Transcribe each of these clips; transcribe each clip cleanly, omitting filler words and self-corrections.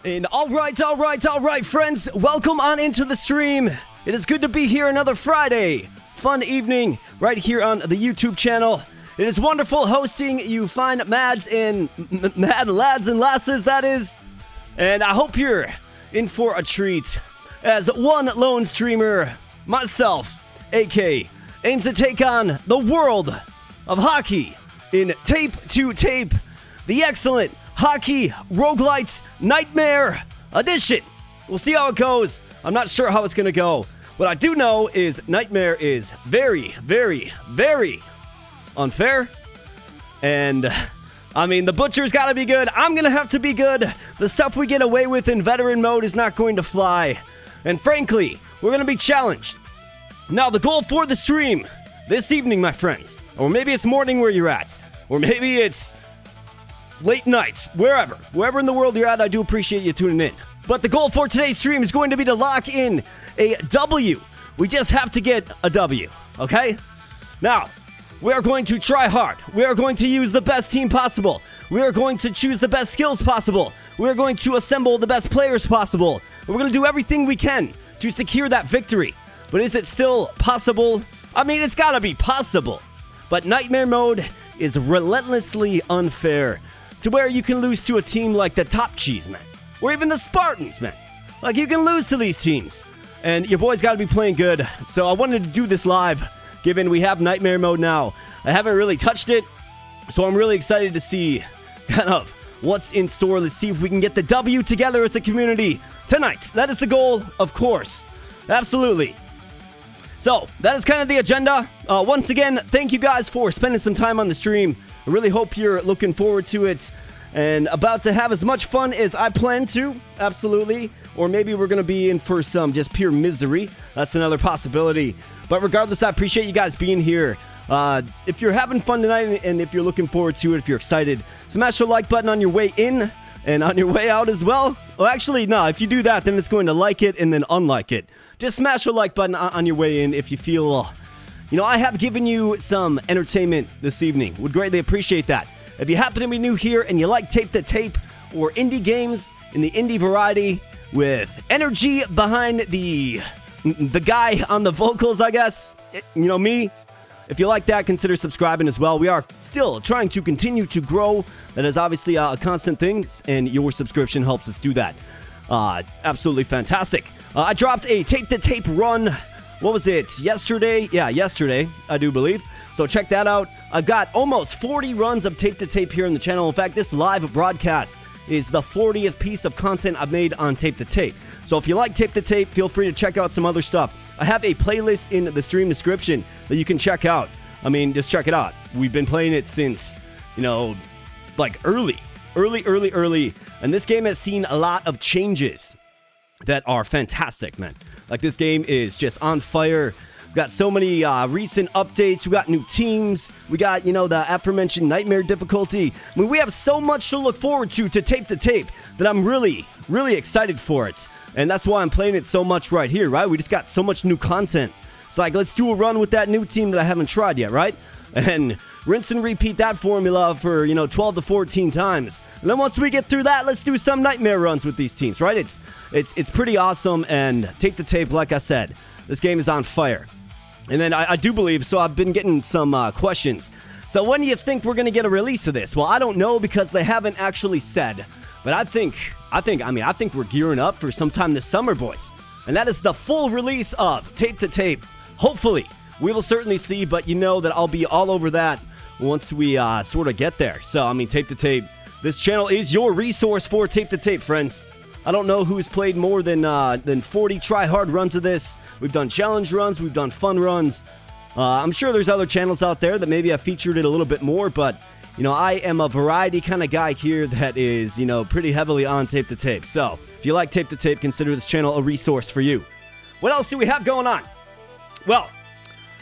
And all right, friends. Welcome on into the stream. It is good to be here another Friday. Fun evening right here on the YouTube channel. It is wonderful hosting you fine mad lads and lasses, that is. And I hope you're in for a treat. As one lone streamer, myself, AK, aims to take on the world of hockey in tape-to-tape, the excellent Hockey Roguelites Nightmare Edition. We'll see how it goes. I'm not sure how it's going to go. What I do know is Nightmare is very, very, very unfair. And, I mean, the Butcher's got to be good. I'm going to have to be good. The stuff we get away with in veteran mode is not going to fly. And frankly, we're going to be challenged. Now, the goal for the stream this evening, my friends, or maybe it's morning where you're at, or maybe it's late nights, wherever in the world you're at, I do appreciate you tuning in. But the goal for today's stream is going to be to lock in a W. We just have to get a W, okay? Now, we are going to try hard. We are going to use the best team possible. We are going to choose the best skills possible. We are going to assemble the best players possible. We're going to do everything we can to secure that victory. But is it still possible? I mean, it's got to be possible. But Nightmare mode is relentlessly unfair, to where you can lose to a team like the Top Cheese, man. Or even the Spartans, man. Like, you can lose to these teams. And your boy's got to be playing good. So I wanted to do this live, given we have Nightmare mode now. I haven't really touched it, so I'm really excited to see kind of what's in store. Let's see if we can get the W together as a community tonight. That is the goal, of course. Absolutely. So, that is kind of the agenda. Once again, thank you guys for spending some time on the stream. I really hope you're looking forward to it and about to have as much fun as I plan to. Absolutely. Or maybe we're going to be in for some just pure misery. That's another possibility. But regardless, I appreciate you guys being here. If you're having fun tonight and if you're looking forward to it, if you're excited, smash the like button on your way in and on your way out as well. Well, actually, no. If you do that, then it's going to like it and then unlike it. Just smash the like button on your way in if you feel, I have given you some entertainment this evening. Would greatly appreciate that. If you happen to be new here and you like tape-to-tape or indie games in the indie variety with energy behind the guy on the vocals, I guess, me. If you like that, consider subscribing as well. We are still trying to continue to grow. That is obviously a constant thing, and your subscription helps us do that. Absolutely fantastic. I dropped a tape-to-tape run. What was it? Yesterday? Yeah, yesterday, I do believe. So check that out. I've got almost 40 runs of tape-to-tape here on the channel. In fact, this live broadcast is the 40th piece of content I've made on tape-to-tape. So if you like tape-to-tape, feel free to check out some other stuff. I have a playlist in the stream description that you can check out. I mean, just check it out. We've been playing it since, like early. And this game has seen a lot of changes that are fantastic, man. Like, this game is just on fire. We got so many recent updates. We got new teams. We got, the aforementioned Nightmare difficulty. I mean, we have so much to look forward to tape that I'm really, really excited for it. And that's why I'm playing it so much right here, right? We just got so much new content. It's like, let's do a run with that new team that I haven't tried yet, right? And rinse and repeat that formula for, 12 to 14 times. And then once we get through that, let's do some Nightmare runs with these teams, right? It's pretty awesome, and tape-to-tape, like I said, this game is on fire. And then I do believe, so I've been getting some questions. So when do you think we're going to get a release of this? Well, I don't know, because they haven't actually said. But I think we're gearing up for sometime this summer, boys. And that is the full release of tape-to-tape. Hopefully. We will certainly see, but you know that I'll be all over that once we sort of get there. So, tape-to-tape. This channel is your resource for tape-to-tape, friends. I don't know who's played more than 40 try-hard runs of this. We've done challenge runs. We've done fun runs. I'm sure there's other channels out there that maybe have featured it a little bit more, but, I am a variety kind of guy here that is, pretty heavily on tape-to-tape. So, if you like tape-to-tape, consider this channel a resource for you. What else do we have going on? Well,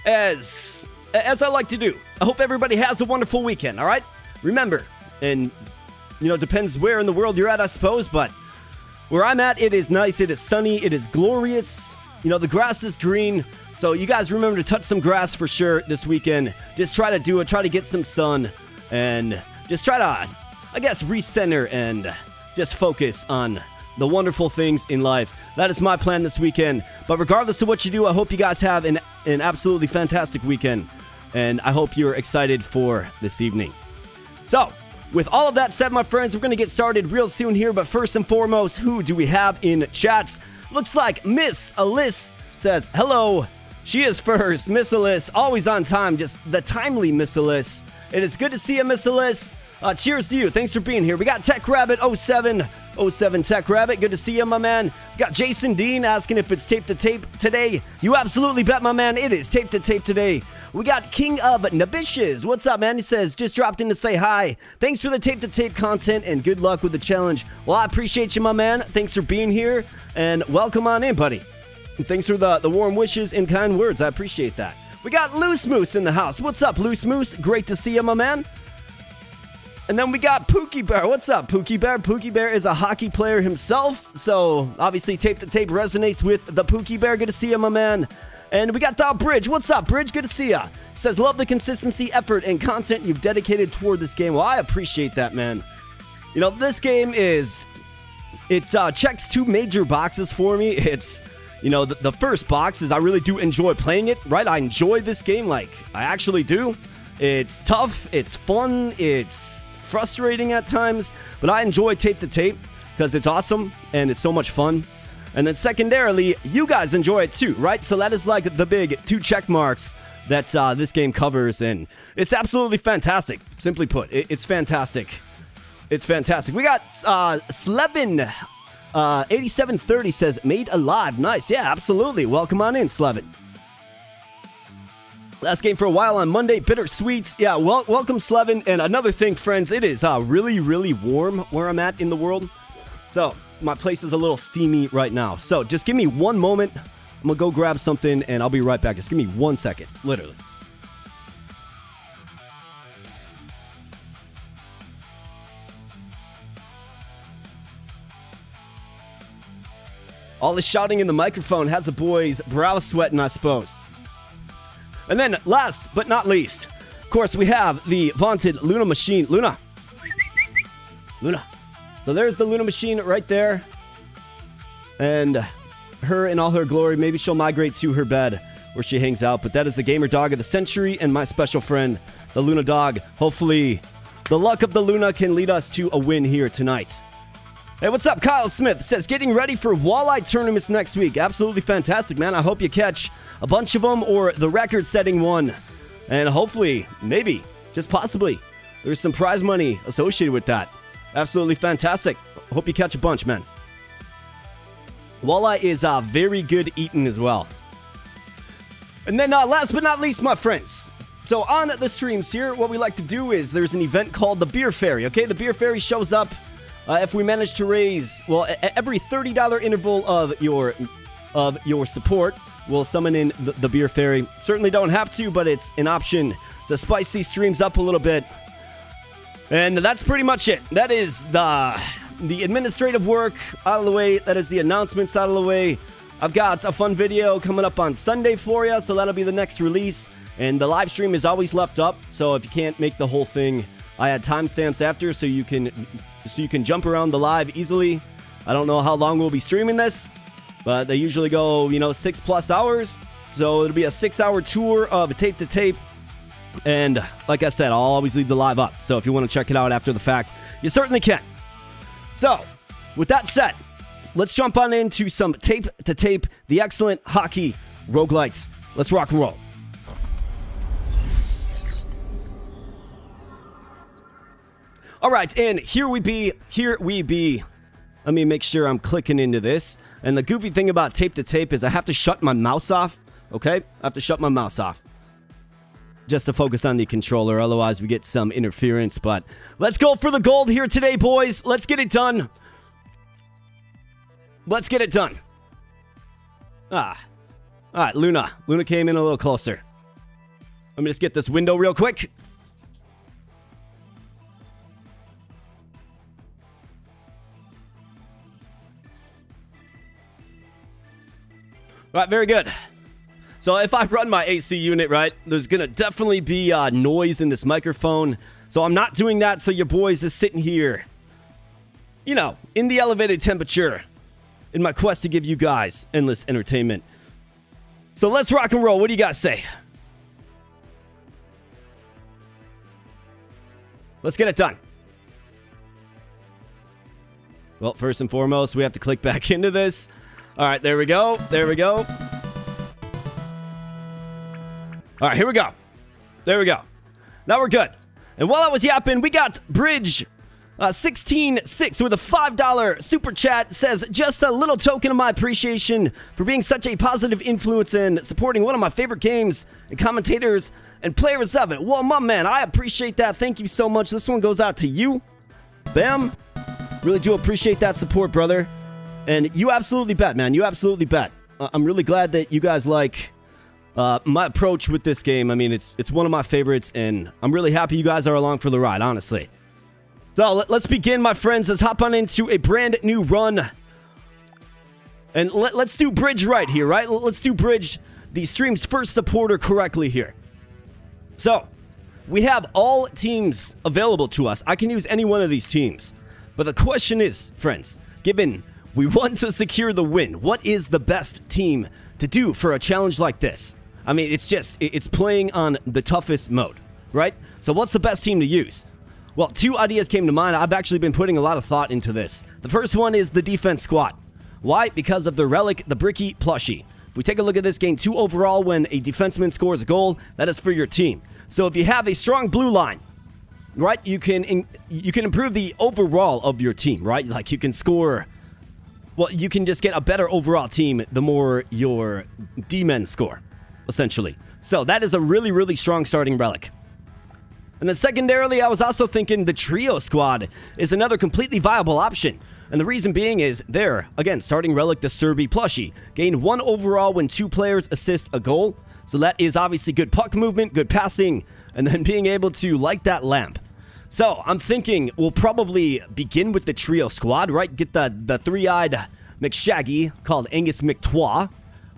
as I like to do, I hope everybody has a wonderful weekend, all right? Remember, and, depends where in the world you're at, I suppose, but where I'm at, it is nice, it is sunny, it is glorious. The grass is green, so you guys remember to touch some grass for sure this weekend. Just try to do it, try to get some sun, and just try to, I guess, recenter and just focus on the wonderful things in life. That is my plan this weekend. But regardless of what you do, I hope you guys have an absolutely fantastic weekend. And I hope you're excited for this evening. So, with all of that said, my friends, we're going to get started real soon here. But first and foremost, who do we have in chats? Looks like Miss Alyss says, hello. She is first. Miss Alyss, always on time. Just the timely Miss Alyss. It is good to see you, Miss Alyss. Cheers to you. Thanks for being here. We got Tech Rabbit 07 Tech Rabbit. Good to see you, my man. We got Jason Dean asking if it's tape to tape today. You absolutely bet, my man. It is tape to tape today. We got King of Nabishes. What's up, man? He says, just dropped in to say hi. Thanks for the tape to tape content and good luck with the challenge. Well, I appreciate you, my man. Thanks for being here and welcome on in, buddy. And thanks for the warm wishes and kind words. I appreciate that. We got Loose Moose in the house. What's up, Loose Moose? Great to see you, my man. And then we got Pookie Bear. What's up, Pookie Bear? Pookie Bear is a hockey player himself, so obviously tape to tape resonates with the Pookie Bear. Good to see you, my man. And we got Bridge. What's up, Bridge? Good to see ya. Says, love the consistency, effort, and content you've dedicated toward this game. Well, I appreciate that, man. You know, this game it checks two major boxes for me. It's, you know, the first box is I really do enjoy playing it, right? I enjoy this game, like, I actually do. It's tough, it's fun, it's frustrating at times, but I enjoy tape to tape because it's awesome and it's so much fun. And then secondarily, you guys enjoy it too, right? So that is like the big two check marks that this game covers, and it's absolutely fantastic. Simply put, it's fantastic. It's fantastic. We got Slevin 8730 says, made alive. Nice. Yeah, absolutely. Welcome on in, Slevin. Last game for a while on Monday, Bittersweet. Yeah, welcome, Slevin. And another thing, friends, it is really, really warm where I'm at in the world. So, my place is a little steamy right now. So, just give me one moment. I'm going to go grab something, and I'll be right back. Just give me 1 second, literally. All the shouting in the microphone has the boys' brow sweating, I suppose. And then, last but not least, of course, we have the vaunted Luna machine. Luna. So there's the Luna machine right there. And her in all her glory. Maybe she'll migrate to her bed where she hangs out. But that is the gamer dog of the century and my special friend, the Luna dog. Hopefully, the luck of the Luna can lead us to a win here tonight. Hey, what's up? Kyle Smith says, getting ready for walleye tournaments next week. Absolutely fantastic, man. I hope you catch a bunch of them or the record-setting one. And hopefully, maybe, just possibly, there's some prize money associated with that. Absolutely fantastic. Hope you catch a bunch, man. Walleye is very good eating as well. And then last but not least, my friends. So on the streams here, what we like to do is there's an event called the Beer Fairy, okay? The Beer Fairy shows up if we manage to raise, well, every $30 interval of your support, we'll summon in the Beer Fairy. Certainly don't have to, but it's an option to spice these streams up a little bit. And that's pretty much it. That is the administrative work out of the way. That is the announcements out of the way. I've got a fun video coming up on Sunday for you, so that'll be the next release. And the live stream is always left up, so if you can't make the whole thing, I had timestamps after, so you can jump around the live easily. I don't know how long we'll be streaming this, but they usually go, 6+ hours. So it'll be a 6-hour tour of tape to tape. And like I said, I'll always leave the live up. So if you want to check it out after the fact, you certainly can. So with that said, let's jump on into some tape to tape, the excellent hockey roguelites. Let's rock and roll. All right, and here we be. Let me make sure I'm clicking into this. And the goofy thing about tape to tape is I have to shut my mouse off, okay? I have to shut my mouse off just to focus on the controller. Otherwise, we get some interference. But let's go for the gold here today, boys. Let's get it done. Let's get it done. All right, Luna. Luna came in a little closer. Let me just get this window real quick. All right, very good. So if I run my AC unit, right, there's going to definitely be noise in this microphone. So I'm not doing that, so your boys is sitting here you know, in the elevated temperature in my quest to give you guys endless entertainment. So let's rock and roll. What do you guys say? Let's get it done. Well, first and foremost, we have to click back into this. All right, there we go. There we go. All right, here we go. There we go. Now we're good. And while I was yapping, we got Bridge 16-6 with a $5 super chat. Says, just a little token of my appreciation for being such a positive influence and supporting one of my favorite games and commentators and players of it. Well, my man, I appreciate that. Thank you so much. This one goes out to you. Bam. Really do appreciate that support, brother. And you absolutely bet, man. You absolutely bet. I'm really glad that you guys like my approach with this game. I mean, it's one of my favorites, and I'm really happy you guys are along for the ride, honestly. So let's begin, my friends. Let's hop on into a brand new run. And let's do Bridge right here, right? Let's do Bridge, the stream's first supporter, correctly here. So, we have all teams available to us. I can use any one of these teams. But the question is, friends, given we want to secure the win, what is the best team to do for a challenge like this? I mean, it's playing on the toughest mode, right? So what's the best team to use? Well, two ideas came to mind. I've actually been putting a lot of thought into this. The first one is the defense squad. Why? Because of the relic, the Bricky plushie. If we take a look at this, game 2 overall, when a defenseman scores a goal, that is for your team. So if you have a strong blue line, right, you can improve the overall of your team, right? Like you can score, well, you can just get a better overall team the more your D-men score, essentially. So that is a really, really strong starting relic. And then secondarily, I was also thinking the trio squad is another completely viable option. And the reason being is there, again, starting relic, the Serby plushie. Gain 1 overall when 2 players assist a goal. So that is obviously good puck movement, good passing, and then being able to light that lamp. So I'm thinking we'll probably begin with the trio squad, right? Get the three-eyed McShaggy called Angus McTwa.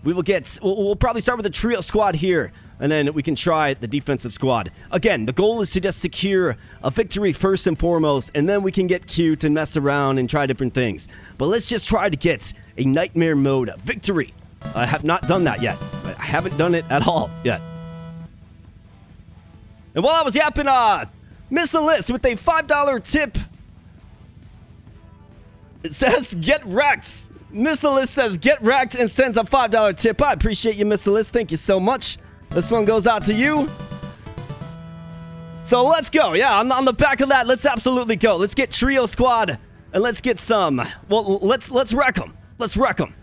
We'll probably start with the trio squad here, and then we can try the defensive squad. Again, the goal is to just secure a victory first and foremost, and then we can get cute and mess around and try different things. But let's just try to get a nightmare mode victory. I have not done that yet. I haven't done it at all yet. And while I was yapping, Miss Alyssa with a $5 tip. It says, get wrecked. Miss Alyssa says, get wrecked, and sends a $5 tip. I appreciate you, Miss Alyssa. Thank you so much. This one goes out to you. So let's go. Yeah, on the back of that, let's absolutely go. Let's get trio squad, and let's get some. Well, let's wreck them. Let's wreck them.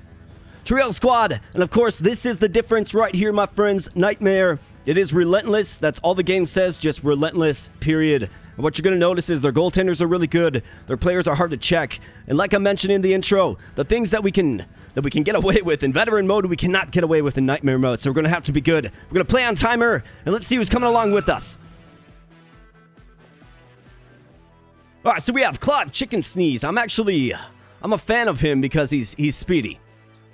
Trio squad, and of course, this is the difference right here, my friends. Nightmare. It is relentless. That's all the game says, just relentless, period. And what you're going to notice is their goaltenders are really good. Their players are hard to check. And like I mentioned in the intro, the things that we can get away with in veteran mode, we cannot get away with in nightmare mode. So we're going to have to be good. We're going to play on timer, and let's see who's coming along with us. All right, so we have Claude Chicken Sneeze. I'm a fan of him because he's speedy.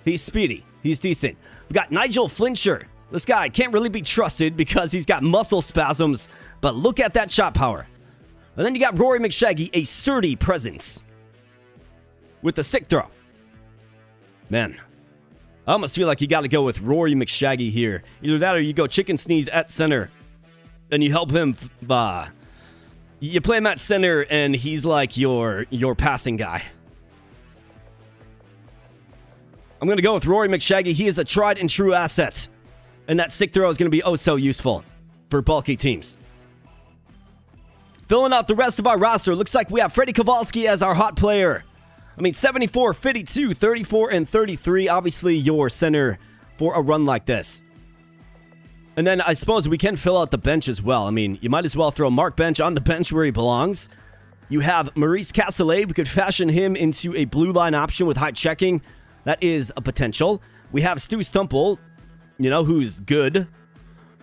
He's speedy. He's decent. We got Nigel Flincher. This guy can't really be trusted because he's got muscle spasms, but look at that shot power. And then you got Rory McShaggy, a sturdy presence with the sick throw. Man, I almost feel like you got to go with Rory McShaggy here. Either that or you go Chicken Sneeze at center, and you help him. You play him at center, and he's like your passing guy. I'm going to go with Rory McShaggy. He is a tried and true asset. And that sick throw is going to be oh so useful for bulky teams. Filling out the rest of our roster, looks like we have Freddie Kowalski as our hot player. I mean, 74, 52, 34, and 33. Obviously, your center for a run like this. And then I suppose we can fill out the bench as well. I mean, you might as well throw Mark Bench on the bench where he belongs. You have Maurice Castellet. We could fashion him into a blue line option with high checking. That is a potential. We have Stu Stumple, who's good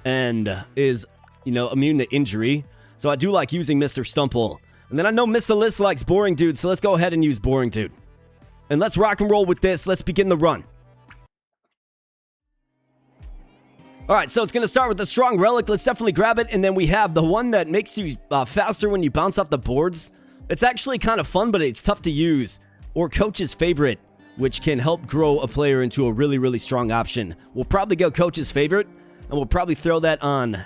and is, immune to injury. So I do like using Mr. Stumple. And then I know Miss Alyssa likes Boring Dude, so let's go ahead and use Boring Dude. And let's rock and roll with this. Let's begin the run. All right, so it's going to start with the strong relic. Let's definitely grab it. And then we have the one that makes you faster when you bounce off the boards. It's actually kind of fun, but it's tough to use. Or Coach's Favorite, which can help grow a player into a really, really strong option. We'll probably go Coach's Favorite, and we'll probably throw that on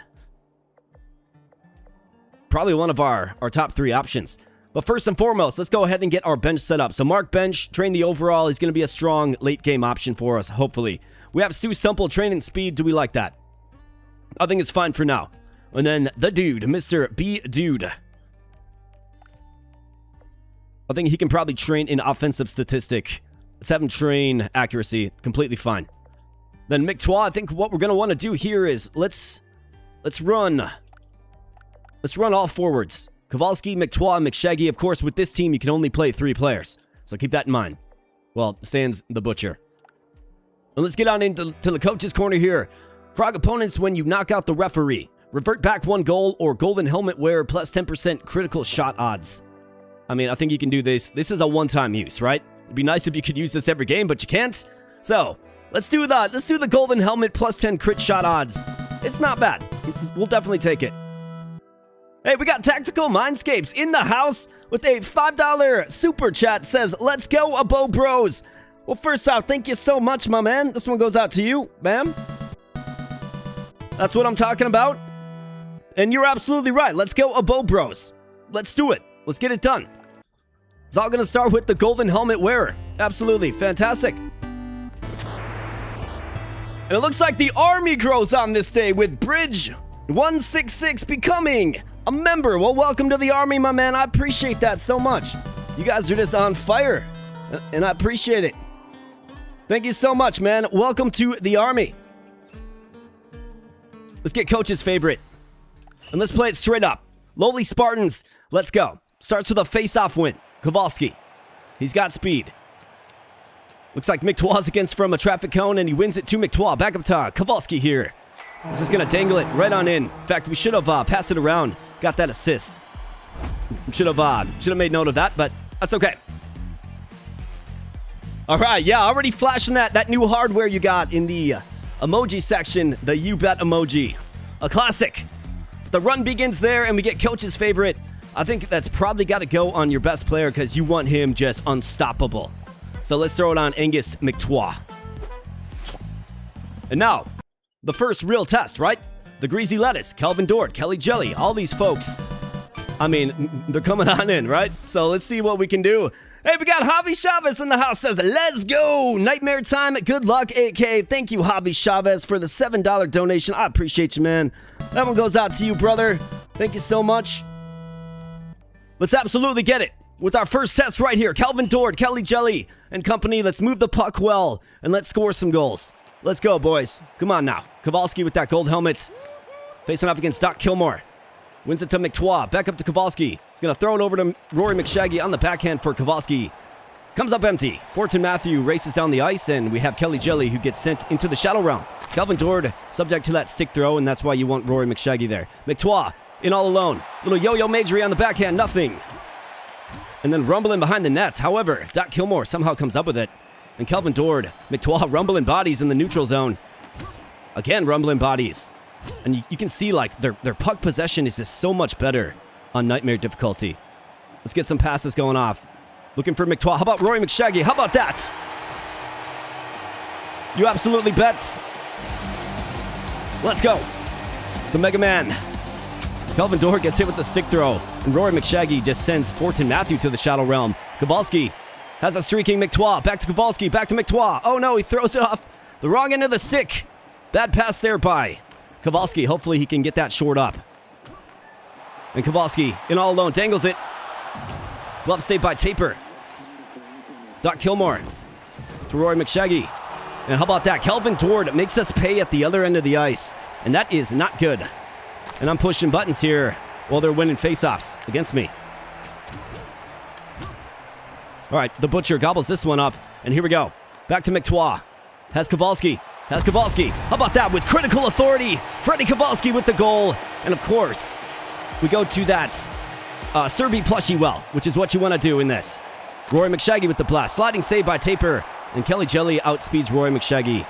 probably one of our top 3 options. But first and foremost, let's go ahead and get our bench set up. So Mark bench, train the overall. He's going to be a strong late game option for us, hopefully. We have Stu Stumple, training speed. Do we like that? I think it's fine for now. And then the dude, Mr. B Dude. I think he can probably train in offensive statistic. Let's have him train accuracy. Completely fine. Then McTwa, I think what we're going to want to do here is let's run all forwards. Kowalski, McTwa, McShaggy. Of course, with this team, you can only play 3 players. So keep that in mind. Well, sans the Butcher. And let's get on into the coach's corner here. Frog opponents when you knock out the referee. Revert back 1 goal or golden helmet wearer plus 10% critical shot odds. I mean, I think you can do this. This is a one-time use, right? It'd be nice if you could use this every game, but you can't. So, let's do the golden helmet plus 10 crit shot odds. It's not bad. We'll definitely take it. Hey, we got Tactical Mindscapes in the house with a $5 super chat. Says, let's go, Abo Bros. Well, first off, thank you so much, my man. This one goes out to you, ma'am. That's what I'm talking about. And you're absolutely right. Let's go, Abo Bros. Let's do it. Let's get it done. It's all going to start with the golden helmet wearer. Absolutely. Fantastic. And it looks like the army grows on this day with Bridge 166 becoming a member. Well, welcome to the army, my man. I appreciate that so much. You guys are just on fire, and I appreciate it. Thank you so much, man. Welcome to the army. Let's get Coach's Favorite. And let's play it straight up. Lowly Spartans, let's go. Starts with a face-off win. Kowalski. He's got speed. Looks like McTwa's against from a traffic cone, and he wins it to McTwa. Back up to Kowalski here. He's just going to dangle it right on in. In fact, we should have passed it around. Got that assist. Should have made note of that, but that's okay. All right, yeah, already flashing that new hardware you got in the emoji section, the You Bet emoji. A classic. The run begins there, and we get Coach's Favorite. I think that's probably got to go on your best player because you want him just unstoppable. So let's throw it on Angus McTwa. And now, the first real test, right? The Greasy Lettuce, Calvin Dort, Kelly Jelly, all these folks. I mean, they're coming on in, right? So let's see what we can do. Hey, we got Javi Chavez in the house. Says, let's go. Nightmare time. Good luck, AK. Thank you, Javi Chavez, for the $7 donation. I appreciate you, man. That one goes out to you, brother. Thank you so much. Let's absolutely get it with our first test right here. Calvin Dort, Kelly Jelly, and company. Let's move the puck well, and let's score some goals. Let's go, boys. Come on now. Kowalski with that gold helmet. Facing off against Doc Kilmore. Wins it to McTwa. Back up to Kowalski. He's going to throw it over to Rory McShaggy on the backhand for Kowalski. Comes up empty. Fortin Matthew races down the ice, and we have Kelly Jelly who gets sent into the shadow realm. Calvin Dort subject to that stick throw, and that's why you want Rory McShaggy there. McTwa in all alone. Little yo-yo majory on the backhand. Nothing. And then rumbling behind the nets. However, Doc Kilmore somehow comes up with it. And Calvin Dort, McTwa rumbling bodies in the neutral zone. Again, rumbling bodies. And you can see, like, their puck possession is just so much better on Nightmare difficulty. Let's get some passes going off. Looking for McTwa. How about Rory McShaggy? How about that? You absolutely bet. Let's go. The Mega Man. Calvin Dort gets hit with the stick throw. And Rory McShaggy just sends Fortin Matthew to the Shadow Realm. Kowalski has a streaking McTwa. Back to Kowalski. Back to McTwa. Oh no, he throws it off the wrong end of the stick. Bad pass there by Kowalski. Hopefully he can get that short up. And Kowalski, in all alone, dangles it. Glove saved by Taper. Doc Kilmore to Rory McShaggy. And how about that? Calvin Dort makes us pay at the other end of the ice. And that is not good. And I'm pushing buttons here while they're winning faceoffs against me. All right, the Butcher gobbles this one up. And here we go. Back to McTwa. Has Kowalski. How about that? With critical authority, Freddie Kowalski with the goal. And of course, we go to that Serby plushie well, which is what you want to do in this. Rory McShaggy with the blast. Sliding save by Taper. And Kelly Jelly outspeeds Rory McShaggy.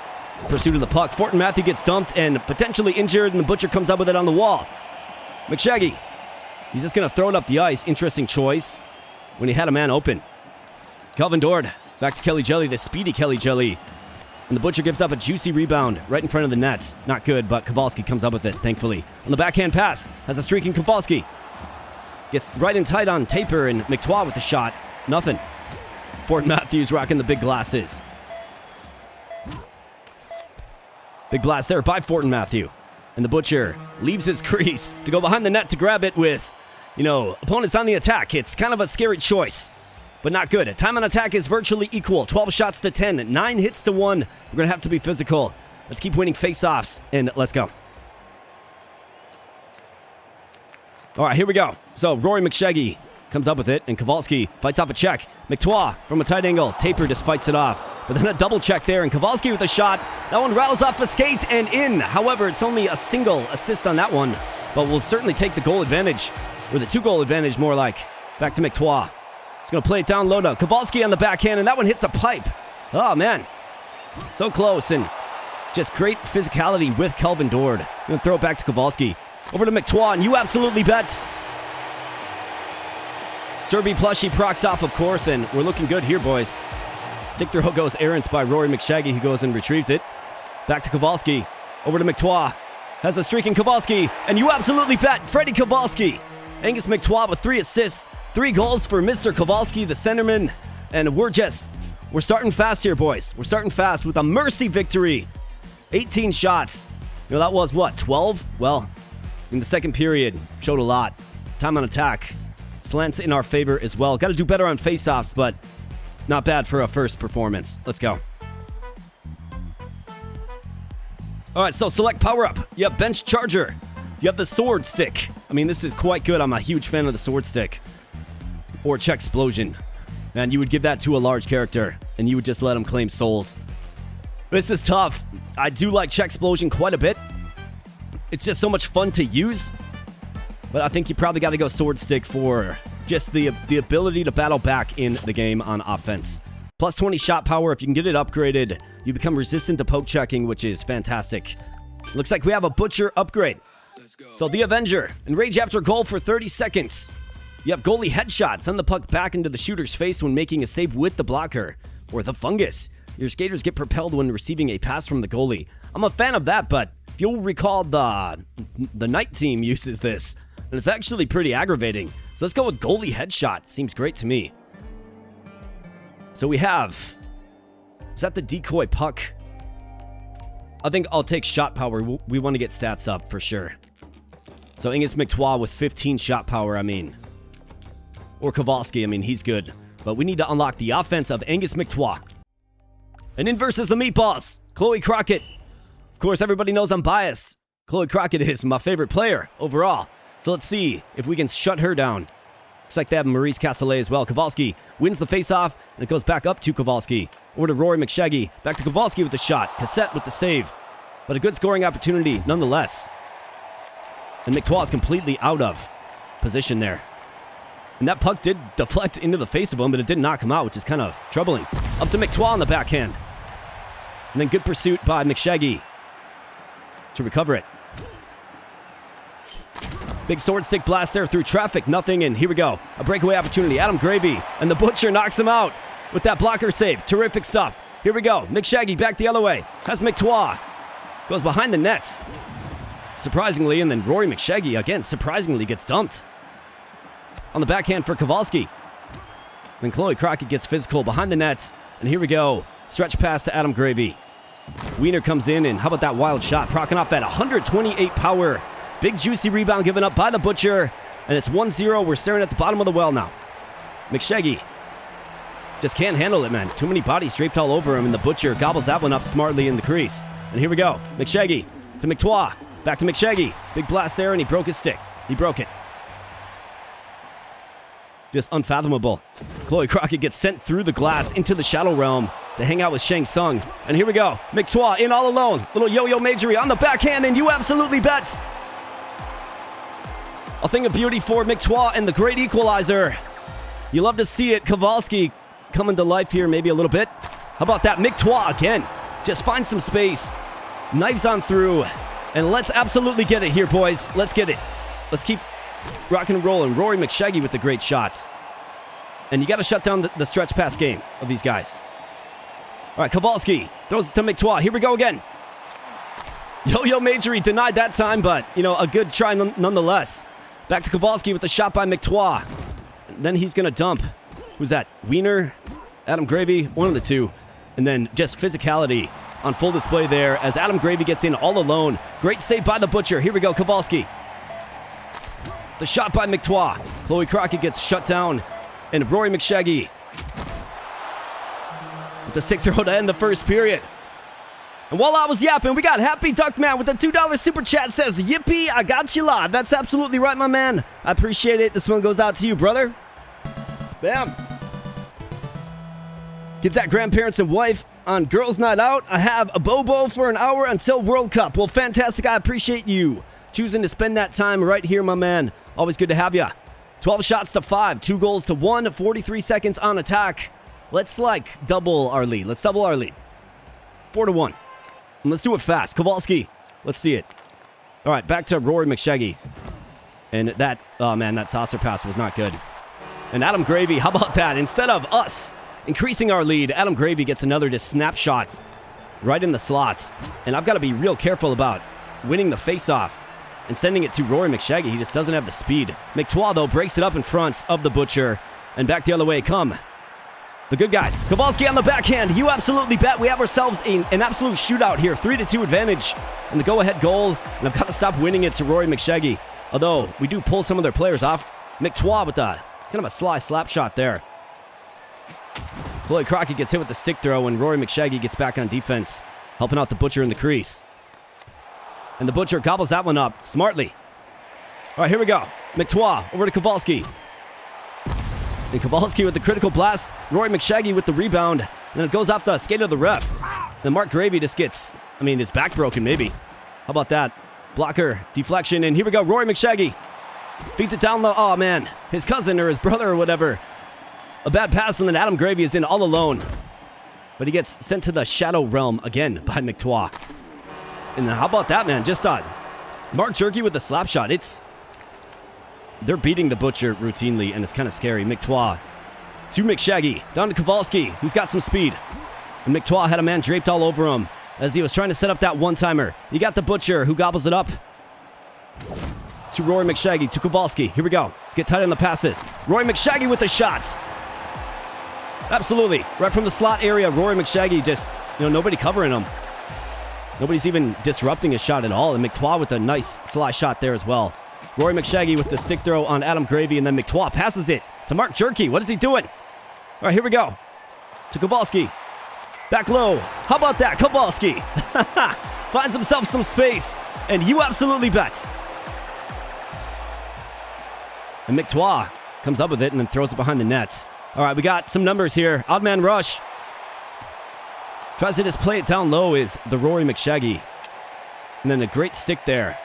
Pursuit of the puck. Fortin Matthew gets dumped and potentially injured, and the Butcher comes up with it on the wall. McShaggy. He's just going to throw it up the ice. Interesting choice. when he had a man open. Calvin Dord back to Kelly Jelly, the speedy Kelly Jelly. And the Butcher gives up a juicy rebound right in front of the net. Not good, but Kowalski comes up with it, thankfully. On the backhand pass, has a streaking Kowalski. Gets right in tight on Taper, and McTois with the shot. Nothing. Fort Matthews rocking the big glasses. Big blast there by Fortin Matthew. And the Butcher leaves his crease to go behind the net to grab it with, opponents on the attack. It's kind of a scary choice, but not good. Time on attack is virtually equal. 12 shots to 10, 9 hits to 1. We're going to have to be physical. Let's keep winning face-offs, and let's go. All right, here we go. So Rory McShaggy comes up with it, and Kowalski fights off a check. McTois from a tight angle. Taper just fights it off. But then a double check there, and Kowalski with a shot. That one rattles off a skate and in. However, it's only a single assist on that one, but we'll certainly take the goal advantage, or the 2-goal advantage more like. Back to McTois. He's going to play it down low now. Kowalski on the backhand, and that one hits a pipe. Oh, man. So close, and just great physicality with Calvin Dord. Going to throw it back to Kowalski. Over to McTois, and you absolutely bets. Serby plushie procs off, of course, and we're looking good here, boys. Stick throw goes errant by Rory McShaggy, who goes and retrieves it. Back to Kowalski. Over to McTois. Has a streaking Kowalski, and you absolutely bet Freddie Kowalski. Angus McTois with 3 assists, 3 goals for Mr. Kowalski, the centerman. And we're starting fast here, boys. We're starting fast with a mercy victory. 18 shots. That was what, 12? Well, in the second period, showed a lot. Time on attack. Slants in our favor as well. Got to do better on faceoffs, but not bad for a first performance. Let's go. All right, so select power up. You have bench charger. You have the sword stick. I mean, this is quite good. I'm a huge fan of the sword stick. Or check explosion. And you would give that to a large character, and you would just let him claim souls. This is tough. I do like check explosion quite a bit. It's just so much fun to use. But I think you probably got to go sword stick for just the ability to battle back in the game on offense. Plus 20 shot power. If you can get it upgraded, you become resistant to poke checking, which is fantastic. Looks like we have a Butcher upgrade. So the Avenger. Enrage after goal for 30 seconds. You have goalie headshot. Send the puck back into the shooter's face when making a save with the blocker. Or the Fungus. Your skaters get propelled when receiving a pass from the goalie. I'm a fan of that, but if you'll recall, the Night team uses this. And it's actually pretty aggravating. So let's go with goalie headshot. Seems great to me. So we have... Is that the decoy puck? I think I'll take shot power. We want to get stats up for sure. So Angus McTois with 15 shot power, I mean. Or Kowalski, I mean, he's good. But we need to unlock the offense of Angus McTois. And in versus the Meatballs, Chloe Crockett. Of course, everybody knows I'm biased. Chloe Crockett is my favorite player overall. So let's see if we can shut her down. Looks like they have Maurice Castellet as well. Kowalski wins the faceoff, and it goes back up to Kowalski. Over to Rory McShaggy. Back to Kowalski with the shot. Cassette with the save. But a good scoring opportunity nonetheless. And McTois is completely out of position there. And that puck did deflect into the face of him, but it did not come out, which is kind of troubling. Up to McTois on the backhand. And then good pursuit by McShaggy to recover it. Big sword stick blast there through traffic. Nothing, and here we go. A breakaway opportunity. Adam Gravy, and the Butcher knocks him out with that blocker save. Terrific stuff. Here we go. McShaggy back the other way. Has McTois. Goes behind the nets. Surprisingly, and then Rory McShaggy, again, surprisingly gets dumped. On the backhand for Kowalski. Then Chloe Crockett gets physical behind the nets. And here we go. Stretch pass to Adam Gravy. Wiener comes in, and how about that wild shot? Procking off that 128 power. Big juicy rebound given up by the Butcher. And it's 1-0. We're staring at the bottom of the well now. McShaggy just can't handle it, man. Too many bodies draped all over him, and the Butcher gobbles that one up smartly in the crease. And here we go. McShaggy to McTois. Back to McShaggy. Big blast there, and he broke his stick. He broke it. Just unfathomable. Chloe Crockett gets sent through the glass into the Shadow Realm to hang out with Shang Tsung. And here we go. McTois in all alone. Little yo-yo majory on the backhand, and you absolutely bets. A thing of beauty for McTois and the great equalizer. You love to see it. Kowalski coming to life here maybe a little bit. How about that? McTois again. Just find some space. Knives on through. And let's absolutely get it here, boys. Let's get it. Let's keep rocking and rolling. Rory McShaggy with the great shots. And you got to shut down the stretch pass game of these guys. All right, Kowalski throws it to McTois. Here we go again. Yo-Yo Majory denied that time, but, you know, a good try nonetheless. Back to Kowalski with the shot by McTois. And then he's going to dump. Who's that? Wiener? Adam Gravy? One of the two. And then just physicality on full display there as Adam Gravy gets in all alone. Great save by the Butcher. Here we go, Kowalski. The shot by McTois. Chloe Crockett gets shut down. And Rory McShaggy with the stick throw to end the first period. And while I was yapping, we got Happy Duckman with the $2 super chat. Says, yippee, I got you live. That's absolutely right, my man. I appreciate it. This one goes out to you, brother. Bam. Kids at grandparents and wife on girls' night out. I have a Bobo for an hour until World Cup. Well, fantastic. I appreciate you choosing to spend that time right here, my man. Always good to have you. 12 shots to 5, 2 goals to 1, 43 seconds on attack. Let's double our lead. 4-1. And let's do it fast. Kowalski, let's see it. All right, back to Rory McShaggy. And that, oh man, that saucer pass was not good. And Adam Gravy, how about that? Instead of us increasing our lead, Adam Gravy gets another just snapshot right in the slots. And I've got to be real careful about winning the face-off and sending it to Rory McShaggy. He just doesn't have the speed. McTois, though, breaks it up in front of the Butcher. And back the other way come the good guys. Kowalski on the backhand. You absolutely bet. We have ourselves an absolute shootout here. 3-2 advantage and the go-ahead goal. And I've got to stop winning it to Rory McShaggy. Although, we do pull some of their players off. McTois with a kind of a sly slap shot there. Chloe Crockett gets hit with the stick throw, and Rory McShaggy gets back on defense, helping out the Butcher in the crease. And the Butcher gobbles that one up smartly. All right, here we go. McTois over to Kowalski. And Kowalski with the critical blast. Rory McShaggy with the rebound. And then it goes off the skate of the ref. Then Mark Gravy just gets, his back broken maybe. How about that? Blocker, deflection, and here we go. Rory McShaggy feeds it down low. Oh, man. His cousin or his brother or whatever. A bad pass, and then Adam Gravy is in all alone. But he gets sent to the shadow realm again by McTois. And then how about that, man? Just Mark Jerky with the slap shot. They're beating the Butcher routinely, and it's kind of scary. McTois to McShaggy. Down to Kowalski, who's got some speed. And McTois had a man draped all over him as he was trying to set up that one-timer. You got the Butcher, who gobbles it up. To Rory McShaggy, to Kowalski. Here we go. Let's get tight on the passes. Rory McShaggy with the shots. Absolutely. Right from the slot area, Rory McShaggy just, nobody covering him. Nobody's even disrupting his shot at all. And McTois with a nice sly shot there as well. Rory McShaggy with the stick throw on Adam Gravy, and then McTois passes it to Mark Jerky. What is he doing? All right, here we go. To Kowalski. Back low. How about that? Kowalski finds himself some space, and you absolutely bet. And McTois comes up with it and then throws it behind the nets. All right, we got some numbers here. Odd man rush. Tries to just play it down low is the Rory McShaggy. And then a great stick there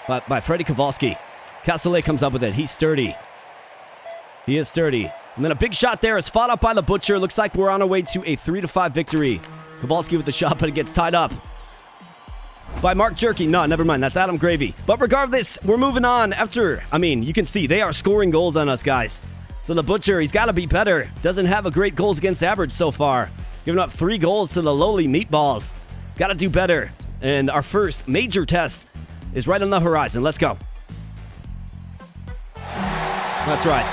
by Freddie Kowalski. Castellet comes up with it. He's sturdy. He is sturdy. And then a big shot there is fought up by the Butcher. Looks like we're on our way to a 3-5 victory. Kowalski with the shot, but it gets tied up by Mark Jerky. No, never mind. That's Adam Gravy. But regardless, we're moving on after, you can see they are scoring goals on us, guys. So the Butcher, he's got to be better. Doesn't have a great goals against average so far. Giving up 3 goals to the lowly Meatballs. Got to do better. And our first major test is right on the horizon. Let's go. That's right.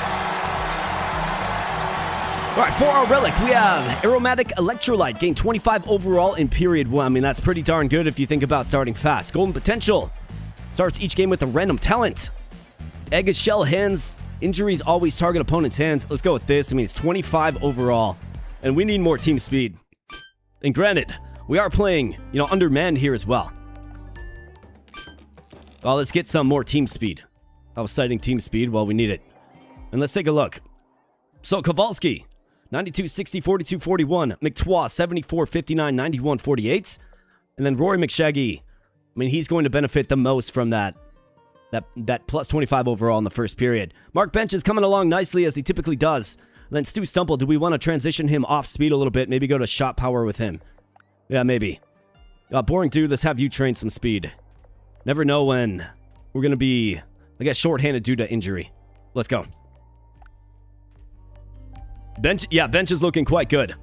All right, for our relic, we have Aromatic Electrolyte. Gain 25 overall in period 1. That's pretty darn good if you think about starting fast. Golden Potential. Starts each game with a random talent. Eggshell Hands. Injuries always target opponent's hands. Let's go with this. It's 25 overall. And we need more team speed. And granted, we are playing, undermanned here as well. Well, let's get some more team speed. I was citing team speed. Well, we need it. And let's take a look. So, Kowalski, 92, 60, 42, 41. McTois, 74, 59, 91, 48. And then Rory McShaggy. He's going to benefit the most from that plus 25 overall in the first period. Mark Bench is coming along nicely as he typically does. And then Stu Stumple, do we want to transition him off speed a little bit? Maybe go to shot power with him. Yeah, maybe. Boring dude, let's have you train some speed. Never know when we're going to be, shorthanded due to injury. Let's go. Bench is looking quite good.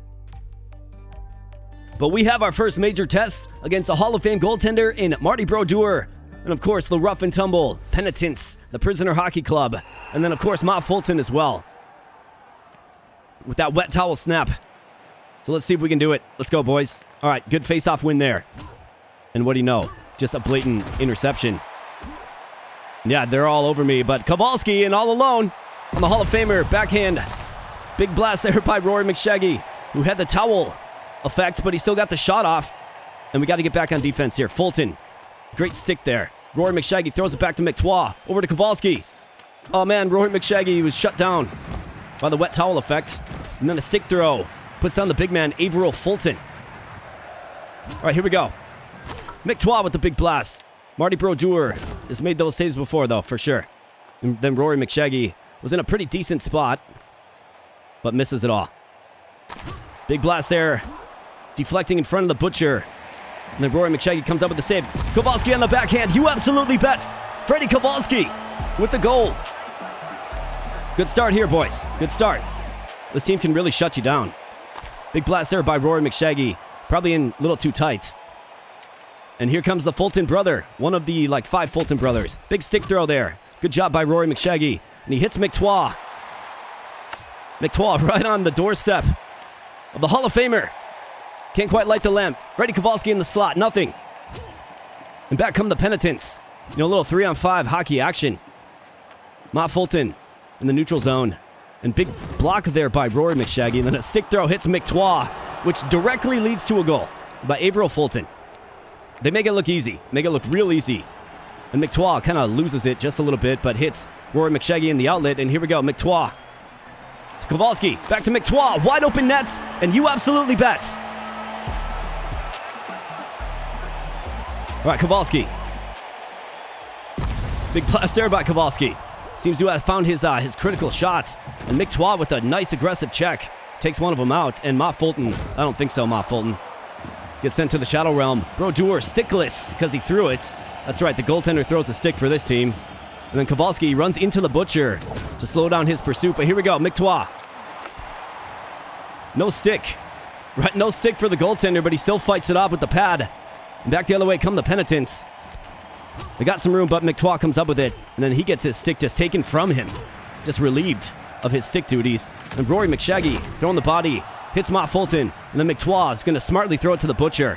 But we have our first major test against a Hall of Fame goaltender in Marty Brodeur. And of course, the rough and tumble penitents, the Prisoner Hockey Club. And then of course, Ma Fulton as well. With that wet towel snap. So let's see if we can do it. Let's go, boys. All right, good face-off win there. And what do you know? Just a blatant interception. Yeah, they're all over me, but Kowalski and all alone on the Hall of Famer backhand. Big blast there by Rory McShaggy, who had the towel effect, but he still got the shot off. And we got to get back on defense here. Fulton, great stick there. Rory McShaggy throws it back to McTois. Over to Kowalski. Oh man, Rory McShaggy was shut down by the wet towel effect. And then a stick throw puts down the big man, Averill Fulton. All right, here we go. McTois with the big blast. Marty Brodeur has made those saves before, though, for sure. And then Rory McShaggy was in a pretty decent spot, but misses it all. Big blast there, deflecting in front of the Butcher. And then Rory McShaggy comes up with the save. Kowalski on the backhand. You absolutely bet. Freddie Kowalski with the goal. Good start here, boys. Good start. This team can really shut you down. Big blast there by Rory McShaggy. Probably in a little too tight. And here comes the Fulton brother. One of the, 5 Fulton brothers. Big stick throw there. Good job by Rory McShaggy. And he hits McTois. McTois right on the doorstep of the Hall of Famer. Can't quite light the lamp. Freddie Kowalski in the slot. Nothing. And back come the penitents. A little 3-on-5 hockey action. Ma Fulton in the neutral zone. And big block there by Rory McShaggy. And then a stick throw hits McTois, which directly leads to a goal by Averill Fulton. They make it look easy. Make it look real easy. And McTois kind of loses it just a little bit, but hits Rory McShaggy in the outlet. And here we go. McTois. Kowalski. Back to McTois. Wide open nets. And you absolutely bet. All right, Kowalski. Big blast there by Kowalski. Seems to have found his critical shots. And McTois with a nice aggressive check. Takes one of them out. And Ma Fulton. I don't think so, Ma Fulton. Gets sent to the Shadow Realm. Brodeur stickless because he threw it. That's right, the goaltender throws a stick for this team. And then Kowalski runs into the Butcher to slow down his pursuit. But here we go, McTois. No stick. Right, no stick for the goaltender, but he still fights it off with the pad. And back the other way come the penitents. They got some room, but McTois comes up with it. And then he gets his stick just taken from him. Just relieved of his stick duties. And Rory McShaggy throwing the body. Hits Ma Fulton. And then McTois is going to smartly throw it to the Butcher.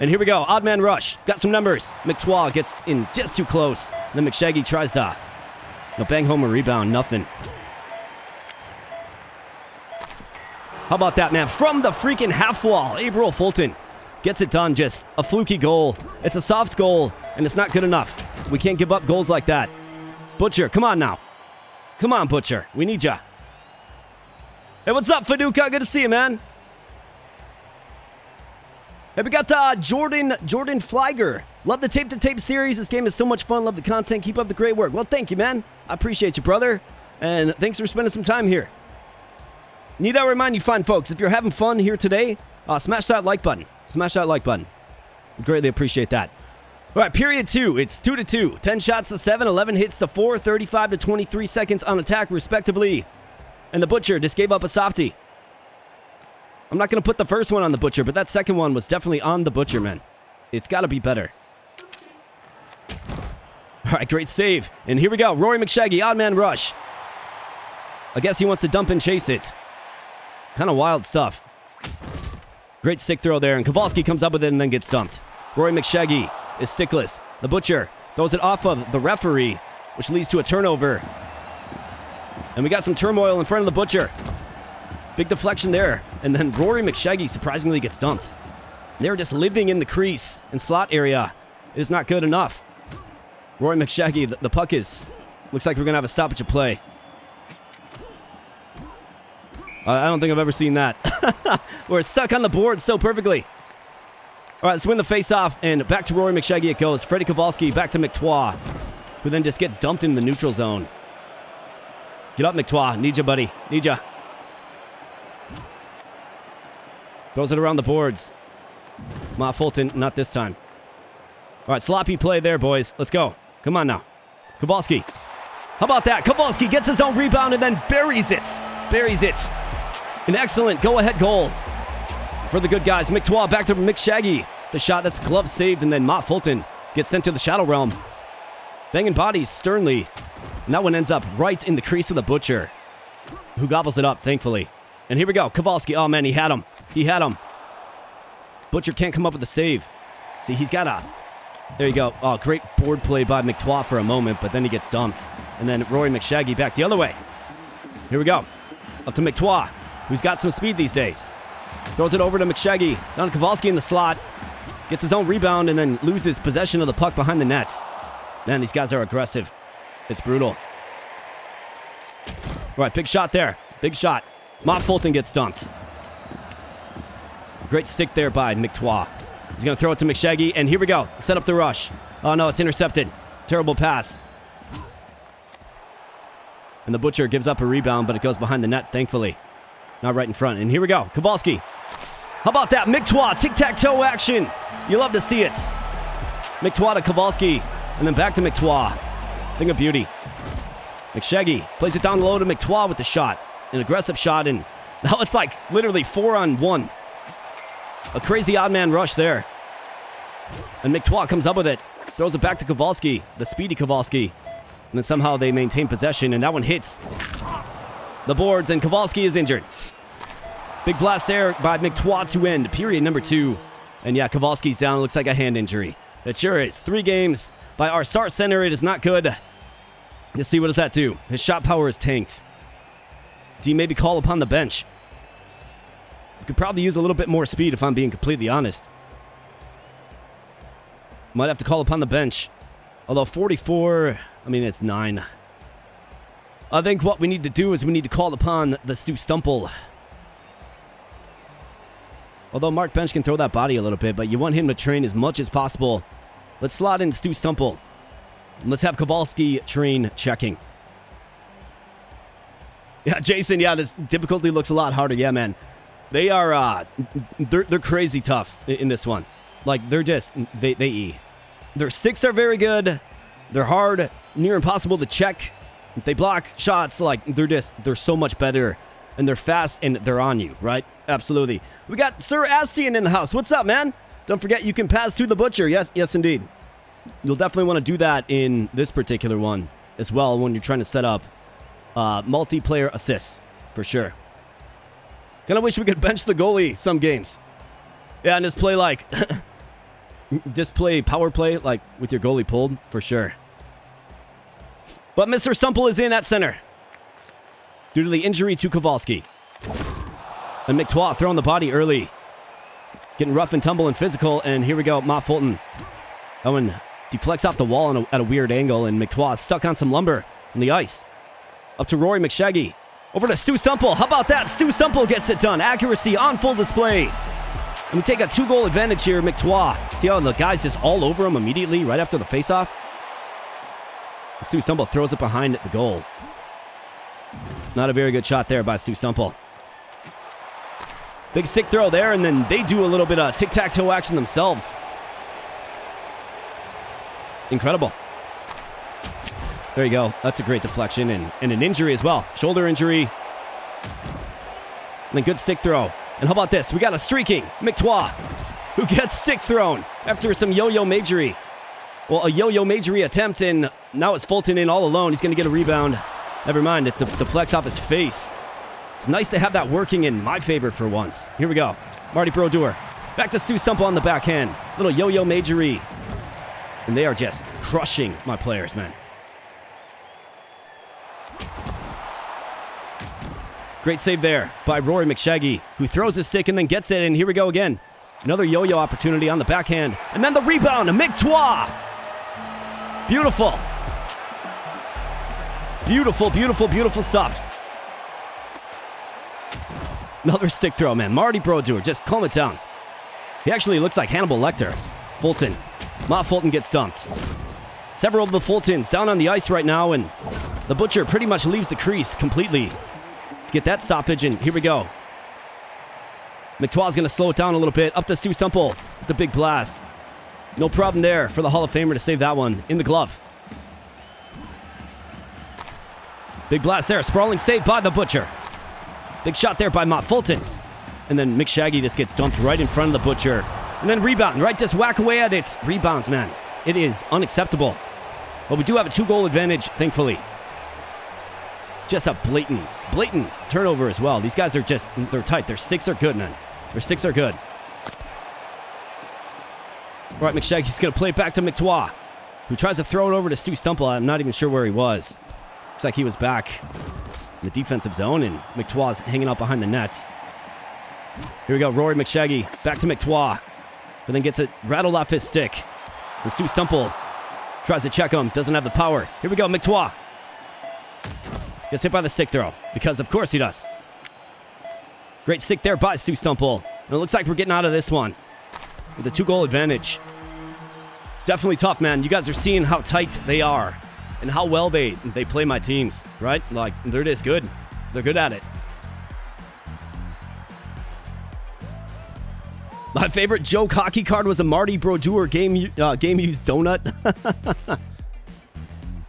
And here we go. Odd man rush. Got some numbers. McTois gets in just too close. And then McShaggy tries to bang home a rebound. Nothing. How about that, man? From the freaking half wall, Averill Fulton gets it done. Just a fluky goal. It's a soft goal, and it's not good enough. We can't give up goals like that. Butcher, come on now. Come on, Butcher. We need ya. Hey, what's up, Faduka? Good to see you, man. Hey, we got Jordan Flieger. Love the tape-to-tape series. This game is so much fun. Love the content. Keep up the great work. Well, thank you, man. I appreciate you, brother. And thanks for spending some time here. Need I remind you, fine folks, if you're having fun here today, smash that like button. Smash that like button. Greatly appreciate that. All right, period 2. It's 2-2. 10 shots to 7, 11 hits to 4, 35 to 23 seconds on attack, respectively. And the Butcher just gave up a softie. I'm not going to put the first one on the Butcher, but that second one was definitely on the Butcher, man. It's got to be better. All right, great save. And here we go. Rory McShaggy, odd man rush. I guess he wants to dump and chase it. Kind of wild stuff. Great stick throw there, and Kowalski comes up with it and then gets dumped. Rory McShaggy is stickless. The Butcher throws it off of the referee, which leads to a turnover. And we got some turmoil in front of the Butcher. Big deflection there. And then Rory McShaggy surprisingly gets dumped. They're just living in the crease and slot area. It is not good enough. Rory McShaggy, the puck is... Looks like we're going to have a stoppage of play. I don't think I've ever seen that. Where it's stuck on the board so perfectly. All right, let's win the face-off. And back to Rory McShaggy it goes. Freddie Kowalski back to McTois, who then just gets dumped in the neutral zone. Get up, McTois. Need ya, buddy. Need ya. Throws it around the boards. Ma Fulton, not this time. All right, sloppy play there, boys. Let's go. Come on now. Kowalski. How about that? Kowalski gets his own rebound and then buries it. Buries it. An excellent go-ahead goal for the good guys. McTwa back to McShaggy. The shot that's glove saved, and then Mott Fulton gets sent to the Shadow Realm. Banging bodies sternly. And that one ends up right in the crease of the Butcher, who gobbles it up, thankfully. And here we go. Kowalski. Oh, man, he had him. He had him. Butcher can't come up with a save. See, he's got a... There you go. Oh, great board play by McTwa for a moment, but then he gets dumped. And then Rory McShaggy back the other way. Here we go. Up to McTwa, who's got some speed these days. Throws it over to McShaggy. Down to Kowalski in the slot. Gets his own rebound and then loses possession of the puck behind the net. Man, these guys are aggressive. It's brutal. All right, big shot there. Big shot. Mott Fulton gets dumped. Great stick there by McTwa. He's going to throw it to McShaggy, and here we go. Set up the rush. Oh, no, it's intercepted. Terrible pass. And the Butcher gives up a rebound, but it goes behind the net, thankfully. Not right in front. And here we go. Kowalski. How about that? McTwa, tic-tac-toe action. You love to see it. McTwa to Kowalski, and then back to McTwa. Thing of beauty. McShaggy plays it down low to McTwa with the shot. An aggressive shot, and now it's like literally 4-on-1. A crazy odd man rush there. And McTwa comes up with it. Throws it back to Kowalski, the speedy Kowalski. And then somehow they maintain possession, and that one hits the boards, and Kowalski is injured. Big blast there by McTwa to end period number 2. And yeah, Kowalski's down. It looks like a hand injury. It sure is. 3 games by our star center. It is not good. Let's see, what does that do? His shot power is tanked. Do you maybe call upon the bench? Could probably use a little bit more speed if I'm being completely honest. Might have to call upon the bench. Although 44, I mean, it's 9. I think what we need to do is we need to call upon the Stu Stumple. Although Mark Bench can throw that body a little bit, but you want him to train as much as possible. Let's slot in Stu Stumple. And let's have Kowalski train checking. Yeah, Jason, yeah, this difficulty looks a lot harder. Yeah, man. They are, they're crazy tough in this one. Like, they're just, they their sticks are very good. They're hard, near impossible to check. They block shots, like, they're so much better. And they're fast, and they're on you, right? Absolutely. We got Sir Astian in the house. What's up, man? Don't forget you can pass to the Butcher. Yes, indeed. You'll definitely want to do that in this particular one as well when you're trying to set up multiplayer assists, for sure. Kind of wish we could bench the goalie some games. Yeah, and just play like... just play power play, like, with your goalie pulled, for sure. But Mr. Stumple is in at center due to the injury to Kowalski. And McTwa throwing the body early. Getting rough and tumble and physical, and here we go, Mott Fulton. That one deflects off the wall at a weird angle, and McTwa stuck on some lumber on the ice. Up to Rory McShaggy. Over to Stu Stumple. How about that? Stu Stumple gets it done. Accuracy on full display. And we take a 2-goal advantage here, McTwa. See how the guy's just all over him immediately right after the faceoff? Stu Stumple throws it behind the goal. Not a very good shot there by Stu Stumple. Big stick throw there, and then they do a little bit of tic-tac-toe action themselves. Incredible. There you go. That's a great deflection and an injury as well. Shoulder injury. And then good stick throw. And how about this? We got a streaking McTwa who gets stick thrown after some yo-yo majory. Well, a yo-yo majory attempt, and now it's Fulton in all alone. He's going to get a rebound. Never mind. It deflects off his face. It's nice to have that working in my favor for once. Here we go. Marty Brodeur. Back to Stu Stumple on the backhand. Little yo-yo majory. And they are just crushing my players, man. Great save there by Rory McShaggy, who throws his stick and then gets it. And here we go again. Another yo-yo opportunity on the backhand. And then the rebound. McTwa. Beautiful. Beautiful, beautiful, beautiful stuff. Another stick throw, man. Marty Brodeur, just calm it down. He actually looks like Hannibal Lecter. Fulton. Mott Fulton gets dumped. Several of the Fultons down on the ice right now, and the Butcher pretty much leaves the crease completely. Get that stoppage, and here we go. McTwa's going to slow it down a little bit. Up to Stu Stumple with the big blast. No problem there for the Hall of Famer to save that one in the glove. Big blast there. Sprawling save by the Butcher. Big shot there by Mott Fulton. And then McShaggy just gets dumped right in front of the Butcher. And then rebound, right? Just whack away at it. Rebounds, man. It is unacceptable. But we do have a 2-goal advantage, thankfully. Just a blatant turnover as well. These guys are just, they're tight. Their sticks are good, man. Their sticks are good. All right, McShaggy's going to play it back to McTois, who tries to throw it over to Stu Stumple. I'm not even sure where he was. Looks like he was back in the defensive zone, and McTois's hanging out behind the net. Here we go, Rory McShaggy back to McTois, but then gets it rattled off his stick. And Stu Stumple tries to check him, doesn't have the power. Here we go, McTois. Gets hit by the stick throw, because of course he does. Great stick there by Stu Stumple. And it looks like we're getting out of this one with a 2-goal advantage. Definitely tough, man. You guys are seeing how tight they are and how well they play my teams, right? Like, they're just good. They're good at it. My favorite joke hockey card was a Marty Brodeur game used donut.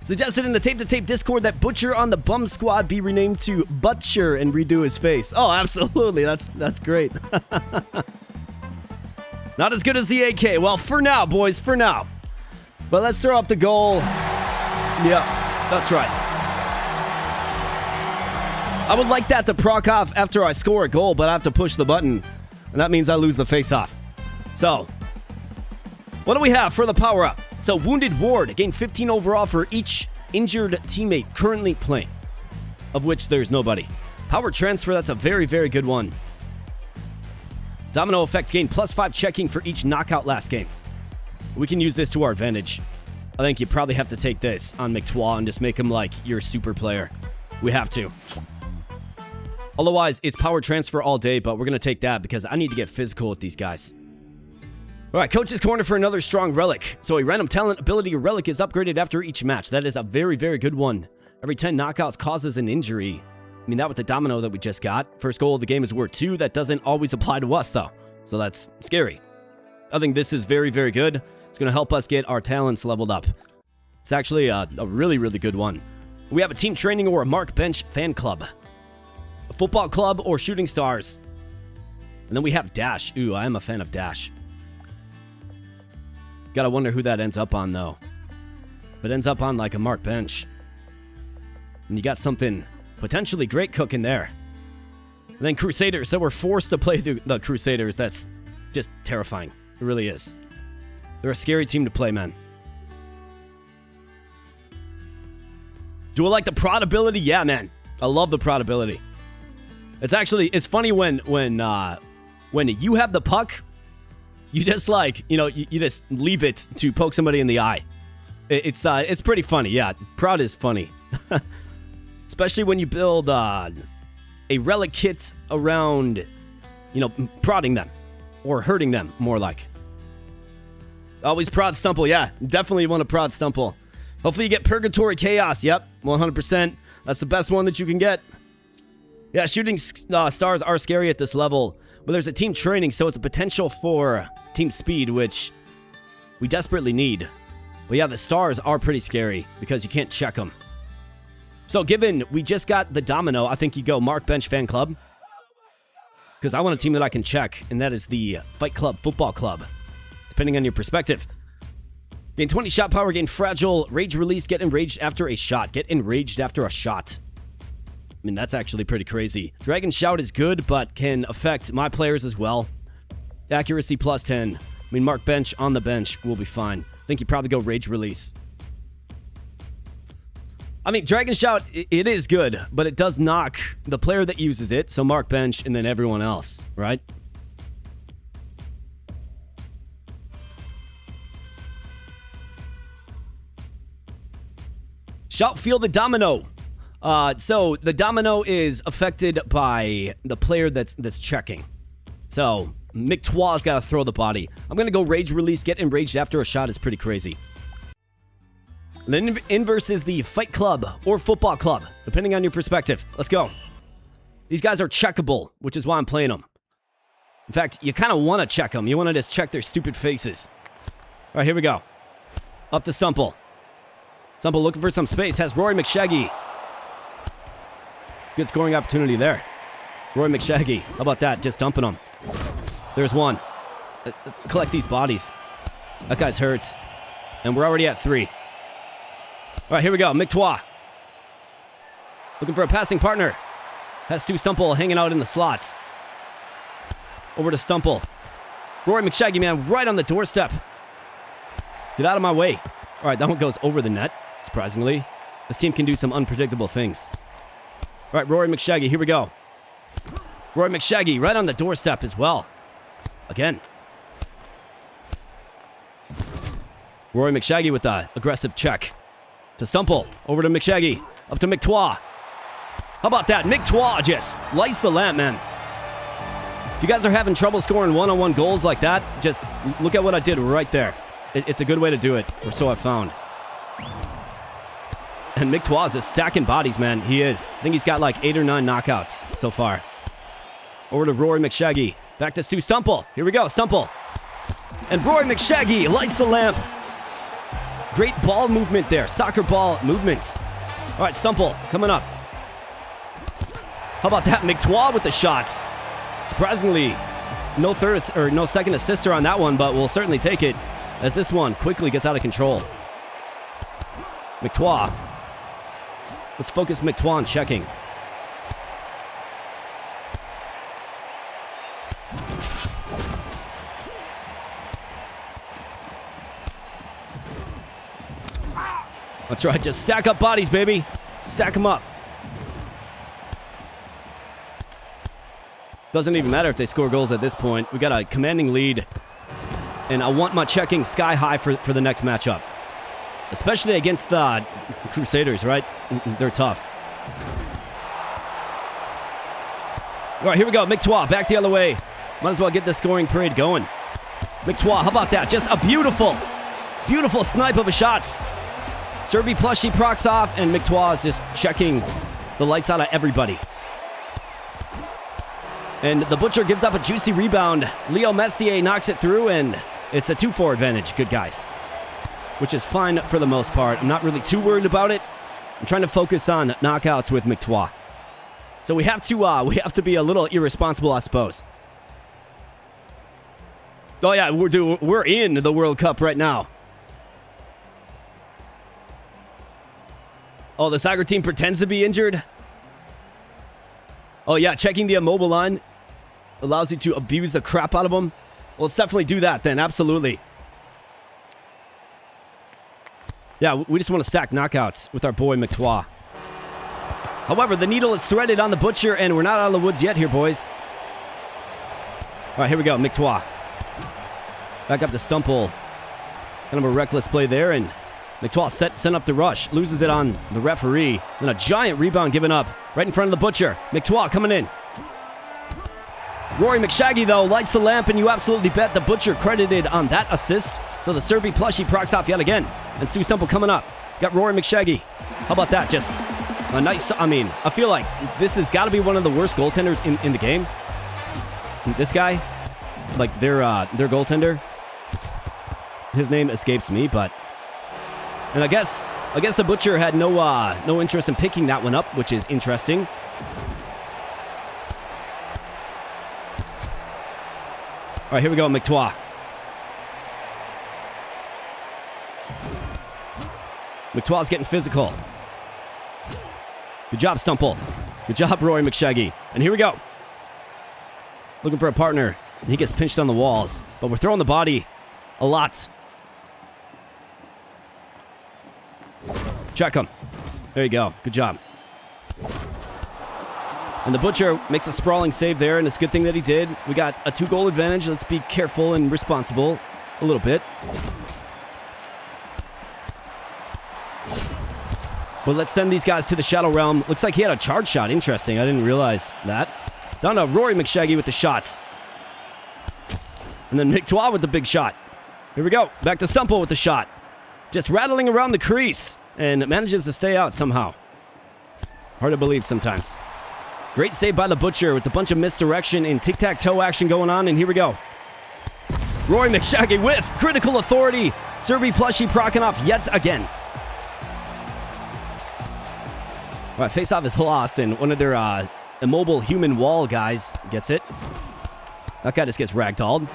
Suggested in the tape-to-tape Discord that Butcher on the Bum Squad be renamed to Butcher and redo his face. Oh, absolutely. That's great. Not as good as the AK. Well, for now, boys, for now. But let's throw up the goal. Yeah, that's right. I would like that to proc off after I score a goal, but I have to push the button. And that means I lose the face-off. So, what do we have for the power-up? So, Wounded Ward, gain 15 overall for each injured teammate currently playing, of which there's nobody. Power Transfer, that's a very, very good one. Domino Effect, gain +5 checking for each knockout last game. We can use this to our advantage. I think you probably have to take this on McTois and just make him like your super player. We have to. Otherwise, it's Power Transfer all day, but we're going to take that because I need to get physical with these guys. All right, Coach's Corner for another strong relic. So a random talent ability relic is upgraded after each match. That is a very, very good one. Every 10 knockouts causes an injury. I mean, that with the domino that we just got. First goal of the game is worth 2. That doesn't always apply to us, though. So that's scary. I think this is very, very good. It's going to help us get our talents leveled up. It's actually a really, really good one. We have a team training or a Mark Bench fan club. A football club or shooting stars. And then we have Dash. Ooh, I am a fan of Dash. Gotta wonder who that ends up on, though. If it ends up on, like, a Mark Bench. And you got something potentially great cooking there. And then Crusaders. So we're forced to play the Crusaders. That's just terrifying. It really is. They're a scary team to play, man. Do I like the prod ability? Yeah, man. I love the prod ability. It's funny when you have the puck, you just like, you just leave it to poke somebody in the eye. It's pretty funny. Yeah, prod is funny. Especially when you build a relic kit around, prodding them or hurting them, more like. Always prod Stumple. Yeah, definitely want to prod Stumple. Hopefully you get Purgatory Chaos. Yep, 100%. That's the best one that you can get. Yeah, shooting stars are scary at this level, but there's a team training, so it's a potential for team speed, which we desperately need. But yeah, the stars are pretty scary because you can't check them. So given we just got the domino, I think you go Mark Bench Fan Club, because I want a team that I can check, and that is the Fight Club Football Club, depending on your perspective. Gain 20 shot power, gain fragile, rage release, get enraged after a shot. Get enraged after a shot. I mean, that's actually pretty crazy. Dragon Shout is good, but can affect my players as well. Accuracy +10. I mean, Mark Bench on the bench will be fine. I think you probably go Rage Release. I mean, Dragon Shout, it is good, but it does knock the player that uses it, so Mark Bench and then everyone else, right? Shout Feel the Domino. So the domino is affected by the player that's checking. So McTois got to throw the body. I'm going to go Rage Release. Get enraged after a shot is pretty crazy. And then inverse is the Fight Club or Football Club, depending on your perspective. Let's go. These guys are checkable, which is why I'm playing them. In fact, you kind of want to check them. You want to just check their stupid faces. All right, here we go. Up to Stumple. Stumple looking for some space. Has Rory McShaggy. Good scoring opportunity there. Rory McShaggy. How about that? Just dumping him. There's one. Let's collect these bodies. That guy's hurt. And we're already at 3. All right, here we go. McTwa. Looking for a passing partner. Has Stu Stumple hanging out in the slots. Over to Stumple. Rory McShaggy, man, right on the doorstep. Get out of my way. All right, that one goes over the net, surprisingly. This team can do some unpredictable things. All right, Rory McShaggy, here we go. Rory McShaggy right on the doorstep as well. Again. Rory McShaggy with the aggressive check. To Stumple. Over to McShaggy. Up to McTwa. How about that? McTwa just lights the lamp, man. If you guys are having trouble scoring one-on-one goals like that, just look at what I did right there. It's a good way to do it, or so I've found. And McTwa's is stacking bodies, man. He is. I think he's got like 8 or 9 knockouts so far. Over to Rory McShaggy. Back to Stu Stumple. Here we go, Stumple. And Rory McShaggy lights the lamp. Great ball movement there. Soccer ball movement. All right, Stumple coming up. How about that? McTwa with the shots. Surprisingly, no second assister on that one, but we'll certainly take it as this one quickly gets out of control. McTwa. Let's focus McTwa on checking. That's right, just stack up bodies, baby. Stack them up. Doesn't even matter if they score goals at this point. We got a commanding lead. And I want my checking sky high for the next matchup. Especially against the Crusaders, right? They're tough. All right, here we go. McTwa back the other way. Might as well get the scoring parade going. McTwa, how about that? Just a beautiful, beautiful snipe of a shot. Serby plushie procs off, and McTwa is just checking the lights out of everybody. And the Butcher gives up a juicy rebound. Leo Messier knocks it through, and it's a 2-4 advantage. Good guys. Which is fine for the most part. I'm not really too worried about it. I'm trying to focus on knockouts with McTwa. So we have to be a little irresponsible, I suppose. Oh yeah, we're in the World Cup right now. Oh, the soccer team pretends to be injured. Oh yeah, checking the immobile line allows you to abuse the crap out of them. Well, let's definitely do that then, absolutely. Yeah, we just want to stack knockouts with our boy McTwa. However, the needle is threaded on the Butcher, and we're not out of the woods yet here, boys. All right, here we go, McTwa. Back up to Stumple. Kind of a reckless play there, and McTwa sent up the rush. Loses it on the referee. And a giant rebound given up right in front of the Butcher. McTwa coming in. Rory McShaggy, though, lights the lamp, and you absolutely bet the Butcher credited on that assist. So the Serby plushie procs off yet again. And Stu Stumple coming up. Got Rory McShaggy. How about that? Just a nice... I mean, I feel like this has got to be one of the worst goaltenders in the game. This guy, like their goaltender. His name escapes me, but... And I guess the Butcher had no interest in picking that one up, which is interesting. All right, here we go, McTwa. McTwa's getting physical. Good job, Stumple. Good job, Rory McShaggy. And here we go. Looking for a partner. And he gets pinched on the walls. But we're throwing the body a lot. Check him. There you go. Good job. And the Butcher makes a sprawling save there, and it's a good thing that he did. We got a 2-goal advantage. Let's be careful and responsible a little bit. But let's send these guys to the Shadow Realm. Looks like he had a charge shot. Interesting. I didn't realize that. Down to Rory McShaggy with the shots. And then McTwa with the big shot. Here we go. Back to Stumple with the shot. Just rattling around the crease. And manages to stay out somehow. Hard to believe sometimes. Great save by the Butcher with a bunch of misdirection and tic-tac-toe action going on. And here we go. Rory McShaggy with critical authority. Serby plushie procking off yet again. All right, face-off is lost, and one of their immobile human wall, guys. Gets it. That guy just gets ragdolled.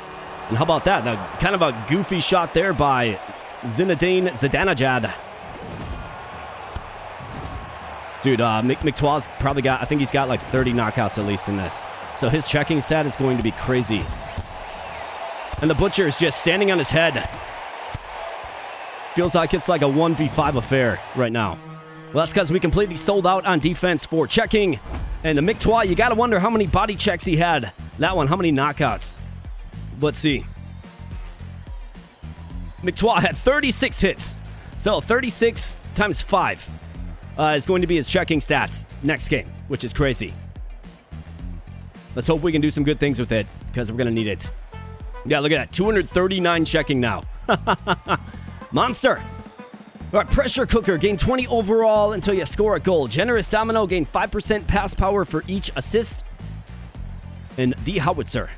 And how about that? Kind of a goofy shot there by Zinedine Zidanejad. Dude, McTwaw's probably got, I think he's got like 30 knockouts at least in this. So his checking stat is going to be crazy. And the Butcher is just standing on his head. Feels like it's like a 1v5 affair right now. Well, that's because we completely sold out on defense for checking. And the McTwaw, you got to wonder how many body checks he had. That one, how many knockouts? Let's see. McTwaw had 36 hits. So 36 times 5 is going to be his checking stats next game, which is crazy. Let's hope we can do some good things with it, because we're going to need it. Yeah, look at that. 239 checking now. Monster. All right, Pressure Cooker. Gain 20 overall until you score a goal. Generous Domino. Gain 5% pass power for each assist. And the Howitzer.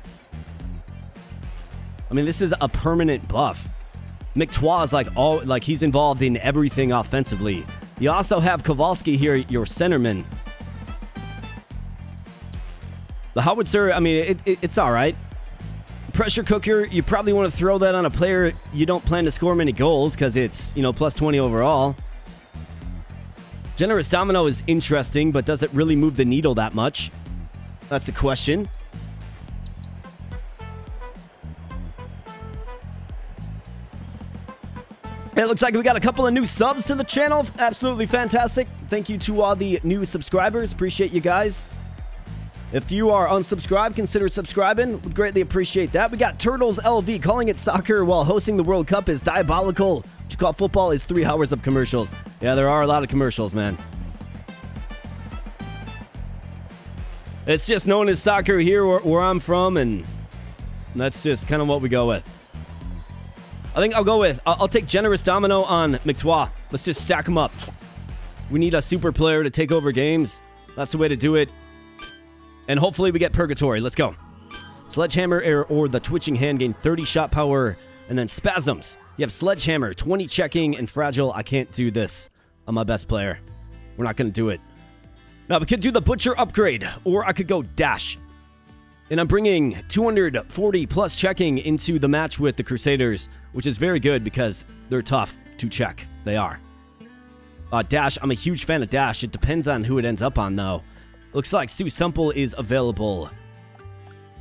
I mean, this is a permanent buff. McTwaw is like he's involved in everything offensively. You also have Kowalski here, your centerman. The Howitzer, I mean, it's all right. Pressure Cooker, you probably want to throw that on a player you don't plan to score many goals because it's, plus 20 overall. Generous Domino is interesting, but does it really move the needle that much? That's the question. It looks like we got a couple of new subs to the channel. Absolutely fantastic. Thank you to all the new subscribers. Appreciate you guys. If you are unsubscribed, consider subscribing. Would greatly appreciate that. We got Turtles LV. Calling it soccer while hosting the World Cup is diabolical. What you call football is 3 hours of commercials. Yeah, there are a lot of commercials, man. It's just known as soccer here where I'm from, and that's just kind of what we go with. I think I'll go with, I'll take Generous Domino on McTwaw. Let's just stack them up. We need a super player to take over games. That's the way to do it. And hopefully we get Purgatory. Let's go. Sledgehammer or the Twitching Hand gain 30 shot power. And then Spasms. You have Sledgehammer, 20 checking, and Fragile. I can't do this. I'm my best player. We're not going to do it. Now, we could do the Butcher upgrade. Or I could go Dash. And I'm bringing 240 plus checking into the match with the Crusaders, which is very good because they're tough to check. They are. Dash, I'm a huge fan of Dash. It depends on who it ends up on, though. Looks like Stu Stumple is available.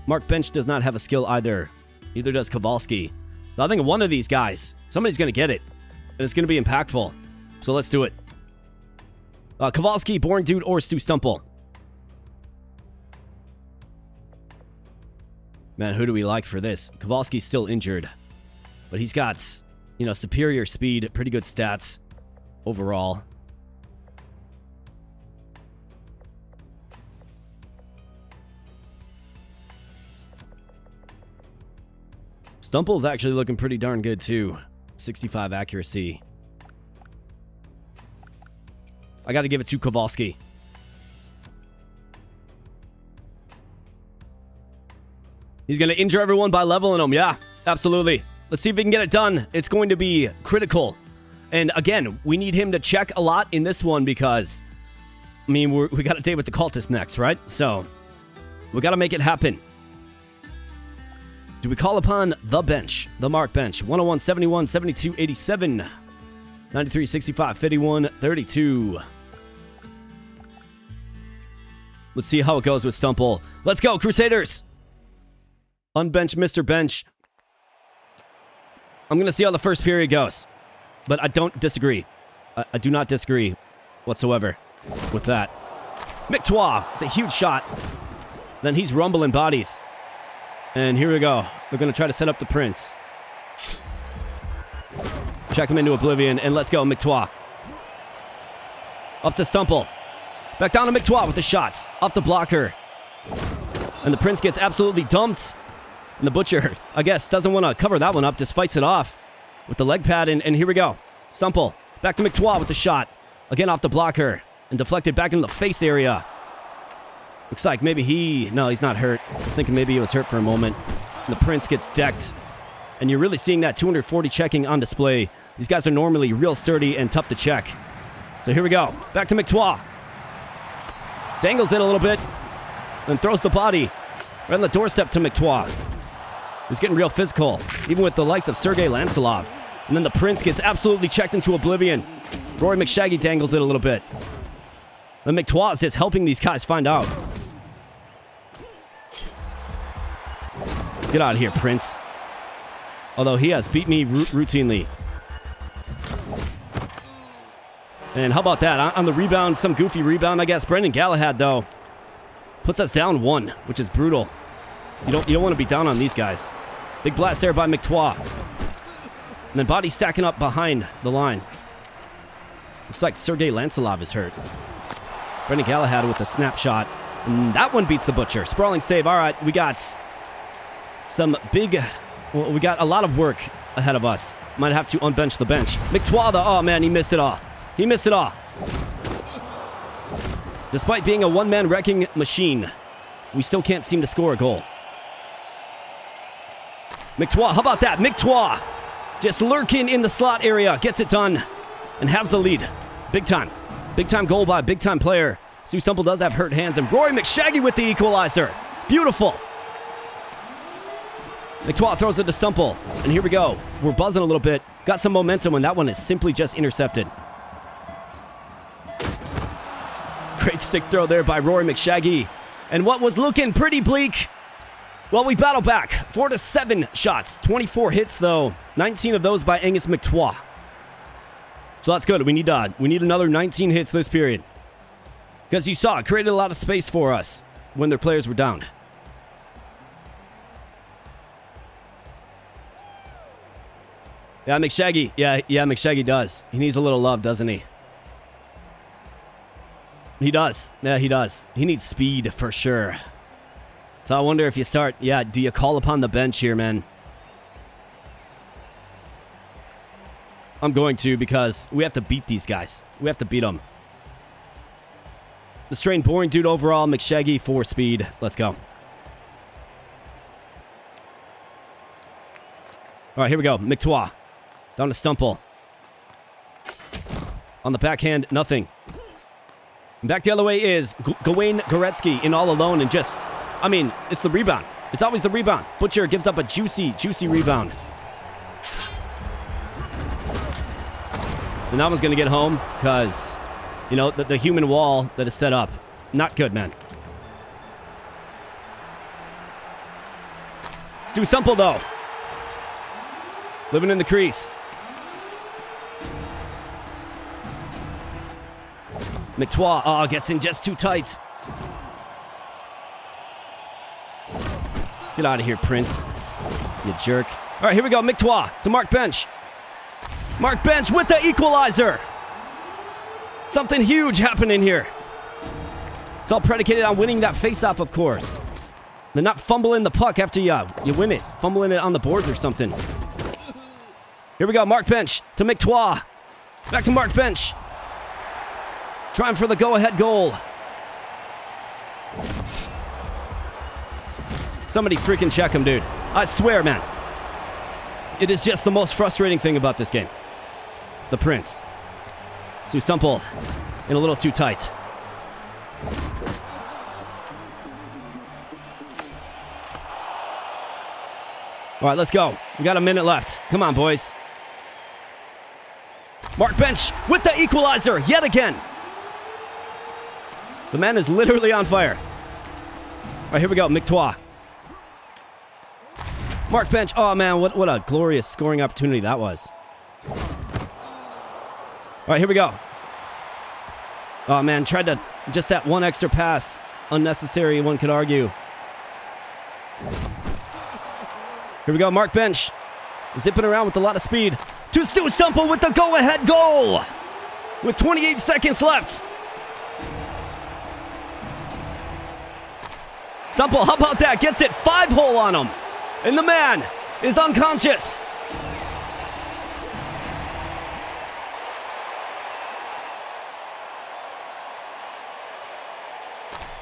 Mark Bench does not have a skill either. Neither does Kowalski. So I think one of these guys, somebody's going to get it. And it's going to be impactful. So let's do it. Kowalski, Born Dude, or Stu Stumple. Man, who do we like for this? Kowalski's still injured. But he's got, superior speed, pretty good stats overall. Stumple's actually looking pretty darn good, too. 65 accuracy. I got to give it to Kowalski. He's going to injure everyone by leveling them. Yeah, absolutely. Let's see if we can get it done. It's going to be critical. And again, we need him to check a lot in this one because, we got to deal with the cultist next, right? So, we got to make it happen. Do we call upon the bench? The Mark Bench. 101, 71, 72, 87. 93, 65, 51, 32. Let's see how it goes with Stumple. Let's go, Crusaders! Unbench Mr. Bench. I'm going to see how the first period goes. But I don't disagree. I do not disagree whatsoever with that. McTwaw, the huge shot. Then he's rumbling bodies. And here we go. They're going to try to set up the Prince. Check him into oblivion, and let's go, McTwaw. Up to Stumple. Back down to McTwaw with the shots. Off the blocker. And the Prince gets absolutely dumped. And the Butcher, I guess, doesn't want to cover that one up. Just fights it off with the leg pad, and here we go. Stumple. Back to McTwaw with the shot. Again off the blocker. And deflected back into the face area. Looks like maybe no, he's not hurt. I was thinking maybe he was hurt for a moment. And the Prince gets decked. And you're really seeing that 240 checking on display. These guys are normally real sturdy and tough to check. So here we go. Back to McTwaw. Dangles it a little bit. Then throws the body right on the doorstep to McTwa. He's getting real physical, even with the likes of Sergei Lancelov. And then the Prince gets absolutely checked into oblivion. Rory McShaggy dangles it a little bit. Then McTwa is just helping these guys find out. Get out of here, Prince. Although he has beat me routinely. And how about that? On the rebound, some goofy rebound, I guess. Brendan Galahad, though, puts us down 1, which is brutal. You don't want to be down on these guys. Big blast there by McTwa. And then body stacking up behind the line. Looks like Sergei Lancelov is hurt. Brendan Galahad with a snapshot. And that one beats the Butcher. Sprawling save. All right, we got some big... Well, we got a lot of work ahead of us. Might have to unbench the bench. McTwa, oh man, he missed it all. He missed it all. Despite being a one-man wrecking machine, we still can't seem to score a goal. McTwa, how about that? McTwa just lurking in the slot area. Gets it done and has the lead. Big time. Big time goal by a big time player. Stu Stumple does have hurt hands. And Rory McShaggy with the equalizer. Beautiful. McTwa throws it to Stumple. And here we go. We're buzzing a little bit. Got some momentum, and that one is simply just intercepted. Great stick throw there by Rory McShaggy. And what was looking pretty bleak, well, we battle back. 4-7 shots. 24 hits, though. 19 of those by Angus McTwa. So that's good. We need another 19 hits this period. Because you saw, it created a lot of space for us when their players were down. Yeah, McShaggy. Yeah, McShaggy does. He needs a little love, doesn't he? He does. Yeah, he does. He needs speed for sure. So I wonder if you start... Yeah, do you call upon the bench here, man? I'm going to, because we have to beat these guys. We have to beat them. The strained boring dude overall. McShaggy for speed. Let's go. All right, here we go. McTwa. Down to Stumple. On the backhand, nothing. And back the other way is Gawain Goretzky in all alone and just... I mean, it's the rebound. It's always the rebound. Butcher gives up a juicy rebound. And that one's going to get home because, you know, the human wall that is set up. Not good, man. Stu Stumple, though. Living in the crease. McTwa, gets in just too tight. Get out of here, Prince. You jerk. All right, here we go. McTwa to Mark Bench. Mark Bench with the equalizer. Something huge happening here. It's all predicated on winning that face-off, of course. They're not fumbling the puck after you win it. Fumbling it on the boards or something. Here we go. Mark Bench to McTwa. Back to Mark Bench. Trying for the go-ahead goal. Somebody freaking check him, dude. I swear, man. It is just the most frustrating thing about this game. The Prince. Stu Stumple in a little too tight. All right, let's go. We got a minute left. Come on, boys. Mark Bench with the equalizer yet again. The man is literally on fire. All right, here we go. McTwa. Mark Bench. Oh, man, what a glorious scoring opportunity that was. All right, here we go. Oh, man, tried to... Just that one extra pass. Unnecessary, one could argue. Here we go. Mark Bench. Zipping around with a lot of speed. To Stu Stumple with the go-ahead goal. With 28 seconds left. Stumple, how about that? Gets it 5-hole on him. And the man is unconscious.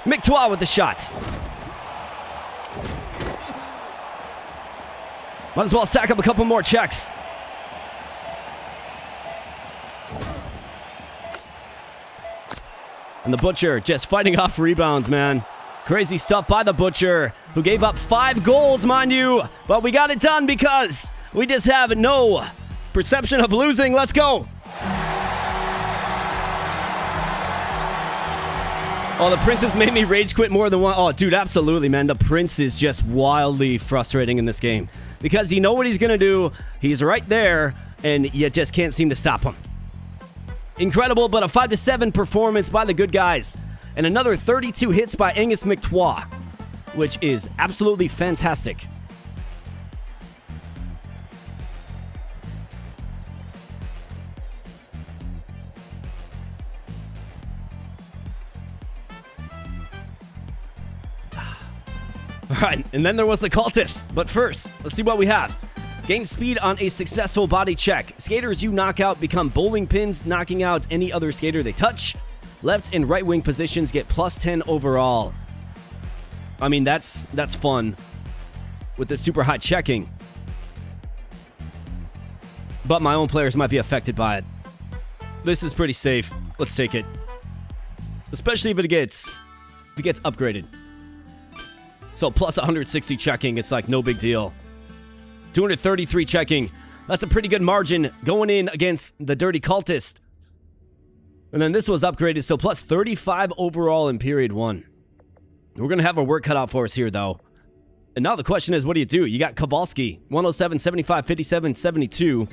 McTwa with the shot. Might as well stack up a couple more checks. And the Butcher just fighting off rebounds, man. Crazy stuff by the Butcher, who gave up 5 goals, mind you. But we got it done because we just have no perception of losing. Let's go. Oh, the Princess made me rage quit more than one. Oh, dude, absolutely, man. The Prince is just wildly frustrating in this game. Because you know what he's going to do. He's right there, and you just can't seem to stop him. Incredible, but a 5-7 performance by the good guys. And another 32 hits by Angus McTwa, which is absolutely fantastic. Alright, and then there was the cultists. But first, let's see what we have. Gain speed on a successful body check. Skaters you knock out become bowling pins, knocking out any other skater they touch. Left and right wing positions get plus 10 overall. I mean, that's fun with the super high checking. But my own players might be affected by it. This is pretty safe. Let's take it. Especially if it gets upgraded. So plus 160 checking, it's like no big deal. 233 checking. That's a pretty good margin going in against the Dirty Cultist. And then this was upgraded, so plus 35 overall in period 1. We're going to have our work cut out for us here, though. And now the question is, what do you do? You got Kowalski, 107, 75, 57, 72.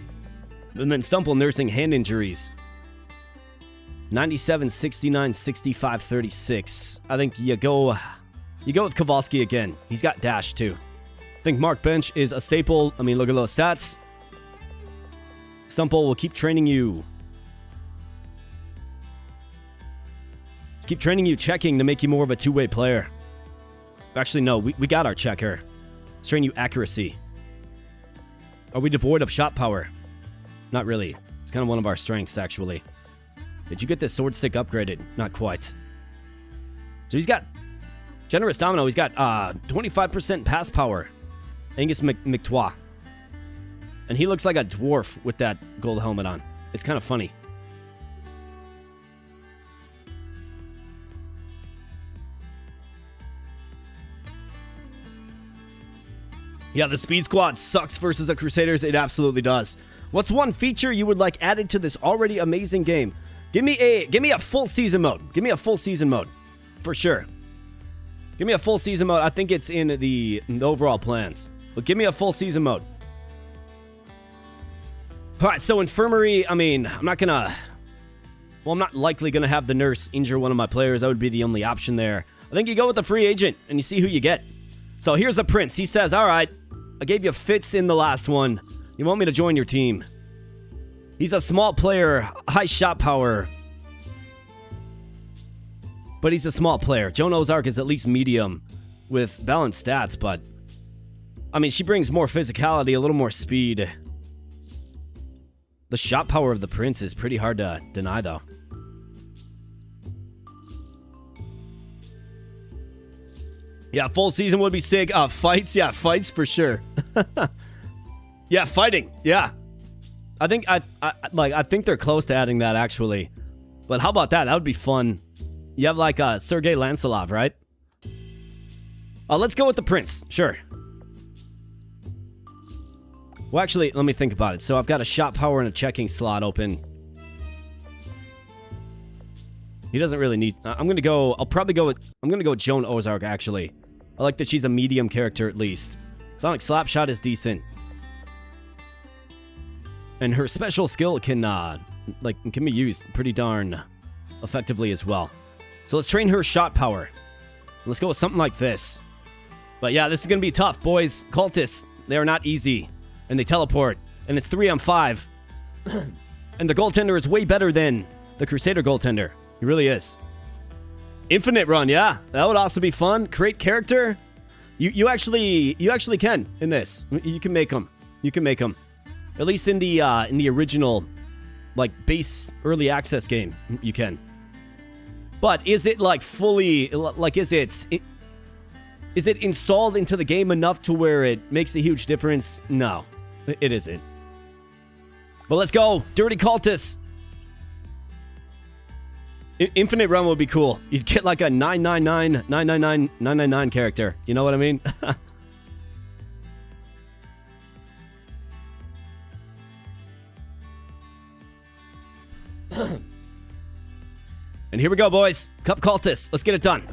And then Stumple nursing hand injuries. 97, 69, 65, 36. I think you go with Kowalski again. He's got dash, too. I think Mark Bench is a staple. I mean, look at those stats. Stumple will keep training you. Keep training you checking to make you more of a two-way player. Actually, no. We got our checker. Let's train you accuracy. Are we devoid of shot power? Not really. It's kind of one of our strengths, actually. Did you get this sword stick upgraded? Not quite. So he's got generous domino. He's got 25% pass power. Angus McTwa. And he looks like a dwarf with that gold helmet on. It's kind of funny. Yeah, the speed squad sucks versus the Crusaders. It absolutely does. What's one feature you would like added to this already amazing game? Give me a full season mode. Give me a full season mode. For sure. Give me a full season mode. I think it's in the overall plans. But give me a full season mode. Alright, so infirmary, I mean, I'm not likely gonna have the nurse injure one of my players. That would be the only option there. I think you go with the free agent and you see who you get. So here's the Prince. He says, alright, I gave you fits in the last one. You want me to join your team? He's a small player, high shot power. But he's a small player. Joan Ozark is at least medium with balanced stats, but I mean, she brings more physicality, a little more speed. The shot power of the Prince is pretty hard to deny, though. Yeah, full season would be sick. Fights? Yeah, fights for sure. Yeah, fighting. Yeah. I think they're close to adding that, actually. But how about that? That would be fun. You have like Sergei Lancelov, right? Let's go with the Prince. Sure. Well, actually, let me think about it. So I've got a shot power and a checking slot open. He doesn't really need... I'm going to go with Joan Ozark, actually. I like that she's a medium character, at least. Sonic Slapshot is decent. And her special skill can be used pretty darn effectively as well. So let's train her shot power. Let's go with something like this. But yeah, this is going to be tough, boys. Cultists, they are not easy. And they teleport. And it's 3-on-5. And the goaltender is way better than the Crusader goaltender. He really is. Infinite run, yeah. That would also be fun. Create character. You actually can in this. You can make them. You can make them. At least in the original, like, base early access game, you can. But is it like fully, like, is it installed into the game enough to where it makes a huge difference? No, it isn't. But let's go, Dirty Cultists. Infinite run would be cool. You'd get like a 999, 999, 999 character. You know what I mean? And here we go, boys. Cup cultists. Let's get it done.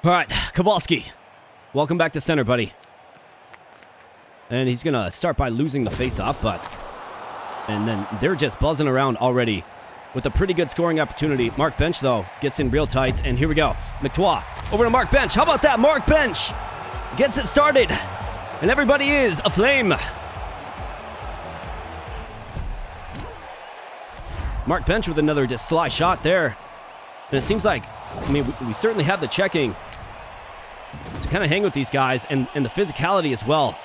All right, Kowalski. Welcome back to center, buddy. And he's going to start by losing the face-off, but... And then they're just buzzing around already with a pretty good scoring opportunity. Mark Bench, though, gets in real tight. And here we go. McTwa over to Mark Bench. How about that? Mark Bench gets it started. And everybody is aflame. Mark Bench with another just sly shot there. And it seems like, I mean, we certainly have the checking to kind of hang with these guys and the physicality as well.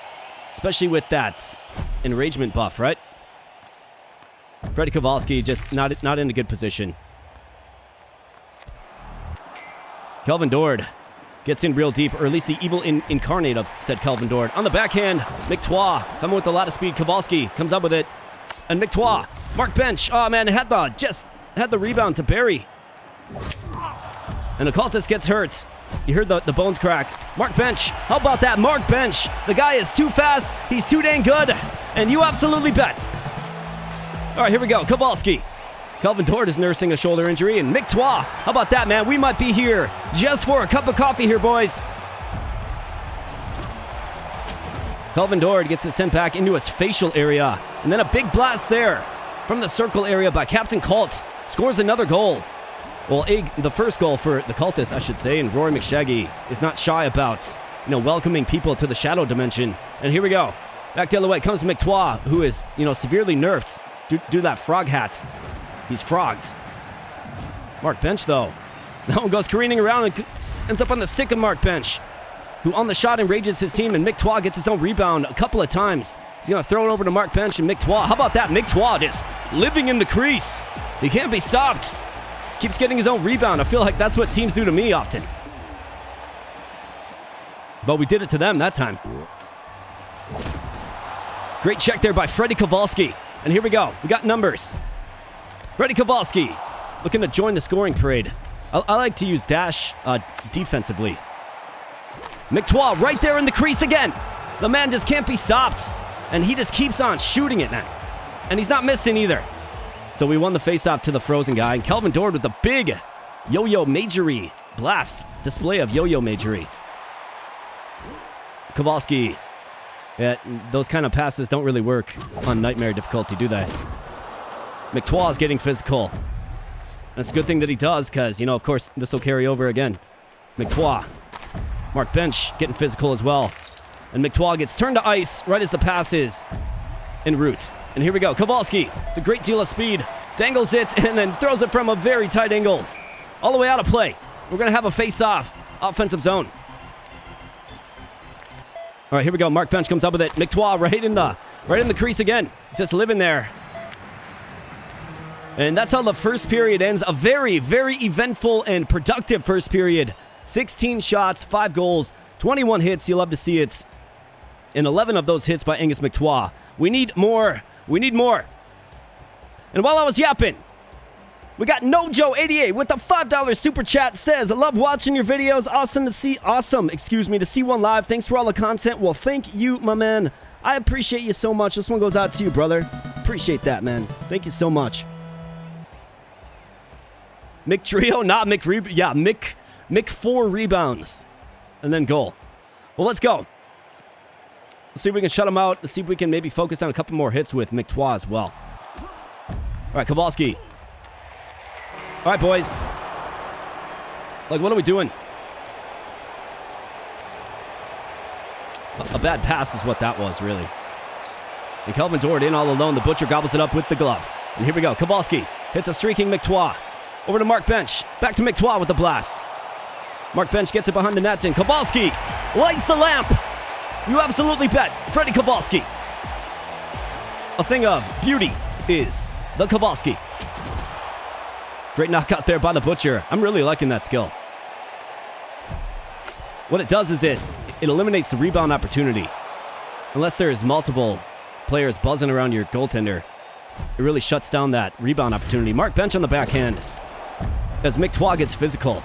Especially with that enragement buff, right? Freddie Kowalski just not in a good position. Kelvin Dord gets in real deep, or at least the evil incarnate of said Kelvin Dord. On the backhand, McTwa coming with a lot of speed. Kowalski comes up with it. And McTwa, Mark Bench, oh man, had the rebound to bury. And Occultist gets hurt. You heard the bones crack. Mark Bench, how about that? Mark Bench, the guy is too fast, he's too dang good, and you absolutely bet. All right, here we go, Kowalski. Kelvin Dord is nursing a shoulder injury, and McTwa, how about that, man? We might be here just for a cup of coffee here, boys. Kelvin Dord gets it sent back into his facial area, and then a big blast there from the circle area by Captain Colt. Scores another goal. Well, the first goal for the Cultists, I should say, and Rory McShaggy is not shy about, welcoming people to the shadow dimension. And here we go. Back the other way comes McTwa, who is, severely nerfed due to that frog hat. He's frogged. Mark Bench, though. That one goes careening around and ends up on the stick of Mark Bench, who on the shot enrages his team, and McTwa gets his own rebound a couple of times. He's going to throw it over to Mark Bench and McTwa. How about that? McTwa just living in the crease. He can't be stopped. Keeps getting his own rebound. I feel like that's what teams do to me often. But we did it to them that time. Great check there by Freddie Kowalski. And here we go. We got numbers. Freddie Kowalski looking to join the scoring parade. I like to use dash defensively. McTwa right there in the crease again. The man just can't be stopped. And he just keeps on shooting it now. And he's not missing either. So we won the face-off to the frozen guy. And Kelvin Dord with the big yo-yo majory blast. Display of yo-yo majory. Kowalski. Yeah, those kind of passes don't really work on Nightmare difficulty, do they? McTwa is getting physical. And it's a good thing that he does, because, of course, this will carry over again. McTwa. Mark Bench getting physical as well. And McTwa gets turned to ice right as the pass is en route. And here we go. Kowalski, the great deal of speed, dangles it and then throws it from a very tight angle. All the way out of play. We're going to have a face-off. Offensive zone. All right, here we go. Mark Bench comes up with it. McTwa right in the crease again. He's just living there. And that's how the first period ends. A very, very eventful and productive first period. 16 shots, 5 goals, 21 hits. You love to see it. And 11 of those hits by Angus McTwa. We need more. We need more. And while I was yapping, we got Nojo88 with the $5 super chat. Says, I love watching your videos. To see one live. Thanks for all the content. Well, thank you, my man. I appreciate you so much. This one goes out to you, brother. Appreciate that, man. Thank you so much. Mick Trio, not Mick Rebound. Yeah, Mick 4 rebounds. And then goal. Well, let's go. Let's see if we can shut him out. Let's see if we can maybe focus on a couple more hits with McTwa as well. All right, Kowalski. All right, boys. Like, what are we doing? A bad pass is what that was, really. And Kelvin Dord in all alone. The Butcher gobbles it up with the glove. And here we go. Kowalski hits a streaking McTwa. Over to Mark Bench. Back to McTwa with the blast. Mark Bench gets it behind the net, and Kowalski lights the lamp. You absolutely bet. Freddie Kowalski. A thing of beauty is the Kowalski. Great knockout there by the Butcher. I'm really liking that skill. What it does is it eliminates the rebound opportunity. Unless there's multiple players buzzing around your goaltender, it really shuts down that rebound opportunity. Mark Bench on the backhand as Mictois gets physical.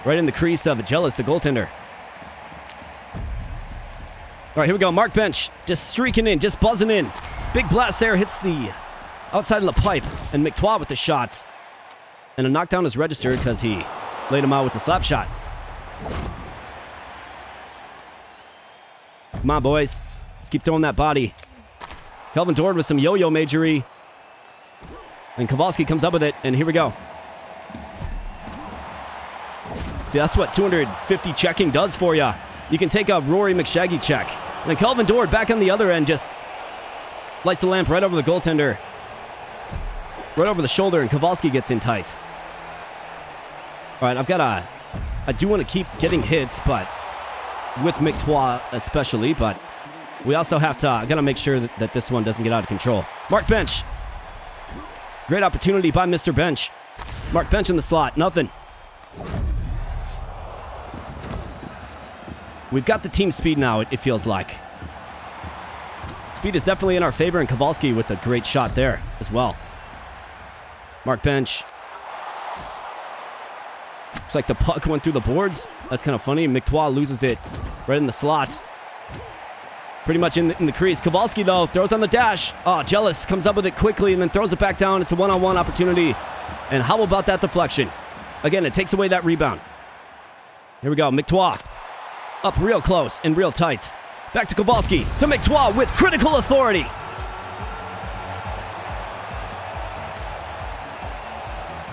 Right in the crease of Jealous, the goaltender. All right, here we go. Mark Bench just streaking in, just buzzing in. Big blast there, hits the outside of the pipe. And Mictois with the shots. And a knockdown is registered because he laid him out with the slap shot. Come on, boys. Let's keep throwing that body. Kelvin Dord with some yo-yo majory. And Kowalski comes up with it, and here we go. See, that's what 250 checking does for you. You can take a Rory McShaggy check. And then Kelvin Dord back on the other end just lights the lamp right over the goaltender. Right over the shoulder, and Kowalski gets in tight. All right, I do want to keep getting hits, but with Mictois especially, but we also have to, I got to make sure that this one doesn't get out of control. Mark Bench. Great opportunity by Mr. Bench. Mark Bench in the slot, nothing. We've got the team speed now, it feels like. Speed is definitely in our favor, and Kowalski with a great shot there as well. Mark Bench. Looks like the puck went through the boards. That's kind of funny. Mictois loses it right in the slot. Pretty much in the crease. Kowalski, though, throws on the dash. Oh, Jealous comes up with it quickly and then throws it back down. It's a one-on-one opportunity. And how about that deflection? Again, it takes away that rebound. Here we go. Mictois up real close and real tight. Back to Kowalski. To Mictois with critical authority.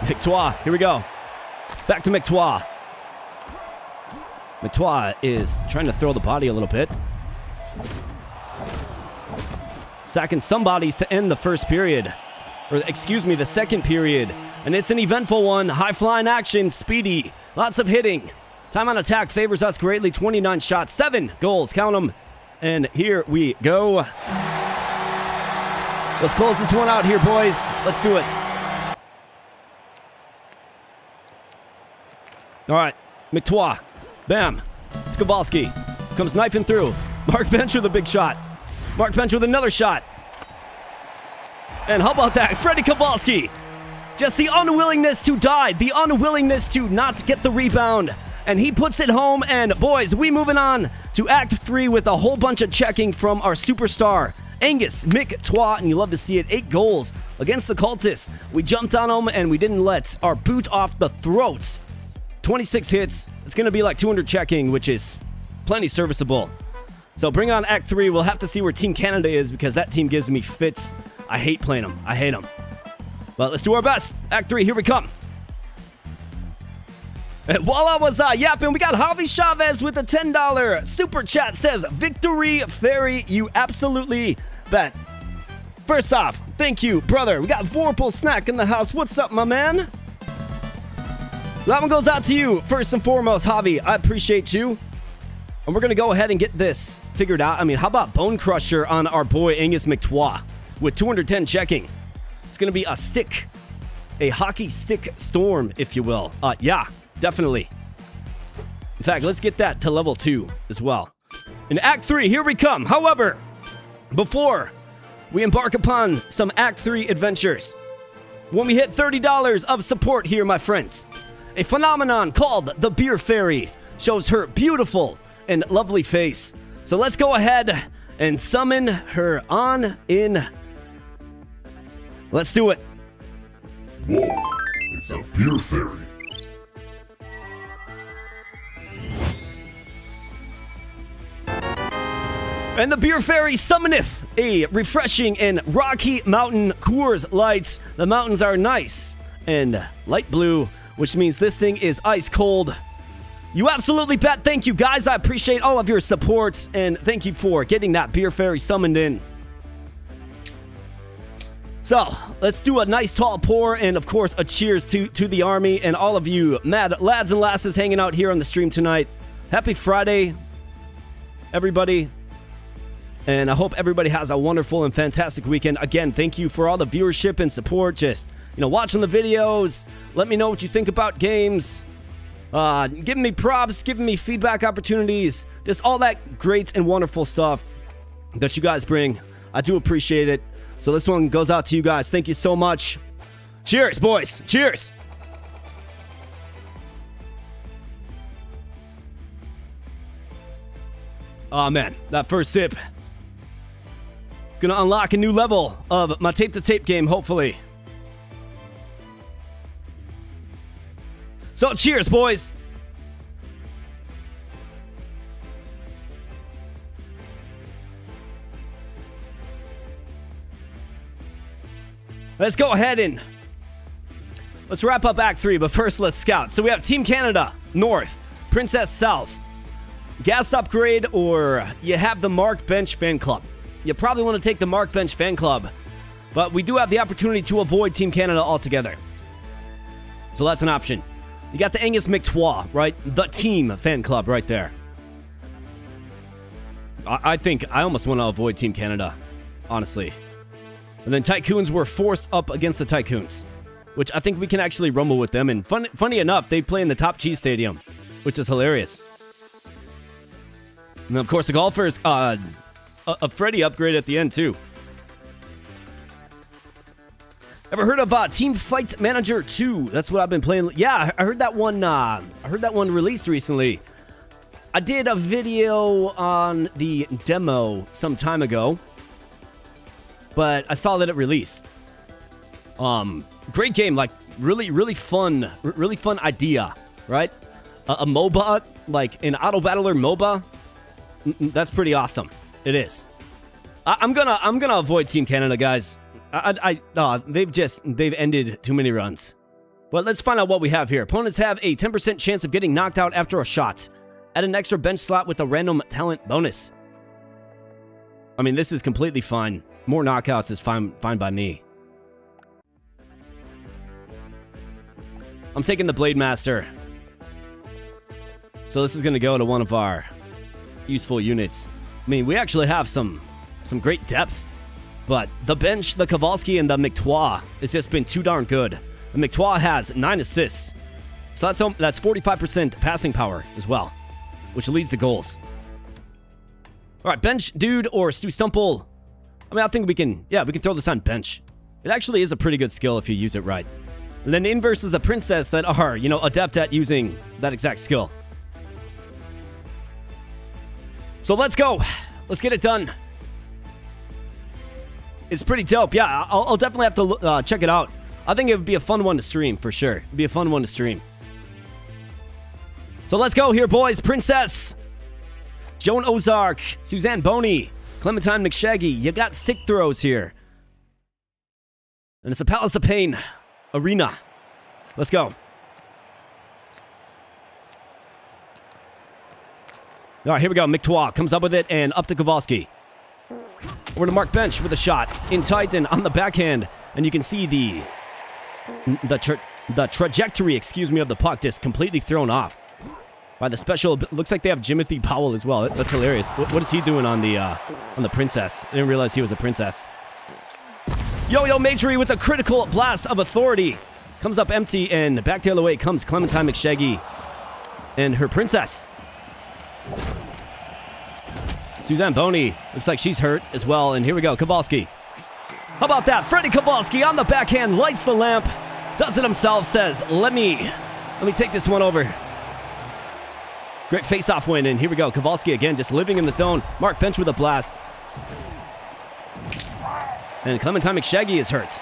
Mictois. Here we go. Back to Mictois. Mictois is trying to throw the body a little bit. Sacking some bodies to end the first period. Or, excuse me, the second period. And it's an eventful one. High-flying action. Speedy. Lots of hitting. Time on attack favors us greatly. 29 shots. 7 goals. Count them. And here we go. Let's close this one out here, boys. Let's do it. All right. Mictois. Bam. It's Kowalski. Comes knifing through. Mark Bench with a big shot. Mark Bench with another shot. And how about that? Freddie Kowalski. Just the unwillingness to die. The unwillingness to not get the rebound. And he puts it home. And boys, we moving on to Act 3 with a whole bunch of checking from our superstar, Angus Mictois. And you love to see it. 8 goals against the Cultists. We jumped on them and we didn't let our boot off the throats. 26 hits. It's going to be like 200 checking, which is plenty serviceable. So bring on Act 3. We'll have to see where Team Canada is because that team gives me fits. I hate playing them. I hate them. But let's do our best. Act 3, here we come. And while I was yapping, we got Javi Chavez with a $10 super chat. Says, Victory Fairy, you absolutely bet. First off, thank you, brother. We got Vorpal Snack in the house. What's up, my man? That one goes out to you, first and foremost, Javi. I appreciate you. And we're going to go ahead and get this figured out. I mean, how about Bone Crusher on our boy Angus Mictois with 210 checking? It's going to be a stick. A hockey stick storm, if you will. Yeah, definitely. In fact, let's get that to level 2 as well. In Act 3, here we come. However, before we embark upon some Act 3 adventures, when we hit $30 of support here, my friends, a phenomenon called the Beer Fairy shows her beautiful and lovely face. So let's go ahead and summon her on in. Let's do it. Whoa, it's a Beer Fairy. And the Beer Fairy summoneth a refreshing and Rocky Mountain Coors Lights. The mountains are nice and light blue, which means this thing is ice cold. You absolutely bet. Thank you, guys. I appreciate all of your support, and thank you for getting that Beer Fairy summoned in. So, let's do a nice tall pour, and of course, a cheers to the army and all of you mad lads and lasses hanging out here on the stream tonight. Happy Friday, everybody. And I hope everybody has a wonderful and fantastic weekend. Again, thank you for all the viewership and support. Just, watching the videos. Let me know what you think about games. Giving me props, giving me feedback opportunities. Just all that great and wonderful stuff that you guys bring. I do appreciate it. So this one goes out to you guys. Thank you so much. Cheers, boys. Cheers. Oh, man. That first sip. Gonna unlock a new level of my tape-to-tape game, hopefully. So, cheers, boys. Let's go ahead and let's wrap up Act 3, but first let's scout. So we have Team Canada, North, Princess South, Gas Upgrade, or you have the Mark Bench Fan Club. You probably want to take the Mark Bench Fan Club, but we do have the opportunity to avoid Team Canada altogether. So that's an option. You got the Angus McTwa, right? The Team Fan Club right there. I think I almost want to avoid Team Canada, honestly. And then Tycoons were forced up against the Tycoons, which I think we can actually rumble with them. And funny enough, they play in the Top Cheese Stadium, which is hilarious. And then, of course, the Golfers, a Freddy upgrade at the end, too. Ever heard of Team Fight Manager 2? That's what I've been playing. Yeah, I heard that one. I heard that one released recently. I did a video on the demo some time ago, but I saw that it released. Great game, like really fun idea, right? A MOBA, like an auto battler MOBA. That's pretty awesome. It is. I'm gonna avoid Team Canada, guys. They've ended too many runs. But let's find out what we have here. Opponents have a 10% chance of getting knocked out after a shot. Add an extra bench slot with a random talent bonus. I mean, this is completely fine. More knockouts is fine by me. I'm taking the Blade Master. So this is going to go to one of our useful units. I mean, we actually have some great depth. But the bench, the Kowalski, and the McTwa has just been too darn good. The McTwa has 9 assists. So that's 45% passing power as well, which leads to goals. All right, bench dude or Stu Stumple. I mean, I think we can throw this on bench. It actually is a pretty good skill if you use it right. And then in versus the Princess that are, adept at using that exact skill. So let's go. Let's get it done. It's pretty dope. Yeah, I'll definitely have to check it out. I think it would be a fun one to stream, for sure. It'd be a fun one to stream. So let's go here, boys. Princess. Joan Ozark. Suzanne Boney. Clementine McShaggy. You got stick throws here. And it's a Palace of Pain arena. Let's go. All right, here we go. McTwa comes up with it and up to Kowalski. Over to Mark Bench with a shot in tight and on the backhand. And you can see the trajectory, of the puck just completely thrown off by the special. Looks like they have Jimothy Powell as well. That's hilarious. What is he doing on the Princess? I didn't realize he was a princess. Yo-Yo Majory with a critical blast of authority. Comes up empty, and back the other way comes Clementine McShaggy and her Princess. Suzanne Boney looks like she's hurt as well, and here we go, Kowalski. How about that? Freddie Kowalski on the backhand, lights the lamp, does it himself, says, let me take this one over. Great face-off win, and here we go, Kowalski again, just living in the zone. Mark Bench with a blast. And Clementine McShaggy is hurt.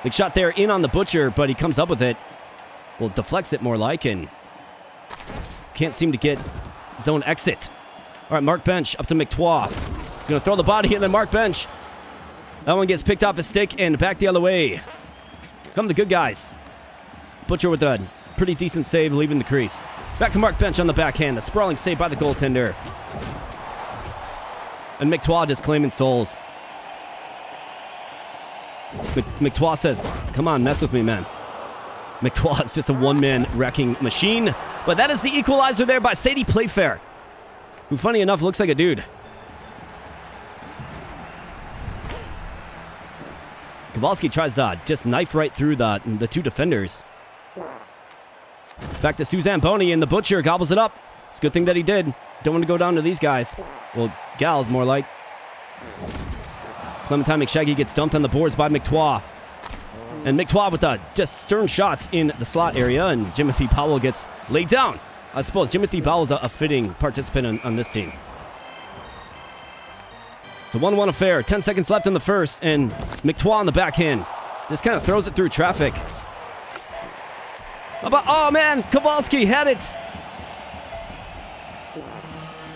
Big shot there in on the Butcher, but he comes up with it. Well, deflects it more like, and can't seem to get zone exit. All right, Mark Bench up to McTwa. He's going to throw the body, and then Mark Bench. That one gets picked off a stick and back the other way. Come the good guys. Butcher with a pretty decent save, leaving the crease. Back to Mark Bench on the backhand. A sprawling save by the goaltender. And McTwa just claiming souls. McTwa says, come on, mess with me, man. McTwa is just a one-man wrecking machine. But that is the equalizer there by Sadie Playfair, who, funny enough, looks like a dude. Kowalski tries to just knife right through the two defenders. Back to Suzanne Boney, and the Butcher gobbles it up. It's a good thing that he did. Don't want to go down to these guys. Well, gals, more like. Clementine McShaggy gets dumped on the boards by McTwa. And McTwa with just stern shots in the slot area, and Jimothy Powell gets laid down. I suppose Jimothy Powell is a fitting participant on this team. It's a 1-1 affair. 10 seconds left in the first, and McTwa on the backhand. Just kind of throws it through traffic. Oh, man, Kowalski had it.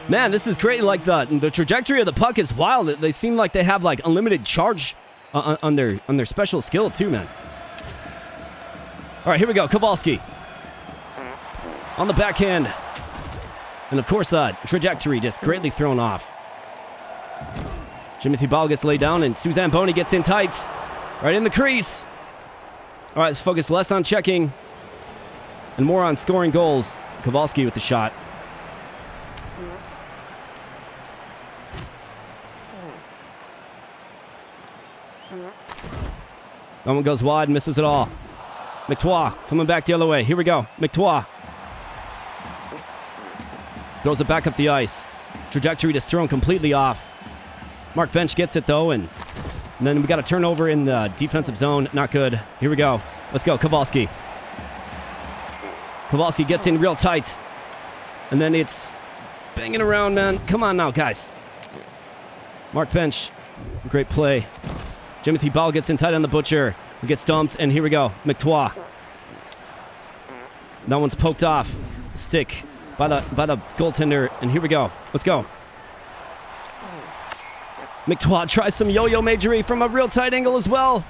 Man, this is great. Like, the trajectory of the puck is wild. They seem like they have, like, unlimited charge on their special skill, too, man. All right, here we go. Kowalski on the backhand. And, of course, the trajectory just greatly thrown off. Jimothy Ball gets laid down, and Suzanne Boney gets in tight. Right in the crease. All right, let's focus less on checking and more on scoring goals. Kowalski with the shot. That one goes wide, misses it all. McTwa coming back the other way. Here we go. McTwa throws it back up the ice. Trajectory just thrown completely off. Mark Bench gets it, though, and then we got a turnover in the defensive zone. Not good. Here we go. Let's go, Kowalski. Kowalski gets in real tight. And then it's banging around, man. Come on now, guys. Mark Bench. Great play. Jimothy Ball gets in tight on the Butcher. He gets dumped, and here we go. McTwa. That one's poked off. Stick by the goaltender, and here we go. Let's go. McTwa tries some yo-yo majory from a real tight angle as well.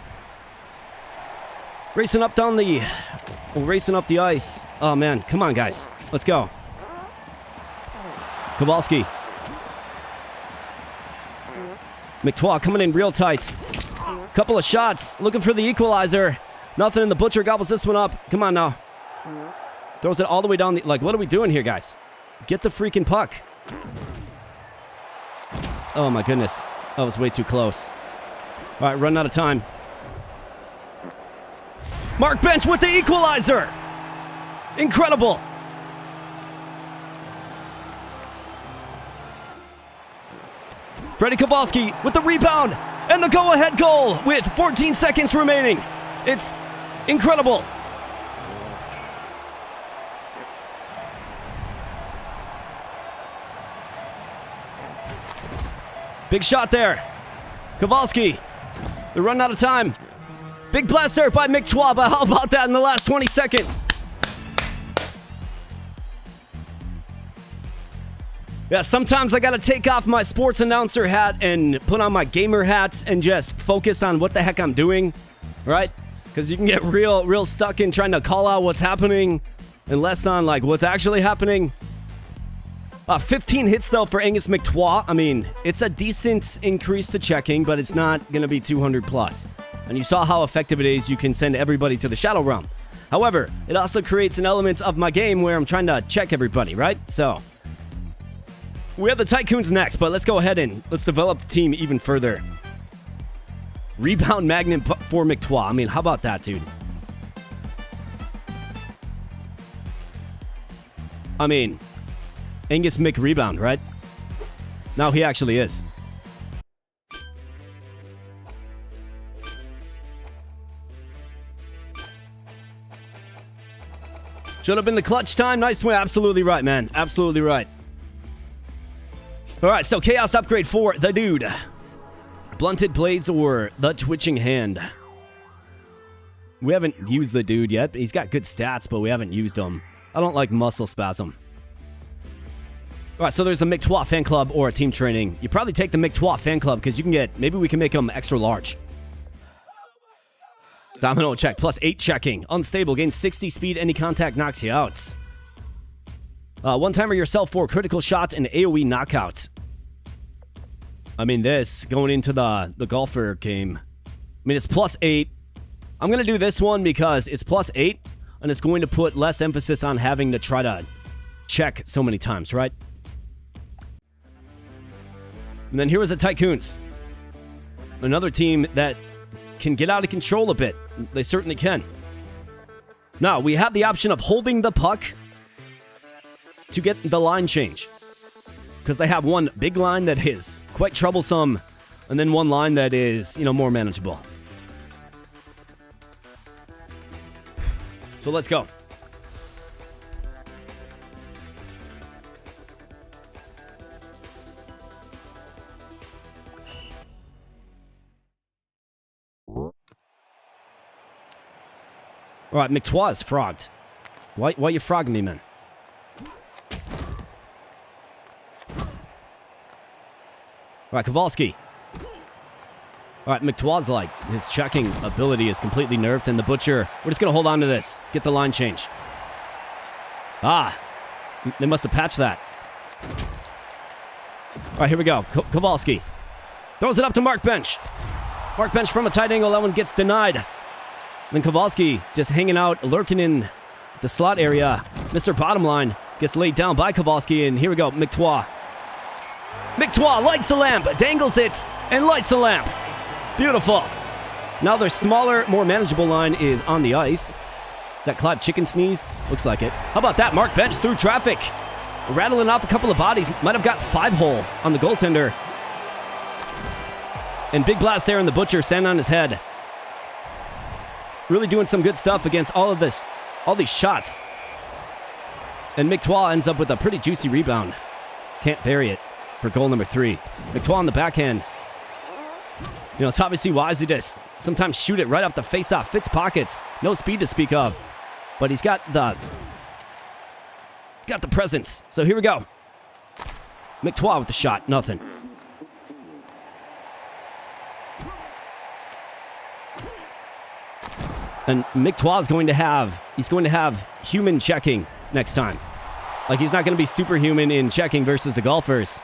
Racing up the ice. Oh, man. Come on, guys. Let's go. Kowalski. McTwa coming in real tight. Couple of shots. Looking for the equalizer. Nothing, and the Butcher gobbles this one up. Come on now. Throws it all the way down. Like, what are we doing here, guys? Get the freaking puck. Oh, my goodness. That was way too close. All right, running out of time. Mark Bench with the equalizer. Incredible. Freddie Kowalski with the rebound and the go-ahead goal with 14 seconds remaining. It's incredible. Big shot there. Kowalski. They're running out of time. Big blast there by McTwa, but how about that in the last 20 seconds? Yeah, sometimes I gotta take off my sports announcer hat and put on my gamer hats and just focus on what the heck I'm doing, right? Because you can get real stuck in trying to call out what's happening and less on like what's actually happening. 15 hits, though, for Angus McTwa. I mean, it's a decent increase to checking, but it's not going to be 200 plus. And you saw how effective it is. You can send everybody to the Shadow Realm. However, it also creates an element of my game where I'm trying to check everybody, right? So, we have the Tycoons next, but let's go ahead and let's develop the team even further. Rebound magnet for McTwa. I mean, how about that, dude? I mean, Angus McRebound, right? Now he actually is. Should have been the clutch time. Nice win. Absolutely right, man. Absolutely right. All right, so Chaos upgrade for the dude. Blunted blades or the twitching hand. We haven't used the dude yet. He's got good stats, but we haven't used him. I don't like muscle spasm. All right, so there's a McTwa fan club or a team training. You probably take the McTwa fan club because you can get, maybe we can make them extra large. Domino check, +8 checking. Unstable, gains 60 speed, any contact knocks you out. One-timer yourself for critical shots and AoE knockouts. I mean, this, going into the golfer game. I mean, it's +8. I'm going to do this one because it's +8, and it's going to put less emphasis on having to try to check so many times, right? And then here was the Tycoons. Another team that can get out of control a bit. They certainly can. Now, we have the option of holding the puck to get the line change. Because they have one big line that is quite troublesome, and then one line that is, more manageable. So let's go. All right, McTwa is frogged. Why you frogging me, man? All right, Kowalski. All right, McTwa's like, his checking ability is completely nerfed, and the Butcher, we're just going to hold on to this. Get the line change. Ah, they must have patched that. All right, here we go. Kowalski throws it up to Mark Bench. Mark Bench from a tight angle. That one gets denied. Then Kowalski just hanging out, lurking in the slot area. Mr. Bottom Line gets laid down by Kowalski, and here we go, McTwa. McTwa lights the lamp, dangles it, and lights the lamp. Beautiful. Now their smaller, more manageable line is on the ice. Is that Clive Chicken Sneeze? Looks like it. How about that? Mark Bench through traffic. Rattling off a couple of bodies. Might have got 5-hole on the goaltender. And big blast there in the Butcher, standing on his head. Really doing some good stuff against all these shots. And McTwa ends up with a pretty juicy rebound. Can't bury it for goal number 3. McTwa on the backhand. It's obviously wise to just sometimes shoot it right off the face-off. Fits pockets. No speed to speak of. But he's got the presence. So here we go. McTwa with the shot. Nothing. And McTwa is going to have human checking next time. Like, he's not going to be superhuman in checking versus the golfers,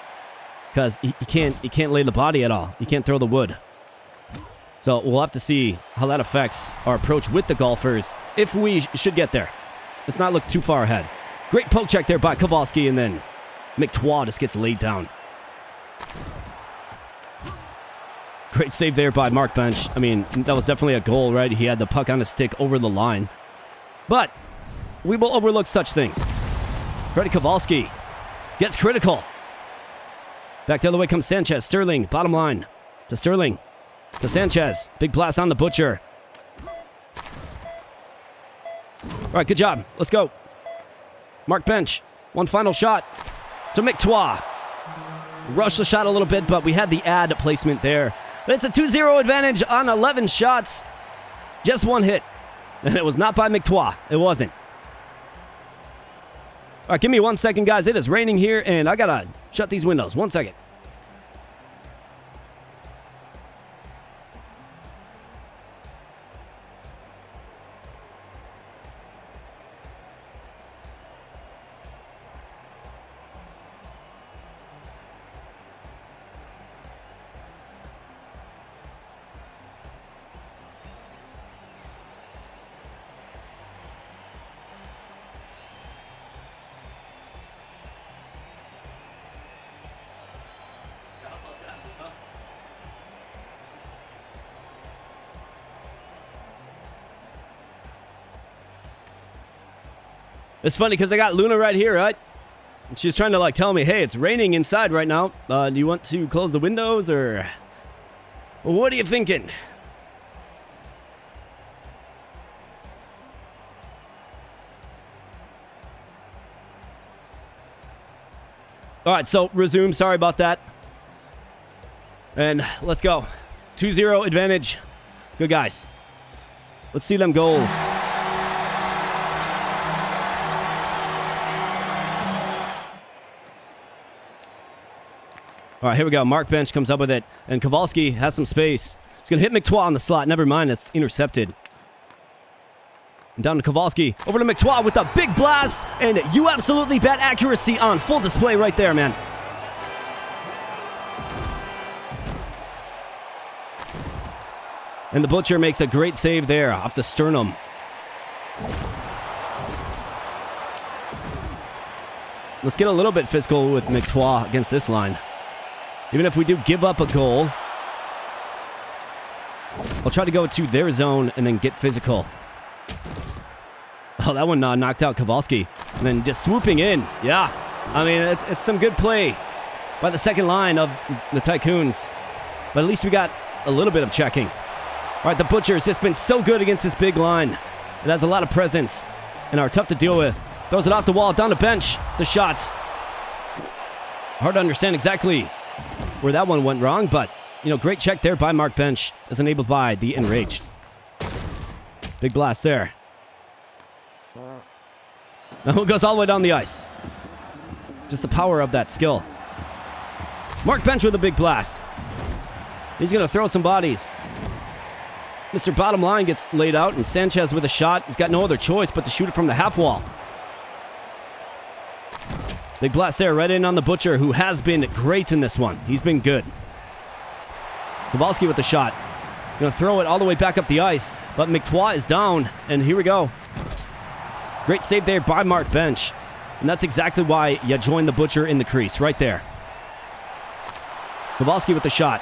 because he can't lay the body at all. He can't throw the wood. So we'll have to see how that affects our approach with the golfers if we should get there. Let's not look too far ahead. Great poke check there by Kowalski, and then McTwa just gets laid down. Great save there by Mark Bench. I mean, that was definitely a goal, right? He had the puck on his stick over the line. But we will overlook such things. Freddie Kowalski gets critical. Back the other way comes Sanchez. Sterling, bottom line. To Sterling. To Sanchez. Big blast on the Butcher. All right, good job. Let's go. Mark Bench. One final shot to McTwa. Rushed the shot a little bit, but we had the ad placement there. It's a 2-0 advantage on 11 shots. Just one hit. And it was not by McTwa. It wasn't. All right, give me 1 second, guys. It is raining here, and I got to shut these windows. 1 second. It's funny because I got Luna right here, right? She's trying to tell me, hey, it's raining inside right now. Do you want to close the windows, or what are you thinking? All right, so resume. Sorry about that. And let's go. 2-0 advantage. Good guys. Let's see them goals. All right, here we go. Mark Bench comes up with it, and Kowalski has some space. He's going to hit McTwa on the slot. Never mind, it's intercepted. And down to Kowalski. Over to McTwa with a big blast, and you absolutely bet accuracy on full display right there, man. And the Butcher makes a great save there off the sternum. Let's get a little bit physical with McTwa against this line. Even if we do give up a goal, I'll try to go to their zone and then get physical. Oh, that one knocked out Kowalski. And then just swooping in. Yeah. I mean, it's some good play by the second line of the Tycoons. But at least we got a little bit of checking. All right, the Butcher's just been so good against this big line. It has a lot of presence and are tough to deal with. Throws it off the wall, down the bench. The shots. Hard to understand exactly where that one went wrong, but, you know, great check there by Mark Bench, as enabled by the Enraged. Big blast there. Now it goes all the way down the ice. Just the power of that skill. Mark Bench with a big blast. He's going to throw some bodies. Mr. Bottom Line gets laid out, and Sanchez with a shot. He's got no other choice but to shoot it from the half wall. Big blast there, right in on the Butcher, who has been great in this one. He's been good. Kowalski with the shot. Going to throw it all the way back up the ice, but McTois is down, and here we go. Great save there by Mark Bench. And that's exactly why you join the Butcher in the crease, right there. Kowalski with the shot.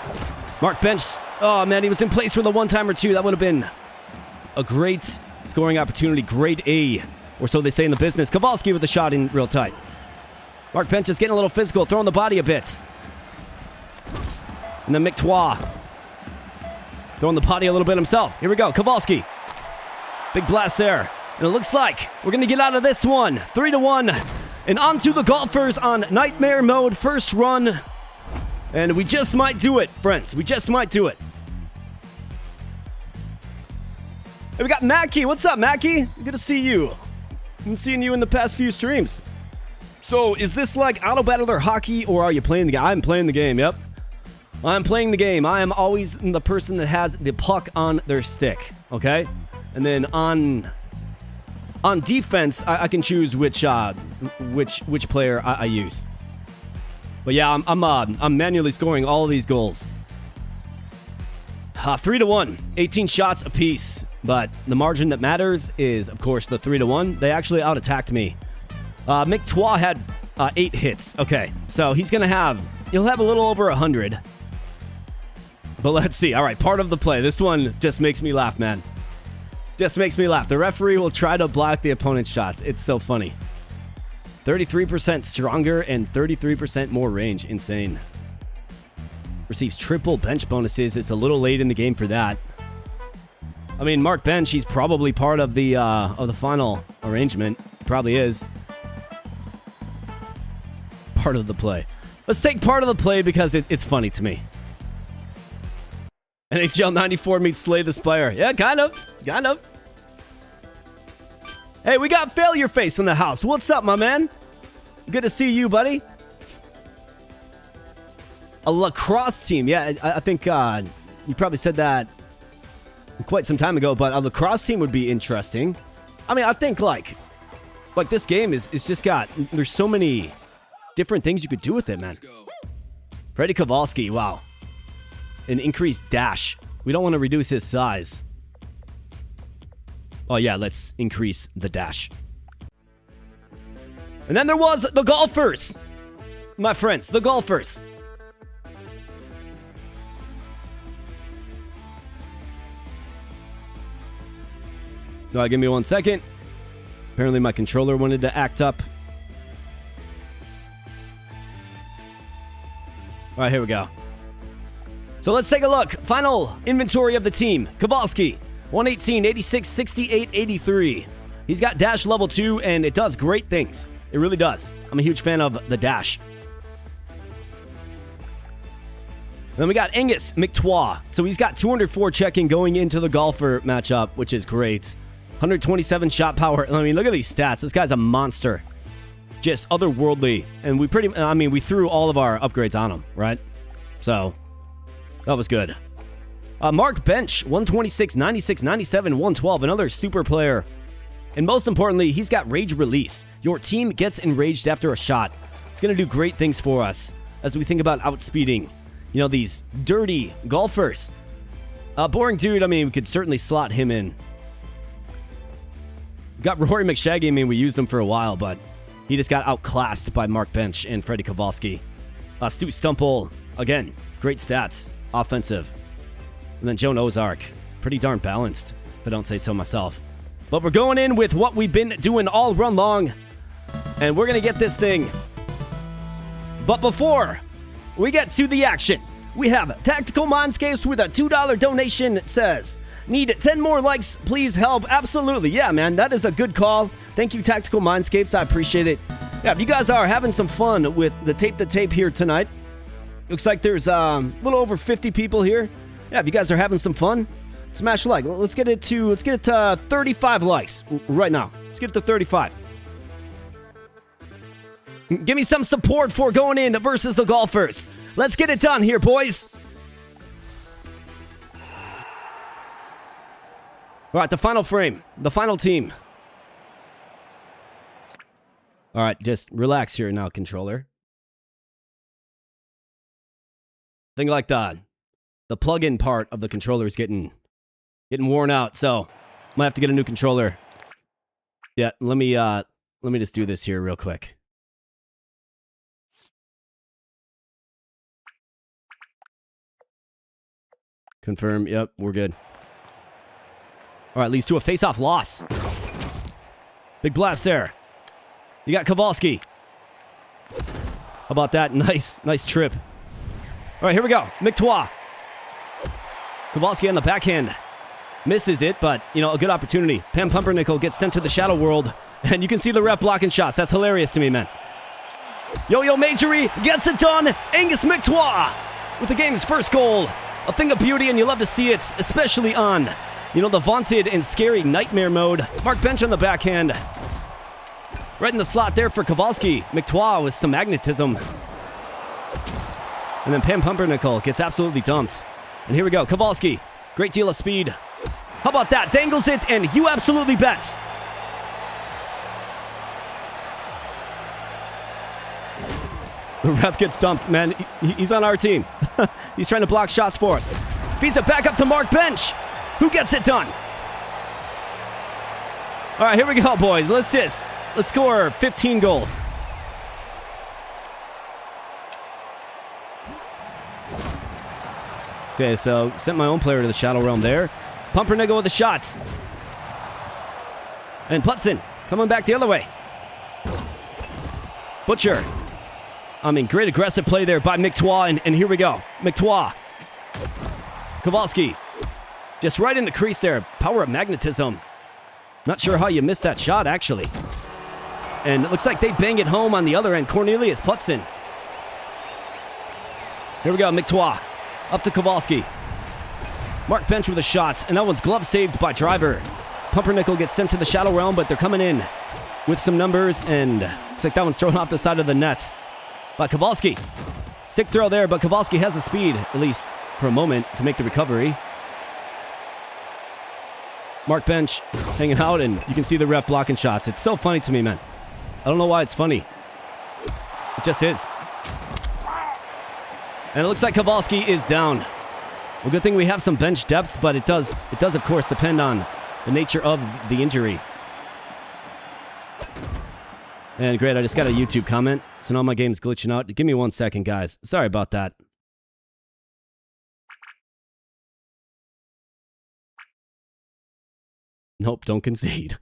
Mark Bench, oh man, he was in place for the one-timer too. That would have been a great scoring opportunity, grade A, or so they say in the business. Kowalski with the shot in real tight. Mark Bench is getting a little physical, throwing the body a bit. And then McTois throwing the body a little bit himself. Here we go, Kowalski. Big blast there. And it looks like we're going to get out of this one. 3-1. And on to the Golfers on Nightmare mode. First run. And we just might do it, friends. We just might do it. Hey, we got Mackie. What's up, Mackie? Good to see you. I've been seeing you in the past few streams. So, is this like Auto Battler Hockey, or are you playing the game? I'm playing the game, yep. I'm playing the game. I am always the person that has the puck on their stick, okay? And then on defense, I can choose which player I use. But yeah, I'm manually scoring all of these goals. 3-1, 18 shots apiece. But the margin that matters is, of course, the 3-1. They actually out-attacked me. McTois had 8 hits. Okay, so he'll have a little over 100. But let's see. All right, part of the play. This one just makes me laugh, man. Just makes me laugh. The referee will try to block the opponent's shots. It's so funny. 33% stronger and 33% more range. Insane. Receives triple bench bonuses. It's a little late in the game for that. I mean, Mark Bench, he's probably part of the final arrangement. Probably is. Part of the play. Let's take part of the play because it's funny to me. NHL 94 meets Slay the Spire. Yeah, kind of. Hey, we got Failure Face in the house. What's up, my man? Good to see you, buddy. A lacrosse team. Yeah, I think you probably said that quite some time ago, but a lacrosse team would be interesting. I mean, I think like this game is just got, there's so many different things you could do with it, man. Freddie Kowalski, wow. An increased dash. We don't want to reduce his size. Oh yeah, let's increase the dash. And then there was the Golfers. My friends, the Golfers. All right, give me 1 second. Apparently my controller wanted to act up. All right, here we go. So let's take a look. Final inventory of the team. Kowalski, 118, 86, 68, 83. He's got dash level 2, and it does great things. It really does. I'm a huge fan of the dash. Then we got Angus McTois. So he's got 204 checking going into the Golfer matchup, which is great. 127 shot power. I mean, look at these stats. This guy's a monster. Just otherworldly. And we threw all of our upgrades on him, right? So that was good. Mark Bench, 126, 96, 97, 112. Another super player. And most importantly, he's got Rage Release. Your team gets enraged after a shot. It's going to do great things for us as we think about outspeeding, you know, these dirty Golfers. Boring dude, I mean, we could certainly slot him in. We got Rory McShaggy. I mean, we used him for a while, but he just got outclassed by Mark Bench and Freddie Kowalski. Stu Stumple, again, great stats, offensive. And then Joan Ozark, pretty darn balanced, if I don't say so myself. But we're going in with what we've been doing all run long. And we're going to get this thing. But before we get to the action, we have Tactical Mindscapes with a $2 donation. It says, need 10 more likes, please help. Absolutely. Yeah, man, that is a good call. Thank you, Tactical Mindscapes. I appreciate it. Yeah, if you guys are having some fun with the tape to tape here tonight, looks like there's a little over 50 people here. Yeah, if you guys are having some fun, smash a like. Let's get it to 35 likes right now. Let's get it to 35. Give me some support for going in versus the golfers. Let's get it done here, boys. All right, the final frame, the final team. All right, just relax here now, controller. Think like that. The plug-in part of the controller is getting worn out, so might have to get a new controller. Yeah, let me just do this here real quick. Confirm. Yep, we're good. All right, leads to a face-off loss. Big blast there. You got Kowalski. How about that? Nice trip. All right, here we go. McTois. Kowalski on the backhand. Misses it, but, you know, a good opportunity. Pam Pumpernickel gets sent to the shadow world, and you can see the ref blocking shots. That's hilarious to me, man. Yo-Yo Majory gets it done. Angus McTois with the game's first goal. A thing of beauty, and you love to see it, especially on, you know, the vaunted and scary Nightmare mode. Mark Bench on the backhand. Right in the slot there for Kowalski. McTois with some magnetism. And then Pam Pumpernickel gets absolutely dumped. And here we go. Kowalski. Great deal of speed. How about that? Dangles it, and you absolutely bet. The ref gets dumped, man. He's on our team. He's trying to block shots for us. Feeds it back up to Mark Bench. Who gets it done? All right, here we go, boys. Let's score 15 goals. Okay, so sent my own player to the Shadow Realm there. Pumpernickel with the shots. And Putson coming back the other way. Butcher. I mean, great aggressive play there by McTois, and here we go. McTois. Kowalski. Just right in the crease there. Power of magnetism. Not sure how you missed that shot, actually. And it looks like they bang it home on the other end. Cornelius Putson. Here we go, McTois. Up to Kowalski. Mark Bench with the shots, and that one's glove saved by Driver. Pumpernickel gets sent to the Shadow Realm, but they're coming in with some numbers, and looks like that one's thrown off the side of the net by Kowalski. Stick throw there, but Kowalski has the speed, at least for a moment, to make the recovery. Mark Bench hanging out, and you can see the ref blocking shots. It's so funny to me, man. I don't know why it's funny. It just is. And it looks like Kowalski is down. Well, good thing we have some bench depth, but it does of course depend on the nature of the injury. And great, I just got a YouTube comment, so now my game's glitching out. Give me 1 second, guys. Sorry about that. Nope, don't concede.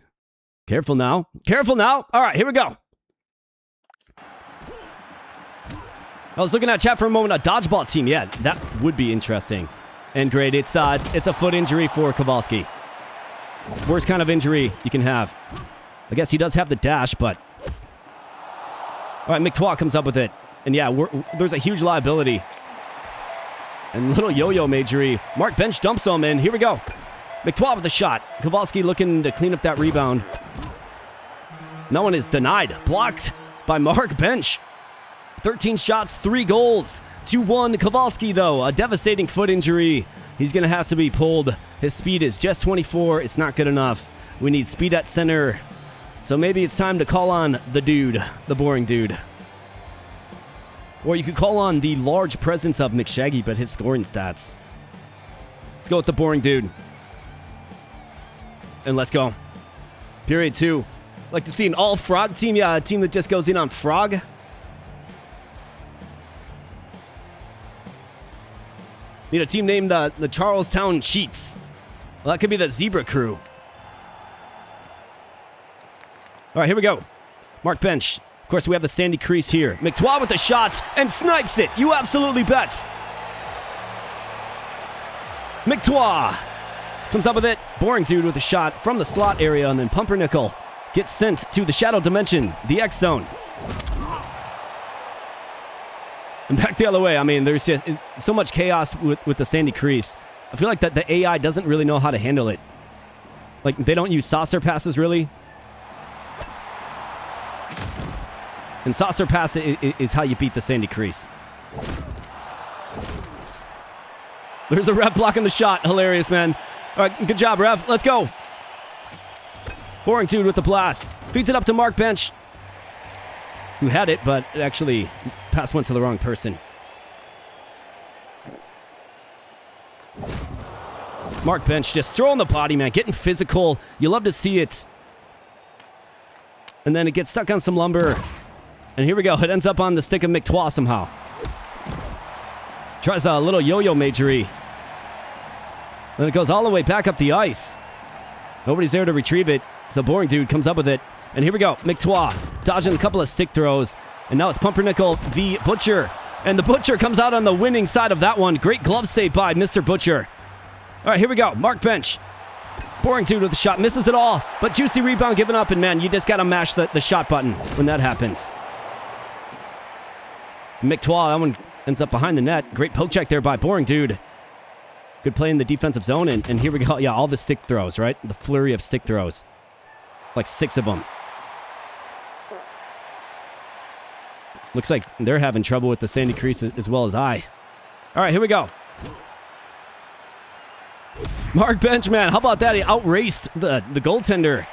Careful now. Careful now. All right, here we go. I was looking at chat for a moment. A dodgeball team. Yeah, that would be interesting. And great, it's a foot injury for Kowalski. Worst kind of injury you can have. I guess he does have the dash, but... All right, McTois comes up with it. And yeah, there's a huge liability. And little yo-yo Majory. Mark Bench dumps him, and here we go. McTois with the shot. Kowalski looking to clean up that rebound. No one is denied. Blocked by Mark Bench. 13 shots, 3 goals. 2-1 Kowalski, though. A devastating foot injury. He's going to have to be pulled. His speed is just 24. It's not good enough. We need speed at center. So maybe it's time to call on the dude. The boring dude. Or you could call on the large presence of McShaggy, but his scoring stats. Let's go with the boring dude. And let's go. Period 2. Like to see an all-frog team. Yeah, a team that just goes in on frog. Need a team named the Charlestown Cheats. Well, that could be the Zebra Crew. All right, here we go. Mark Bench. Of course, we have the sandy crease here. McTwa with the shot and snipes it. You absolutely bet. McTwa comes up with it. Boring Dude with a shot from the slot area, and then Pumpernickel gets sent to the shadow dimension, the X zone. And back the other way. I mean, there's just so much chaos with the sandy crease. I feel like that the AI doesn't really know how to handle it. Like, they don't use saucer passes, really. And saucer pass is how you beat the sandy crease. There's a ref blocking the shot. Hilarious, man. All right, good job, ref. Let's go. Boring Dude with the blast. Feeds it up to Mark Bench, who had it, but it actually pass went to the wrong person. Mark Bench just throwing the body, man. Getting physical. You love to see it. And then it gets stuck on some lumber. And here we go. It ends up on the stick of McTwa somehow. Tries a little yo-yo majory. Then it goes all the way back up the ice. Nobody's there to retrieve it. So Boring Dude comes up with it. And here we go. McTwa dodging a couple of stick throws. And now it's Pumpernickel the Butcher. And the Butcher comes out on the winning side of that one. Great glove save by Mr. Butcher. All right, here we go. Mark Bench. Boring Dude with the shot. Misses it all. But juicy rebound given up. And man, you just got to mash the shot button when that happens. McTwa, that one ends up behind the net. Great poke check there by Boring Dude. Good play in the defensive zone. And here we go. Yeah, all the stick throws, right? The flurry of stick throws. Like 6 of them. Looks like they're having trouble with the sandy crease as well as I. All right, here we go. Mark Bench, man, how about that? He outraced the goaltender.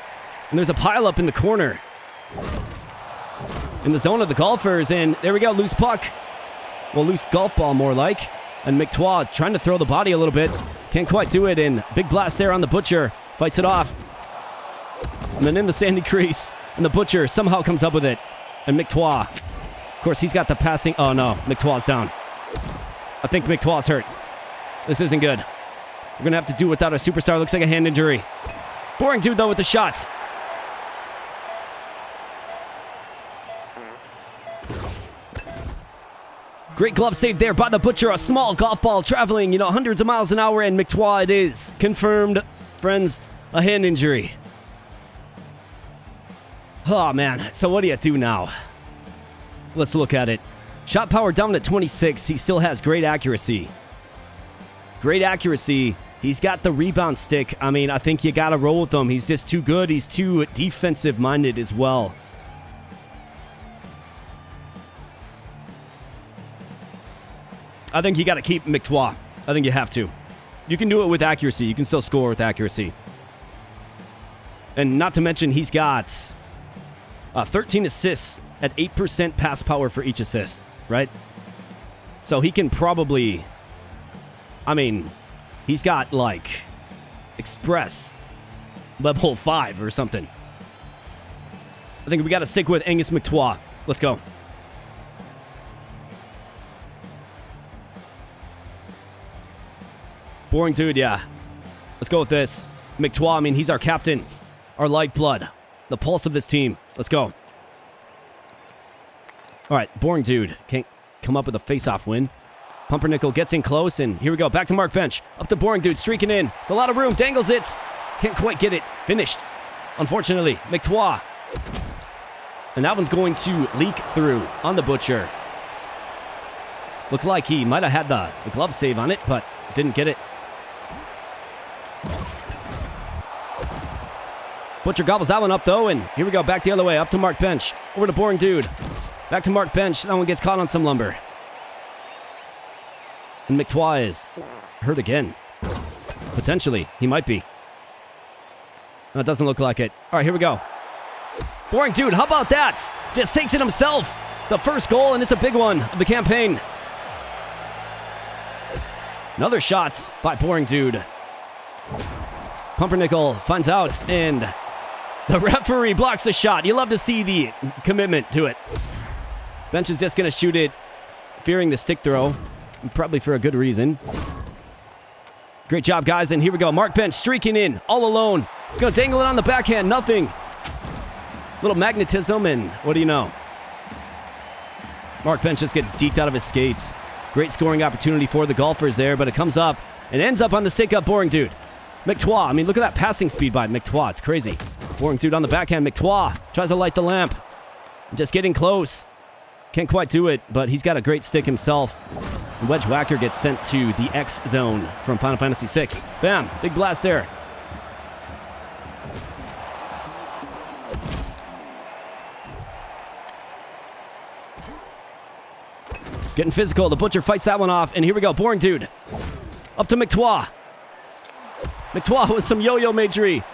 And there's a pile up in the corner. In the zone of the golfers. And there we go, loose puck. Well, loose golf ball more like. And McTwa trying to throw the body a little bit. Can't quite do it. And big blast there on the Butcher. Fights it off. And then in the sandy crease. And the Butcher somehow comes up with it. And McTwa. Of course, he's got the passing. Oh, no. McTwa's down. I think McTwa's hurt. This isn't good. We're going to have to do without a superstar. Looks like a hand injury. Boring Dude, though, with the shots. Great glove save there by the Butcher. A small golf ball traveling, hundreds of miles an hour. And McTwa it is. Confirmed, friends, a hand injury. Oh, man. So what do you do now? Let's look at it. Shot power down at 26. He still has great accuracy. Great accuracy. He's got the rebound stick. I mean, I think you got to roll with him. He's just too good. He's too defensive-minded as well. I think you got to keep McTwa. I think you have to. You can do it with accuracy. You can still score with accuracy. And not to mention, he's got 13 assists at 8% pass power for each assist, right? So he can probably... I mean, he's got, like, Express level 5 or something. I think we got to stick with Angus McTwa. Let's go. Boring Dude, yeah. Let's go with this. McTwa, I mean, he's our captain. Our lifeblood. The pulse of this team. Let's go. All right, Boring Dude can't come up with a face-off win. Pumpernickel gets in close, and here we go. Back to Mark Bench. Up to Boring Dude, streaking in. A lot of room, dangles it. Can't quite get it. Finished. Unfortunately, McTwa. And that one's going to leak through on the Butcher. Looked like he might have had the glove save on it, but didn't get it. Butcher gobbles that one up, though, and here we go. Back the other way. Up to Mark Bench. Over to Boring Dude. Back to Mark Bench. That one gets caught on some lumber. And McTwa is hurt again. Potentially. He might be. No, it doesn't look like it. All right, here we go. Boring Dude, how about that? Just takes it himself. The first goal, and it's a big one of the campaign. Another shot by Boring Dude. Pumpernickel finds out, and the referee blocks the shot. You love to see the commitment to it. Bench is just going to shoot it, fearing the stick throw. Probably for a good reason. Great job, guys. And here we go. Mark Bench streaking in all alone. Going to dangle it on the backhand. Nothing. Little magnetism, and what do you know? Mark Bench just gets deked out of his skates. Great scoring opportunity for the golfers there, but it comes up and ends up on the stick-up Boring Dude. McTois, I mean, look at that passing speed by McTois. It's crazy. Boring Dude on the backhand. McTois tries to light the lamp. Just getting close. Can't quite do it, but he's got a great stick himself. And Wedge Whacker gets sent to the X zone from Final Fantasy VI. Bam, big blast there. Getting physical. The Butcher fights that one off, and here we go. Boring Dude. Up to McTois. McTois with some yo-yo magery.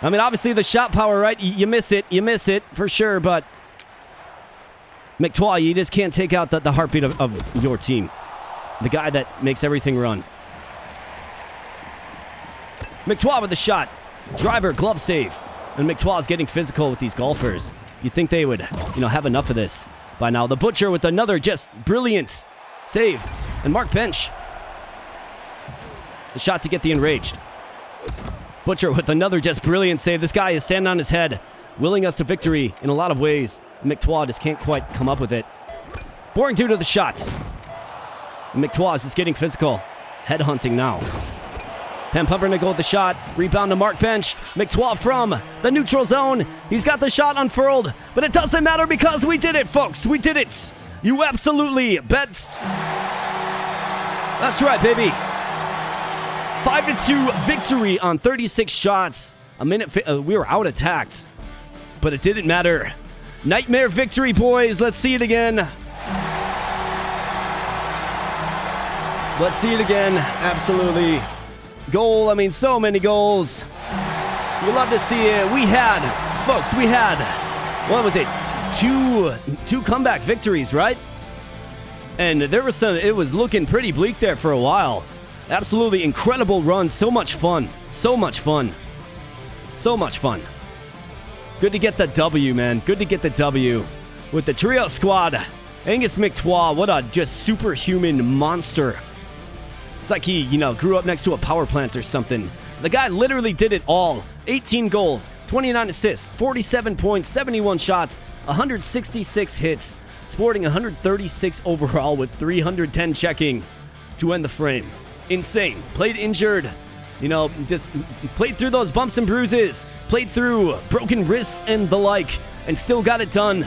I mean, obviously the shot power, right? You miss it. You miss it for sure, but McTois, you just can't take out the heartbeat of your team. The guy that makes everything run. McTois with the shot. Driver, glove save. And McTois is getting physical with these golfers. You'd think they would, have enough of this by now. The Butcher with another just brilliant save. And Mark Bench. The shot to get the enraged. Butcher with another just brilliant save. This guy is standing on his head, willing us to victory in a lot of ways. McTois just can't quite come up with it. Boring Dude to the shot. McTois is just getting physical. Head hunting now. Pam Pumpernickel with the shot. Rebound to Mark Bench. McTois from the neutral zone. He's got the shot unfurled, but it doesn't matter because we did it, folks. We did it. You absolutely bet. That's right, baby. 5-2 victory on 36 shots. A minute, we were out attacked, but it didn't matter. Nightmare victory, boys. Let's see it again. Let's see it again. Absolutely. Goal. I mean, so many goals. We love to see it. We had, folks, what was it? Two comeback victories, right? And there was it was looking pretty bleak there for a while. Absolutely incredible run. So much fun. So much fun. So much fun. Good to get the W, man. Good to get the W with the trio squad. Angus McTois, what a just superhuman monster. It's like he, grew up next to a power plant or something. The guy literally did it all. 18 goals, 29 assists, 47 points, 71 shots, 166 hits, sporting 136 overall with 310 checking to end the frame. Insane. Played injured. Just played through those bumps and bruises. Played through broken wrists and the like, and still got it done.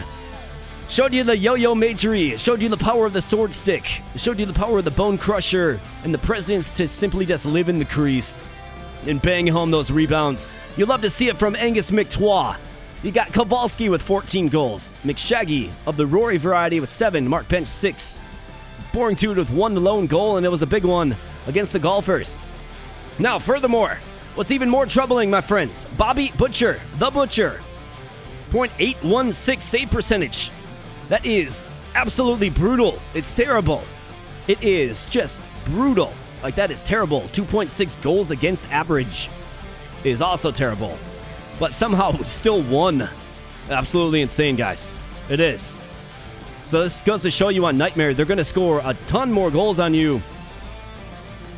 Showed you the yo-yo magery. Showed you the power of the sword stick. Showed you the power of the bone crusher and the presence to simply just live in the crease and bang home those rebounds. You love to see it from Angus McTois. You got Kowalski with 14 goals. McShaggy of the Rory variety with 7. Mark Bench 6. Boring Dude with 1 lone goal, and it was a big one against the golfers. Now, furthermore, what's even more troubling, my friends, Bobby Butcher, the Butcher, .816 save percentage. That is absolutely brutal. It's terrible. It is just brutal. Like, that is terrible. 2.6 goals against average is also terrible. But somehow we still won. Absolutely insane, guys. It is. So this goes to show you on Nightmare, they're going to score a ton more goals on you.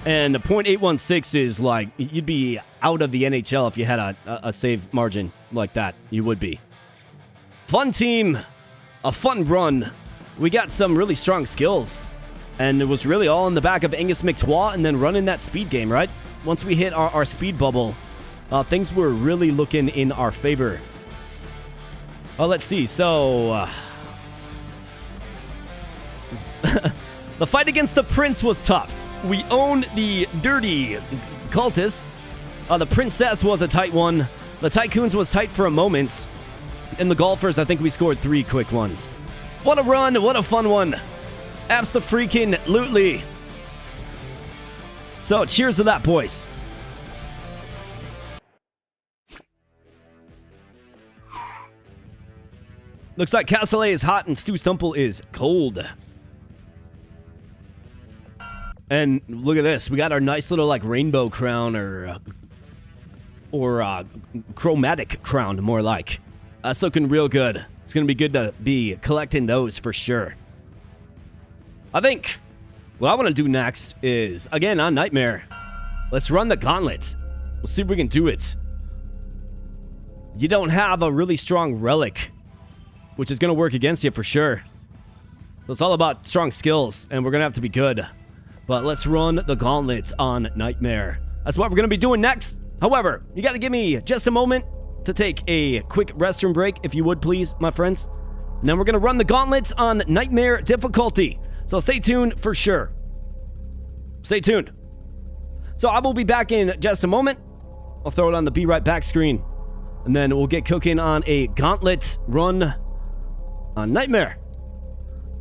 And the .816 is like, you'd be out of the NHL if you had a save margin like that. You would be. Fun team. A fun run. We got some really strong skills. And it was really all in the back of Angus McTois and then running that speed game, right? Once we hit our speed bubble, things were really looking in our favor. Let's see. So, the fight against the Prince was tough. We owned the dirty cultists. The Princess was a tight one. The Tycoons was tight for a moment. And the Golfers, I think we scored 3 quick ones. What a run. What a fun one. Abso-freaking-lutely. So, cheers to that, boys. Looks like Castellet is hot and Stu Stumple is cold. And look at this. We got our nice little, like, rainbow crown or chromatic crown, more like. That's looking real good. It's going to be good to be collecting those for sure. I think what I want to do next is, again, on Nightmare, let's run the gauntlet. We'll see if we can do it. you don't have a really strong relic, which is going to work against you for sure. So it's all about strong skills, and we're going to have to be good. But let's run the gauntlet on Nightmare. That's what we're going to be doing next. However, you got to give me just a moment to take a quick restroom break, if you would please, my friends. And then we're going to run the gauntlets on Nightmare difficulty. So stay tuned for sure. Stay tuned. So I will be back in just a moment. I'll throw it on the Be Right Back screen. And then we'll get cooking on a gauntlet run on Nightmare.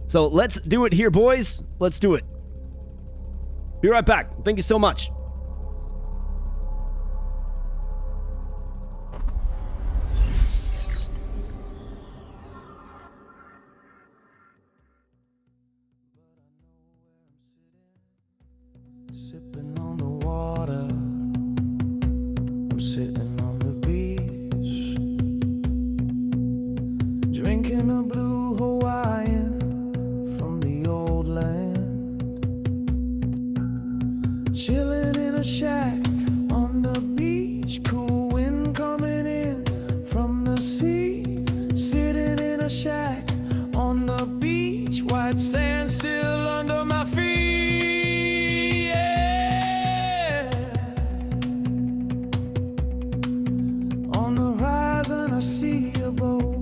So let's do it here, boys. Let's do it. Be right back. Thank you so much. Sipping on the water, I'm sitting on the beach, drinking a blue Hawaiian from the old land, chilling in a shack on the beach, cool wind coming in from the sea, sitting in a shack on the beach, white sand still under my feet. I see a boat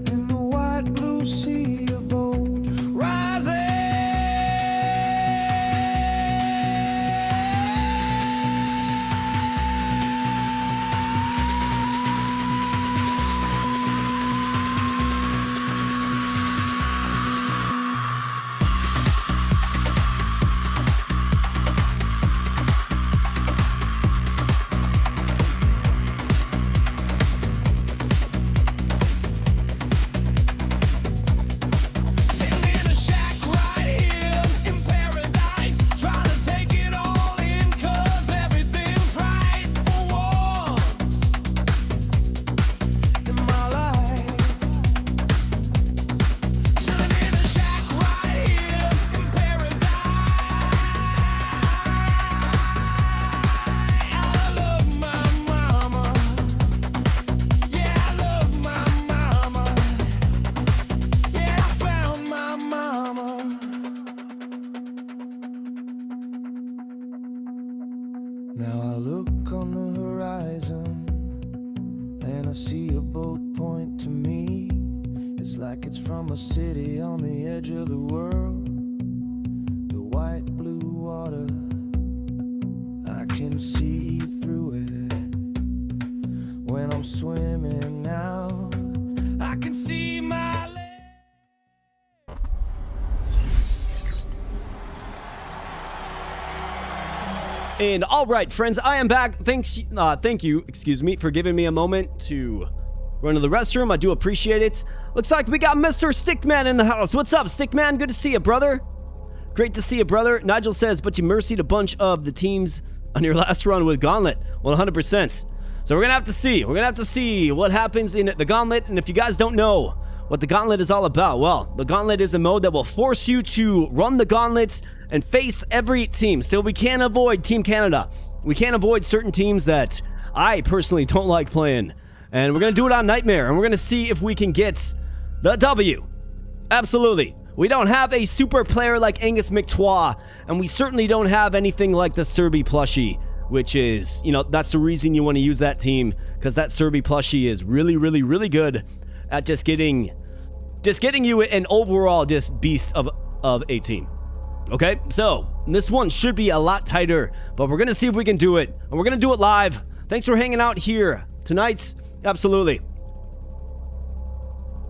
in the white blue sea, a boat rising. Now I look on the horizon and I see a boat point to me. It's like it's from a city on the edge of the world. The white blue water, I can see through it. When I'm swimming out, I can see my legs. And all right, friends, I am back. Thank you, for giving me a moment to run to the restroom. I do appreciate it. Looks like we got Mr. Stickman in the house. What's up, Stickman? Good to see you, brother. Great to see you, brother. Nigel says, but you mercied a bunch of the teams on your last run with Gauntlet. 100%. So we're going to have to see. We're going to have to see what happens in the Gauntlet. And if you guys don't know what the Gauntlet is all about, well, the Gauntlet is a mode that will force you to run the gauntlets and face every team. So we can't avoid Team Canada. We can't avoid certain teams that I personally don't like playing. And we're going to do it on Nightmare, and we're going to see if we can get the W. Absolutely. We don't have a super player like Angus McTwa, and we certainly don't have anything like the Serby plushie, which is, you know, that's the reason you want to use that team, because that Serby plushie is really, really, really good at just getting you an overall just beast of a team. Okay, so this one should be a lot tighter, but we're going to see if we can do it, and we're going to do it live. Thanks for hanging out here tonight. Absolutely.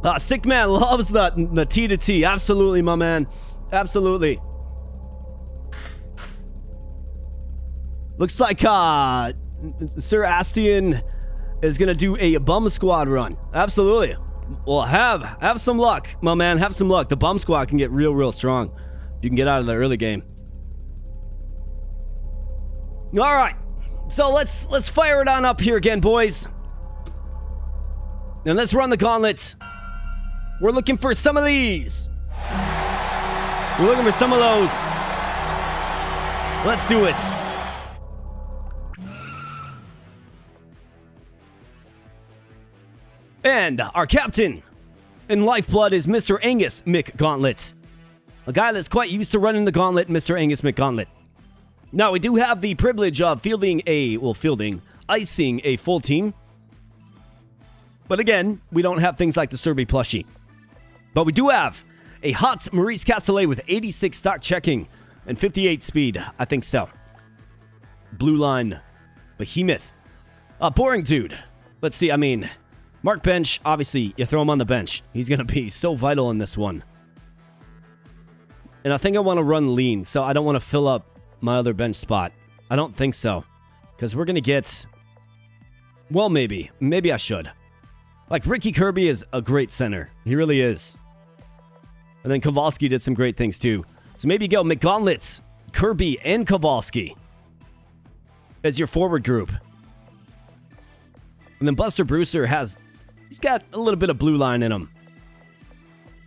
Stickman loves the T to T. Absolutely, my man. Absolutely. Looks like Sir Astian is going to do a bum squad run. Absolutely. Well, have some luck, my man. Have some luck. The bum squad can get real strong. You can get out of the early game. All right, so let's fire it on up here again, boys, and let's run the gauntlets. We're looking for some of these. We're looking for some of those. Let's do it. And our captain in Lifeblood is Mr. Angus McGauntlet. A guy that's quite used to running the gauntlet, Mr. Angus McGauntlet. Now, we do have the privilege of icing a full team. But again, we don't have things like the Serbi plushie. But we do have a hot Maurice Castellet with 86 stock checking and 58 speed. I think so. Blue line behemoth. Boring dude. Let's see, Mark Bench, obviously, you throw him on the bench. He's going to be so vital in this one. And I think I want to run lean, so I don't want to fill up my other bench spot. I don't think so. Because we're going to get... Well, maybe. Maybe I should. Like, Ricky Kirby is a great center. He really is. And then Kowalski did some great things, too. So maybe go McGauntlet, Kirby, and Kowalski as your forward group. And then Buster Brewster he's got a little bit of blue line in him.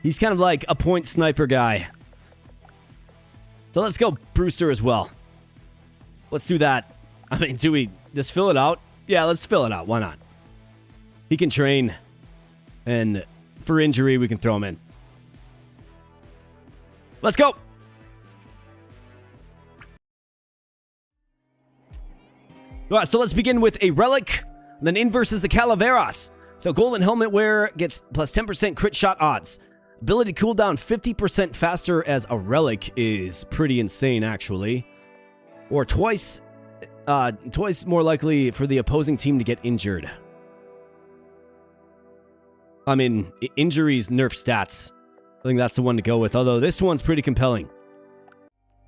He's kind of like a point sniper guy. So let's go Brewster as well. Let's do that. Do we just fill it out? Yeah, let's fill it out. Why not? He can train. And for injury, we can throw him in. Let's go. All right, so let's begin with a relic. Then in versus the Calaveras. So golden helmet wear gets plus 10% crit shot odds. Ability to cool down 50% faster as a relic is pretty insane, actually. Or twice more likely for the opposing team to get injured. Injuries nerf stats. I think that's the one to go with, although this one's pretty compelling.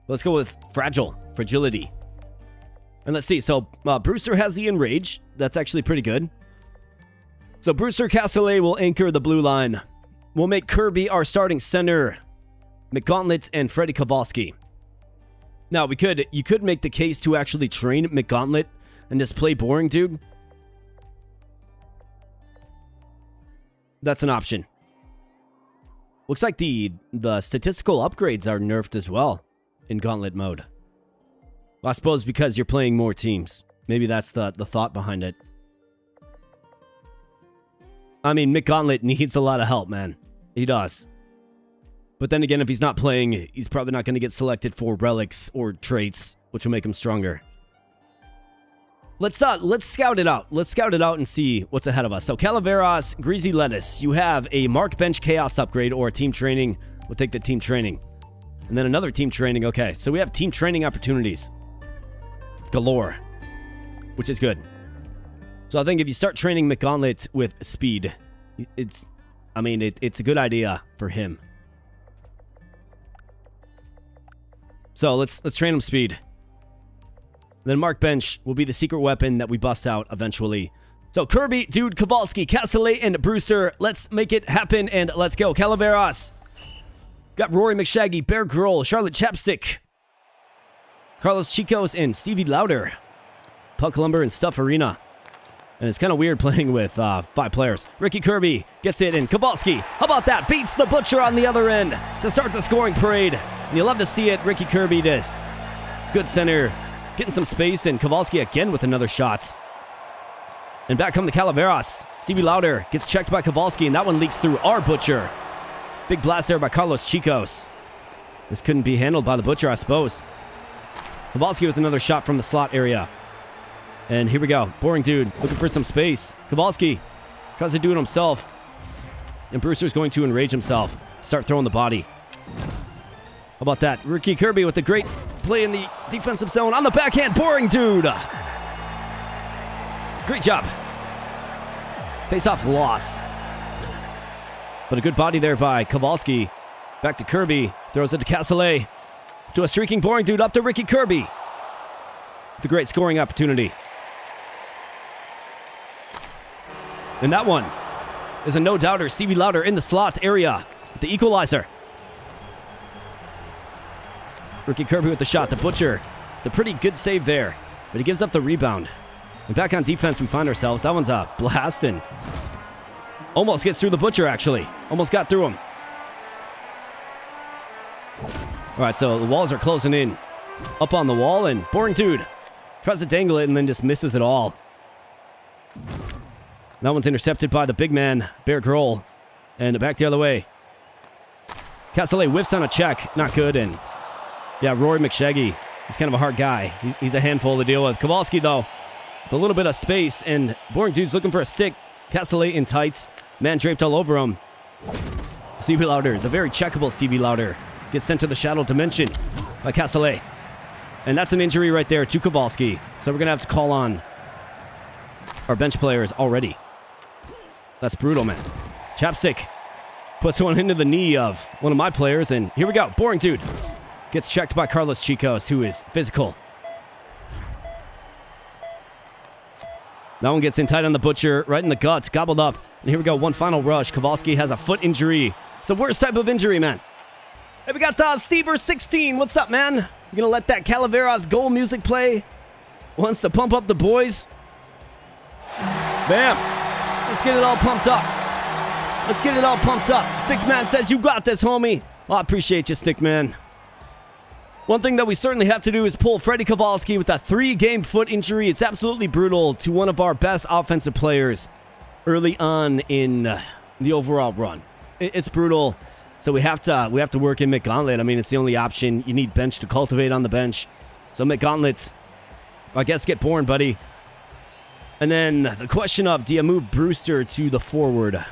Let's go with fragility. And let's see, so Brewster has the enrage. That's actually pretty good. So Brewster Castellet will anchor the blue line. We'll make Kirby our starting center. McGauntlet and Freddie Kowalski. Now, you could make the case to actually train McGauntlet and just play boring, dude. That's an option. Looks like the statistical upgrades are nerfed as well in Gauntlet mode. Well, I suppose because you're playing more teams. Maybe that's the thought behind it. McGauntlet needs a lot of help, man. He does. But then again, if he's not playing, he's probably not going to get selected for relics or traits, which will make him stronger. Let's scout it out. Let's scout it out and see what's ahead of us. So Calaveras, Greasy Lettuce. You have a Mark Bench Chaos upgrade or a team training. We'll take the team training. And then another team training. Okay, so we have team training opportunities galore, which is good. So I think if you start training McGauntlet with speed, it's a good idea for him. So let's train him speed. Then Mark Bench will be the secret weapon that we bust out eventually. So Kirby, Dude, Kowalski, Castellet, and Brewster. Let's make it happen and let's go. Calaveras. Got Rory McShaggy, Bear Girl, Charlotte Chapstick, Carlos Chicos, and Stevie Lauder. Puck Lumber and Stuff Arena. And it's kind of weird playing with 5 players. Ricky Kirby gets it in. Kowalski, how about that? Beats the Butcher on the other end to start the scoring parade. And you love to see it. Ricky Kirby does. Good center. Getting some space. And Kowalski again with another shot. And back come the Calaveras. Stevie Lauder gets checked by Kowalski. And that one leaks through our Butcher. Big blast there by Carlos Chicos. This couldn't be handled by the Butcher, I suppose. Kowalski with another shot from the slot area. And here we go. Boring Dude looking for some space. Kowalski tries to do it himself. And Brewster's going to enrage himself. Start throwing the body. How about that? Ricky Kirby with a great play in the defensive zone. On the backhand. Boring Dude. Great job. Face-off loss. But a good body there by Kowalski. Back to Kirby. Throws it to Castellet. To a streaking Boring Dude up to Ricky Kirby. With a great scoring opportunity. And that one is a no-doubter. Stevie Lauder in the slot area. With the equalizer. Ricky Kirby with the shot. The Butcher. The pretty good save there. But he gives up the rebound. And back on defense we find ourselves. That one's a blast and almost gets through the Butcher, actually. Almost got through him. All right, so the walls are closing in. Up on the wall, and Boring Dude tries to dangle it and then just misses it all. That one's intercepted by the big man, Bear Grohl. And back the other way. Castellet whiffs on a check. Not good. And yeah, Rory McShaggy. He's kind of a hard guy. He's a handful to deal with. Kowalski, though, with a little bit of space. And Boring Dude's looking for a stick. Castellet in tights. Man draped all over him. Stevie Lauder, the very checkable Stevie Lauder, gets sent to the shadow dimension by Castellet. And that's an injury right there to Kowalski. So we're going to have to call on our bench players already. That's brutal, man. Chapstick puts one into the knee of one of my players. And here we go. Boring Dude gets checked by Carlos Chicos, who is physical. That one gets in tight on the Butcher, right in the guts, gobbled up. And here we go, one final rush. Kowalski has a foot injury. It's the worst type of injury, man. Hey, we got Stever16. What's up, man? You gonna let that Calaveras goal music play? Wants to pump up the boys? Bam. Let's get it all pumped up. Let's get it all pumped up. Stickman says, you got this, homie. Well, I appreciate you, Stickman. One thing that we certainly have to do is pull Freddie Kowalski with a 3-game foot injury. It's absolutely brutal to one of our best offensive players early on in the overall run. It's brutal. So we have to work in McGauntlet. I mean, it's the only option. You need bench to cultivate on the bench. So McGauntlet, I guess, get born, buddy. And then the question of, do you move Brewster to the forward?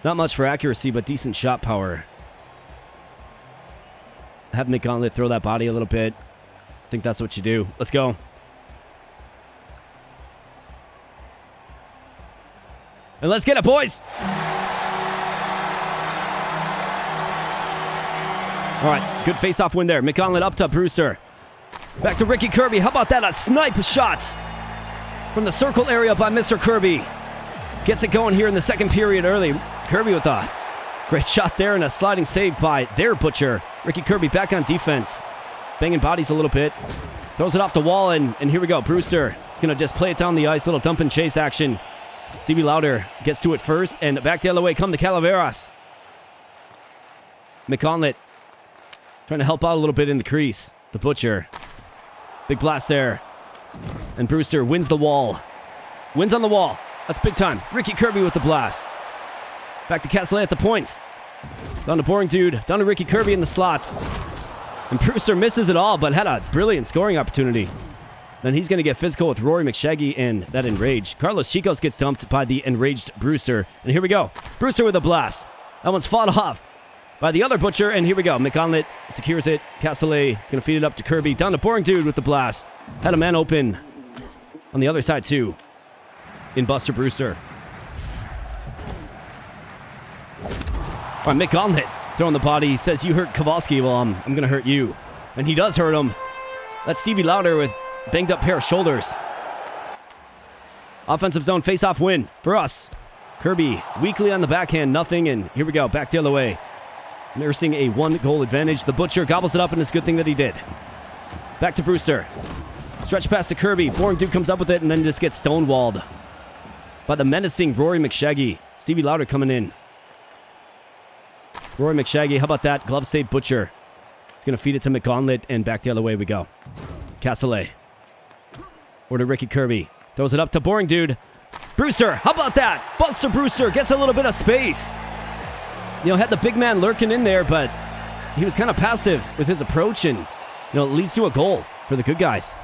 Not much for accuracy, but decent shot power. Have McGauntlet throw that body a little bit. I think that's what you do. Let's go. And let's get it, boys. All right, good face-off win there. McGauntlet up to Brewster. Back to Ricky Kirby. How about that? A snipe shot from the circle area by Mr. Kirby. Gets it going here in the second period early. Kirby with a great shot there and a sliding save by their Butcher. Ricky Kirby back on defense. Banging bodies a little bit. Throws it off the wall, and here we go. Brewster is going to just play it down the ice. Little dump and chase action. Stevie Lauder gets to it first, and back the other way come the Calaveras. McGauntlet trying to help out a little bit in the crease. The Butcher. Big blast there. And Brewster wins the wall. Wins on the wall. That's big time. Ricky Kirby with the blast. Back to Castellet at the points. Down to Boring Dude. Down to Ricky Kirby in the slots. And Brewster misses it all, but had a brilliant scoring opportunity. Then he's going to get physical with Rory McShaggy and that enraged. Carlos Chicos gets dumped by the enraged Brewster. And here we go. Brewster with a blast. That one's fought off by the other Butcher. And here we go. McGauntlet secures it. Castellet is going to feed it up to Kirby. Down to Boring Dude with the blast. Had a man open on the other side too. In Buster Brewster. All right, McGauntlet throwing the body. He says, you hurt Kowalski. Well, I'm going to hurt you. And he does hurt him. That's Stevie Lauder with banged up pair of shoulders. Offensive zone face-off win for us. Kirby weakly on the backhand, nothing. And here we go, back the other way. Nursing a 1-goal advantage. The Butcher gobbles it up, and it's a good thing that he did. Back to Brewster. Stretch pass to Kirby. Boring Dude comes up with it and then just gets stonewalled by the menacing Rory McShaggy. Stevie Lauder coming in. Rory McShaggy, how about that? Glove save Butcher. He's going to feed it to McGauntlet, and back the other way we go. Castellet. Or to Ricky Kirby. Throws it up to Boring Dude. Brewster, how about that? Buster Brewster gets a little bit of space. You know, had the big man lurking in there, but he was kind of passive with his approach, and, it leads to a goal for the good guys.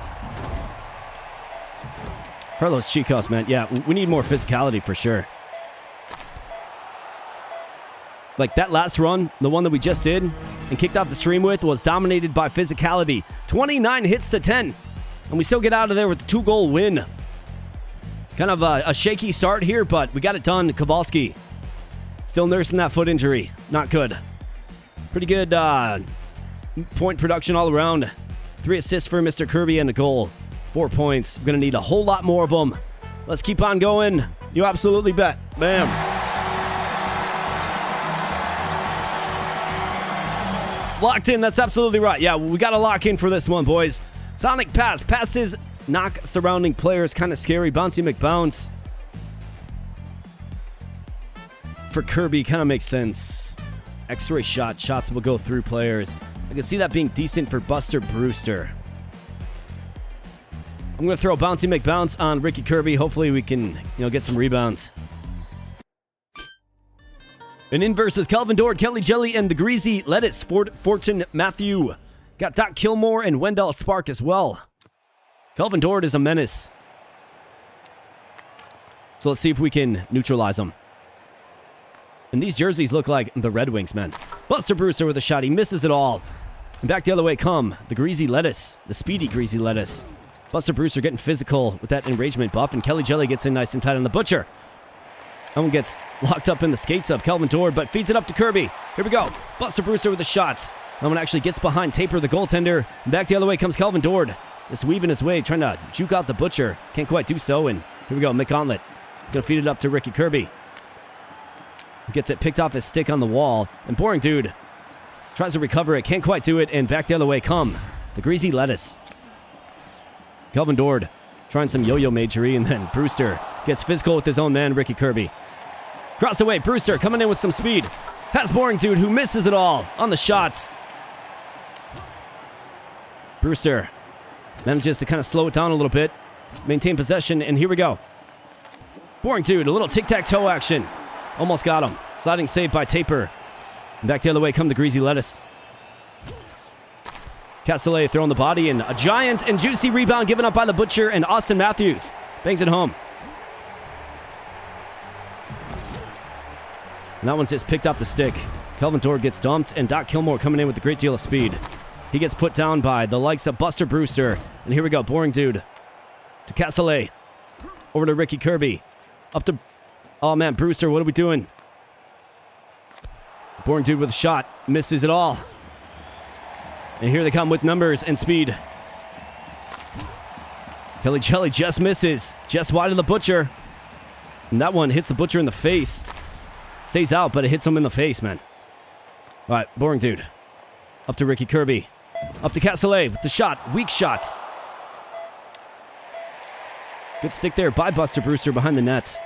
Carlos Chicos, man. Yeah, we need more physicality for sure. Like that last run, the one that we just did and kicked off the stream with, was dominated by physicality. 29 hits to 10. And we still get out of there with a 2-goal win. Kind of a shaky start here, but we got it done. Kowalski still nursing that foot injury. Not good. Pretty good point production all around. 3 assists for Mr. Kirby and a goal. 4 points. We're going to need a whole lot more of them. Let's keep on going. You absolutely bet. Bam. Locked in. That's absolutely right. Yeah, we got to lock in for this one, boys. Sonic pass. Passes knock surrounding players. Kind of scary. Bouncy McBounce. For Kirby, kind of makes sense. X-ray shot. Shots will go through players. I can see that being decent for Buster Brewster. I'm I'm going to throw Bouncy McBounce on Ricky Kirby. Hopefully we can, get some rebounds. And in versus Calvin Dord, Kelly Jelly, and the Greasy Lettuce, Fortune Matthew. Got Doc Kilmore and Wendell Spark as well. Calvin Dord is a menace. So let's see if we can neutralize him. And these jerseys look like the Red Wings, man. Buster Brewster with a shot. He misses it all. And back the other way come the Greasy Lettuce. The speedy Greasy Lettuce. Buster Brewster getting physical with that enragement buff. And Kelly Jelly gets in nice and tight on the Butcher. That one gets locked up in the skates of Calvin Dord, but feeds it up to Kirby. Here we go. Buster Brewster with the shots. That one actually gets behind Taper, the goaltender. And back the other way comes Calvin Dord. Just weaving his way, trying to juke out the Butcher. Can't quite do so. And here we go. McGauntlet. Gonna feed it up to Ricky Kirby. Gets it picked off his stick on the wall. And Boring Dude tries to recover it. Can't quite do it. And back the other way come the Greasy Lettuce. Calvin Dord trying some yo-yo magery. And then Brewster gets physical with his own man, Ricky Kirby. Cross away. Brewster coming in with some speed. Has Boring Dude, who misses it all on the shots. Brewster manages to kind of slow it down a little bit. Maintain possession. And here we go. Boring Dude, a little tic-tac-toe action. Almost got him. Sliding save by Taper. And back the other way come the Greasy Lettuce. Castellet throwing the body in. A giant and juicy rebound given up by the Butcher, and Austin Matthews bangs it home. And that one's just picked off the stick. Calvin Dord gets dumped, and Doc Kilmore coming in with a great deal of speed. He gets put down by the likes of Buster Brewster. And here we go. Boring Dude to Castellet. Over to Ricky Kirby. Up to... Oh, man, Brewster, what are we doing? Boring Dude with a shot. Misses it all. And here they come with numbers and speed. Kelly Jelly just misses. Just wide of the Butcher. And that one hits the Butcher in the face. Stays out, but it hits him in the face, man. All right, Boring Dude. Up to Ricky Kirby. Up to Castellet with the shot. Weak shots. Good stick there by Buster Brewster behind the nets.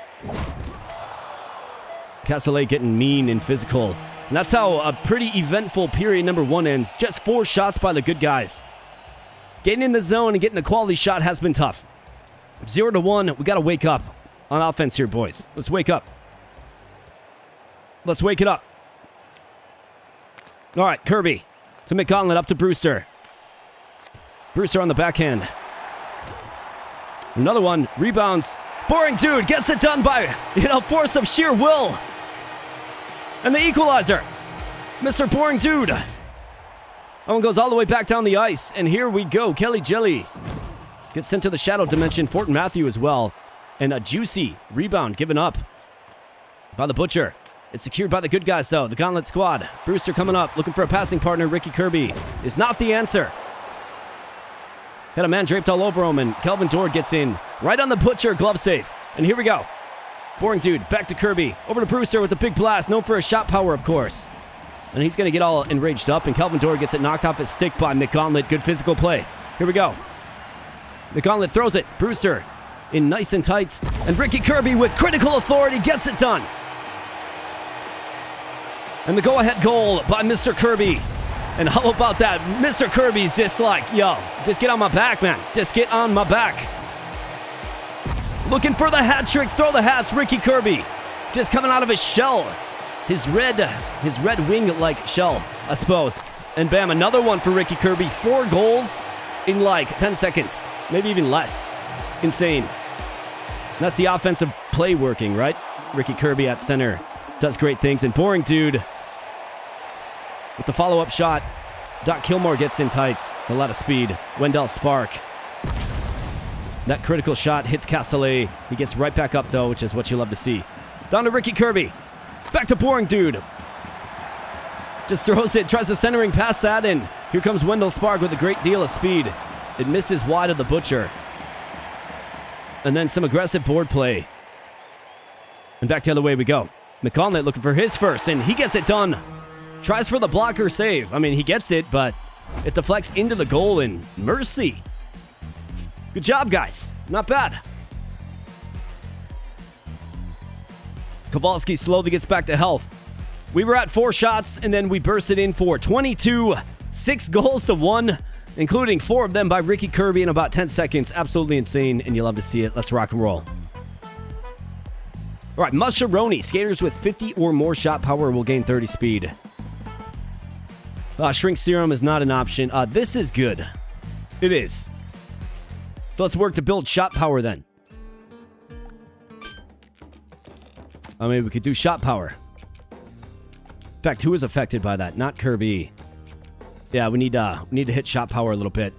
Castellet getting mean and physical. And that's how a pretty eventful period number 1 ends. Just 4 shots by the good guys. Getting in the zone and getting a quality shot has been tough. 0-1, we got to wake up on offense here, boys. Let's wake up. Let's wake it up. All right, Kirby to McGauntlet, up to Brewster. Brewster on the backhand. Another one, rebounds. Boring Dude gets it done by, force of sheer will. And the equalizer. Mr. Boring Dude. That one goes all the way back down the ice. And here we go. Kelly Jelly gets sent to the shadow dimension. Fortin Matthew as well. And a juicy rebound given up by the Butcher. It's secured by the good guys, though. The Gauntlet squad. Brewster coming up, looking for a passing partner. Ricky Kirby is not the answer. Got a man draped all over him, and Calvin Dord gets in right on the Butcher glove save. And here we go. Boring Dude back to Kirby. Over to Brewster with a big blast. Known for his shot power, of course. And he's going to get all enraged up, and Calvin Dord gets it knocked off his stick by McGauntlet. Good physical play. Here we go. McGauntlet throws it. Brewster in nice and tights. And Ricky Kirby with critical authority gets it done. And the go-ahead goal by Mr. Kirby. And how about that? Mr. Kirby's just like, yo, just get on my back, man. Just get on my back. Looking for the hat trick. Throw the hats. Ricky Kirby just coming out of his shell. His red wing-like shell, I suppose. And bam, another one for Ricky Kirby. 4 goals in like 10 seconds. Maybe even less. Insane. And that's the offensive play working, right? Ricky Kirby at center does great things. And Boring Dude with the follow-up shot. Doc Kilmore gets in tights. A lot of speed. Wendell Spark. That critical shot hits Castellet. He gets right back up, though, which is what you love to see. Down to Ricky Kirby. Back to Boring Dude. Just throws it, tries to centering past that, and here comes Wendell Spark with a great deal of speed. It misses wide of the Butcher. And then some aggressive board play. And back the other way we go. McGauntlet looking for his first, and he gets it done. Tries for the blocker save. I mean, he gets it, but it deflects into the goal, and mercy. Good job, guys. Not bad. Kowalski slowly gets back to health. We were at 4 shots, and then we bursted in for 22. 6 goals to 1. including 4 of them by Ricky Kirby in about 10 seconds. Absolutely insane, and you love to see it. Let's rock and roll. All right, Musharoni. Skaters with 50 or more shot power will gain 30 speed. Shrink Serum is not an option. This is good. It is. So let's work to build shot power then. I mean, we could do shot power. In fact, who is affected by that? Not Kirby. Yeah, we need to hit shot power a little bit.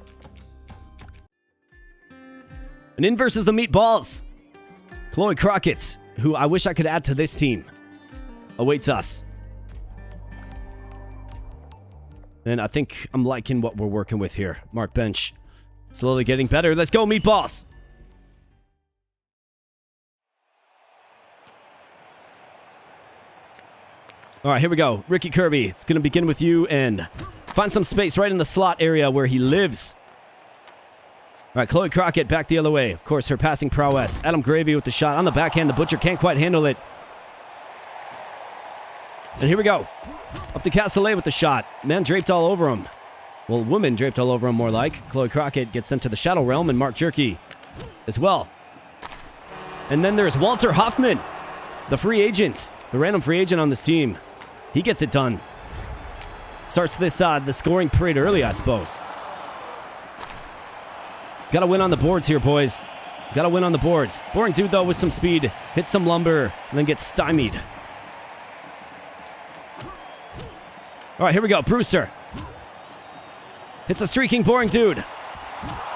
And in versus the Meatballs. Chloe Crockett, who I wish I could add to this team, awaits us. And I think I'm liking what we're working with here. Mark Bench, slowly getting better. Let's go, Meatballs. All right, here we go. Ricky Kirby, it's going to begin with you and find some space right in the slot area where he lives. All right, Chloe Crockett back the other way. Of course, her passing prowess. Adam Gravy with the shot on the backhand. The Butcher can't quite handle it. And here we go. Up to Castellet with the shot. Man draped all over him. Well, woman draped all over him, more like. Chloe Crockett gets sent to the Shadow Realm, and Mark Jerky as well. And then there's Walter Hoffman, the free agent, the random free agent on this team. He gets it done. Starts this the scoring parade early, I suppose. Gotta win on the boards here, boys. Gotta win on the boards. Boring Dude, though, with some speed. Hits some lumber, and then gets stymied. All right, here we go. Brewster. Hits a streaking Boring Dude,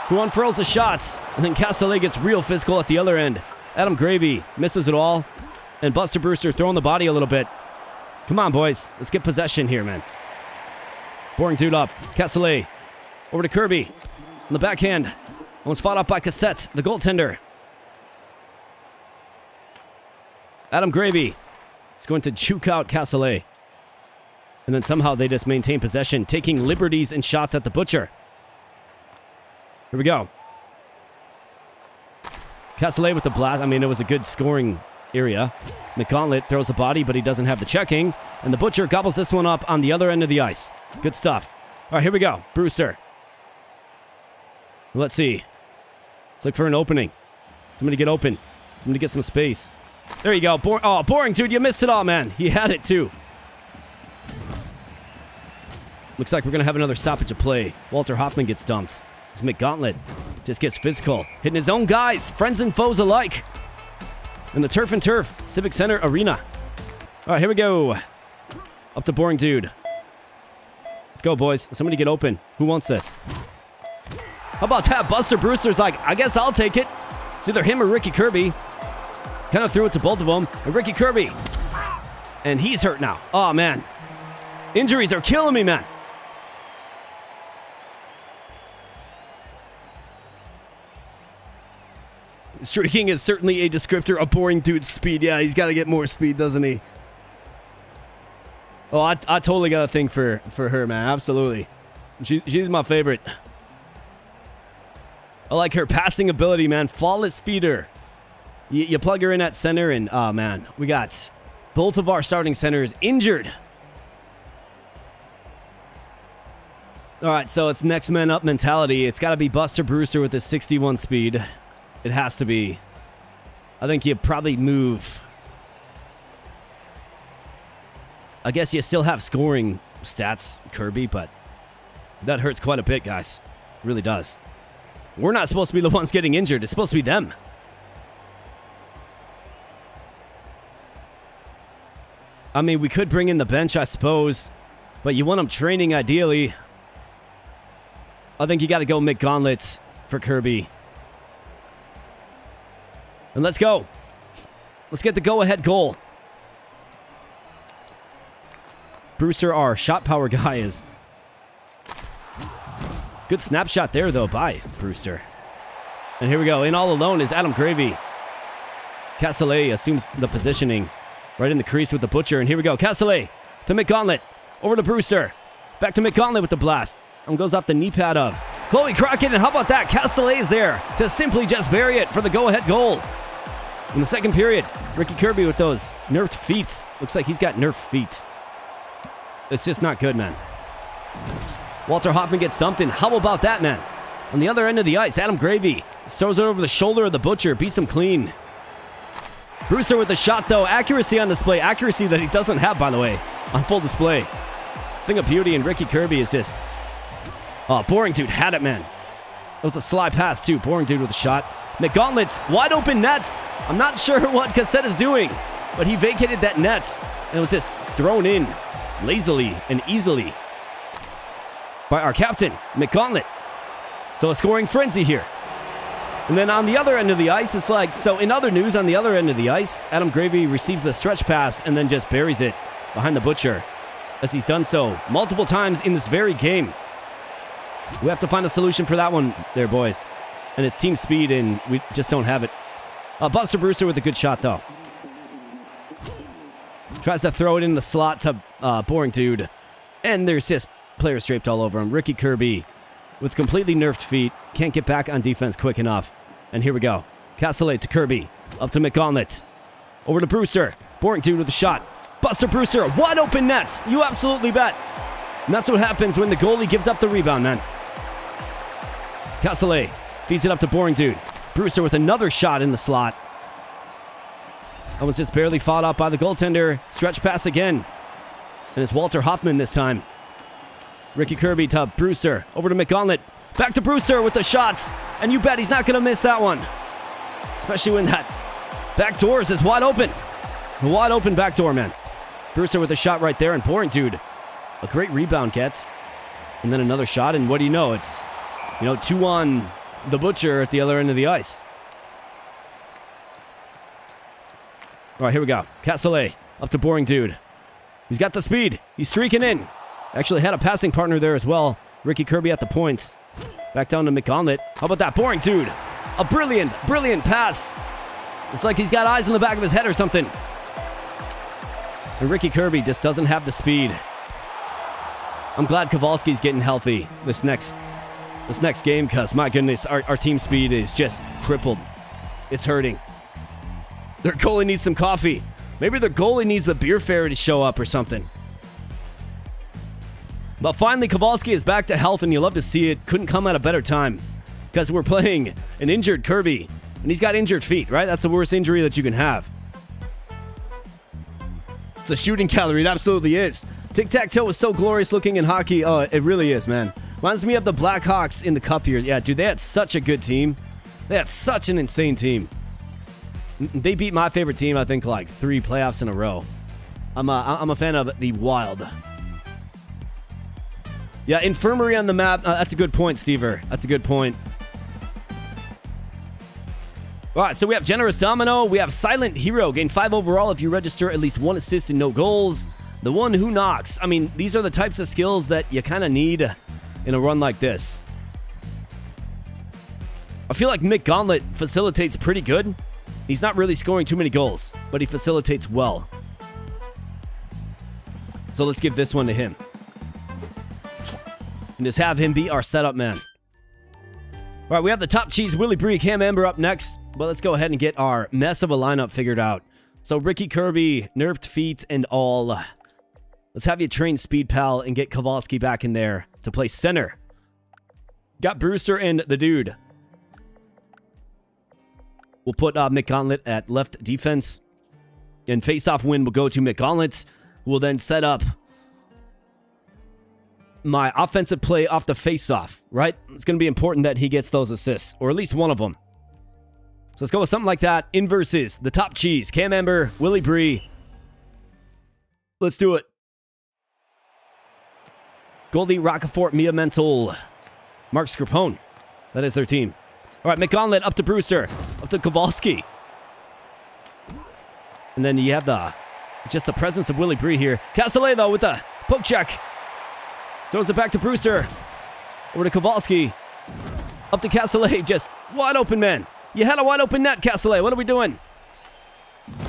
who unfurls the shots. And then Castellet gets real physical at the other end. Adam Gravy misses it all. And Buster Brewster throwing the body a little bit. Come on, boys. Let's get possession here, man. Boring Dude up. Castellet. Over to Kirby. On the backhand. Almost fought up by Cassette, the goaltender. Adam Gravy is going to juke out Castellet. And then somehow they just maintain possession, taking liberties and shots at the Butcher. Here we go. Castellet with the blast. I mean, it was a good scoring area. McGauntlet throws the body, but he doesn't have the checking. And the Butcher gobbles this one up on the other end of the ice. Good stuff. All right, here we go. Brewster. Let's see. Let's look for an opening. Somebody get open. Somebody get some space. There you go. Boring Dude, you missed it all, man. He had it, too. Looks like we're going to have another stoppage of play. Walter Hoffman gets dumped. This McGauntlet just gets physical. Hitting his own guys, friends and foes alike. In the Turf and Turf Civic Center Arena. All right, here we go. Up to Boring Dude. Let's go, boys. Somebody get open. Who wants this? How about that? Buster Brewster's like, I guess I'll take it. It's either him or Ricky Kirby. Kind of threw it to both of them. And Ricky Kirby. And he's hurt now. Oh, man. Injuries are killing me, man. Streaking is certainly a descriptor of Boring Dude's speed. Yeah, he's got to get more speed, doesn't he? Oh, I totally got a thing for her, man. Absolutely. She's my favorite. I like her passing ability, man. Flawless feeder. You plug her in at center, and, oh, man, we got both of our starting centers injured. All right, so it's next man up mentality. It's got to be Buster Brewster with his 61 speed. It has to be. I think you probably move. I guess you still have scoring stats, Kirby, but that hurts quite a bit, guys. It really does. We're not supposed to be the ones getting injured. It's supposed to be them. I mean, we could bring in the bench, I suppose, but you want them training ideally. I think you got to go McGauntlet for Kirby. And let's go. Let's get the go-ahead goal. Brewster, our shot power guy, is... Good snapshot there, though, by Brewster. And here we go. In all alone is Adam Gravy. Castellet assumes the positioning right in the crease with the Butcher. And here we go. Castellet to McGauntlet. Over to Brewster. Back to McGauntlet with the blast. And goes off the knee pad of Chloe Crockett. And how about that? Castellet is there to simply just bury it for the go-ahead goal. In the second period, Ricky Kirby with those nerfed feet. Looks like he's got nerfed feet. It's just not good, man. Walter Hoffman gets dumped in. How about that, man? On the other end of the ice, Adam Gravy throws it over the shoulder of the Butcher. Beats him clean. Brewster with the shot, though. Accuracy on display. Accuracy that he doesn't have, by the way, on full display. Thing of beauty, and Ricky Kirby is just... Oh, Boring Dude had it, man. It was a sly pass, too. Boring Dude with a shot. McGauntlet's wide open nets. I'm not sure what Cassette is doing, but he vacated that net, and it was just thrown in lazily and easily by our captain, McGauntlet. So a scoring frenzy here. And then on the other end of the ice, it's like, so in other news, on the other end of the ice, Adam Gravy receives the stretch pass and then just buries it behind the Butcher, as he's done so multiple times in this very game. We have to find a solution for that one there, boys. And it's team speed, and we just don't have it. Buster Brewster with a good shot, though. Tries to throw it in the slot to Boring Dude. And there's just players draped all over him. Ricky Kirby with completely nerfed feet. Can't get back on defense quick enough. And here we go. Castellet to Kirby. Up to McGauntlet. Over to Brewster. Boring Dude with a shot. Buster Brewster, wide open net. You absolutely bet. And that's what happens when the goalie gives up the rebound, man. Castellet feeds it up to Boring Dude. Brewster with another shot in the slot. That was just barely fought out by the goaltender. Stretch pass again. And it's Walter Hoffman this time. Ricky Kirby to Brewster. Over to McGauntlet. Back to Brewster with the shots. And you bet he's not going to miss that one. Especially when that back door is wide open. It's a wide open back door, man. Brewster with a shot right there. And Boring Dude, a great rebound gets. And then another shot. And what do you know? It's, 2 on the Butcher at the other end of the ice. All right, here we go. Castellet up to Boring Dude. He's got the speed. He's streaking in. Actually had a passing partner there as well. Ricky Kirby at the point. Back down to McGauntlet. How about that? Boring Dude. A brilliant pass. It's like he's got eyes in the back of his head or something. And Ricky Kirby just doesn't have the speed. I'm glad Kowalski's getting healthy this next game, because my goodness, our team speed is just crippled. It's hurting. Their goalie needs some coffee. Maybe their goalie needs the beer fairy to show up or something. But finally, Kowalski is back to health, and you love to see it. Couldn't come at a better time, because we're playing an injured Kirby, and he's got injured feet, right? That's the worst injury that you can have. It's a shooting gallery. It absolutely is. Tic-tac-toe is so glorious looking in hockey. Oh, it really is, man. Reminds me of the Blackhawks in the Cup here. Yeah, dude, they had such a good team. They had such an insane team. They beat my favorite team, I think, like 3 playoffs in a row. I'm a fan of the Wild. Yeah, infirmary on the map. That's a good point, Stever. That's a good point. All right, so we have Generous Domino. We have Silent Hero. Gain 5 overall if you register at least 1 assist and no goals. The One Who Knocks. I mean, these are the types of skills that you kind of need in a run like this. I feel like McGauntlet facilitates pretty good. He's not really scoring too many goals, but he facilitates well. So let's give this one to him. And just have him be our setup man. All right, we have the top cheese Willie Bree, Cam Amber up next. But let's go ahead and get our mess of a lineup figured out. So Ricky Kirby, nerfed feet and all. Let's have you train Speed Pal and get Kowalski back in there to play center. Got Brewster and the dude. We'll put McGauntlet at left defense. And face-off win will go to McGauntlet, who will then set up my offensive play off the face-off, right? It's going to be important that he gets those assists, or at least one of them. So let's go with something like that. In versus the top cheese, Cam Amber, Willie Bree. Let's do it. Goldie, Rockefort, Mia Mental, Mark Scripone. That is their team. All right, McGauntlet up to Brewster, up to Kowalski. And then you have just the presence of Willie Bree here. Castellet, though, with the poke check. Throws it back to Brewster. Over to Kowalski. Up to Castellet, just wide open, man. You had a wide open net, Castellet. What are we doing? All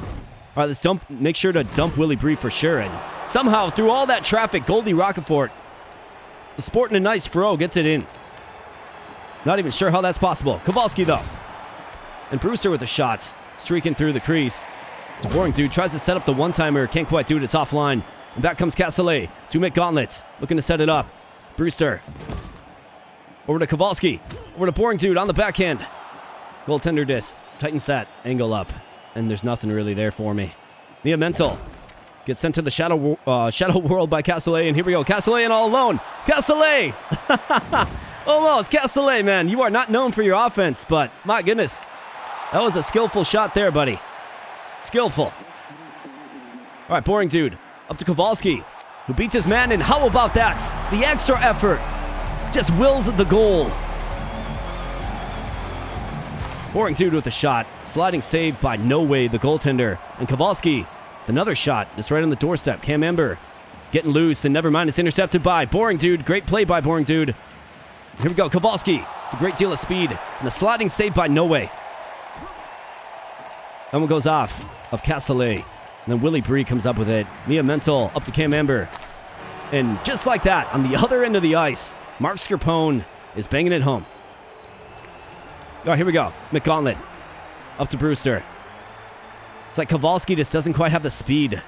right, let's make sure to dump Willie Bree for sure. And somehow, through all that traffic, Goldie Rockefort, the sporting a nice throw, gets it in. Not even sure how that's possible. Kowalski, though. And Brewster with the shots. Streaking through the crease. It's a Boring Dude. Tries to set up the one-timer. Can't quite do it. It's offline. And back comes Castellet to McGauntlet. Looking to set it up. Brewster. Over to Kowalski. Over to Boring Dude on the backhand. Goaltender disc. Tightens that angle up. And there's nothing really there for me. Mia Mental gets sent to the shadow world by Castellet. And here we go. Castellet and all alone. Castellet! Almost. Castellet, man. You are not known for your offense, but my goodness. That was a skillful shot there, buddy. Skillful. All right, Boring Dude. Up to Kowalski, who beats his man. And how about that? The extra effort. Just wills the goal. Boring Dude with a shot. Sliding save by No Way, the goaltender. And Kowalski, with another shot. Just right on the doorstep. Cam Ember getting loose. And never mind, it's intercepted by Boring Dude. Great play by Boring Dude. Here we go. Kowalski, a great deal of speed. And the sliding save by No Way. That one goes off of Castellet. And then Willie Bree comes up with it. Mia Mental up to Cam Ember. And just like that, on the other end of the ice, Mark Scarpone is banging it home. All right, here we go. McGauntlet up to Brewster. It's like Kowalski just doesn't quite have the speed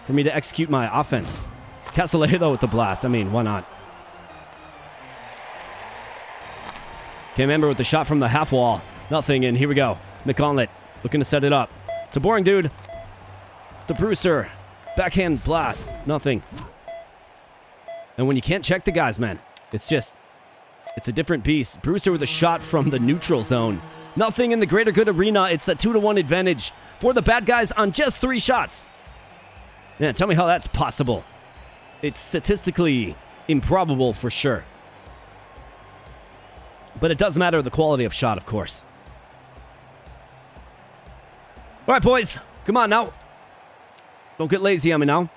for me to execute my offense. Castellet, though, with the blast. I mean, why not? Cam Ember with the shot from the half wall. Nothing, and here we go. McGauntlet looking to set it up. To Boring Dude. To Brewster. Backhand blast. Nothing. And when you can't check the guys, man, it's a different beast. Brewster with a shot from the neutral zone. Nothing in the greater good arena. It's a 2-1 advantage for the bad guys on just 3 shots. Man, tell me how that's possible. It's statistically improbable for sure. But it does matter the quality of shot, of course. All right, boys. Come on now. Don't get lazy on me now.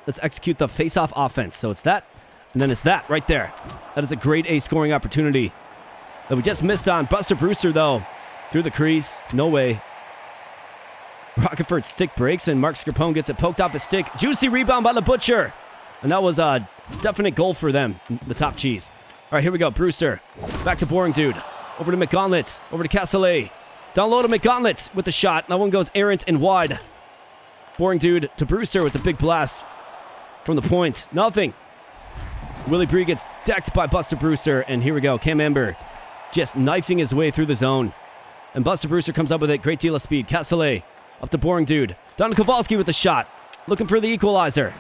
Let's execute the face-off offense. So it's that, and then it's that right there. That is a great A scoring opportunity that we just missed on. Buster Brewster, though, through the crease. No way. Rockefeller's stick breaks, and Mark Scarpone gets it poked off his stick. Juicy rebound by the Butcher. And that was a definite goal for them, the top cheese. All right, here we go. Brewster. Back to Boring Dude. Over to McGauntlet. Over to Castellet. Down low to McGauntlet with the shot. That one goes errant and wide. Boring Dude to Brewster with the big blast from the point. Nothing. Willie Bree gets decked by Buster Brewster. And here we go. Cam Ember just knifing his way through the zone. And Buster Brewster comes up with it. Great deal of speed. Castellet up to Boring Dude. Down to Kowalski with the shot. Looking for the equalizer.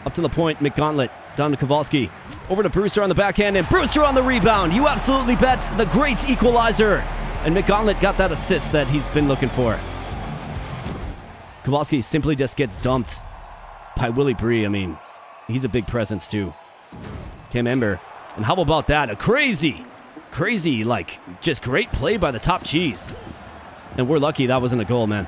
Up to the point. McGauntlet. Down to Kowalski. Over to Brewster on the backhand. And Brewster on the rebound. You absolutely bet. The great equalizer. And McGauntlet got that assist that he's been looking for. Kowalski simply just gets dumped by Willie Bree. I mean, he's a big presence too. Cam Ember. And how about that? A crazy, like, just great play by the top cheese. And we're lucky that wasn't a goal, man.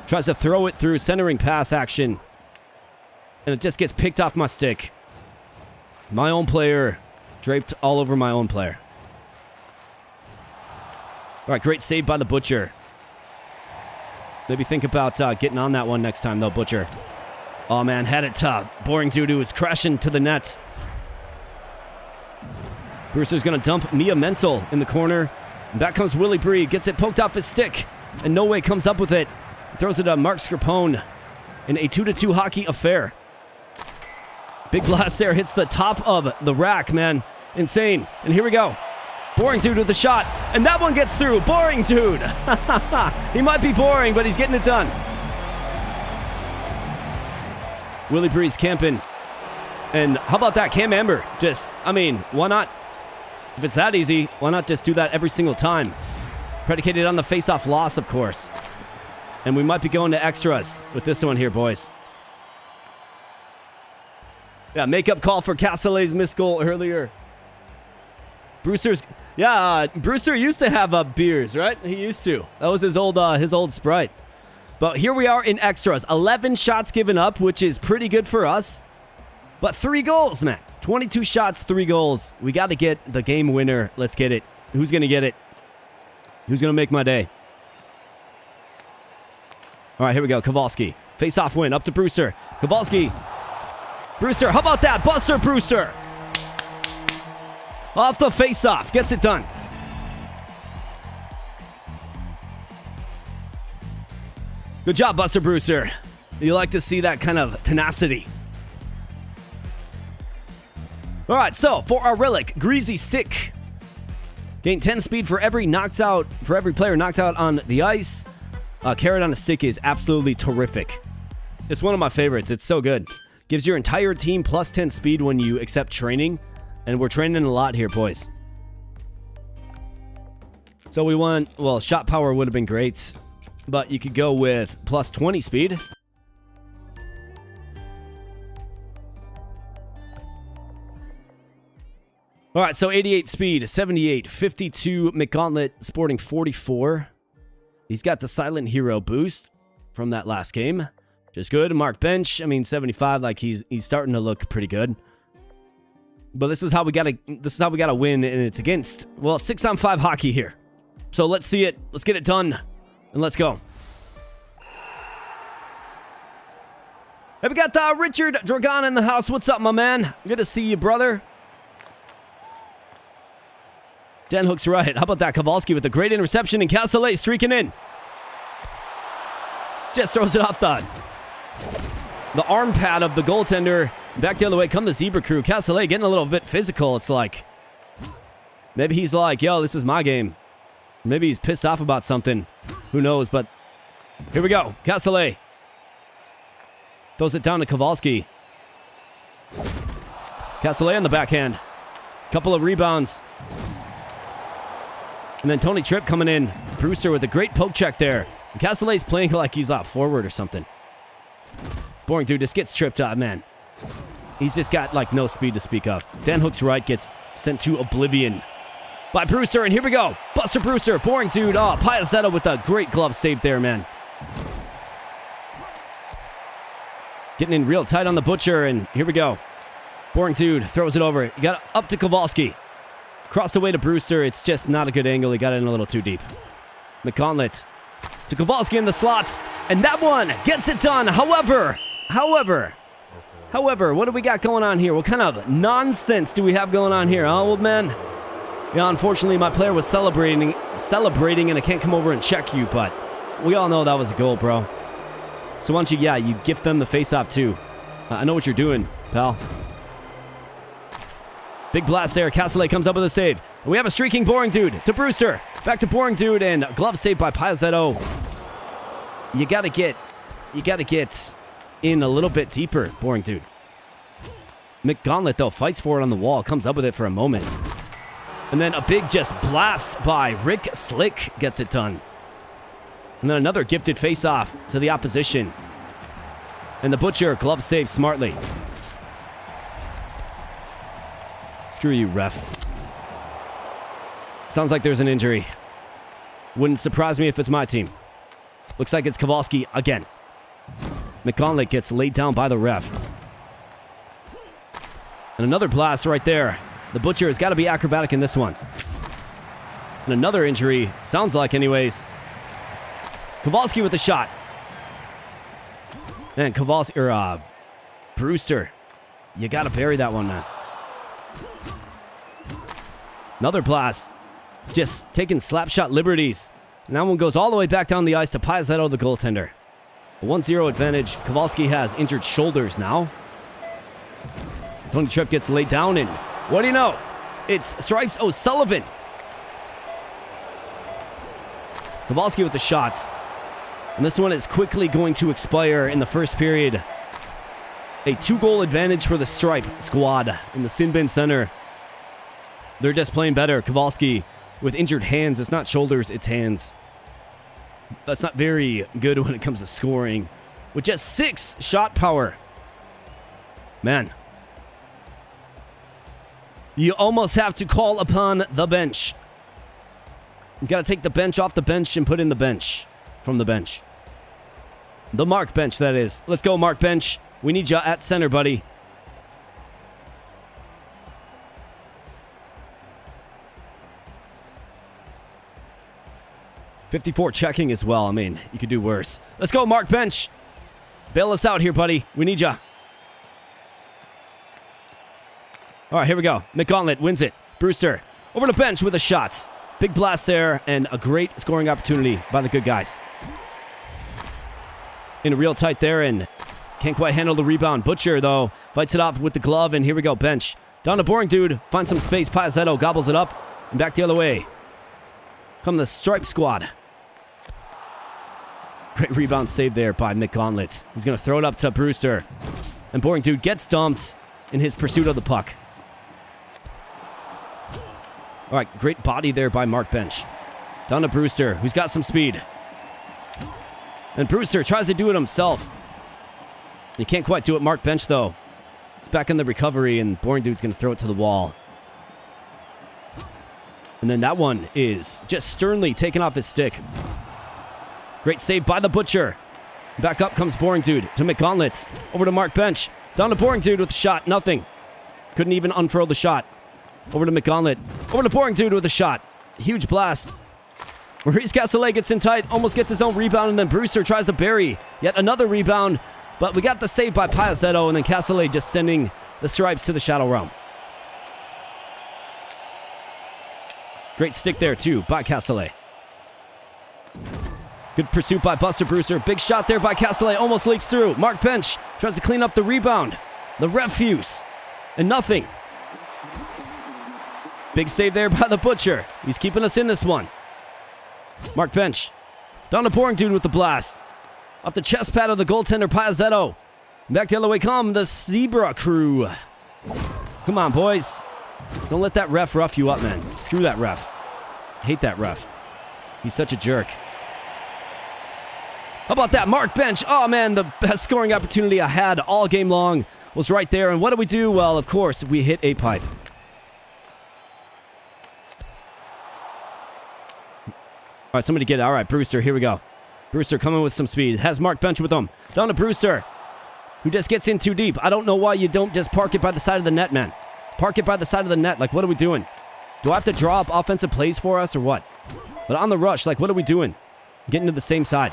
Tries to throw it through centering pass action. And it just gets picked off my stick. My own player draped all over my own player. All right, great save by the Butcher. Maybe think about getting on that one next time, though, Butcher. Oh, man, had it Boring Dude who was crashing to the net. Brewster's going to dump Mia Mental in the corner. And back comes Willie Bree. Gets it poked off his stick. And No Way comes up with it. Throws it to Mark Scarpone in a 2-2 hockey affair. Big blast there. Hits the top of the rack, man. Insane. And here we go. Boring Dude with the shot. And that one gets through. Boring Dude. He might be boring, but he's getting it done. Willie Bree's camping. And how about that? Cam Ember. Just, I mean, why not? If it's that easy, why not just do that every single time? Predicated on the face-off loss, of course. And we might be going to extras with this one here, boys. Yeah, makeup call for Castellet's missed goal earlier. Brewster used to have beers, right? He used to. That was his old Sprite. But here we are in extras. 11 shots given up, which is pretty good for us. But 3 goals, man. 22 shots, 3 goals. We got to get the game winner. Let's get it. Who's going to get it? Who's going to make my day? All right, here we go. Kowalski. Face-off win. Up to Brewster. Kowalski. Brewster. How about that? Buster Brewster. Off the face-off. Gets it done. Good job, Buster Brewster. You like to see that kind of tenacity. All right, so for our relic, Greasy Stick. Gain 10 speed for every player knocked out on the ice. Carrot on a stick is absolutely terrific. It's one of my favorites. It's so good. Gives your entire team plus 10 speed when you accept training. And we're training a lot here, boys. So we want, well, shot power would have been great. But you could go with plus 20 speed. All right, so 88 speed, 78, 52 McGauntlet, sporting 44. He's got the Silent Hero boost from that last game. Just good. Mark Bench, I mean 75, like he's starting to look pretty good. But this is how we gotta win, and it's against, well, 6-on-5 hockey here. So let's see it. Let's get it done. And let's go. Hey, we got Richard Dragon in the house. What's up, my man? Good to see you, brother. Dan Hook's right. How about that? Kowalski with a great interception, and Castellet streaking in. Just throws it off the arm pad of the goaltender. Back the other way come the Zebra crew. Castellet getting a little bit physical. It's like, maybe he's like, yo, this is my game. Maybe he's pissed off about something. Who knows? But here we go. Castellet throws it down to Kowalski. Castellet on the backhand. Couple of rebounds. And then Tony Tripp coming in. Brewster with a great poke check there. And Castellet's playing like he's out forward or something. Boring dude just gets tripped up, man. He's just got like no speed to speak of. Dan Hook's right gets sent to oblivion by Brewster, and here we go. Buster Brewster, boring dude. Oh, Piazzetta with a great glove save there, man. Getting in real tight on the Butcher, and here we go. Boring dude throws it over. You got up to Kowalski. Crossed away to Brewster. It's just not a good angle. He got in a little too deep. McGauntlet to Kowalski in the slots, and that one gets it done. However, what do we got going on here? What kind of nonsense do we have going on here, huh, old man? Yeah, unfortunately, my player was celebrating, and I can't come over and check you, but we all know that was a goal, bro. So why don't you, you gift them the face-off, too. I know what you're doing, pal. Big blast there. Castellet comes up with a save. And we have a streaking boring dude to Brewster. Back to boring dude, and glove save by Piazzetto. You gotta get in a little bit deeper, boring dude. McGauntlet, though, fights for it on the wall. Comes up with it for a moment. And then a big just blast by Rick Slick gets it done. And then another gifted face-off to the opposition. And the Butcher glove saves smartly. Screw you, ref. Sounds like there's an injury. Wouldn't surprise me if it's my team. Looks like it's Kowalski again. McGauntlet gets laid down by the ref. And another blast right there. The Butcher has got to be acrobatic in this one. And another injury. Sounds like anyways. Kowalski with the shot. Man, Kowalski, Brewster. You got to bury that one, man. Another blast. Just taking slapshot liberties. And that one goes all the way back down the ice to Piazzetto, the goaltender. A 1-0 advantage. Kowalski has injured shoulders now. Tony Tripp gets laid down, and what do you know? It's Stripes O'Sullivan. Kowalski with the shots. And this one is quickly going to expire in the first period. A 2-goal advantage for the Stripe squad in the Sin Bin Center. They're just playing better. Kowalski with injured hands. It's not shoulders, it's hands. That's not very good when it comes to scoring. With just 6 shot power. Man. You almost have to call upon the bench. You got to take the bench off the bench and put in the bench. From the bench. The Mark bench, that is. Let's go, Mark bench. We need you at center, buddy. .54 checking as well. I mean, you could do worse. Let's go, Mark bench. Bail us out here, buddy. We need ya. All right, here we go. McGauntlet wins it. Brewster over the bench with the shots. Big blast there, and a great scoring opportunity by the good guys. in real tight there and can't quite handle the rebound. Butcher, though, fights it off with the glove, and here we go. Bench. Down to Boring Dude. Finds some space. Paizetto gobbles it up and back the other way. Come the Stripe Squad. Great rebound save there by McGauntlet. He's going to throw it up to Brewster. And Boring Dude gets dumped in his pursuit of the puck. All right, great body there by Mark Bench. Down to Brewster, who's got some speed. And Brewster tries to do it himself. He can't quite do it. Mark Bench, though. It's back in the recovery, and Boring Dude's going to throw it to the wall. And then that one is just sternly taken off his stick. Great save by the Butcher. Back up comes Boring Dude to McGauntlet. Over to Mark Bench. Down to Boring Dude with a shot. Nothing. Couldn't even unfurl the shot. Over to McGauntlet. Over to Boring Dude with a shot. Huge blast. Maurice Castellet gets in tight. Almost gets his own rebound. And then Brewster tries to bury yet another rebound. But we got the save by Paizetto. And then Castellet just sending the Stripes to the Shadow Realm. Great stick there, too, by Castellet. Good pursuit by Buster Brewster. Big shot there by Castellet. Almost leaks through. Mark Bench tries to clean up the rebound. The refuse. And nothing. Big save there by the Butcher. He's keeping us in this one. Mark Bench. Down to Boring Dude with the blast. Off the chest pad of the goaltender, Paizetto. Back the other way come the Zebra crew. Come on, boys. Don't let that ref rough you up, man. Screw that ref. Hate that ref. He's such a jerk. How about that? Mark Bench. Oh, man, the best scoring opportunity I had all game long was right there. And what do we do? Well, of course, we hit a pipe. All right, somebody get it. All right, Brewster, here we go. Brewster coming with some speed. Has Mark Bench with him. Down to Brewster, who just gets in too deep. I don't know why you don't just park it by the side of the net, man. Park it by the side of the net. Like, what are we doing? Do I have to draw up offensive plays for us or what? But on the rush, like, what are we doing? Getting to the same side.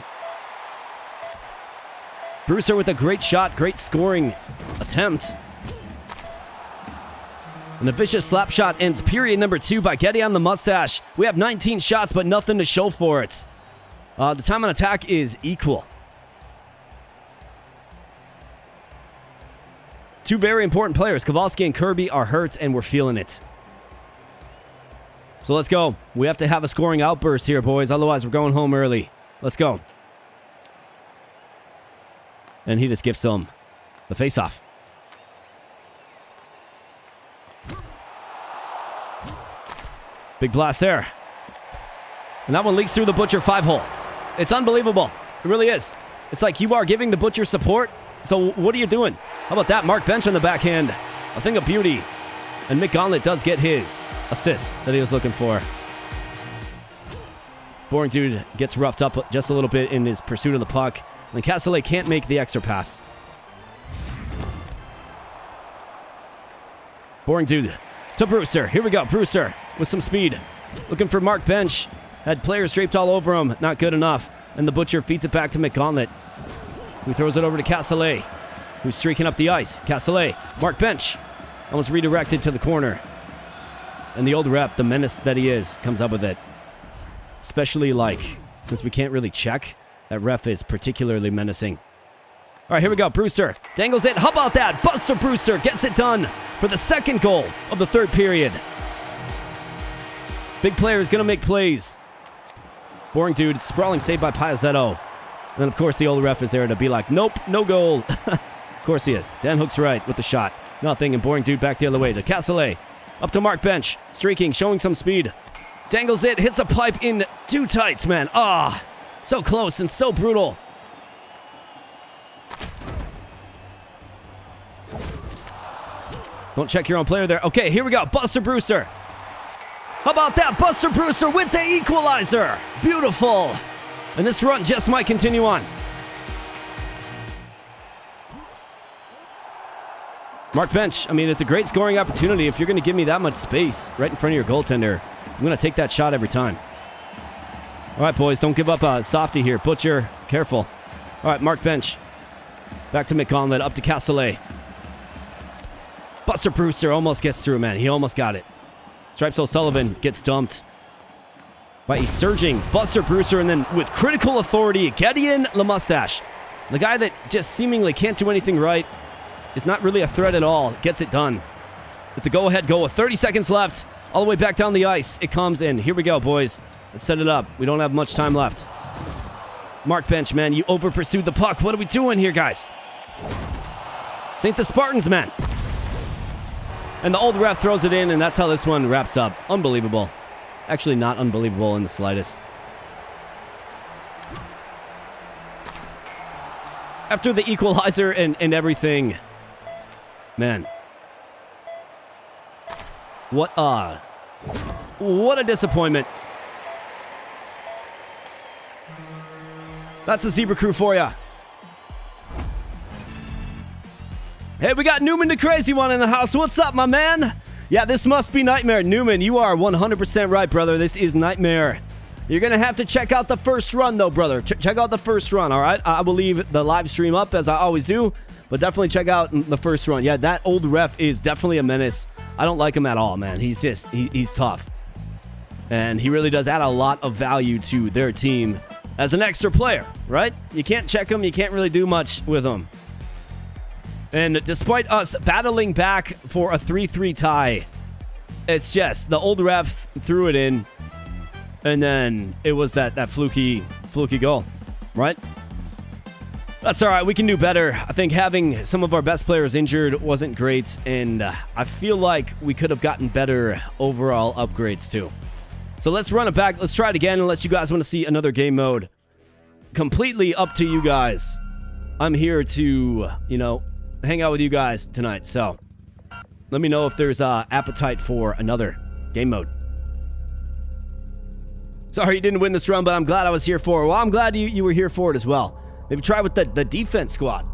Brewster with a great shot, great scoring attempt. And the vicious slap shot ends period number 2 by getting on the mustache. We have 19 shots, but nothing to show for it. The time on attack is equal. Two very important players, Kowalski and Kirby, are hurt, and we're feeling it. So let's go. We have to have a scoring outburst here, boys. Otherwise, we're going home early. Let's go. And he just gives them the face-off. Big blast there. And that one leaks through the Butcher 5-hole. It's unbelievable. It really is. It's like you are giving the Butcher support. So what are you doing? How about that? Mark Bench on the backhand. A thing of beauty. And McGauntlet does get his assist that he was looking for. Boring Dude gets roughed up just a little bit in his pursuit of the puck. And Castellet can't make the extra pass. Boring Dude to Brewster. Here we go. Brewster with some speed. Looking for Mark Bench. Had players draped all over him. Not good enough. And the Butcher feeds it back to McGauntlet, who throws it over to Castellet, who's streaking up the ice. Castellet. Mark Bench. Almost redirected to the corner. And the old ref, the menace that he is, comes up with it. Especially, like, since we can't really check, that ref is particularly menacing. All right, here we go. Brewster dangles it. How about that? Buster Brewster gets it done for the second goal of the third period. Big player is going to make plays. Boring Dude, sprawling save by Paizetto. And then, of course, the old ref is there to be like, nope, no goal. Of course he is. Dan Hook's right with the shot. Nothing, and Boring Dude back the other way to Castellet. Up to Mark Bench. Streaking, showing some speed. Dangles it, hits a pipe in two tights, man. Ah, so close and so brutal. Don't check your own player there. Okay, here we go. Buster Brewster. How about that? Buster Brewster with the equalizer. Beautiful. And this run just might continue on. Mark Bench, I mean, it's a great scoring opportunity. If you're going to give me that much space right in front of your goaltender, I'm going to take that shot every time. All right, boys, don't give up a softie here. Butcher, careful. All right, Mark Bench. Back to McGauntlet, up to Castellet. Buster Brewster almost gets through, man. He almost got it. Stripes O'Sullivan gets dumped by a surging Buster Brewster, and then with critical authority, Gideon the Mustache The guy that just seemingly can't do anything right is not really a threat at all. Gets it done. With the go-ahead goal with 30 seconds left. All the way back down the ice. It comes in. Here we go, boys. Let's set it up. We don't have much time left. Mark Bench, man. You over-pursued the puck. What are we doing here, guys? St. the Spartans, man. And the old ref throws it in, and that's how this one wraps up. Unbelievable. Actually, not unbelievable in the slightest. After the equalizer and everything, man. What a disappointment. That's the Zebra Crew for ya. Hey, we got Newman the Crazy One in the house. What's up, my man? Yeah, this must be Nightmare. Newman, you are 100% right, brother. This is Nightmare. You're going to have to check out the first run, though, brother. Check out the first run, all right? I will leave the live stream up, as I always do, but definitely check out the first run. Yeah, that old ref is definitely a menace. I don't like him at all, man. He's just, he's tough. And he really does add a lot of value to their team as an extra player, right? You can't check him. You can't really do much with him. And despite us battling back for a 3-3 tie, it's just the old ref threw it in, and then it was that fluky goal, right? That's all right. We can do better. I think having some of our best players injured wasn't great, and I feel like we could have gotten better overall upgrades too. So let's run it back. Let's try it again, unless you guys want to see another game mode. Completely up to you guys. I'm here to, hang out with you guys tonight, so let me know if there's appetite for another game mode. Sorry you didn't win this run, but I'm glad I was here for it. Well, I'm glad you were here for it as well. Maybe try with the defense squad.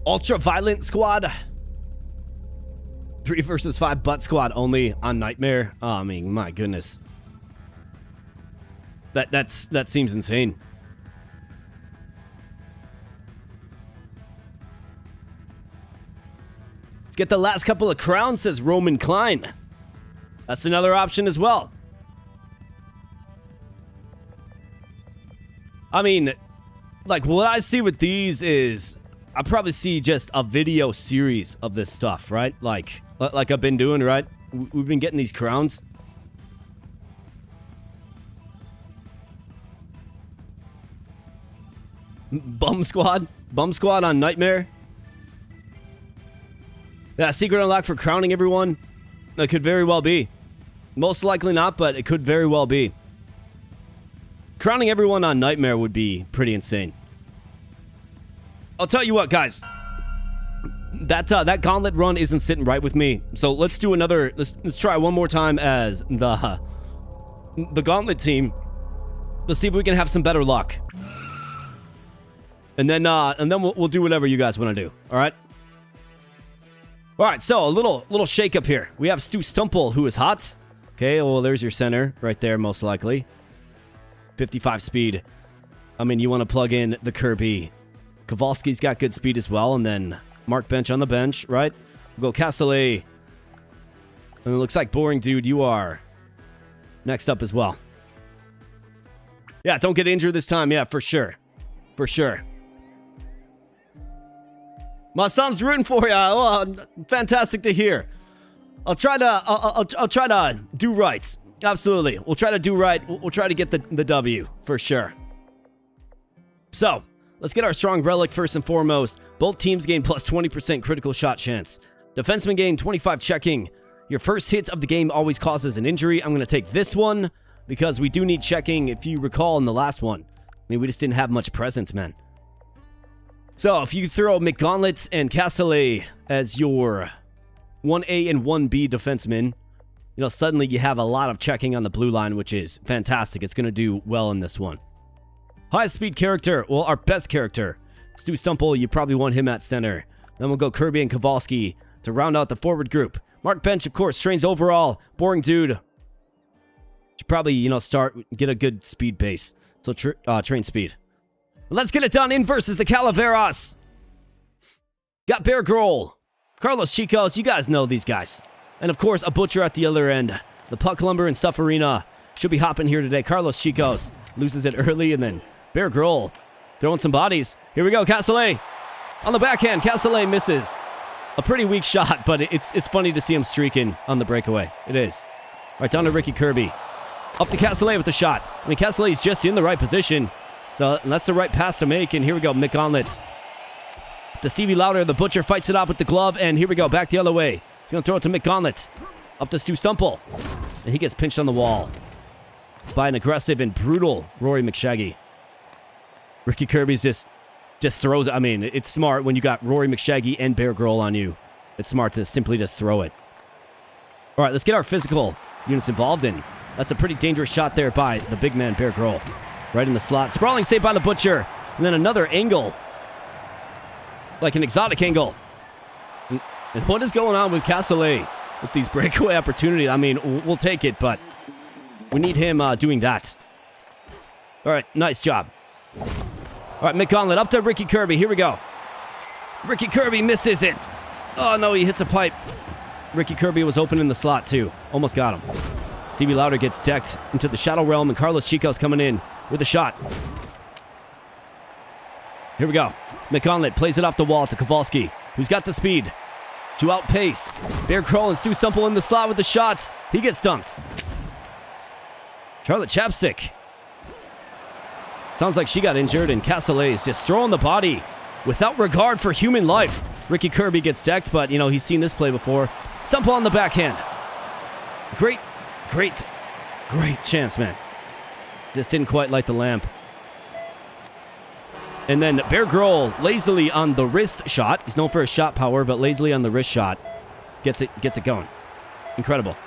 Ultra-violent squad. 3 versus 5 butt squad only on Nightmare. Oh, I mean, my goodness. That seems insane. Let's get the last couple of crowns, says Roman Klein. That's another option as well. I mean, like, what I see with these is I probably see just a video series of this stuff, right? Like I've been doing, right? We've been getting these crowns. Bum squad on Nightmare. Yeah, secret unlock for crowning everyone. That could very well be. Most likely not, but it could very well be. Crowning everyone on Nightmare would be pretty insane. I'll tell you what, guys. That gauntlet run isn't sitting right with me. So let's do another. Let's try one more time as the gauntlet team. Let's see if we can have some better luck. And then we'll do whatever you guys want to do. All right. All right. So a little shake up here. We have Stu Stumple, who is hot. Okay. Well, there's your center right there, most likely. 55 speed. I mean, you want to plug in the Kirby. Kowalski's got good speed as well, and then Mark Bench on the bench, right? We'll go Castellet. And it looks like Boring Dude, you are next up as well. Yeah, don't get injured this time. Yeah, for sure. For sure. My son's rooting for you. Oh, fantastic to hear. I'll try to do right. Absolutely. We'll try to do right. We'll try to get the W, for sure. So, let's get our strong relic first and foremost. Both teams gain plus 20% critical shot chance. Defenseman gain 25 checking. Your first hit of the game always causes an injury. I'm going to take this one because we do need checking. If you recall in the last one, I mean, we just didn't have much presence, man. So if you throw McGauntlet and Castellet as your 1A and 1B defensemen, suddenly you have a lot of checking on the blue line, which is fantastic. It's going to do well in this one. Highest speed character, well, our best character. Stu Stumple, you probably want him at center. Then we'll go Kirby and Kowalski to round out the forward group. Mark Bench, of course, trains overall. Boring Dude. Should probably, get a good speed base. So train speed. Let's get it done in versus the Calaveras. Got Bear Grohl, Carlos Chicos, you guys know these guys. And of course, a Butcher at the other end. The Puck Lumber and Stuff Arena should be hopping here today. Carlos Chicos loses it early, and then Bear Grohl throwing some bodies. Here we go, Castellet. On the backhand, Castellet misses. A pretty weak shot, but it's funny to see him streaking on the breakaway. It is. Right down to Ricky Kirby. Up to Castellet with the shot. I mean, Castellet's just in the right position. So that's the right pass to make. And here we go, McGauntlet. To Stevie Lauder, the Butcher fights it off with the glove. And here we go, back the other way. He's going to throw it to McGauntlet. Up to Stu Stumple. And he gets pinched on the wall by an aggressive and brutal Rory McShaggy. Ricky Kirby's just throws it. I mean, it's smart when you got Rory McShaggy and Bear Grohl on you. It's smart to simply just throw it. All right, let's get our physical units involved in. That's a pretty dangerous shot there by the big man, Bear Grohl. Right in the slot. Sprawling save by the Butcher. And then another angle. Like an exotic angle. And what is going on with Castellet with these breakaway opportunities? I mean, we'll take it, but we need him doing that. All right, nice job. All right, McGauntlet up to Ricky Kirby. Here we go. Ricky Kirby misses it. Oh, no, he hits a pipe. Ricky Kirby was open in the slot, too. Almost got him. Stevie Lauder gets decked into the Shadow Realm, and Carlos Chicos coming in with a shot. Here we go. McGauntlet plays it off the wall to Kowalski, who's got the speed to outpace. Bear Grohl and Stu Stumple in the slot with the shots. He gets dumped. Charlotte Chapstick. Sounds like she got injured, and Castellet is just throwing the body without regard for human life. Ricky Kirby gets decked, but, you know, he's seen this play before. Stumple on the backhand. Great chance, man. Just didn't quite light the lamp. And then Bear Grohl lazily on the wrist shot. He's known for his shot power, but lazily on the wrist shot. Gets it going. Incredible.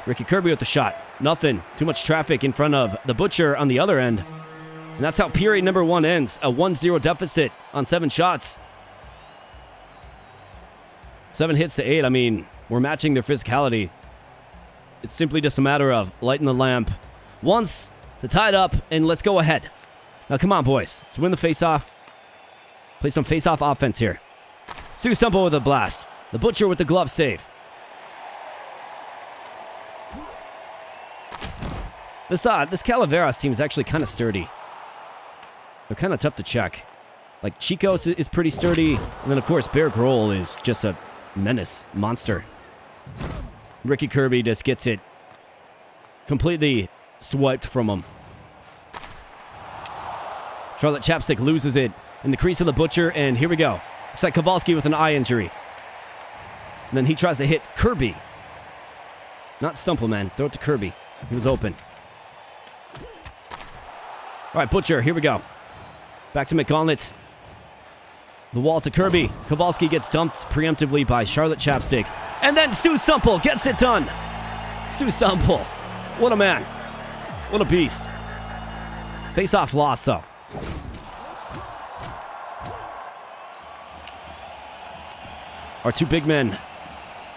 Ricky Kirby with the shot. Nothing. Too much traffic in front of the Butcher on the other end. And that's how period number 1 ends. A 1-0 deficit on 7 shots. 7 hits to 8. I mean, we're matching their physicality. It's simply just a matter of lighting the lamp once to tie it up, and let's go ahead. Now, come on, boys. Let's win the face-off. Play some face-off offense here. Stu Stumple with a blast. The Butcher with the glove save. This Calaveras team is actually kind of sturdy. They're kind of tough to check. Like, Chicos is pretty sturdy. And then, of course, Bear Grohl is just a menace monster. Ricky Kirby just gets it completely swiped from him. Charlotte Chapstick loses it in the crease of the Butcher, and here we go. Looks like Kowalski with an eye injury. And then he tries to hit Kirby. Not Stumple, man. Throw it to Kirby. He was open. All right, Butcher, here we go. Back to McGauntlet. The wall to Kirby. Kowalski gets dumped preemptively by Charlotte Chapstick. And then Stu Stumple gets it done. Stu Stumple. What a man. What a beast. Face-off loss, though. Our two big men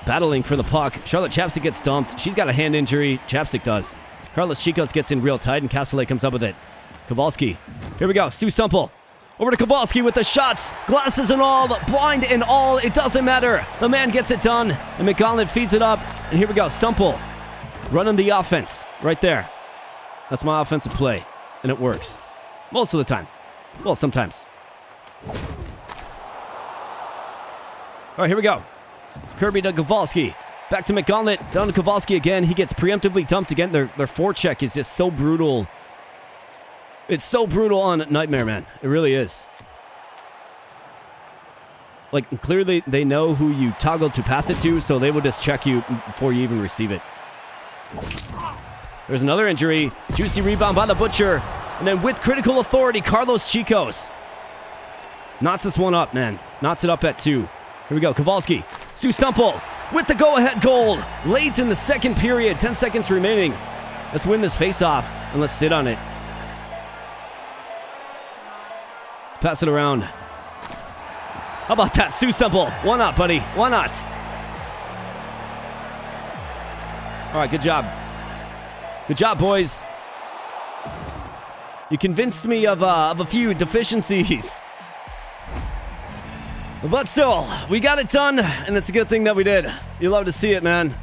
battling for the puck. Charlotte Chapstick gets dumped. She's got a hand injury. Chapstick does. Carlos Chicos gets in real tight, and Castellet comes up with it. Kowalski. Here we go. Stu Stumple. Over to Kowalski with the shots. Glasses and all. Blind and all. It doesn't matter. The man gets it done. And McGauntlet feeds it up. And here we go. Stumple. Running the offense. Right there. That's my offensive play. And it works. Most of the time. Well, sometimes. All right, here we go. Kirby to Kowalski. Back to McGauntlet. Down to Kowalski again. He gets preemptively dumped again. Their forecheck is just so brutal. It's so brutal on Nightmare, man. It really is. Like, clearly they know who you toggle to pass it to, so they will just check you before you even receive it. There's another injury. Juicy rebound by the Butcher. And then with critical authority, Carlos Chicos knots this one up, man. Knots it up at 2. Here we go. Kowalski. Stu Stumple with the go-ahead goal. Late in the second period. 10 seconds remaining. Let's win this face-off, and let's sit on it. Pass it around. How about that? Stu Stumple. Why not, buddy? Why not? All right, good job. Good job, boys. You convinced me of a few deficiencies. But still, we got it done, and it's a good thing that we did. You love to see it, man.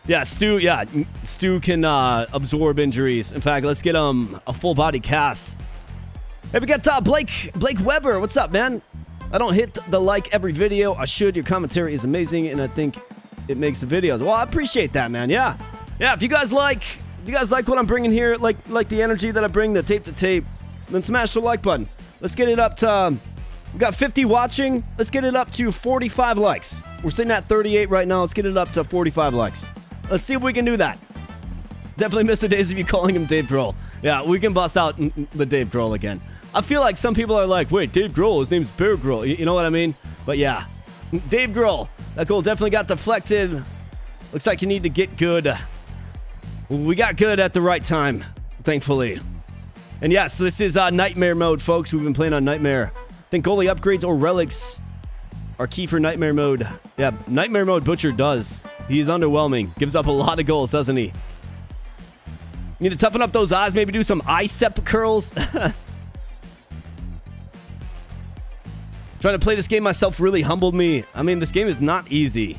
Yeah, Stu can absorb injuries. In fact, let's get a full body cast. Hey, we got Blake Weber. What's up, man? I don't hit the like every video. I should. Your commentary is amazing, and I think it makes the videos. Well, I appreciate that, man. Yeah. If you guys like what I'm bringing here, like the energy that I bring, the tape to tape, then smash the like button. Let's get it up to. We got 50 watching. Let's get it up to 45 likes. We're sitting at 38 right now. Let's get it up to 45 likes. Let's see if we can do that. Definitely miss the days of you calling him Dave Grohl. Yeah, we can bust out the Dave Grohl again. I feel like some people are like, wait, Dave Grohl, his name's Bear Grohl. You know what I mean? But yeah, Dave Grohl. That goal definitely got deflected. Looks like you need to get good. We got good at the right time, thankfully. And yes, this is Nightmare mode, folks. We've been playing on Nightmare. I think goalie upgrades or relics are key for Nightmare mode. Yeah, Nightmare mode Butcher does. He's underwhelming. Gives up a lot of goals, doesn't he? Need to toughen up those eyes. Maybe do some bicep curls. Trying to play this game myself really humbled me. I mean, this game is not easy.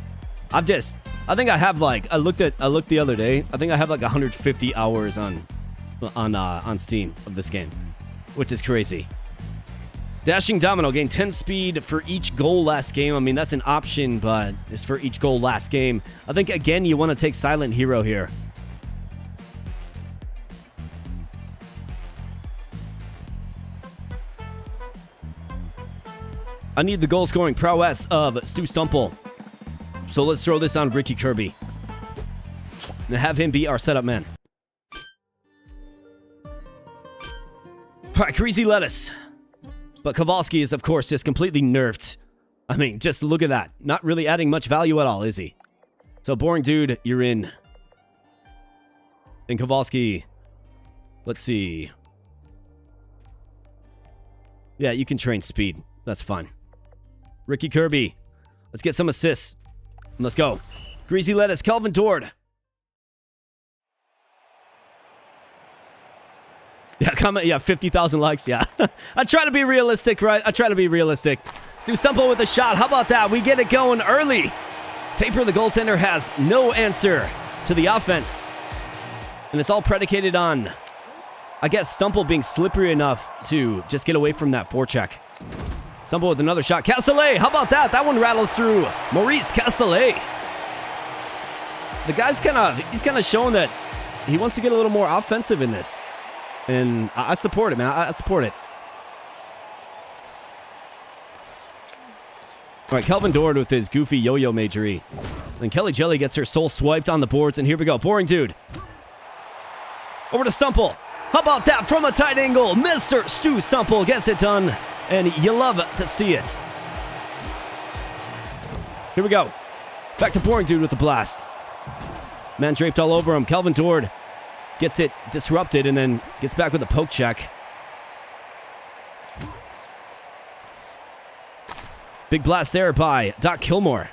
I think I have I looked the other day. I think I have 150 hours on Steam of this game, which is crazy. Dashing Domino, gain 10 speed for each goal last game. I mean, that's an option, but it's for each goal last game. I think, again, you want to take Silent Hero here. I need the goal-scoring prowess of Stu Stumple. So let's throw this on Ricky Kirby. And have him be our setup man. All right, Greasy Lettuce. But Kowalski is, of course, just completely nerfed. I mean, just look at that. Not really adding much value at all, is he? So, Boring Dude, you're in. And Kowalski, let's see. Yeah, you can train speed. That's fine. Ricky Kirby, let's get some assists. Let's go. Greasy Lettuce, Kelvin Dord. Yeah, comment. Yeah, 50,000 likes. Yeah. I try to be realistic, right? I try to be realistic. Stu Stumple with a shot. How about that? We get it going early. Taper, the goaltender, has no answer to the offense. And it's all predicated on, I guess, Stumple being slippery enough to just get away from that forecheck. Stumple with another shot. Castellet, how about that? That one rattles through. Maurice Castellet. The guy's he's kind of showing that he wants to get a little more offensive in this. And I support it, man. I support it. All right, Kelvin Dord with his goofy yo-yo majory. Then Kelly Jelly gets her soul swiped on the boards, and here we go. Boring Dude. Over to Stumple. How about that from a tight angle? Mr. Stu Stumple gets it done, and you love to see it. Here we go. Back to Boring Dude with the blast. Man draped all over him. Kelvin Dord gets it disrupted and then gets back with a poke check. Big blast there by Doc Kilmore.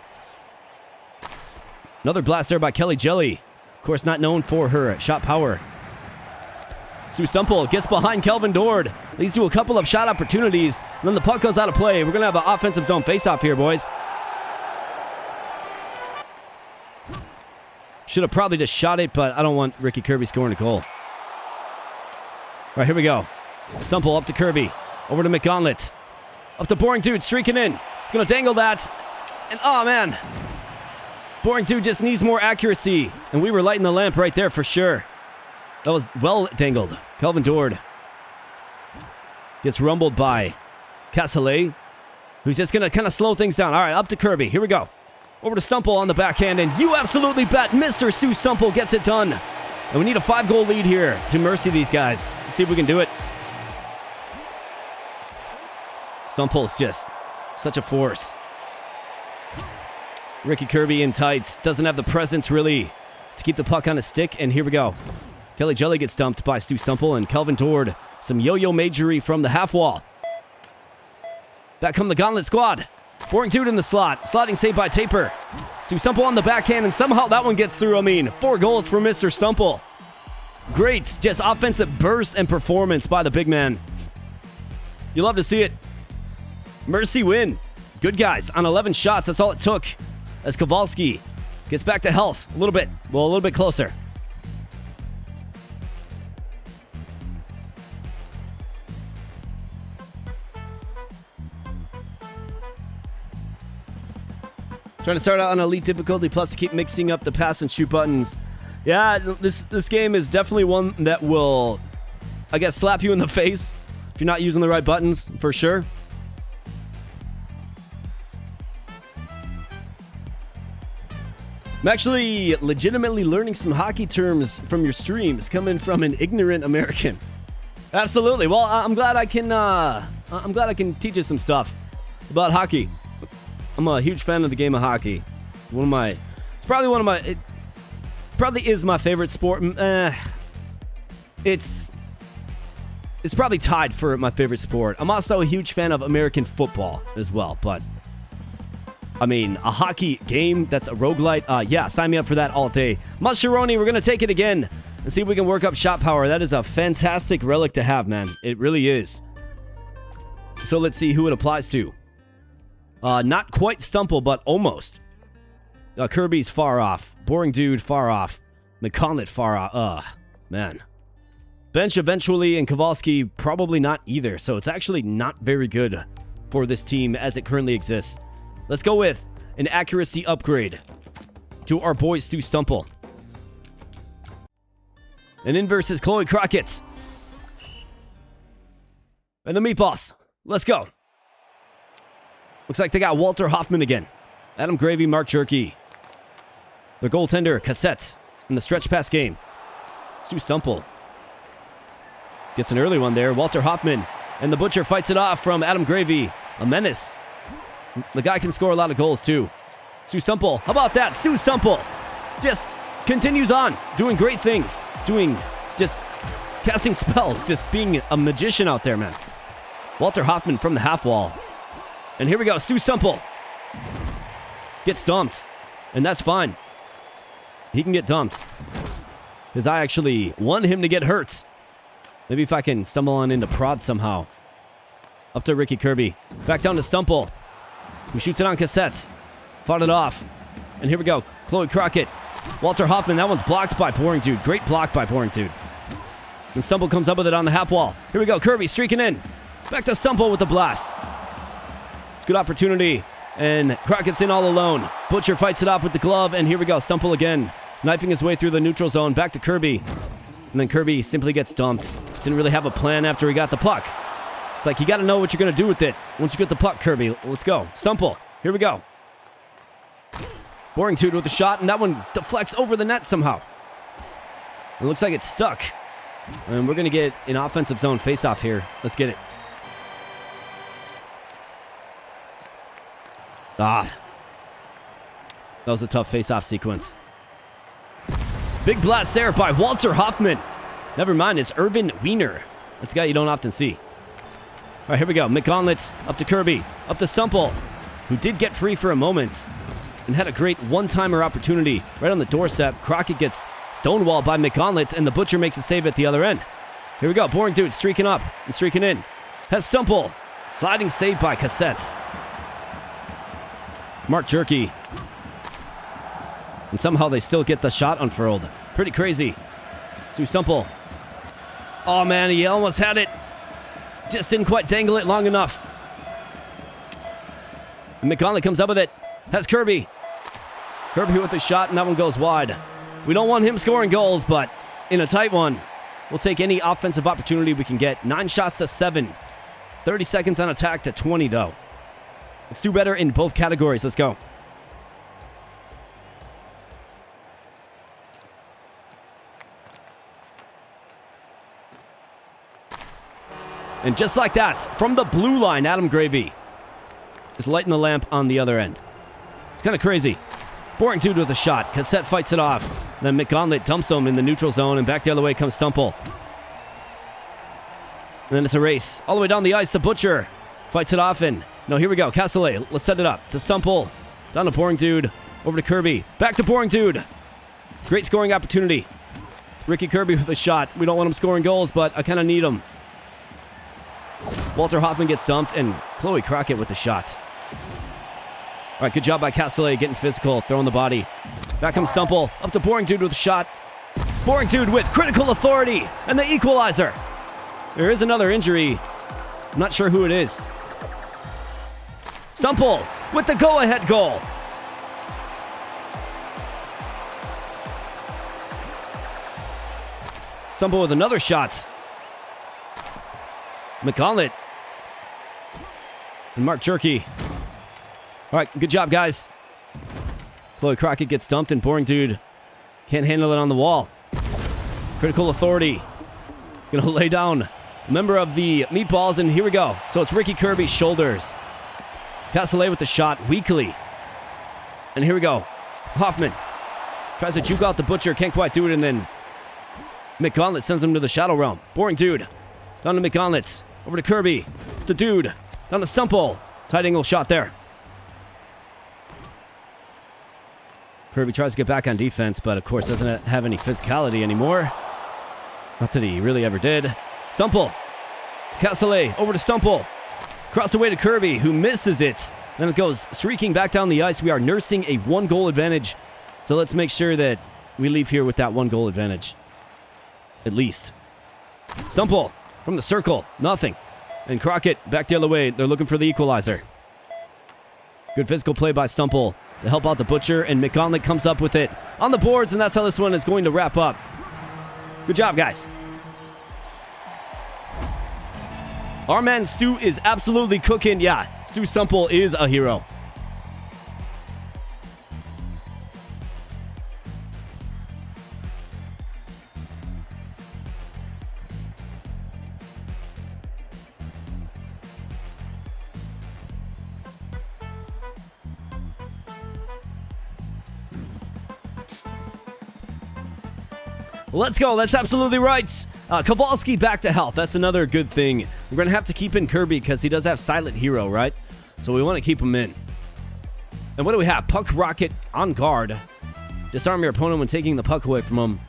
Another blast there by Kelly Jelly. Of course, not known for her shot power. Stu Stumple gets behind Kelvin Dord. Leads to a couple of shot opportunities. And then the puck goes out of play. We're going to have an offensive zone face-off here, boys. Should have probably just shot it, but I don't want Ricky Kirby scoring a goal. All right, here we go. Stumple up to Kirby. Over to McGauntlet. Up to Boring Dude, streaking in. He's going to dangle that. And, oh, man. Boring Dude just needs more accuracy. And we were lighting the lamp right there for sure. That was well dangled. Kelvin Dord gets rumbled by Castellet, who's just going to kind of slow things down. All right, up to Kirby. Here we go. Over to Stumple on the backhand, and you absolutely bet Mr. Stu Stumple gets it done. And we need a 5-goal lead here to mercy these guys. Let's see if we can do it. Stumple's just such a force. Ricky Kirby in tights. Doesn't have the presence, really, to keep the puck on his stick. And here we go. Kelly Jelly gets dumped by Stu Stumple, and Kelvin Dord. Some yo-yo majory from the half wall. Back come the Gauntlet squad. Boring dude in the slot. Sliding save by Taper. Stu Stumple on the backhand, and somehow that one gets through. I mean, 4 goals for Mr. Stumple. Great, just offensive burst and performance by the big man. You love to see it. Mercy win. Good guys on 11 shots. That's all it took. As Kowalski gets back to health a little bit. Well, a little bit closer. Trying to start out on elite difficulty, plus to keep mixing up the pass and shoot buttons. Yeah, this game is definitely one that will, I guess, slap you in the face if you're not using the right buttons, for sure. I'm actually legitimately learning some hockey terms from your streams, coming from an ignorant American. Absolutely. Well, I'm glad I can teach you some stuff about hockey. I'm a huge fan of the game of hockey. It probably is my favorite sport. It's probably tied for my favorite sport. I'm also a huge fan of American football as well, but I mean, a hockey game that's a roguelite, yeah, sign me up for that all day. Musharoni, we're going to take it again and see if we can work up shot power. That is a fantastic relic to have, man. It really is. So let's see who it applies to. Not quite Stumple, but almost. Kirby's far off. Boring Dude far off. McConlet far off. Man. Bench eventually, and Kowalski probably not either. So it's actually not very good for this team as it currently exists. Let's go with an accuracy upgrade to our boy Stu Stumple. And in versus Chloe Crockett. And the Meatballs. Let's go. Looks like they got Walter Hoffman again. Adam Gravy, Mark Jerky. Their goaltender, Cassette, in the stretch pass game. Stu Stumple gets an early one there. Walter Hoffman. And the Butcher fights it off from Adam Gravy. A menace. The guy can score a lot of goals, too. Stu Stumple. How about that? Stu Stumple just continues on. Doing great things. Just casting spells. Just being a magician out there, man. Walter Hoffman from the half wall. And here we go. Stu Stumple gets dumped. And that's fine. He can get dumped. Because I actually want him to get hurt. Maybe if I can stumble on into prod somehow. Up to Ricky Kirby. Back down to Stumple, who shoots it on Cassette. Fought it off. And here we go. Chloe Crockett. Walter Hoffman. That one's blocked by Boring Dude. Great block by Boring Dude. And Stumple comes up with it on the half wall. Here we go. Kirby streaking in. Back to Stumple with the blast. Good opportunity. And Crockett's in all alone. Butcher fights it off with the glove. And here we go. Stumple again. Knifing his way through the neutral zone. Back to Kirby. And then Kirby simply gets dumped. Didn't really have a plan after he got the puck. It's like you got to know what you're going to do with it. Once you get the puck, Kirby. Let's go. Stumple. Here we go. Boring Dude with the shot. And that one deflects over the net somehow. It looks like it's stuck. And we're going to get an offensive zone face-off here. Let's get it. That was a tough face-off sequence. Big blast there by Walter Hoffman. Never mind, it's Irvin Wiener. That's a guy you don't often see. All right, here we go. McGauntlet up to Kirby. Up to Stumple, who did get free for a moment and had a great one-timer opportunity right on the doorstep. Crockett gets stonewalled by McGauntlet, and the Butcher makes a save at the other end. Here we go. Boring Dude streaking up and streaking in. Has Stumple. Sliding save by Cassette. Mark Jerky. And somehow they still get the shot unfurled. Pretty crazy. Stu Stumple. Oh, man, he almost had it. Just didn't quite dangle it long enough. And McConley comes up with it. Has Kirby. Kirby with the shot, and that one goes wide. We don't want him scoring goals, but in a tight one, we'll take any offensive opportunity we can get. 9 shots to 7. 30 seconds on attack to 20, though. Let's do better in both categories. Let's go. And just like that, from the blue line, Adam Gravy is lighting the lamp on the other end. It's kind of crazy. Boring Dude with a shot. Cassette fights it off. Then McGauntlet dumps him in the neutral zone, and back the other way comes Stumple. And then it's a race. All the way down the ice, the Butcher fights it off, and No, here we go. Castellet, let's set it up. To Stumple. Down to Boring Dude. Over to Kirby. Back to Boring Dude. Great scoring opportunity. Ricky Kirby with a shot. We don't want him scoring goals, but I kind of need him. Walter Hoffman gets dumped, and Chloe Crockett with the shot. All right, good job by Castellet getting physical, throwing the body. Back comes Stumple. Up to Boring Dude with a shot. Boring Dude with critical authority and the equalizer. There is another injury. I'm not sure who it is. Stumple with the go-ahead goal. Stumple with another shot. McGauntlet. And Mark Jerky. All right, good job, guys. Chloe Crockett gets dumped, and Boring Dude can't handle it on the wall. Critical authority. Gonna lay down a member of the Meatballs, and here we go. So it's Ricky Kirby's shoulders. Castellet with the shot weakly. And here we go. Hoffman tries to juke out the Butcher, can't quite do it, and then McGauntlet sends him to the Shadow Realm. Boring Dude. Down to McGauntlet. Over to Kirby. The Dude. Down to Stumple. Tight angle shot there. Kirby tries to get back on defense, but of course doesn't have any physicality anymore. Not that he really ever did. Stumple. Castellet. Over to Stumple. Crossed away to Kirby, who misses it. Then it goes streaking back down the ice. We are nursing a 1-goal advantage. So let's make sure that we leave here with that 1-goal advantage. At least. Stumple from the circle. Nothing. And Crockett back the other way. They're looking for the equalizer. Good physical play by Stumple to help out the Butcher. And McGauntlet comes up with it on the boards. And that's how this one is going to wrap up. Good job, guys. Our man Stu is absolutely cooking. Yeah, Stu Stumple is a hero. Let's go. That's absolutely right. Kowalski back to health. That's another good thing. We're going to have to keep in Kirby because he does have Silent Hero, right? So we want to keep him in. And what do we have? Puck Rocket on guard. Disarm your opponent when taking the puck away from him.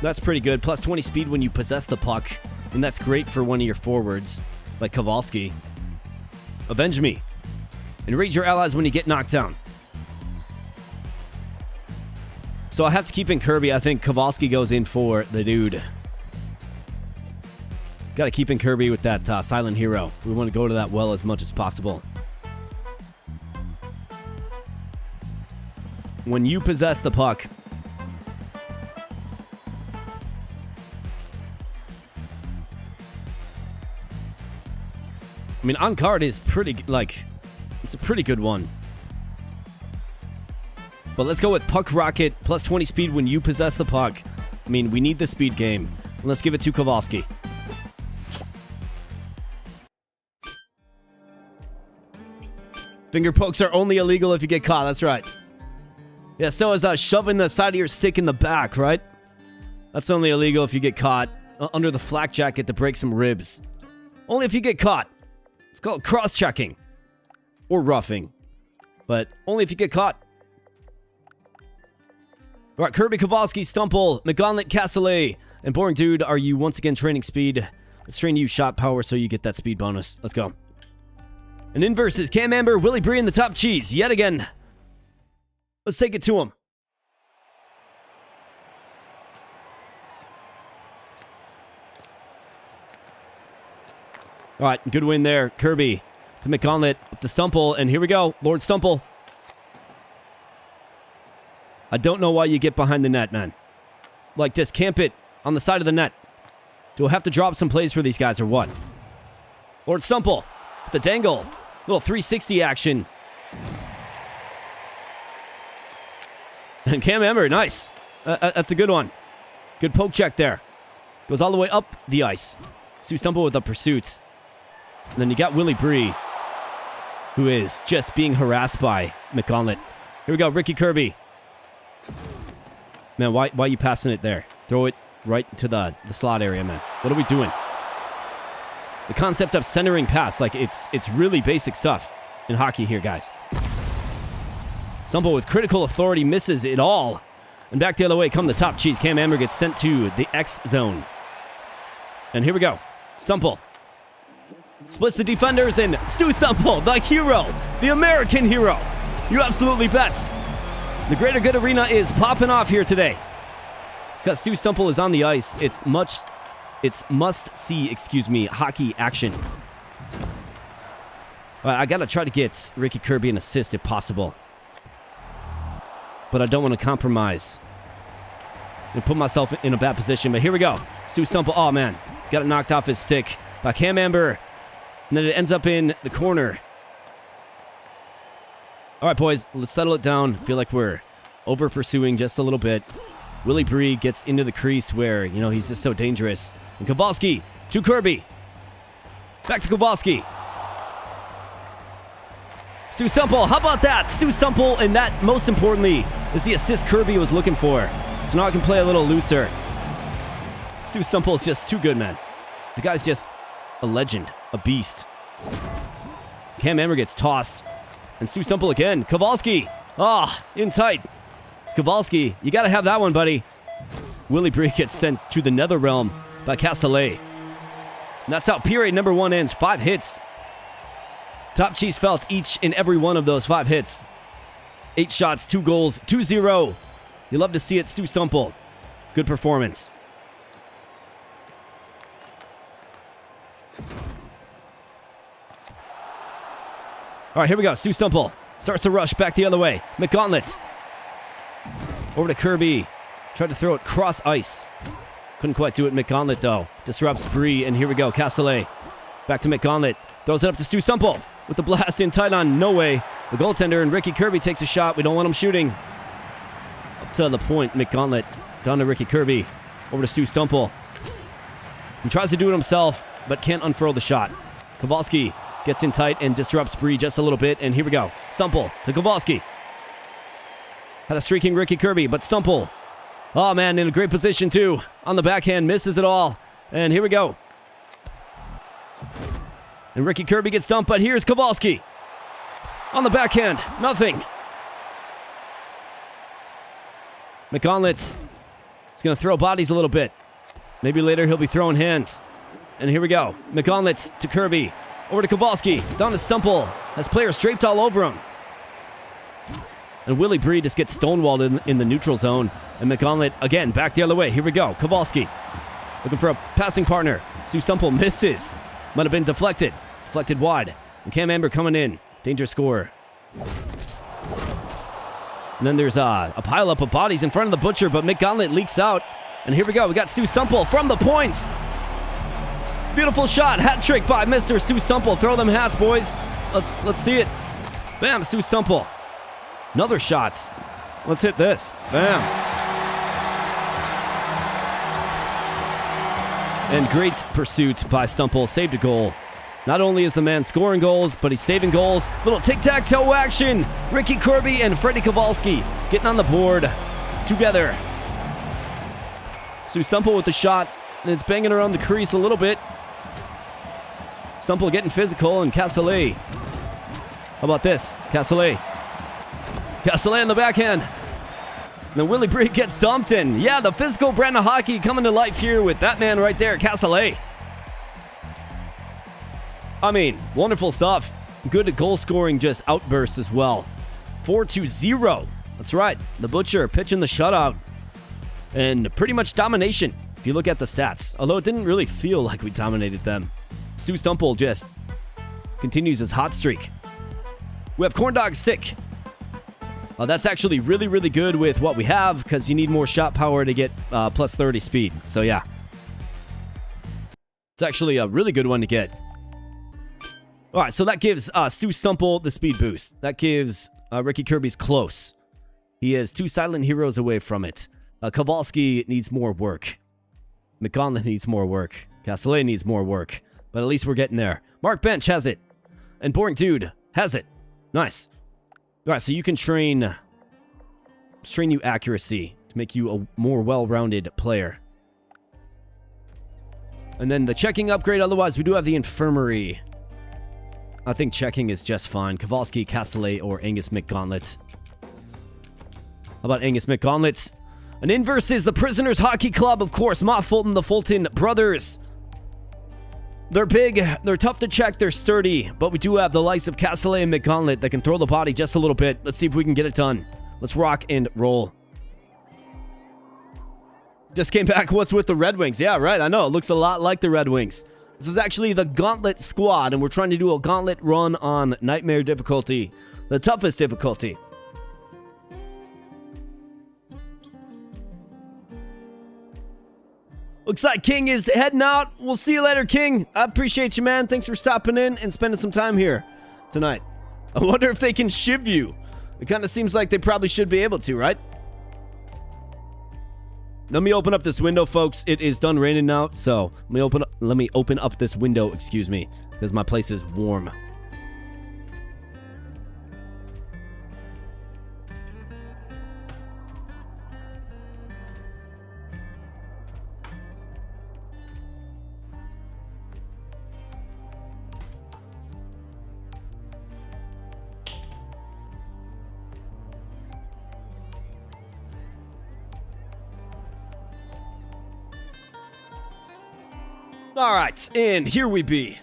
That's pretty good. Plus 20 speed when you possess the puck. And that's great for one of your forwards, like Kowalski. Avenge me. Enrage your allies when you get knocked down. So I have to keep in Kirby. I think Kowalski goes in for the Dude. Got to keep in Kirby with that Silent Hero. We want to go to that well as much as possible. When you possess the puck. I mean, on card is pretty, it's a pretty good one. But let's go with Puck Rocket, plus 20 speed when you possess the puck. I mean, we need the speed game. Let's give it to Kowalski. Finger pokes are only illegal if you get caught. That's right. Yeah, so is shoving the side of your stick in the back, right? That's only illegal if you get caught under the flak jacket to break some ribs. Only if you get caught. It's called cross-checking. Or roughing. But only if you get caught. All right, Kirby, Kowalski, Stumple, McGauntlet, Castellet, and Boring Dude, are you once again training speed? Let's train you shot power so you get that speed bonus. Let's go. And in versus Cam Amber, Willie Bree, and the top cheese yet again. Let's take it to him. All right, good win there. Kirby to McGauntlet, up to Stumple, and here we go. Lord Stumple. I don't know why you get behind the net, man. Like this, camp it on the side of the net. Do I have to drop some plays for these guys or what? Lord Stumple, the dangle. Little 360 action. And Cam Emmer, nice. That's a good one. Good poke check there. Goes all the way up the ice. Stu Stumple with the pursuit. And then you got Willie Bree, who is just being harassed by McGauntlet. Here we go, Ricky Kirby. Man, why are you passing it there? Throw it right to the slot area, man. What are we doing? The concept of centering pass, like it's really basic stuff in hockey here, guys. Stumble with critical authority, misses it all. And back the other way come the top cheese. Cam Amber gets sent to the X zone. And here we go. Stumple. Splits the defenders, and Stu Stumple, the hero, the American hero. You absolutely bets. The Greater Good Arena is popping off here today. Because Stu Stumple is on the ice, it's must-see, hockey action. All right, I got to try to get Ricky Kirby an assist if possible. But I don't want to compromise and put myself in a bad position. But here we go. Stu Stumple, oh man, got it knocked off his stick by Cam Amber. And then it ends up in the corner. All right, boys, let's settle it down. Feel like we're over-pursuing just a little bit. Willie Bree gets into the crease where, you know, he's just so dangerous. And Kowalski to Kirby. Back to Kowalski. Stu Stumple, how about that? Stu Stumple, and that, most importantly, is the assist Kirby was looking for. So now I can play a little looser. Stu Stumple is just too good, man. The guy's just a legend, a beast. Cam Amber gets tossed. And Stu Stumple again. Kowalski. Ah, in tight. It's Kowalski. You got to have that one, buddy. Willie Bree gets sent to the nether realm by Castellet. And that's how period number 1 ends. 5 hits. Top Cheese felt each and every one of those 5 hits. 8 shots, 2 goals, 2-0. You love to see it, Stu Stumple. Good performance. All right, here we go. Stu Stumple starts to rush back the other way. McGauntlet. Over to Kirby. Tried to throw it cross ice. Couldn't quite do it. McGauntlet, though. Disrupts Bree, and here we go. Castellet. Back to McGauntlet. Throws it up to Stu Stumple. With the blast in tight on no way. The goaltender, and Ricky Kirby takes a shot. We don't want him shooting. Up to the point. McGauntlet. Down to Ricky Kirby. Over to Stu Stumple. He tries to do it himself, but can't unfurl the shot. Kowalski gets in tight and disrupts Bree just a little bit. And here we go. Stumple to Kowalski. Had a streaking Ricky Kirby, but Stumple. Oh, man, in a great position, too. On the backhand, misses it all. And here we go. And Ricky Kirby gets dumped, but here's Kowalski. On the backhand, nothing. McGauntlet is going to throw bodies a little bit. Maybe later he'll be throwing hands. And here we go. McGauntlet to Kirby. Over to Kowalski. Down to Stumple. Has players draped all over him. And Willie Bree just gets stonewalled in the neutral zone. And McGauntlet, again, back the other way. Here we go. Kowalski. Looking for a passing partner. Stu Stumple misses. Might have been deflected. Deflected wide. And Cam Amber coming in. Danger score. And then there's a pileup of bodies in front of the Butcher, but McGauntlet leaks out. And here we go. We got Stu Stumple from the point. Beautiful shot. Hat trick by Mr. Stu Stumple. Throw them hats, boys. Let's see it. Bam, Stu Stumple. Another shot. Let's hit this. Bam. And great pursuit by Stumple. Saved a goal. Not only is the man scoring goals, but he's saving goals. Little tic-tac-toe action. Ricky Kirby and Freddie Kowalski getting on the board together. Stu Stumple with the shot, and it's banging around the crease a little bit. Stumple getting physical, and Castellet. How about this? Castellet. Castellet on the backhand. And then Willie Bree gets dumped in. Yeah, the physical brand of hockey coming to life here with that man right there, Castellet. I mean, wonderful stuff. Good goal scoring, just outbursts as well. 4-0. That's right. The Butcher pitching the shutout. And pretty much domination, if you look at the stats. Although it didn't really feel like we dominated them. Stu Stumple just continues his hot streak. We have Corn Dog Stick. That's actually really, really good with what we have because you need more shot power to get plus 30 speed. So, yeah. It's actually a really good one to get. All right, so that gives Stu Stumple the speed boost. That gives Ricky Kirby's close. He is 2 silent heroes away from it. Kowalski needs more work. McGauntlet needs more work. Castellet needs more work. But at least we're getting there. Mark Bench has it. And Boring Dude has it. Nice. All right, so you can train you accuracy to make you a more well-rounded player. And then the checking upgrade. Otherwise, we do have the infirmary. I think checking is just fine. Kowalski, Castellet, or Angus McGauntlet. How about Angus McGauntlet? An in versus the Prisoners Hockey Club, of course. Ma Fulton, the Fulton brothers. They're big, they're tough to check, they're sturdy. But we do have the likes of Castellet and McGauntlet that can throw the body just a little bit. Let's see if we can get it done. Let's rock and roll. Just came back, what's with the Red Wings? Yeah, right, I know, it looks a lot like the Red Wings. This is actually the Gauntlet squad, and we're trying to do a Gauntlet run on Nightmare difficulty. The toughest difficulty. Looks like King is heading out. We'll see you later, King. I appreciate you, man. Thanks for stopping in and spending some time here tonight. I wonder if they can shiv you. It kind of seems like they probably should be able to, right? Let me open up this window, folks. It is done raining now, so let me open up this window, excuse me, because my place is warm. All right, and here we be.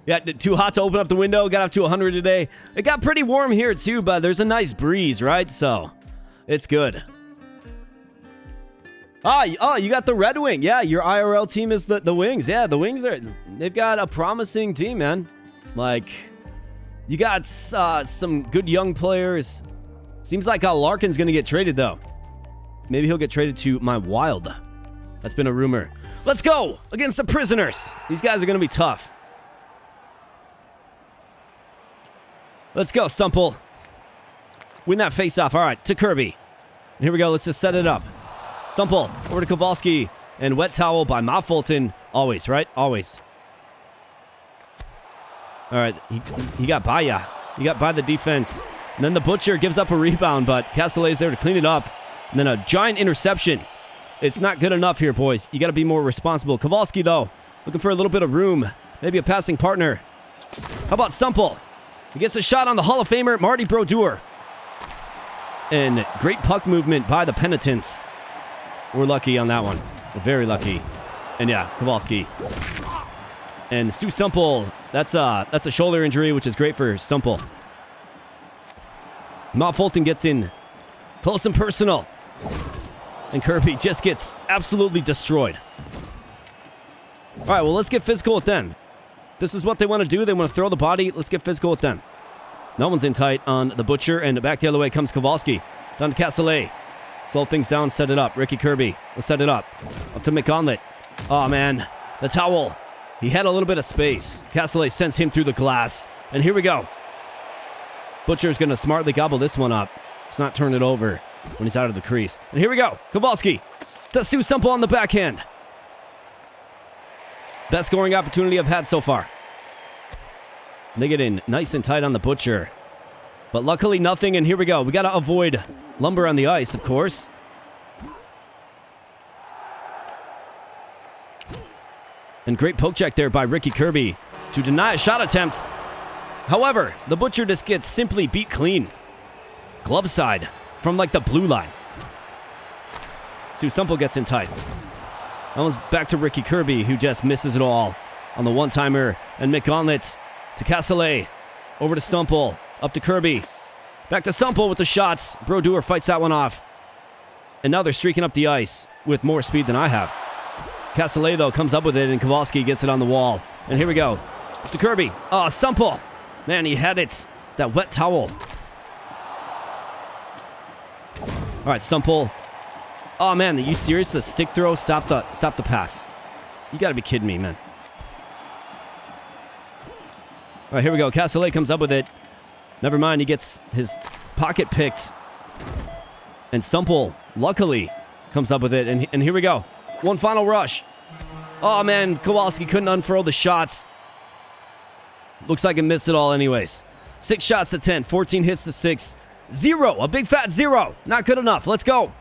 Yeah, too hot to open up the window. Got up to 100 today. It got pretty warm here too, but there's a nice breeze, right? So, it's good. Oh, you got the Red Wing. Yeah, your IRL team is the Wings. Yeah, the Wings they've got a promising team, man. Like, you got some good young players. Seems like Larkin's gonna get traded though. Maybe he'll get traded to my Wild. That's been a rumor. Let's go against the Prisoners. These guys are going to be tough. Let's go, Stumple. Win that face-off. All right, to Kirby. And here we go. Let's just set it up. Stumple over to Kowalski. And Wet Towel by Ma Fulton. Always, right? Always. All right, he got by ya. He got by the defense. And then the Butcher gives up a rebound, but Castellet's there to clean it up. And then a giant interception. It's not good enough here, boys. You got to be more responsible. Kowalski, though, looking for a little bit of room. Maybe a passing partner. How about Stumple? He gets a shot on the Hall of Famer, Marty Brodeur. And great puck movement by the Penitents. We're lucky on that one. We're very lucky. And yeah, Kowalski. And Stu Stumple, that's a shoulder injury, which is great for Stumple. Ma Fulton gets in close and personal. And Kirby just gets absolutely destroyed. All right, well, let's get physical with them. This is what they want to do. They want to throw the body. Let's get physical with them. No one's in tight on the Butcher, and back the other way comes Kowalski. Down to Castellet. Slow things down, set it up. Ricky Kirby, let's set it up. Up to McGauntlet. Oh, man. The Towel. He had a little bit of space. Castellet sends him through the glass. And here we go. Butcher's going to smartly gobble this one up. Let's not turn it over when he's out of the crease. And here we go. Kowalski to Stu Stumple on the backhand. Best scoring opportunity I've had so far. They get in nice and tight on the Butcher. But luckily nothing, and here we go. We got to avoid lumber on the ice, of course. And great poke check there by Ricky Kirby to deny a shot attempt. However, the Butcher just gets simply beat clean. Glove side from like the blue line. Stu Stumple gets in tight. That one's back to Ricky Kirby, who just misses it all on the one-timer. And McGauntlet to Castellet. Over to Stumple. Up to Kirby. Back to Stumple with the shots. Brodeur fights that one off. And now they're streaking up the ice with more speed than I have. Castellet, though, comes up with it, and Kowalski gets it on the wall. And here we go. To Kirby. Oh, Stumple. Man, he had it. That Wet Towel. All right, Stumple. Oh, man, are you serious? The stick throw? Stop the pass. You got to be kidding me, man. All right, here we go. Castellet comes up with it. Never mind, he gets his pocket picked. And Stumple, luckily, comes up with it. And here we go. One final rush. Oh, man, Kowalski couldn't unfurl the shots. Looks like he missed it all anyways. 6 shots to 10, 14 hits to 6. 0, a big fat 0. Not good enough. Let's go.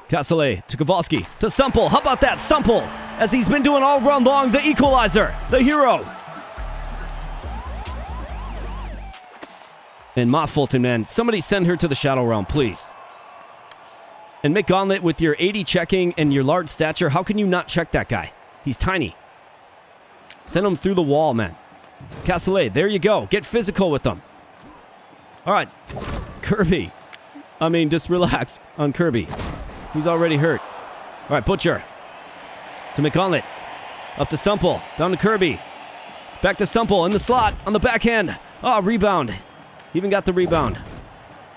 Castellet to Kowalski to Stumple. How about that? Stumple, as he's been doing all run long, the equalizer, the hero. And Ma Fulton, man, somebody send her to the Shadow Realm, please. And Mick Gauntlet, with your 80 checking and your large stature, how can you not check that guy? He's tiny. Send him through the wall, man. Castellet, there you go. Get physical with them. All right, Kirby. I mean, just relax on Kirby. He's already hurt. All right, Butcher. To McGauntlet. Up to Stumple. Down to Kirby. Back to Stumple in the slot on the backhand. Oh, rebound. Even got the rebound.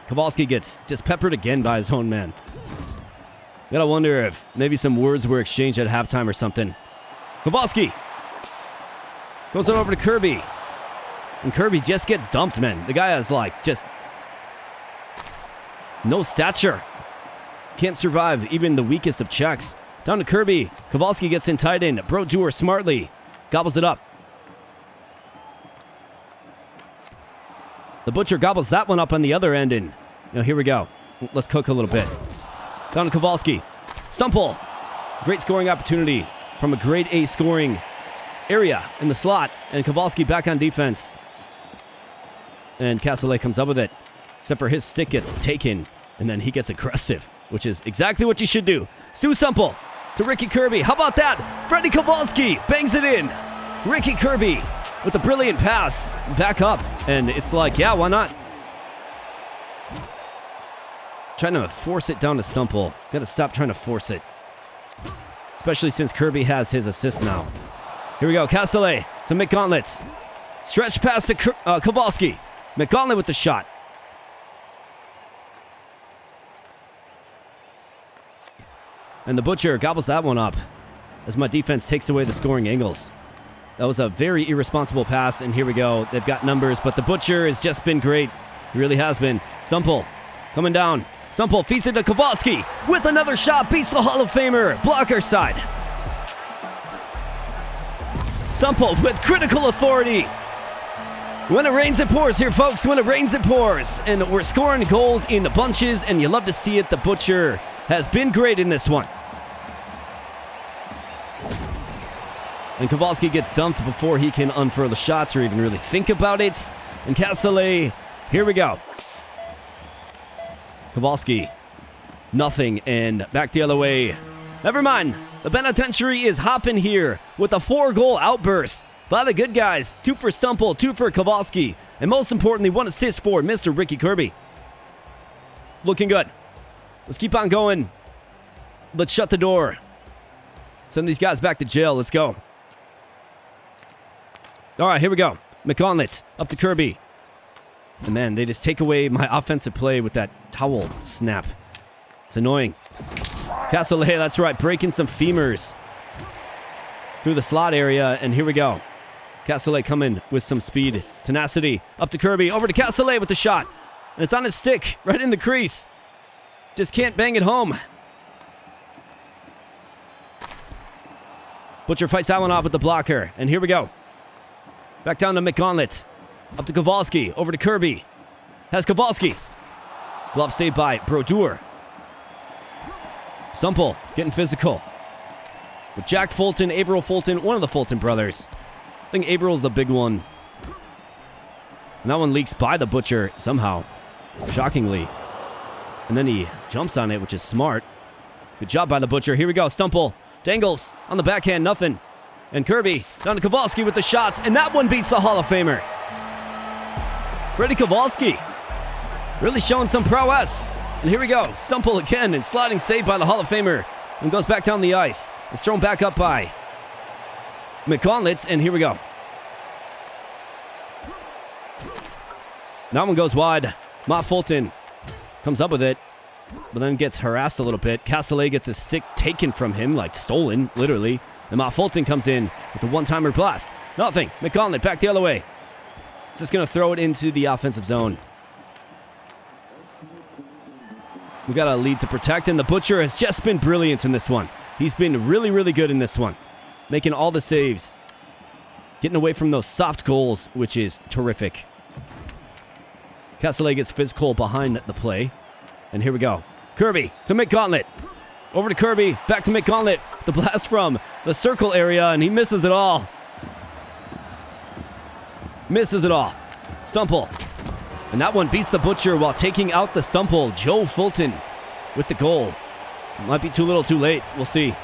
Kowalski gets just peppered again by his own man. Gotta wonder if maybe some words were exchanged at halftime or something. Kowalski goes on over to Kirby. And Kirby just gets dumped, man. The guy has, like, just no stature. Can't survive even the weakest of checks. Down to Kirby. Kowalski gets in tight end. Brodeur smartly gobbles it up. The Butcher gobbles that one up on the other end. And now here we go. Let's cook a little bit. Down to Kowalski. Stumple. Great scoring opportunity from a grade A scoring area in the slot. And Kowalski back on defense. And Castellet comes up with it. Except for his stick gets taken. And then he gets aggressive, which is exactly what you should do. Stu Stumple to Ricky Kirby. How about that? Freddie Kowalski bangs it in. Ricky Kirby with a brilliant pass. Back up. And it's like, yeah, why not? Trying to force it down to Stumple. Gotta stop trying to force it. Especially since Kirby has his assist now. Here we go. Castellet to McGauntlet. Stretch pass to Kowalski. McGauntlet with the shot. And the Butcher gobbles that one up as my defense takes away the scoring angles. That was a very irresponsible pass, and here we go. They've got numbers, but the Butcher has just been great. He really has been. Stumple coming down. Stumple feeds it to Kowalski with another shot. Beats the Hall of Famer. Blocker side. Stumple with critical authority. When it rains, it pours here, folks. When it rains, it pours. And we're scoring goals in bunches, and you love to see it. The Butcher has been great in this one. And Kowalski gets dumped before he can unfurl the shots or even really think about it. And Castellet, here we go. Kowalski, nothing, and back the other way. Never mind. The penitentiary is hopping here with a 4-goal outburst by the good guys. 2 for Stumple, 2 for Kowalski, and most importantly, 1 assist for Mr. Ricky Kirby. Looking good. Let's keep on going. Let's shut the door. Send these guys back to jail. Let's go. All right, here we go. McGauntlet up to Kirby. And man, they just take away my offensive play with that towel snap. It's annoying. Castellet, that's right, breaking some femurs through the slot area, and here we go. Castellet coming with some speed, tenacity. Up to Kirby, over to Castellet with the shot. And it's on his stick, right in the crease. Just can't bang it home. Butcher fights that one off with the blocker, and here we go. Back down to McGauntlet. Up to Kowalski. Over to Kirby. Has Kowalski. Glove saved by Brodeur. Stumple getting physical. With Jack Fulton, Averill Fulton, one of the Fulton brothers. I think Averill's the big one. And that one leaks by the Butcher somehow. Shockingly. And then he jumps on it, which is smart. Good job by the Butcher. Here we go. Stumple dangles on the backhand. Nothing. And Kirby down to Kowalski with the shots. And that one beats the Hall of Famer. Freddie Kowalski really showing some prowess. And here we go. Stumple again and sliding save by the Hall of Famer. And goes back down the ice. It's thrown back up by McGauntlet. And here we go. That one goes wide. Ma Fulton comes up with it, but then gets harassed a little bit. Castellet gets his stick taken from him, like stolen, literally. And Ma Fulton comes in with a one-timer blast. Nothing. McGauntlet back the other way. Just going to throw it into the offensive zone. We got a lead to protect, and the Butcher has just been brilliant in this one. He's been really, really good in this one. Making all the saves. Getting away from those soft goals, which is terrific. Castellet gets physical behind the play. And here we go. Kirby to McGauntlet. Over to Kirby. Back to McGauntlet. The blast from the circle area, and he misses it all. Misses it all. Stumple. And that one beats the Butcher while taking out the Stumple. Joe Fulton with the goal. Might be too little too late. We'll see.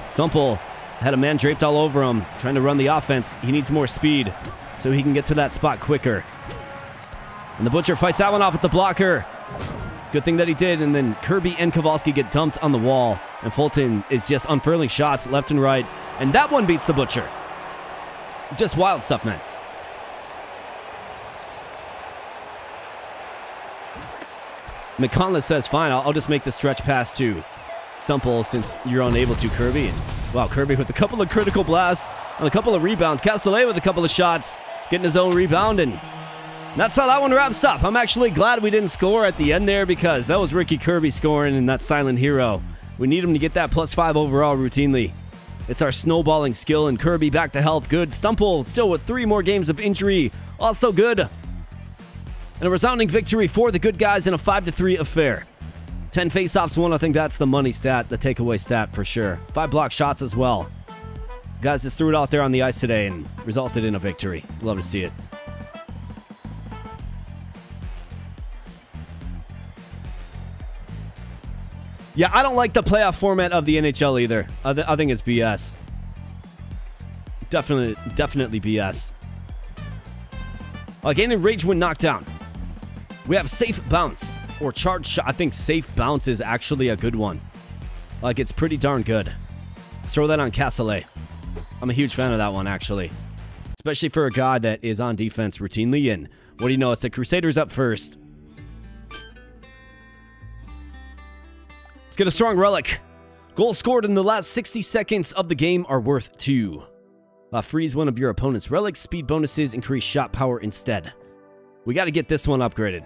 Stumple had a man draped all over him, trying to run the offense. He needs more speed so he can get to that spot quicker. And the Butcher fights that one off with the blocker. Good thing that he did. And then Kirby and Kowalski get dumped on the wall. And Fulton is just unfurling shots left and right. And that one beats the Butcher. Just wild stuff, man. McConless says, fine, I'll just make the stretch pass to Stumple since you're unable to, Kirby. And, wow, Kirby with a couple of critical blasts and a couple of rebounds. Castellet with a couple of shots, getting his own rebound, and that's how that one wraps up. I'm actually glad we didn't score at the end there because that was Ricky Kirby scoring and that silent hero. We need him to get that +5 overall routinely. It's our snowballing skill, and Kirby back to health. Good. Stumple still with 3 more games of injury. Also good. And a resounding victory for the good guys in a 5-3 affair. 10 faceoffs won. I think that's the money stat, the takeaway stat for sure. 5 block shots as well. Guys just threw it out there on the ice today and resulted in a victory. Love to see it. Yeah, I don't like the playoff format of the NHL either. I think it's BS. Definitely BS. Gaining rage when knocked down. We have safe bounce or charge shot. I think safe bounce is actually a good one. Like, it's pretty darn good. Let's throw that on Castellet. I'm a huge fan of that one, actually. Especially for a guy that is on defense routinely. And what do you know? It's the Crusaders up first. Let's get a strong relic. Goals scored in the last 60 seconds of the game are worth 2. Freeze one of your opponent's relics. Speed bonuses increase shot power instead. We got to get this one upgraded.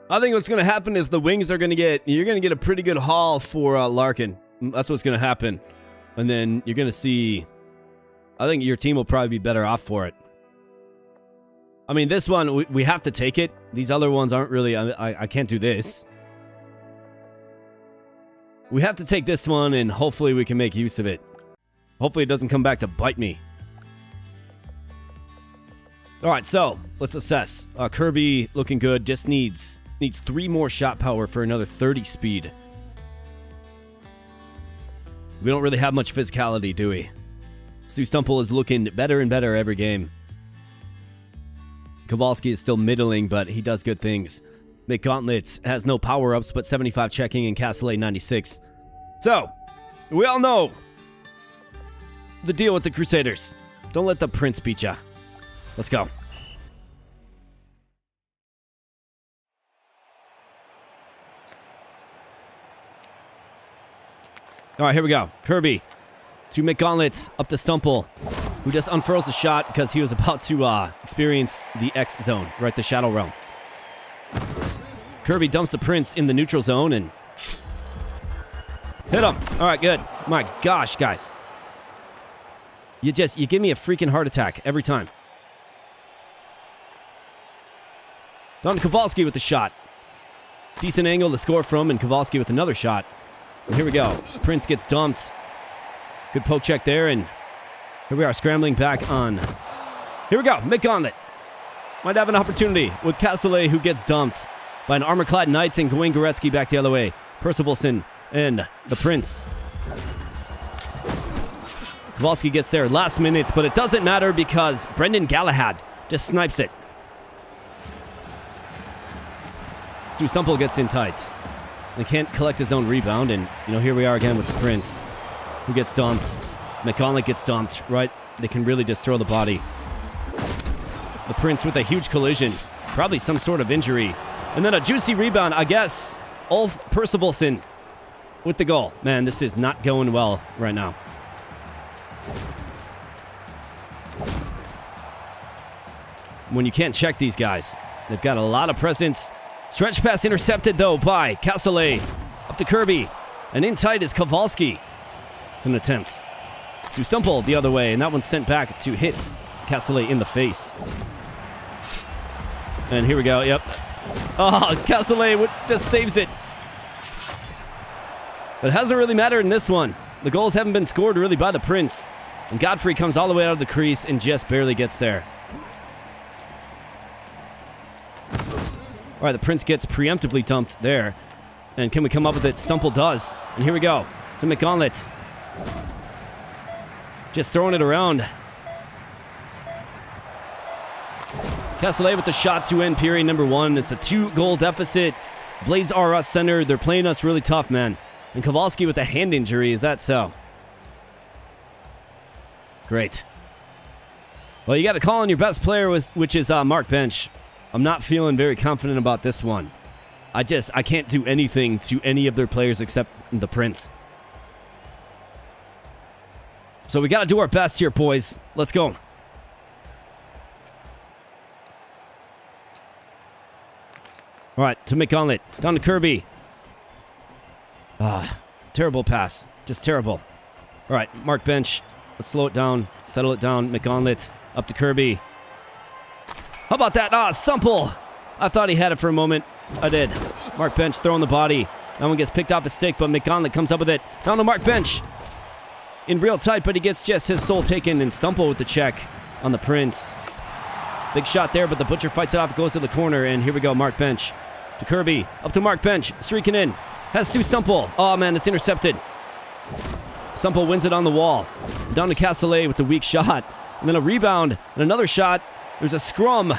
I think what's going to happen is the Wings are going to get... You're going to get a pretty good haul for Larkin. That's what's going to happen. And then you're going to see... I think your team will probably be better off for it. I mean, this one, we have to take it. These other ones aren't really... I can't do this. We have to take this one, and hopefully we can make use of it. Hopefully it doesn't come back to bite me. All right, so let's assess. Kirby looking good. Just needs 3 more shot power for another 30 speed. We don't really have much physicality, do we? Stu Stumple is looking better and better every game. Kowalski is still middling, but he does good things. McGauntlet has no power-ups, but 75 checking, and Castellet 96. So, we all know the deal with the Crusaders. Don't let the Prince beat ya. Let's go. All right, here we go. Kirby to McGauntlet, up to Stumple, who just unfurls the shot because he was about to experience the X zone, right, the Shadow Realm. Kirby dumps the Prince in the neutral zone and hit him. All right, good. My gosh, guys. You give me a freaking heart attack every time. Don Kowalski with the shot. Decent angle to score from, and Kowalski with another shot. And here we go. Prince gets dumped. Good poke check there, and here we are scrambling back on. Here we go. McGauntlet might have an opportunity with Castellet, who gets dumped by an armor-clad Knights, and Gawain Goretzky back the other way. Percivalson and the Prince. Kowalski gets there last minute, but it doesn't matter because Brendan Galahad just snipes it. Stu Stumple gets in tight. They can't collect his own rebound, and, here we are again with the Prince, who gets dumped. McConley gets dumped, right? They can really just throw the body. The Prince with a huge collision. Probably some sort of injury. And then a juicy rebound, I guess. Ulf Percivalson with the goal. Man, this is not going well right now. when you can't check these guys. They've got a lot of presence. Stretch pass intercepted, though, by Castellet. Up to Kirby. And in tight is Kowalski. An attempt. Stu Stumple the other way, and that one's sent back to hit Castellet in the face. And here we go, yep. Oh, Castellet just saves it. But it hasn't really mattered in this one. The goals haven't been scored really by the Prince. And Godfrey comes all the way out of the crease and just barely gets there. All right, the Prince gets preemptively dumped there. And can we come up with it? Stumple does. And here we go to McGauntlet. Just throwing it around. Castellet with the shot to end period number 1. It's a 2-goal deficit. Blades are us center. They're playing us really tough, man. And Kowalski with a hand injury. Is that so? Great. Well, you got to call on your best player, which is Mark Bench. I'm not feeling very confident about this one. I can't do anything to any of their players except the Prince. So we got to do our best here, boys. Let's go. All right, to McGauntlet. Down to Kirby. Terrible pass. Just terrible. All right, Mark Bench. Let's slow it down. Settle it down. McGauntlet. Up to Kirby. How about that? Stumple. I thought he had it for a moment. I did. Mark Bench throwing the body. That one gets picked off his stick, but McGauntlet comes up with it. Down to Mark Bench. In real tight, but he gets just his soul taken, and Stumple with the check on the Prince. Big shot there, but the Butcher fights it off, goes to the corner, and here we go, Mark Bench. To Kirby, up to Mark Bench, streaking in. Has Stu Stumple. Oh, man, it's intercepted. Stumple wins it on the wall. Down to Castellet with the weak shot. And then a rebound, and another shot. There's a scrum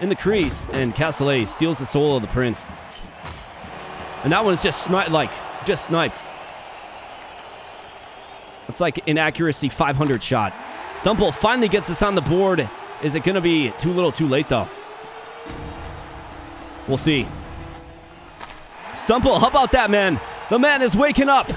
in the crease, and Castellet steals the soul of the Prince. And that one's just sniped. It's like inaccuracy 500 shot. Stumple finally gets this on the board. Is it going to be too little too late, though? We'll see. Stumple, how about that, man? The man is waking up.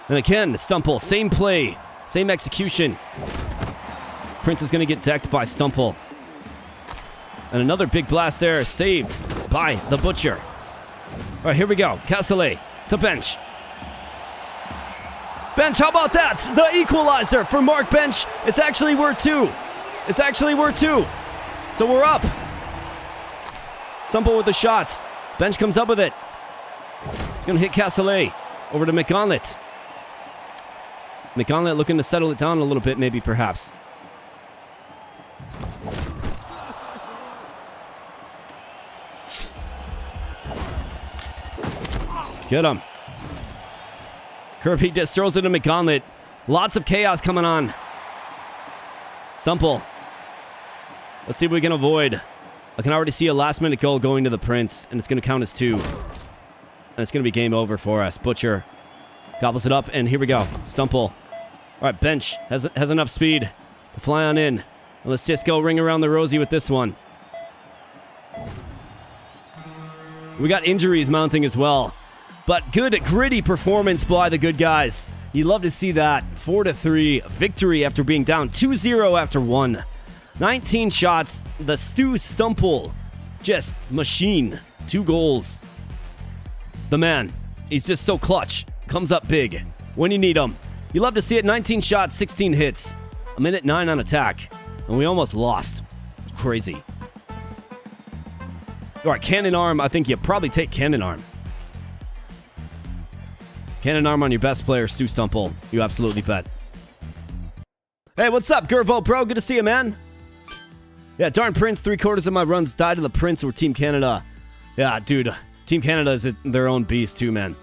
And again, Stumple, same play, same execution. Prince is going to get decked by Stumple. And another big blast there, saved by the Butcher. All right, here we go. Castellet to Bench. Bench, how about that? The equalizer for Mark Bench. It's actually worth 2. It's actually worth 2. So we're up. Stumple with the shots. Bench comes up with it. It's going to hit Castellet. Over to McGauntlet. McGauntlet looking to settle it down a little bit, maybe, perhaps. Get him. Kirby just throws it to McGauntlet. Lots of chaos coming on. Stumple. Let's see if we can avoid. I can already see a last-minute goal going to the Prince, and it's going to count as 2. And it's going to be game over for us. Butcher gobbles it up, and here we go. Stumple. All right, Bench has enough speed to fly on in. And let's just go ring around the rosy with this one. We got injuries mounting as well. But good, gritty performance by the good guys. You love to see that. 4-3 victory after being down 2-0 after 1. 19 shots. The Stu Stumple. Just machine. 2 goals. The man. He's just so clutch. Comes up big when you need him. You love to see it. 19 shots, 16 hits. A minute 9 on attack. And we almost lost. It's crazy. All right, Cannon Arm. I think you probably take Cannon Arm. Cannon Arm on your best player, Stu Stumple. You absolutely bet. Hey, what's up, Gervo, bro? Good to see you, man. Yeah, darn Prince. 3/4 of my runs died to the Prince or Team Canada. Yeah, dude. Team Canada is their own beast, too, man.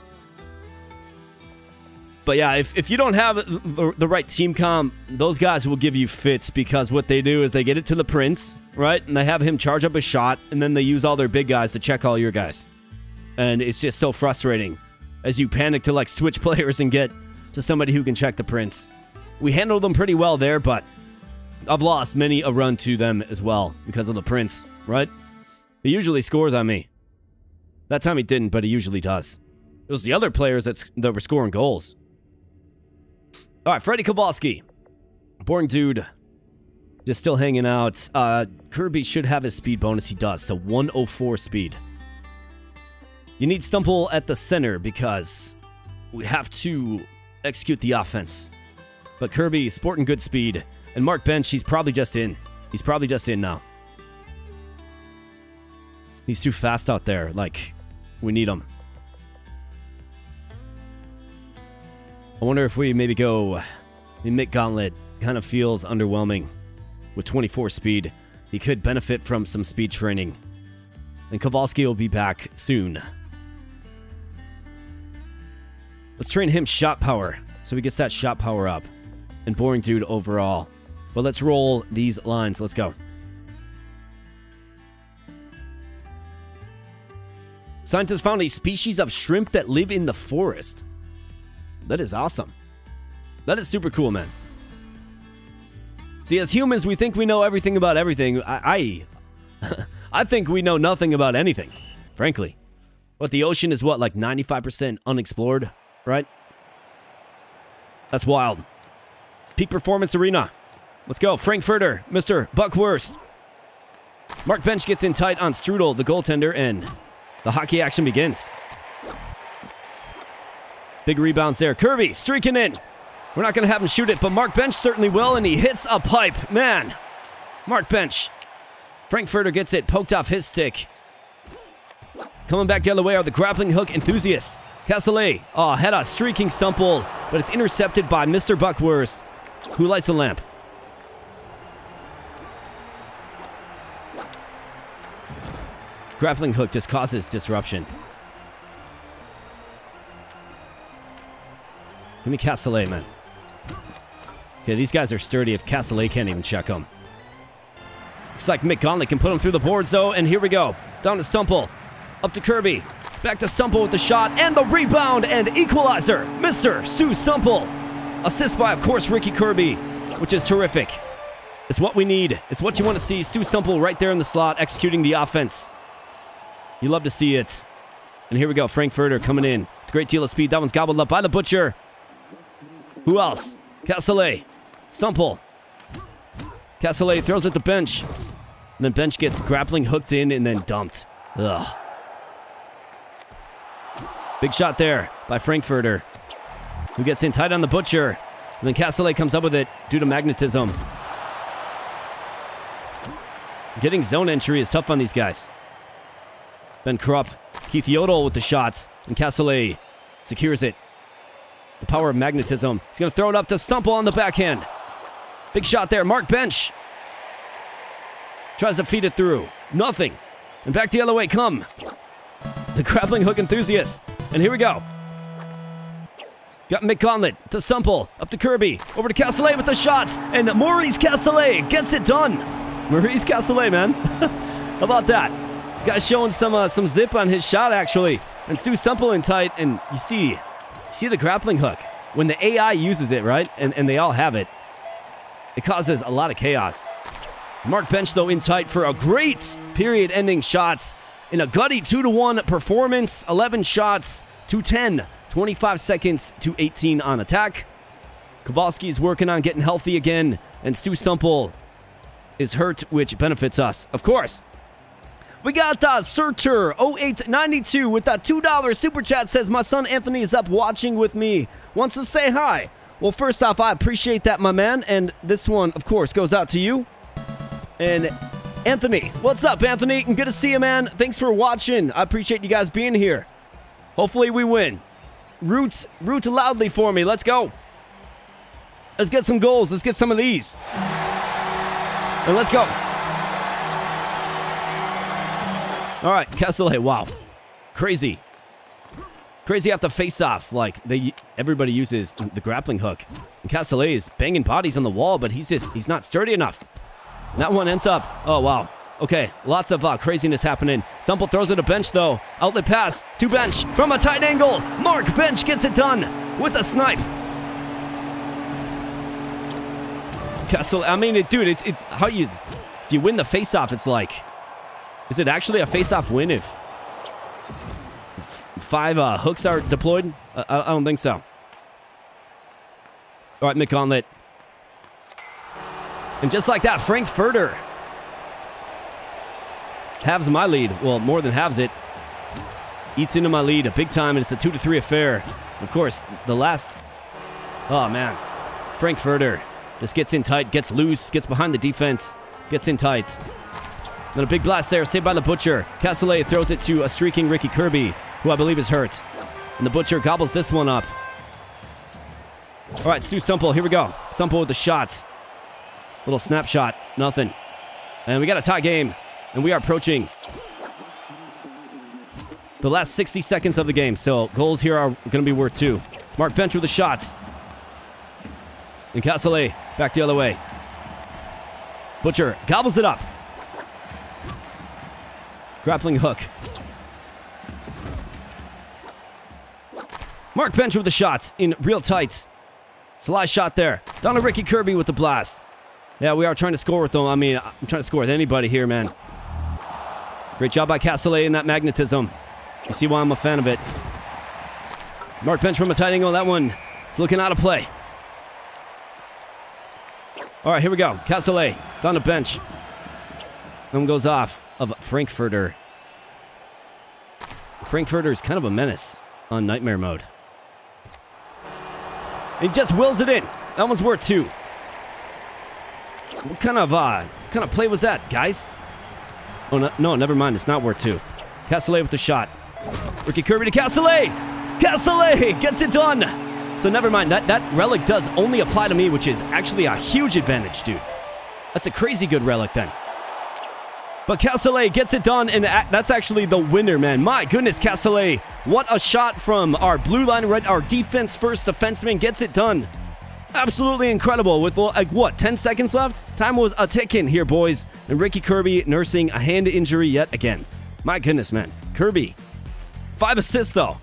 But yeah, if you don't have the right team comp, those guys will give you fits because what they do is they get it to the Prince, right? And they have him charge up a shot, and then they use all their big guys to check all your guys. And it's just so frustrating as you panic to like switch players and get to somebody who can check the Prince. We handled them pretty well there, but I've lost many a run to them as well because of the Prince, right? He usually scores on me. That time he didn't, but he usually does. It was the other players that were scoring goals. All right, Freddie Kowalski. Boring dude. Just still hanging out. Kirby should have his speed bonus. He does. So 104 speed. You need Stumple at the center because we have to execute the offense. But Kirby, sporting good speed. And Mark Bench, he's probably just in. He's probably just in now. He's too fast out there. Like, we need him. I wonder if we maybe go... Mick Gauntlet kind of feels underwhelming. With 24 speed, he could benefit from some speed training. And Kowalski will be back soon. Let's train him shot power, so he gets that shot power up. And boring dude overall. But let's roll these lines. Let's go. Scientists found a species of shrimp that live in the forest. That is awesome. That is super cool, man. See, as humans, we think we know everything about everything. I think we know nothing about anything, frankly. But the ocean is what, like 95% unexplored, right? That's wild. Peak Performance Arena. Let's go. Frankfurter, Mr. Buckwurst. Mark Bench gets in tight on Strudel, the goaltender, and the hockey action begins. Big rebounds there. Kirby streaking in. We're not going to have him shoot it, but Mark Bench certainly will, and he hits a pipe. Man, Mark Bench. Frankfurter gets it poked off his stick. Coming back the other way are the grappling hook enthusiasts. Castellet, had a streaking stumble, but it's intercepted by Mr. Buckwurst, who lights the lamp. Grappling hook just causes disruption. Give me Castellet, man. Okay, these guys are sturdy if Castellet can't even check them. Looks like Mick Gauntlet can put him through the boards, though, and here we go. Down to Stumple. Up to Kirby. Back to Stumple with the shot, and the rebound, and equalizer. Mr. Stu Stumple. Assist by, of course, Ricky Kirby, which is terrific. It's what we need. It's what you want to see. Stu Stumple right there in the slot, executing the offense. You love to see it. And here we go. Frankfurter coming in. Great deal of speed. That one's gobbled up by the Butcher. Who else? Castellet. Stumple. Castellet throws at the bench. And then Bench gets grappling hooked in and then dumped. Ugh. Big shot there by Frankfurter, who gets in tight on the Butcher. And then Castellet comes up with it due to magnetism. Getting zone entry is tough on these guys. Ben Krupp, Keith Yodel with the shots, and Castellet secures it. The power of magnetism. He's going to throw it up to Stumple on the backhand. Big shot there. Mark Bench tries to feed it through. Nothing. And back the other way come the grappling hook enthusiast. And here we go. Got Mick Gauntlet to Stumple. Up to Kirby. Over to Castellet with the shot. And Maurice Castellet gets it done. Maurice Castellet, man. How about that? Guy's showing some zip on his shot, actually. And Stu Stumple in tight. And you see the grappling hook. When the AI uses it, right? And they all have it. It causes a lot of chaos. Mark Bench, though, in tight for a great period-ending shot in a gutty 2-1 performance. 11 shots to 10. 25 seconds to 18 on attack. Kowalski's working on getting healthy again. And Stu Stumple is hurt, which benefits us, of course. We got Surtur 0892 with that $2 super chat. Says, my son Anthony is up watching with me. Wants to say hi. Well, first off, I appreciate that, my man. And this one, of course, goes out to you. And Anthony. What's up, Anthony? Good to see you, man. Thanks for watching. I appreciate you guys being here. Hopefully we win. Root loudly for me. Let's go. Let's get some goals. Let's get some of these. And let's go. All right, Castellet. Wow. Crazy. Crazy off the face-off. Like, everybody uses the grappling hook. And Castellet is banging bodies on the wall, but he's not sturdy enough. And that one ends up. Oh, wow. Okay, lots of craziness happening. Stumple throws it to Bench, though. Outlet pass to Bench from a tight angle. Mark Bench gets it done with a snipe. Castellet, I mean, dude, how do you win the face-off? It's like, is it actually a face-off win if 5 hooks are deployed? I don't think so. All right, McGauntlet. And just like that, Frankfurter halves my lead. Well, more than halves it. Eats into my lead big time, and it's a 2-3 affair. Of course, the last... Oh, man. Frankfurter just gets in tight, gets loose, gets behind the defense, gets in tight. Then a big blast there, saved by the Butcher. Castellet throws it to a streaking Ricky Kirby, who I believe is hurt. And the Butcher gobbles this one up. All right, Stu Stumple, here we go. Stumple with the shots. Little snapshot, nothing. And we got a tie game, and we are approaching the last 60 seconds of the game. So goals here are going to be worth 2. Mark Bench with the shots. And Castellet back the other way. Butcher gobbles it up. Grappling hook. Mark Bench with the shots in real tight. Sly shot there. Down to Ricky Kirby with the blast. Yeah, we are trying to score with them. I mean, I'm trying to score with anybody here, man. Great job by Castellet in that magnetism. You see why I'm a fan of it. Mark Bench from a tight angle. That one is looking out of play. All right, here we go. Castellet down to Bench. That one goes off of Frankfurter. Frankfurter is kind of a menace on Nightmare mode. He just wills it in. That one's worth 2. What kind of play was that, guys? Oh, no, never mind. It's not worth 2. Castellet with the shot. Ricky Kirby to Castellet. Castellet gets it done. So never mind. That relic does only apply to me, which is actually a huge advantage, dude. That's a crazy good relic then. But Castellet gets it done, and that's actually the winner, man. My goodness, Castellet. What a shot from our blue line, our defense-first defenseman gets it done. Absolutely incredible with, like, what, 10 seconds left? Time was a-ticking here, boys. And Ricky Kirby nursing a hand injury yet again. My goodness, man. Kirby. 5 assists, though,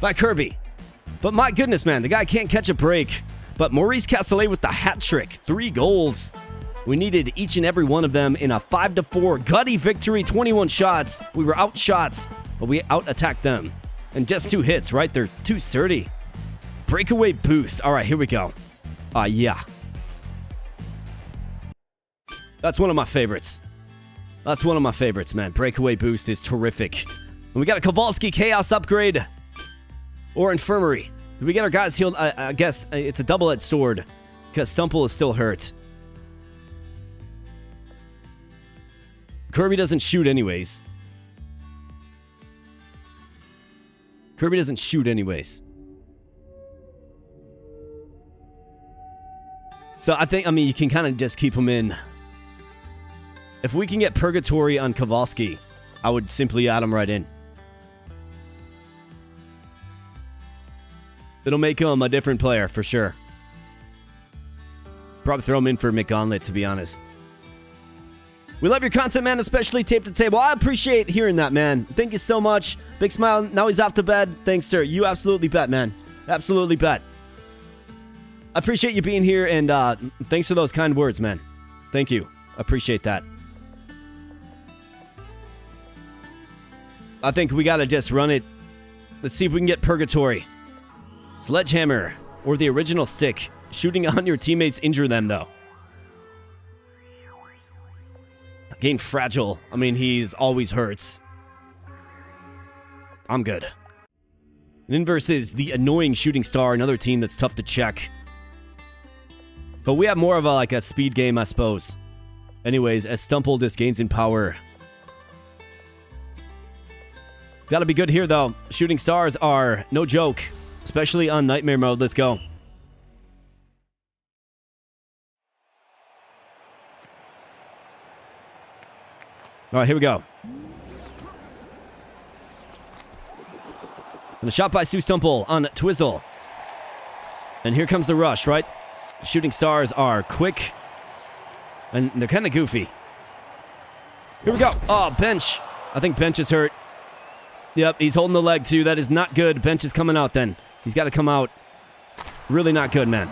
by Kirby. But my goodness, man, the guy can't catch a break. But Maurice Castellet with the hat trick. 3 goals. We needed each and every one of them in a 5-4 gutty victory. 21 shots. We were outshot, but we out-attacked them. And just 2 hits, right? They're too sturdy. Breakaway boost. All right, here we go. Yeah. That's one of my favorites. That's one of my favorites, man. Breakaway boost is terrific. And we got a Kowalski Chaos upgrade. Or Infirmary. Did we get our guys healed? I guess it's a double-edged sword. Because Stumple is still hurt. Kirby doesn't shoot anyways. Kirby doesn't shoot anyways. So I mean, you can kind of just keep him in. If we can get Purgatory on Kowalski, I would simply add him right in. It'll make him a different player, for sure. Probably throw him in for McGauntlet, to be honest. We love your content, man, especially Tape to Table. I appreciate hearing that, man. Thank you so much. Big smile. Now he's off to bed. Thanks, sir. You absolutely bet, man. Absolutely bet. I appreciate you being here, and thanks for those kind words, man. Thank you. Appreciate that. I think we got to just run it. Let's see if we can get Purgatory. Sledgehammer, or the original stick. Shooting on your teammates injure them, though. Gain Fragile. I mean, he's always hurts. I'm good. And then versus the annoying Shooting Star, another team that's tough to check. But we have more of a speed game, I suppose. Anyways, as Stumple just gains in power. Gotta be good here, though. Shooting Stars are no joke. Especially on Nightmare mode. Let's go. All right, here we go. And a shot by Sue Stumple on Twizzle. And here comes the rush, right? Shooting Stars are quick. And they're kind of goofy. Here we go. Oh, Bench. I think Bench is hurt. Yep, he's holding the leg, too. That is not good. Bench is coming out, then. He's got to come out. Really not good, man.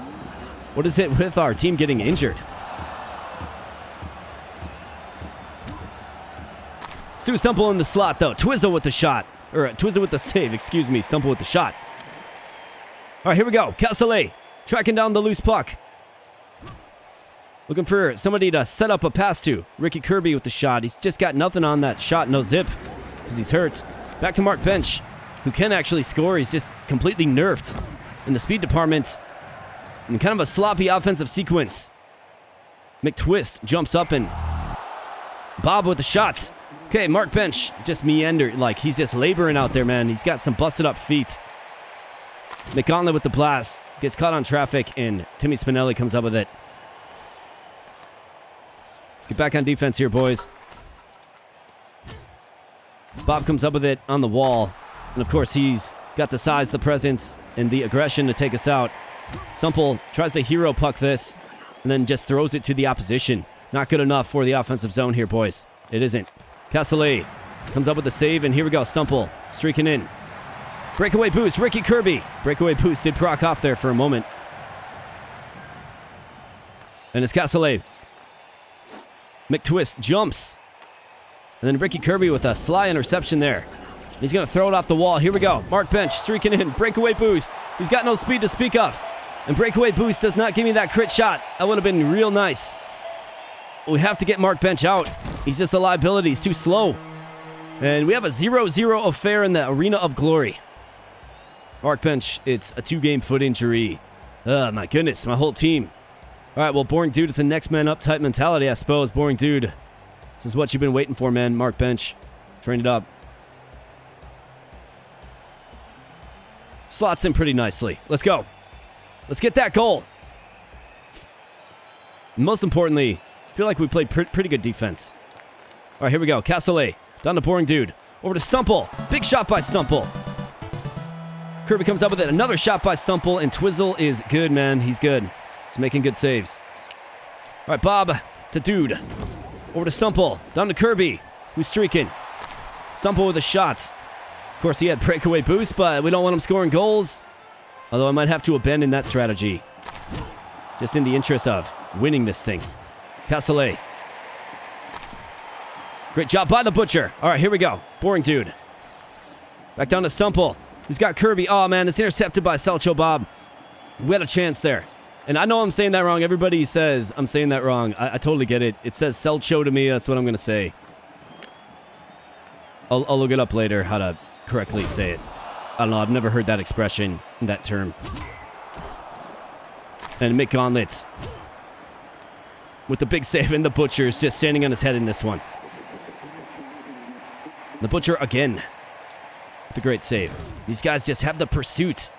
What is it with our team getting injured? Stu Stumple in the slot, though. Twizzle with the shot. Or Twizzle with the save, excuse me. Stumple with the shot. All right, here we go. Castellet tracking down the loose puck. Looking for somebody to set up a pass to. Ricky Kirby with the shot. He's just got nothing on that shot. No zip because he's hurt. Back to Mark Bench, who can actually score. He's just completely nerfed in the speed department. And kind of a sloppy offensive sequence. McTwist jumps up and Bob with the shot. Okay, Mark Bench just meandered. Like, he's just laboring out there, man. He's got some busted up feet. McGauntlet with the blast. Gets caught on traffic, and Timmy Spinelli comes up with it. Get back on defense here, boys. Bob comes up with it on the wall. And, of course, he's got the size, the presence, and the aggression to take us out. Stumple tries to hero puck this, and then just throws it to the opposition. Not good enough for the offensive zone here, boys. It isn't. Castellet comes up with the save, and here we go. Stumple streaking in. Breakaway boost, Ricky Kirby. Breakaway boost did proc off there for a moment. And it's Castellet. McTwist jumps. And then Ricky Kirby with a sly interception there. He's going to throw it off the wall. Here we go. Mark Bench streaking in. Breakaway boost. He's got no speed to speak of. And breakaway boost does not give me that crit shot. That would have been real nice. We have to get Mark Bench out. He's just a liability. He's too slow. And we have a 0-0 affair in the Arena of Glory. Mark Bench, it's a 2-game foot injury. Oh, my goodness. My whole team. All right, well, Boring Dude, it's a next man up type mentality, I suppose. Boring Dude, this is what you've been waiting for, man. Mark Bench, trained it up. Slots in pretty nicely. Let's go. Let's get that goal. And most importantly, I feel like we played pretty good defense. All right, here we go. Castellet, down to Boring Dude. Over to Stumple. Big shot by Stumple. Kirby comes up with it. Another shot by Stumple, and Twizzle is good, man. He's good. He's making good saves. All right, Bob to Dude. Over to Stumple. Down to Kirby, who's streaking. Stumple with a shot. Of course, he had breakaway boost, but we don't want him scoring goals. Although I might have to abandon that strategy. Just in the interest of winning this thing. Castellet. Great job by the Butcher. All right, here we go. Boring Dude. Back down to Stumple. Who's got Kirby? Oh, man, it's intercepted by Selcho Bob. We had a chance there. And I know I'm saying that wrong. Everybody says I'm saying that wrong. I totally get it. It says Selcho to me. That's what I'm going to say. I'll look it up later how to correctly say it. I don't know. I've never heard that expression, that term. And Mick Gauntlet with the big save, and the Butcher is just standing on his head in this one. The Butcher again. The great save. These guys just have the pursuit.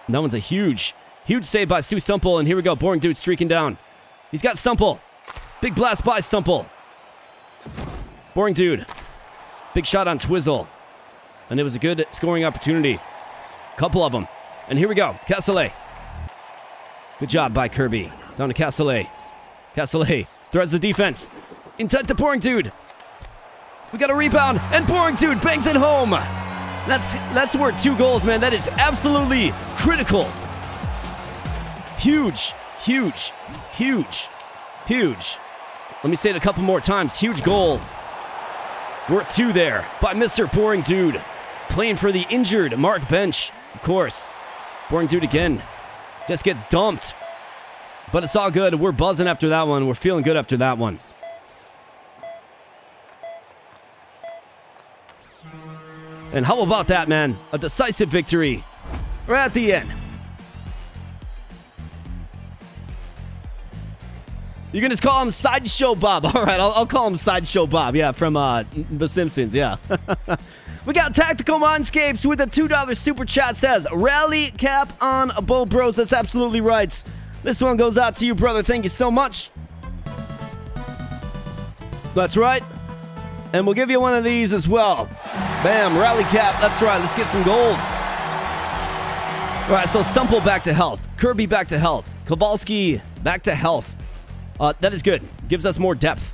And that one's a huge save by Stu Stumple. And here we go. Boring Dude streaking down. He's got Stumple. Big blast by Stumple. Boring Dude. Big shot on Twizzle. And it was a good scoring opportunity. Couple of them. And here we go. Castellet. Good job by Kirby. Down to Castellet. Castellet threads the defense. Intent to Boring Dude. We got a rebound, and Boring Dude bangs it home. That's worth 2 goals, man. That is absolutely critical. Huge, huge, huge, huge. Let me say it a couple more times. Huge goal. Worth 2 there by Mr. Boring Dude. Playing for the injured Mark Bench, of course. Boring Dude again. Just gets dumped. But it's all good. We're buzzing after that one. We're feeling good after that one. And how about that, man? A decisive victory right at the end. You can just call him Sideshow Bob. All right, I'll call him Sideshow Bob. Yeah, from The Simpsons, yeah. We got Tactical Mindscapes with a $2 super chat. Says, rally cap on Bo Bros. That's absolutely right. This one goes out to you, brother. Thank you so much. That's right. And we'll give you one of these as well. Bam, rally cap. That's right. Let's get some goals. All right, so Stumple back to health. Kirby back to health. Kowalski back to health. That is good. Gives us more depth.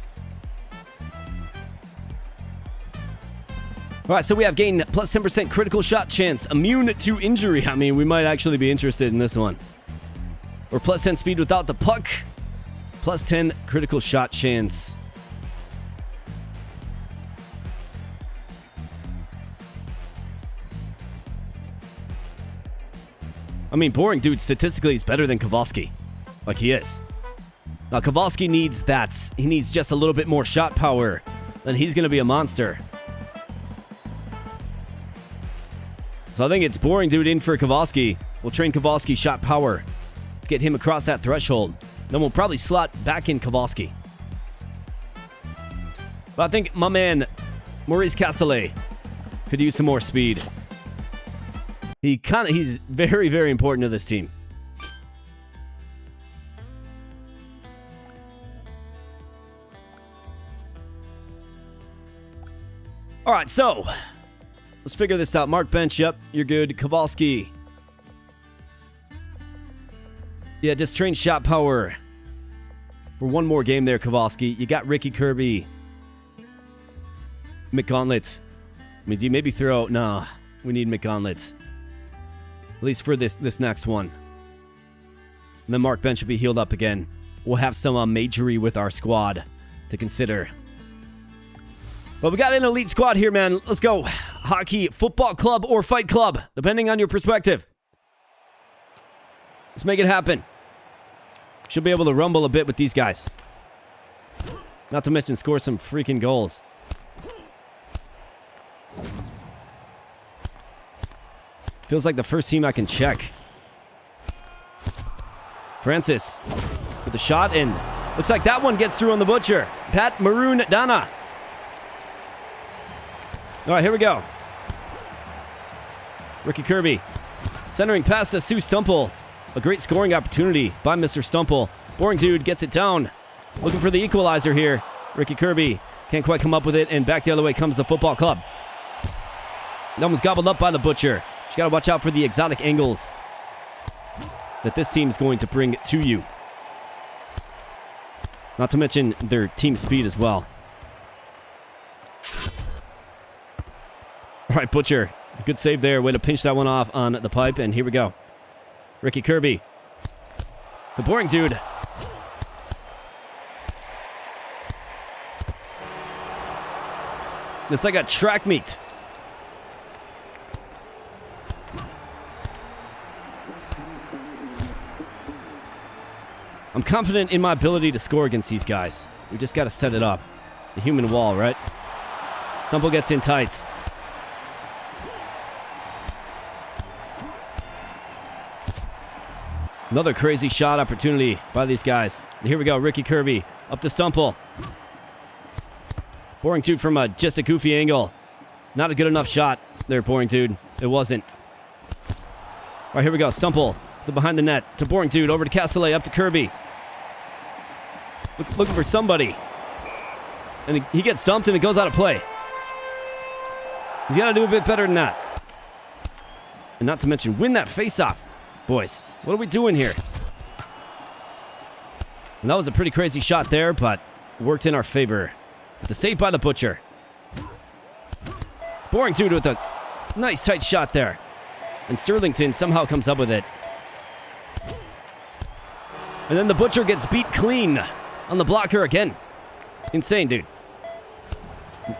All right, so we have gained plus 10% critical shot chance. Immune to injury. I mean, we might actually be interested in this one. Or plus 10 speed without the puck. Plus 10 critical shot chance. I mean, Boring Dude statistically is better than Kowalski. Like, he is. Now, Kowalski needs that. He needs just a little bit more shot power. Then he's going to be a monster. So I think it's Boring Dude in for Kowalski. We'll train Kowalski shot power. Let's get him across that threshold. Then we'll probably slot back in Kowalski. But I think my man, Maurice Castellet, could use some more speed. He's very, very important to this team. All right, so let's figure this out. Mark Bench, yep, you're good. Kowalski. Yeah, just train shot power for one more game there, Kowalski. You got Ricky Kirby. McGauntlet. I mean, do you maybe throw... Nah, we need McGauntlet. At least for this next one. And then Mark Bench will be healed up again. We'll have some majory with our squad to consider. But we got an elite squad here, man. Let's go. Hockey, football club, or fight club, depending on your perspective. Let's make it happen. Should be able to rumble a bit with these guys. Not to mention score some freaking goals. Feels like the first team I can check. Francis with a shot, and looks like that one gets through on the Butcher. Pat Maroon Dana. All right, here we go. Ricky Kirby centering past to Sue Stumple. A great scoring opportunity by Mr. Stumple. Boring Dude gets it down. Looking for the equalizer here. Ricky Kirby can't quite come up with it, and back the other way comes the football club. That one's gobbled up by the Butcher. Just got to watch out for the exotic angles that this team is going to bring to you. Not to mention their team speed as well. All right, Butcher. Good save there. Way to pinch that one off on the pipe, and here we go. Ricky Kirby. The Boring Dude. It's like a track meet. I'm confident in my ability to score against these guys. We just got to set it up. The human wall, right? Stumple gets in tight. Another crazy shot opportunity by these guys. And here we go. Ricky Kirby up to Stumple. Boring Dude from just a goofy angle. Not a good enough shot there, Boring Dude. It wasn't. All right, here we go. Stumple to behind the net to Boring Dude. Over to Castellet. Up to Kirby. Looking for somebody. And he gets dumped and it goes out of play. He's got to do a bit better than that. And not to mention win that face-off. Boys, what are we doing here? And that was a pretty crazy shot there, but worked in our favor. The save by the Butcher. Boring Dude with a nice tight shot there. And Sterlington somehow comes up with it. And then the Butcher gets beat clean on the blocker again. Insane, dude.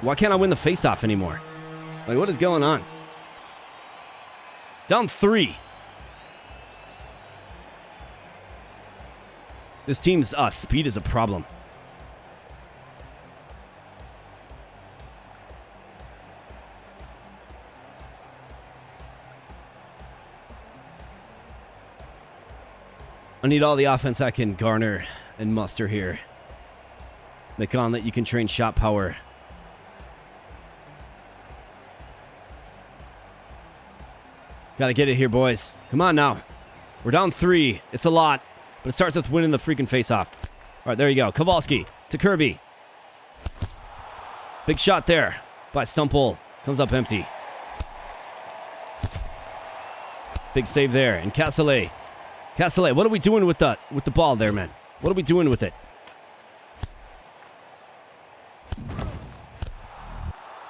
Why can't I win the face-off anymore? Like, what is going on? Down 3. This team's speed is a problem. I need all the offense I can garner and muster here. McGauntlet, you can train shot power. Gotta get it here, boys. Come on now. We're down 3. It's a lot. But it starts with winning the freaking face-off. All right, there you go. Kowalski to Kirby. Big shot there by Stumple. Comes up empty. Big save there. And Castellet. Castellet, what are we doing with the ball there, man? What are we doing with it? All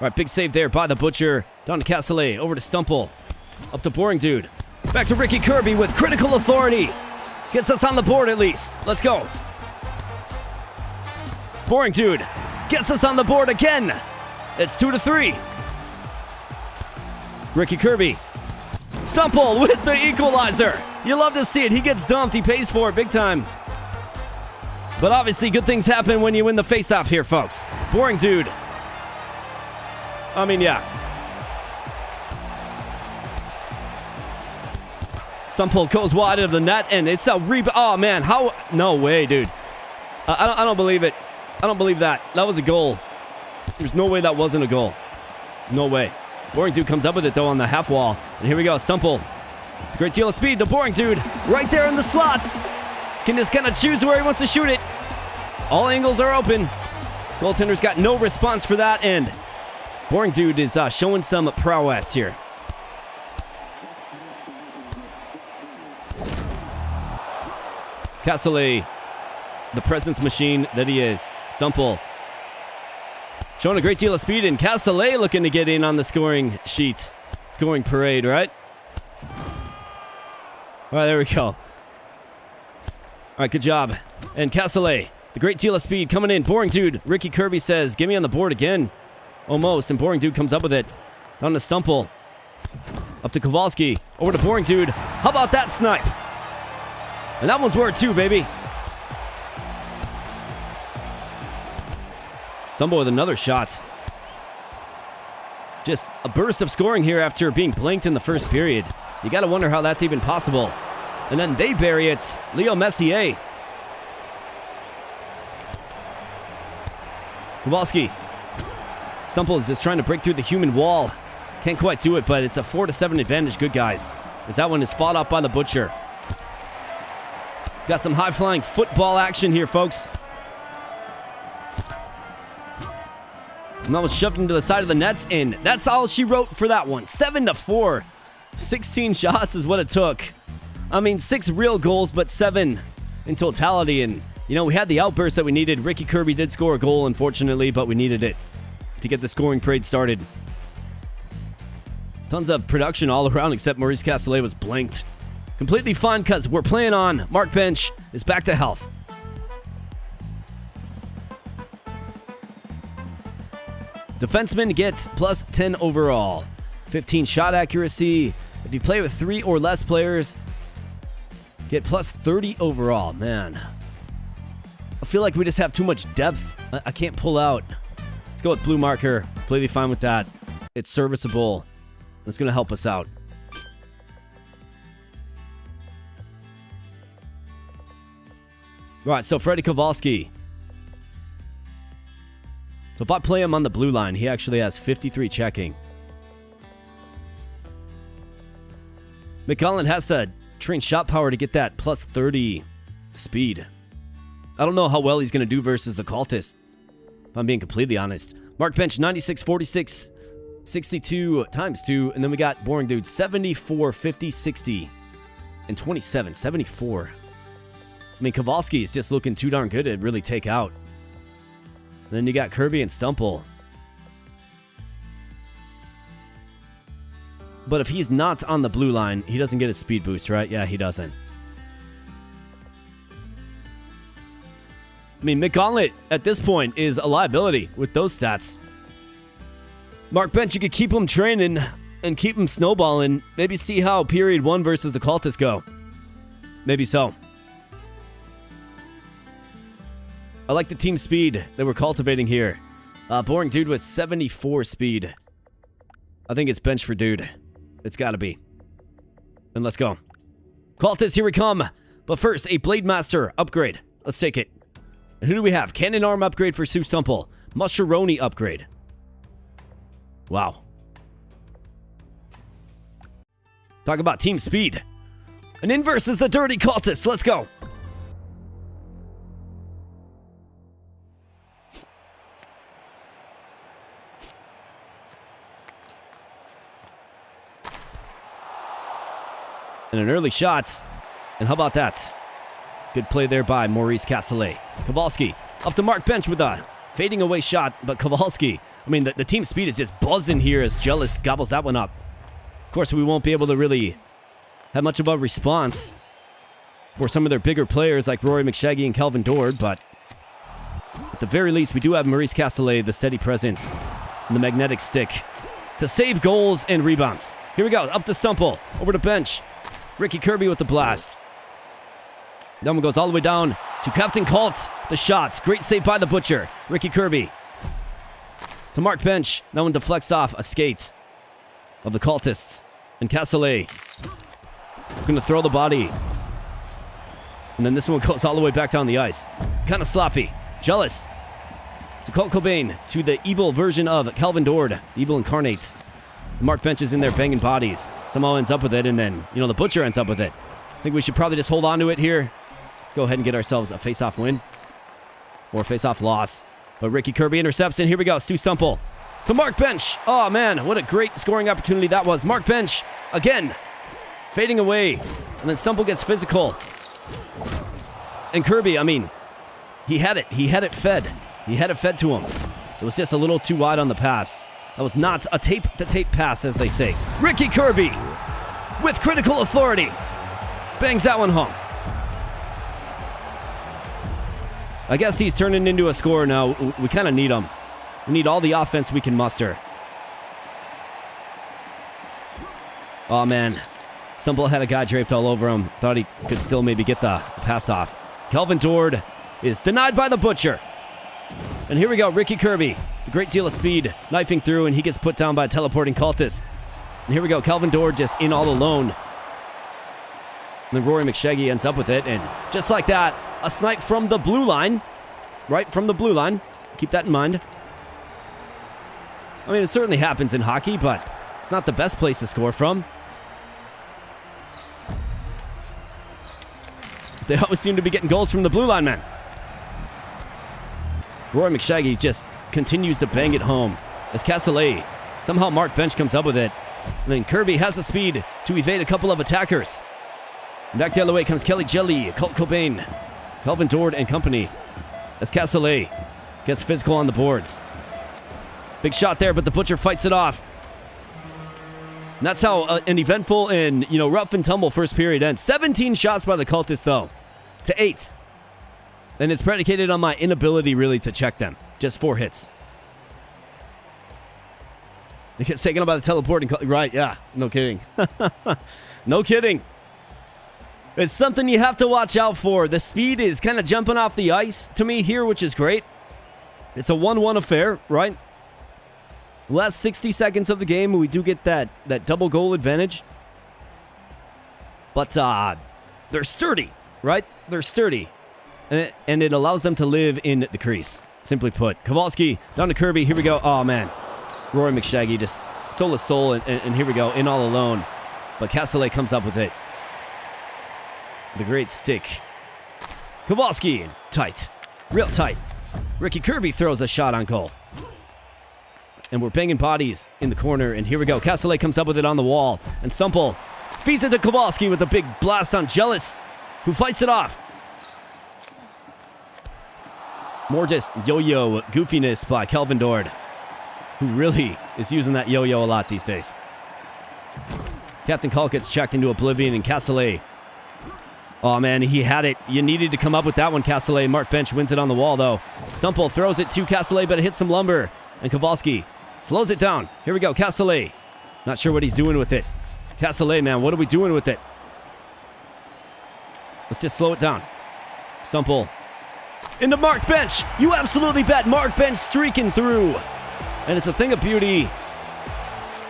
right, big save there by the Butcher. Down to Castellet. Over to Stumple. Up to Boring Dude. Back to Ricky Kirby with critical authority. Gets us on the board at least. Let's go. Boring Dude gets us on the board again. It's 2-3. Ricky Kirby. Stumple with the equalizer. You love to see it. He gets dumped. He pays for it big time. But obviously, good things happen when you win the face-off here, folks. Boring dude. I mean, yeah. Stumple goes wide of the net, and it's a rebound. Oh, man. How? No way, dude. I don't believe it. I don't believe that. That was a goal. There's no way that wasn't a goal. No way. Boring dude comes up with it, though, on the half wall. And here we go. Stumple. Great deal of speed. The boring dude right there in the slots. Can just kind of choose where he wants to shoot it. All angles are open. Goaltender's got no response for that, and boring dude is showing some prowess here. Castellet, the presence machine that he is. Stumple showing a great deal of speed, and Castellet looking to get in on the scoring sheet. Scoring parade, right? All right, there we go. All right, good job. And Castellet, the great deal of speed coming in. Boring dude, Ricky Kirby says, "Get me on the board again." Almost, and boring dude comes up with it. Down to Stumple. Up to Kowalski. Over to boring dude. How about that snipe? And that one's worth two, baby. Stumble with another shot. Just a burst of scoring here after being blanked in the first period. You got to wonder how that's even possible. And then they bury it. Leo Messier. Kowalski. Stumple is just trying to break through the human wall. Can't quite do it, but it's a 4-7 advantage. Good guys. As that one is fought up by the Butcher. Got some high-flying football action here, folks. And that was shoved into the side of the nets, and that's all she wrote for that one. 7-4. 16 shots is what it took. I mean, 6 real goals, but 7 in totality. And, you know, we had the outburst that we needed. Ricky Kirby did score a goal, unfortunately, but we needed it to get the scoring parade started. Tons of production all around, except Maurice Castellet was blanked. Completely fine, because we're playing on. Mark Bench is back to health. Defensemen get plus 10 overall. 15 shot accuracy. If you play with 3 or less players, get plus 30 overall. Man, I feel like we just have too much depth. I can't pull out. Let's go with blue marker. Completely fine with that. It's serviceable. That's going to help us out. Right, so Freddie Kowalski. So if I play him on the blue line, he actually has 53 checking. McCollin has to train shot power to get that plus 30 speed. I don't know how well he's going to do versus the Cultist, if I'm being completely honest. Mark Bench, 96, 46, 62 times 2. And then we got boring dude, 74, 50, 60, and 27, 74. I mean, Kowalski is just looking too darn good to really take out. And then you got Kirby and Stumple. But if he's not on the blue line, he doesn't get a speed boost, right? Yeah, he doesn't. I mean, McGauntlet at this point is a liability with those stats. Mark Bench, you could keep him training and keep him snowballing. Maybe see how period 1 versus the Cultists go. Maybe so. I like the team speed that we're cultivating here. Boring dude with 74 speed. I think it's bench for dude. It's got to be. And let's go. Cultists, here we come. But first, a Blade Master upgrade. Let's take it. And who do we have? Cannon Arm upgrade for Sue Stumple. Musheroni upgrade. Wow. Talk about team speed. And in versus the Dirty Cultists. Let's go. And an early shot. And how about that? Good play there by Maurice Castellet. Kowalski up to Mark Bench with a fading away shot. But Kowalski, I mean, the team speed is just buzzing here as Jealous gobbles that one up. Of course, we won't be able to really have much of a response for some of their bigger players like Rory McShaggy and Kelvin Dord. But at the very least, we do have Maurice Castellet, the steady presence, and the magnetic stick to save goals and rebounds. Here we go. Up to Stumple. Over to Bench. Ricky Kirby with the blast. That one goes all the way down to Captain Colt. The shots. Great save by the Butcher. Ricky Kirby. To Mark Bench. That one deflects off a skate of the cultists. And Castellet going to throw the body. And then this one goes all the way back down the ice. Kind of sloppy. Jealous. To Colt Cobain. To the evil version of Calvin Dord. Evil incarnate. Mark Bench is in there banging bodies. Somehow ends up with it, and then, the Butcher ends up with it. I think we should probably just hold on to it here. Let's go ahead and get ourselves a face-off win. Or a face-off loss. But Ricky Kirby intercepts, and here we go. Stu Stumple to Mark Bench. Oh, man, what a great scoring opportunity that was. Mark Bench, again, fading away. And then Stumple gets physical. And Kirby, he had it. He had it fed. He had it fed to him. It was just a little too wide on the pass. That was not a tape-to-tape pass, as they say. Ricky Kirby, with critical authority, bangs that one home. I guess he's turning into a scorer now. We kind of need him. We need all the offense we can muster. Oh, man. Stumple had a guy draped all over him. Thought he could still maybe get the pass off. Calvin Dord is denied by the Butcher. And here we go, Ricky Kirby. A great deal of speed, knifing through, and he gets put down by a teleporting cultist. And here we go, Calvin Dord just in all alone. And then Rory McShaggy ends up with it, and just like that, a snipe from the blue line. Right from the blue line. Keep that in mind. It certainly happens in hockey, but it's not the best place to score from. They always seem to be getting goals from the blue line, man. Rory McShaggy just continues to bang it home. As Castellet, somehow Mark Bench comes up with it. And then Kirby has the speed to evade a couple of attackers. And back the other way comes Kelly Jelly, Colt Cobain, Calvin Dord and company. As Castellet gets physical on the boards. Big shot there, but the Butcher fights it off. And that's how an eventful and, rough and tumble first period ends. 17 shots by the cultists, though, to 8. And it's predicated on my inability, really, to check them. Just 4 hits. It gets taken up by the teleporting. Right, yeah. No kidding. No kidding. It's something you have to watch out for. The speed is kind of jumping off the ice to me here, which is great. It's a 1-1 affair, right? Last 60 seconds of the game, we do get that double goal advantage. But they're sturdy, right? They're sturdy. And it allows them to live in the crease. Simply put. Kowalski down to Kirby. Here we go. Oh, man. Rory McShaggy just stole his soul. And here we go. In all alone. But Castellet comes up with it. The great stick. Kowalski. Tight. Real tight. Ricky Kirby throws a shot on goal. And we're banging bodies in the corner. And here we go. Castellet comes up with it on the wall. And Stumple feeds it to Kowalski with a big blast on Jealous, who fights it off. More just yo-yo goofiness by Calvin Dord, who really is using that yo-yo a lot these days. Captain Colt gets checked into oblivion, and Castellet. Oh, man, he had it. You needed to come up with that one, Castellet. Mark Bench wins it on the wall, though. Stumple throws it to Castellet, but it hits some lumber. And Kowalski slows it down. Here we go, Castellet. Not sure what he's doing with it. Castellet, man, what are we doing with it? Let's just slow it down. Stumple. Into Mark Bench. You absolutely bet. Mark Bench streaking through. And it's a thing of beauty.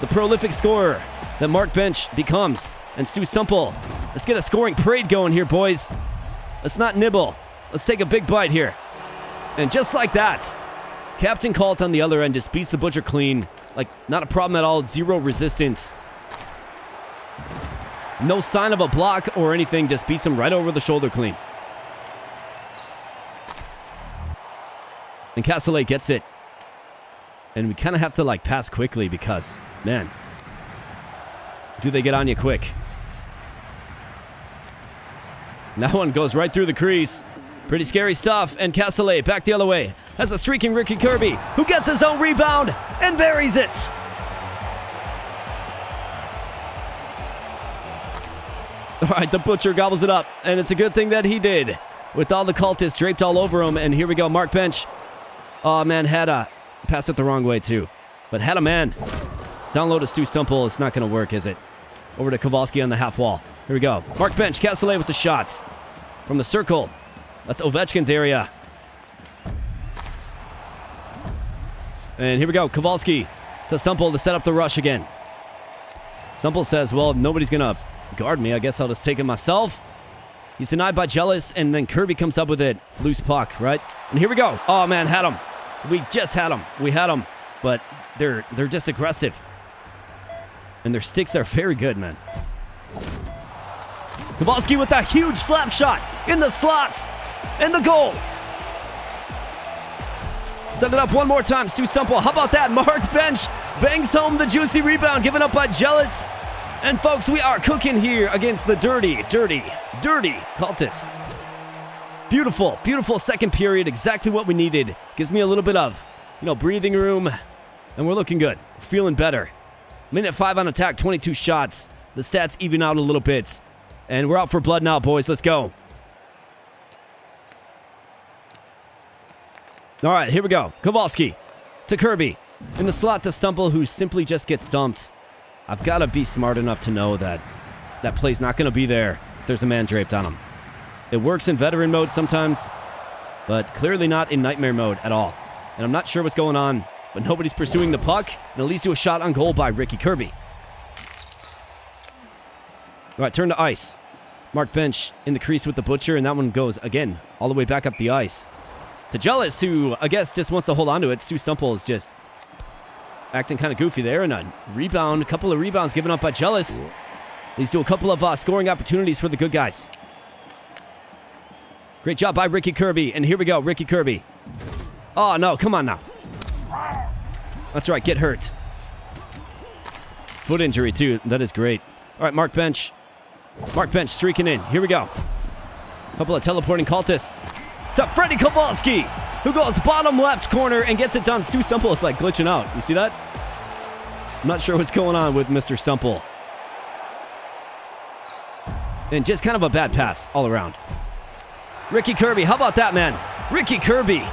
The prolific scorer that Mark Bench becomes. And Stu Stumple. Let's get a scoring parade going here, boys. Let's not nibble. Let's take a big bite here. And just like that, Captain Colt on the other end just beats the Butcher clean. Like, not a problem at all. 0 resistance. No sign of a block or anything. Just beats him right over the shoulder clean. And Castellet gets it. And we kind of have to, pass quickly because, man, do they get on you quick. And that one goes right through the crease. Pretty scary stuff. And Castellet back the other way. Has a streaking Ricky Kirby, who gets his own rebound and buries it. All right, the Butcher gobbles it up. And it's a good thing that he did. With all the cultists draped all over him. And here we go, Mark Bench. Oh, man, had a... Passed it the wrong way, too. But had a man. Down low to Stu Stumple. It's not going to work, is it? Over to Kowalski on the half wall. Here we go. Mark Bench, Castellet with the shots. From the circle. That's Ovechkin's area. And here we go. Kowalski to Stumple to set up the rush again. Stumple says, well, nobody's going to guard me. I guess I'll just take it myself. He's denied by Jealous, and then Kirby comes up with it. Loose puck, right? And here we go. Oh, man, had him. We just had him. We had him. But they're just aggressive. And their sticks are very good, man. Kowalski with that huge slap shot in the slots. And the goal. Set it up one more time. Stu Stumple. How about that? Mark Bench bangs home the juicy rebound given up by Jealous. And folks, we are cooking here against the dirty Cultists. Beautiful, beautiful second period. Exactly what we needed. Gives me a little bit of, breathing room. And we're looking good. Feeling better. Minute 5 on attack, 22 shots. The stats even out a little bit. And we're out for blood now, boys. Let's go. All right, here we go. Kowalski to Kirby. In the slot to Stumple, who simply just gets dumped. I've got to be smart enough to know that that play's not going to be there if there's a man draped on him. It works in veteran mode sometimes, but clearly not in nightmare mode at all. And I'm not sure what's going on, but nobody's pursuing the puck, and it leads to a shot on goal by Ricky Kirby. All right, turn to ice. Mark Bench in the crease with the Butcher, and that one goes, again, all the way back up the ice. To Jealous, who, I guess, just wants to hold on to it. Stu Stumple is just acting kind of goofy there, and a rebound, a couple of rebounds given up by Jealous. Leads to a couple of scoring opportunities for the good guys. Great job by Ricky Kirby, and here we go, Ricky Kirby. Oh, no, come on now. That's right, get hurt. Foot injury, too. That is great. All right, Mark Bench. Mark Bench streaking in. Here we go. Couple of teleporting cultists. To Freddie Kowalski, who goes bottom left corner and gets it done. Stu Stumple is like glitching out. You see that? I'm not sure what's going on with Mr. Stumple. And just kind of a bad pass all around. Ricky Kirby, how about that, man? Ricky Kirby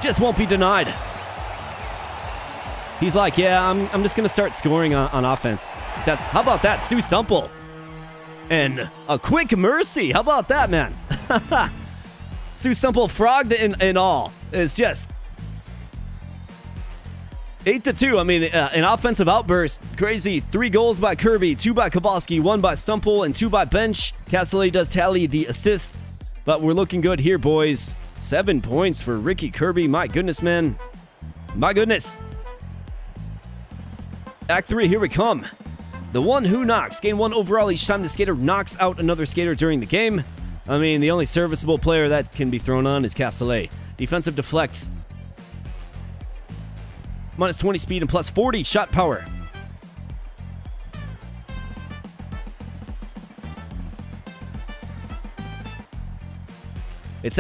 just won't be denied. He's like, yeah, I'm just going to start scoring on offense. How about that, Stu Stumple? And a quick mercy. How about that, man? Stu Stumple frogged in all. It's just 8-2. I mean, an offensive outburst. Crazy. 3 goals by Kirby, 2 by Kowalski, 1 by Stumple, and 2 by Bench. Castellet does tally the assist. But we're looking good here, boys. 7 points for Ricky Kirby. My goodness, man. My goodness. Act 3, here we come. The one who knocks. Gain 1 overall each time the skater knocks out another skater during the game. I mean, the only serviceable player that can be thrown on is Castellet. Defensive deflect. Minus 20 speed and plus 40 shot power. This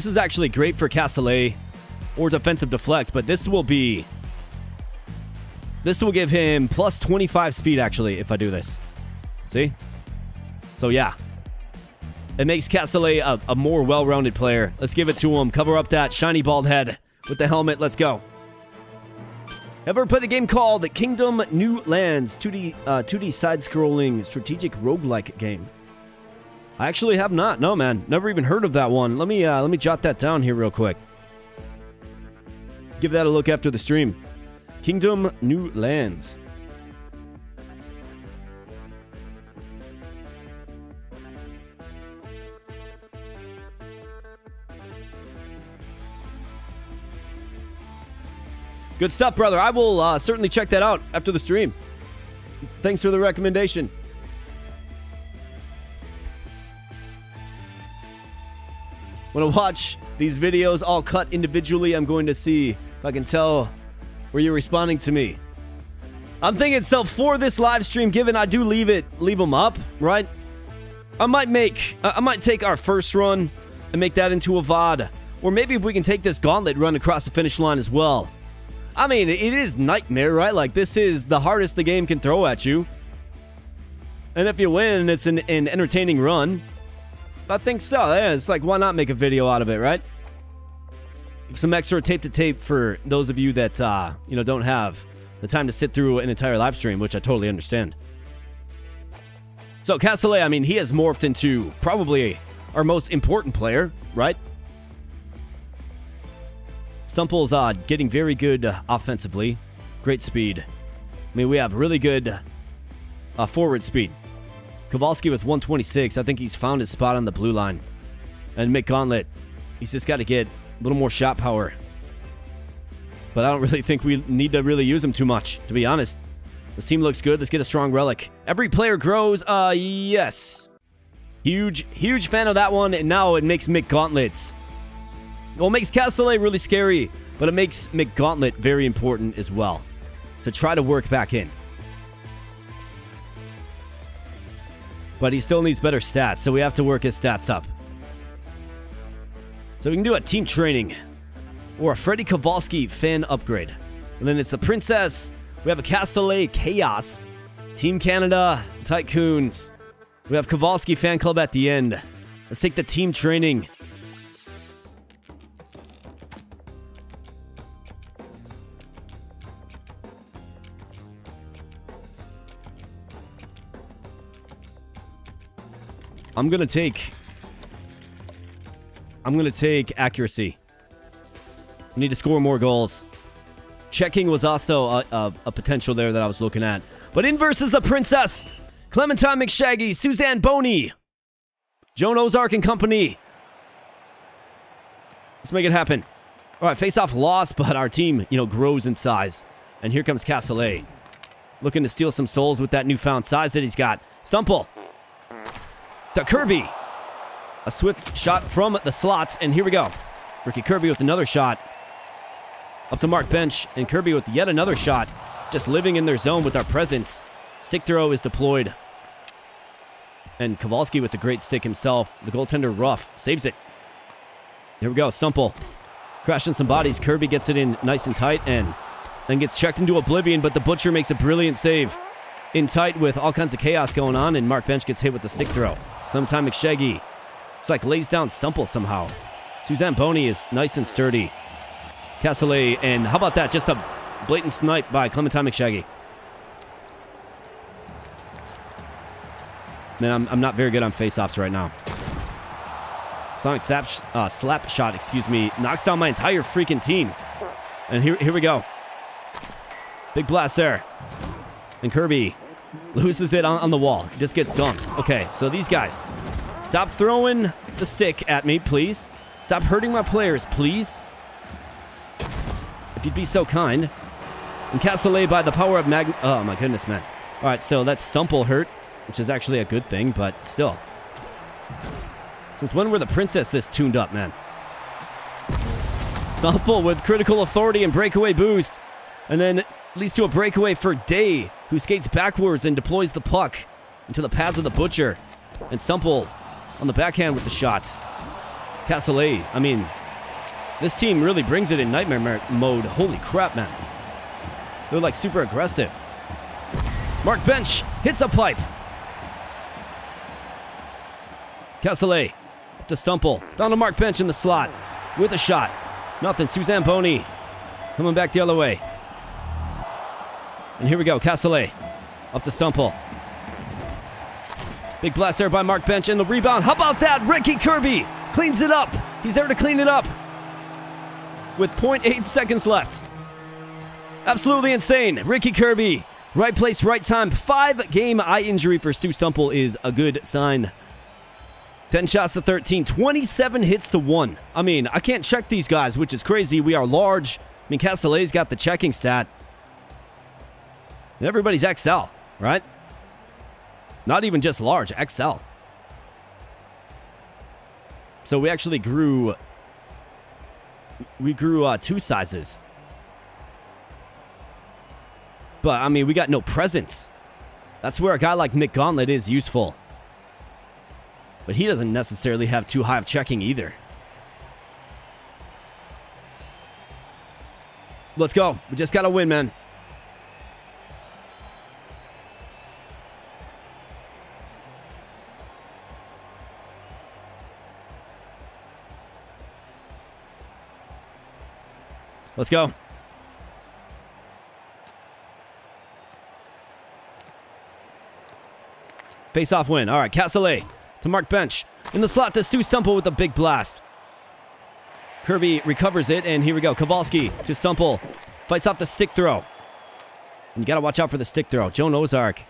is actually great for Castellet or defensive deflect, but this will give him plus 25 speed, actually, if I do this. See? So, yeah. It makes Castellet a more well-rounded player. Let's give it to him. Cover up that shiny bald head with the helmet. Let's go. Ever played a game called Kingdom New Lands? 2D side-scrolling strategic roguelike game. I actually have not. No, man. Never even heard of that one. Let me jot that down here real quick. Give that a look after the stream. Kingdom New Lands. Good stuff, brother. I will certainly check that out after the stream. Thanks for the recommendation. When I watch these videos all cut individually, I'm going to see if I can tell where you're responding to me. I'm thinking, so for this live stream, given I do leave them up, right? I might take our first run and make that into a VOD. Or maybe if we can take this gauntlet run across the finish line as well. I mean, it is Nightmare, right? Like, this is the hardest the game can throw at you. And if you win, it's an entertaining run. I think so. Yeah, it's like, why not make a video out of it, right? Some extra tape-to-tape for those of you that, don't have the time to sit through an entire live stream, which I totally understand. So Castellet, I mean, he has morphed into probably our most important player, right? Stumple's getting very good offensively. Great speed. I mean, we have really good forward speed. Kowalski with 126. I think he's found his spot on the blue line. And McGauntlet, he's just got to get a little more shot power. But I don't really think we need to really use him too much, to be honest. This team looks good. Let's get a strong relic. Every player grows. Yes. Huge fan of that one. And now it makes McGauntlets. Well, it makes Castellet really scary, but it makes McGauntlet very important as well to try to work back in. But he still needs better stats, so we have to work his stats up. So we can do a team training or a Freddy Kowalski fan upgrade. And then it's the Princess. We have a Castellet Chaos, Team Canada, Tycoons. We have Kowalski fan club at the end. Let's take the team training. I'm gonna take accuracy. We need to score more goals. Checking was also a potential there that I was looking at. But in versus the Princess, Clementine McShaggy, Suzanne Boney, Joan Ozark and company. Let's make it happen. All right, face-off lost, but our team, grows in size. And here comes Castellet, looking to steal some souls with that newfound size that he's got. Stumple to Kirby. A swift shot from the slots, and here we go. Ricky Kirby with another shot. Up to Mark Bench, and Kirby with yet another shot. Just living in their zone with our presence. Stick throw is deployed. And Kowalski with the great stick himself. The goaltender Ruff saves it. Here we go, Stumple. Crashing some bodies. Kirby gets it in nice and tight, and then gets checked into oblivion, but the Butcher makes a brilliant save. In tight with all kinds of chaos going on, and Mark Bench gets hit with the stick throw. Clementine McShaggy looks like lays down Stumple somehow. Suzanne Boney is nice and sturdy. Castellet, and how about that? Just a blatant snipe by Clementine McShaggy. Man, I'm not very good on face-offs right now. Sonic slap shot, excuse me, knocks down my entire freaking team. And here we go. Big blast there. And Kirby loses it on the wall. He just gets dumped. Okay, so these guys, stop throwing the stick at me, please. Stop hurting my players, please. If you'd be so kind. And Castellet by the power of oh my goodness, man. All right, so that's Stumple hurt, which is actually a good thing, but still. Since when were the Princess this tuned up, man? Stumple with critical authority and breakaway boost. And then leads to a breakaway for Day, who skates backwards and deploys the puck into the pads of the Butcher. And Stumple on the backhand with the shot. Castellet, I mean, this team really brings it in nightmare mode. Holy crap, man. They're like super aggressive. Mark Bench hits a pipe. Castellet up to Stumple. Down to Mark Bench in the slot with a shot. Nothing. Suzanne Boney coming back the other way. And here we go. Castellet up to Stumple. Big blast there by Mark Bench and the rebound. How about that? Ricky Kirby cleans it up. He's there to clean it up with 0.8 seconds left. Absolutely insane. Ricky Kirby, right place, right time. 5-game eye injury for Stu Stumple is a good sign. 10 shots to 13, 27 hits to 1. I mean, I can't check these guys, which is crazy. We are large. I mean, Castellet's got the checking stat. And everybody's XL, right? Not even just large, XL. So we actually grew... We grew 2 sizes. But, I mean, we got no presence. That's where a guy like Nick Gauntlet is useful. But he doesn't necessarily have too high of checking either. Let's go. We just got to win, man. Let's go. Face-off win. All right, Castellet to Mark Bench. In the slot to Stu Stumple with a big blast. Kirby recovers it, and here we go. Kowalski to Stumple. Fights off the stick throw. And you got to watch out for the stick throw. Joan Ozark.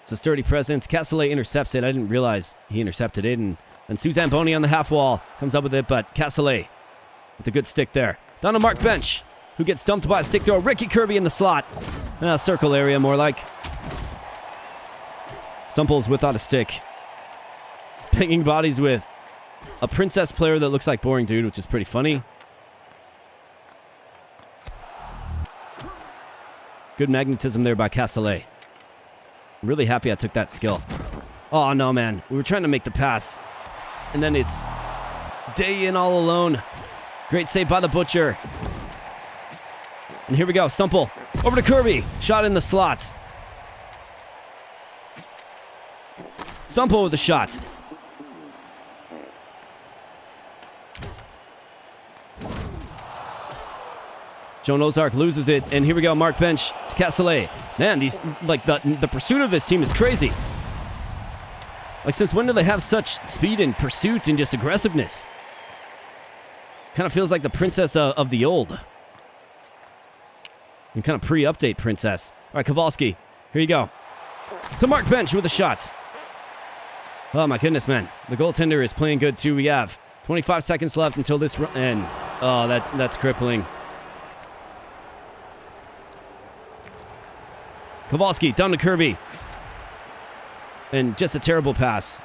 It's a sturdy presence. Castellet intercepts it. I didn't realize he intercepted it. And Suzanne Boney on the half wall comes up with it, but Castellet with a good stick there. Down to Mark Bench, who gets dumped by a stick throw. Ricky Kirby in the slot. Circle area, more like. Stumple's without a stick. Banging bodies with a princess player that looks like Boring Dude, which is pretty funny. Good magnetism there by Castellet. I'm really happy I took that skill. Oh, no, man. We were trying to make the pass. And then it's Day in all alone. Great save by the Butcher. And here we go. Stumple. Over to Kirby. Shot in the slot. Stumple with the shot. Joan Ozark loses it, and here we go. Mark Bench to Castellet. Man, these the pursuit of this team is crazy. Like, since when do they have such speed and pursuit and just aggressiveness? Kind of feels like the princess of the old. And kind of pre-update princess. All right, Kowalski. Here you go. To Mark Bench with a shot. Oh, my goodness, man. The goaltender is playing good, too. We have 25 seconds left until this end. Oh, that's crippling. Kowalski down to Kirby. And just a terrible pass.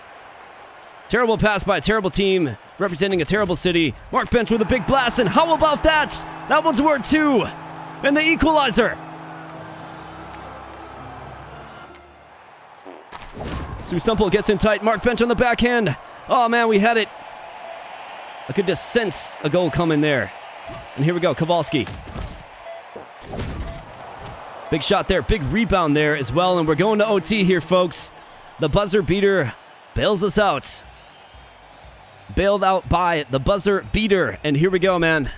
Terrible pass by a terrible team representing a terrible city. Mark Bench with a big blast, and how about that? That one's worth 2. And the equalizer. Stu Stumple gets in tight. Mark Bench on the backhand. Oh, man, we had it. I could just sense a goal coming there. And here we go, Kowalski. Big shot there. Big rebound there as well. And we're going to OT here, folks. The buzzer beater bails us out. Bailed out by the buzzer beater. And here we go, man.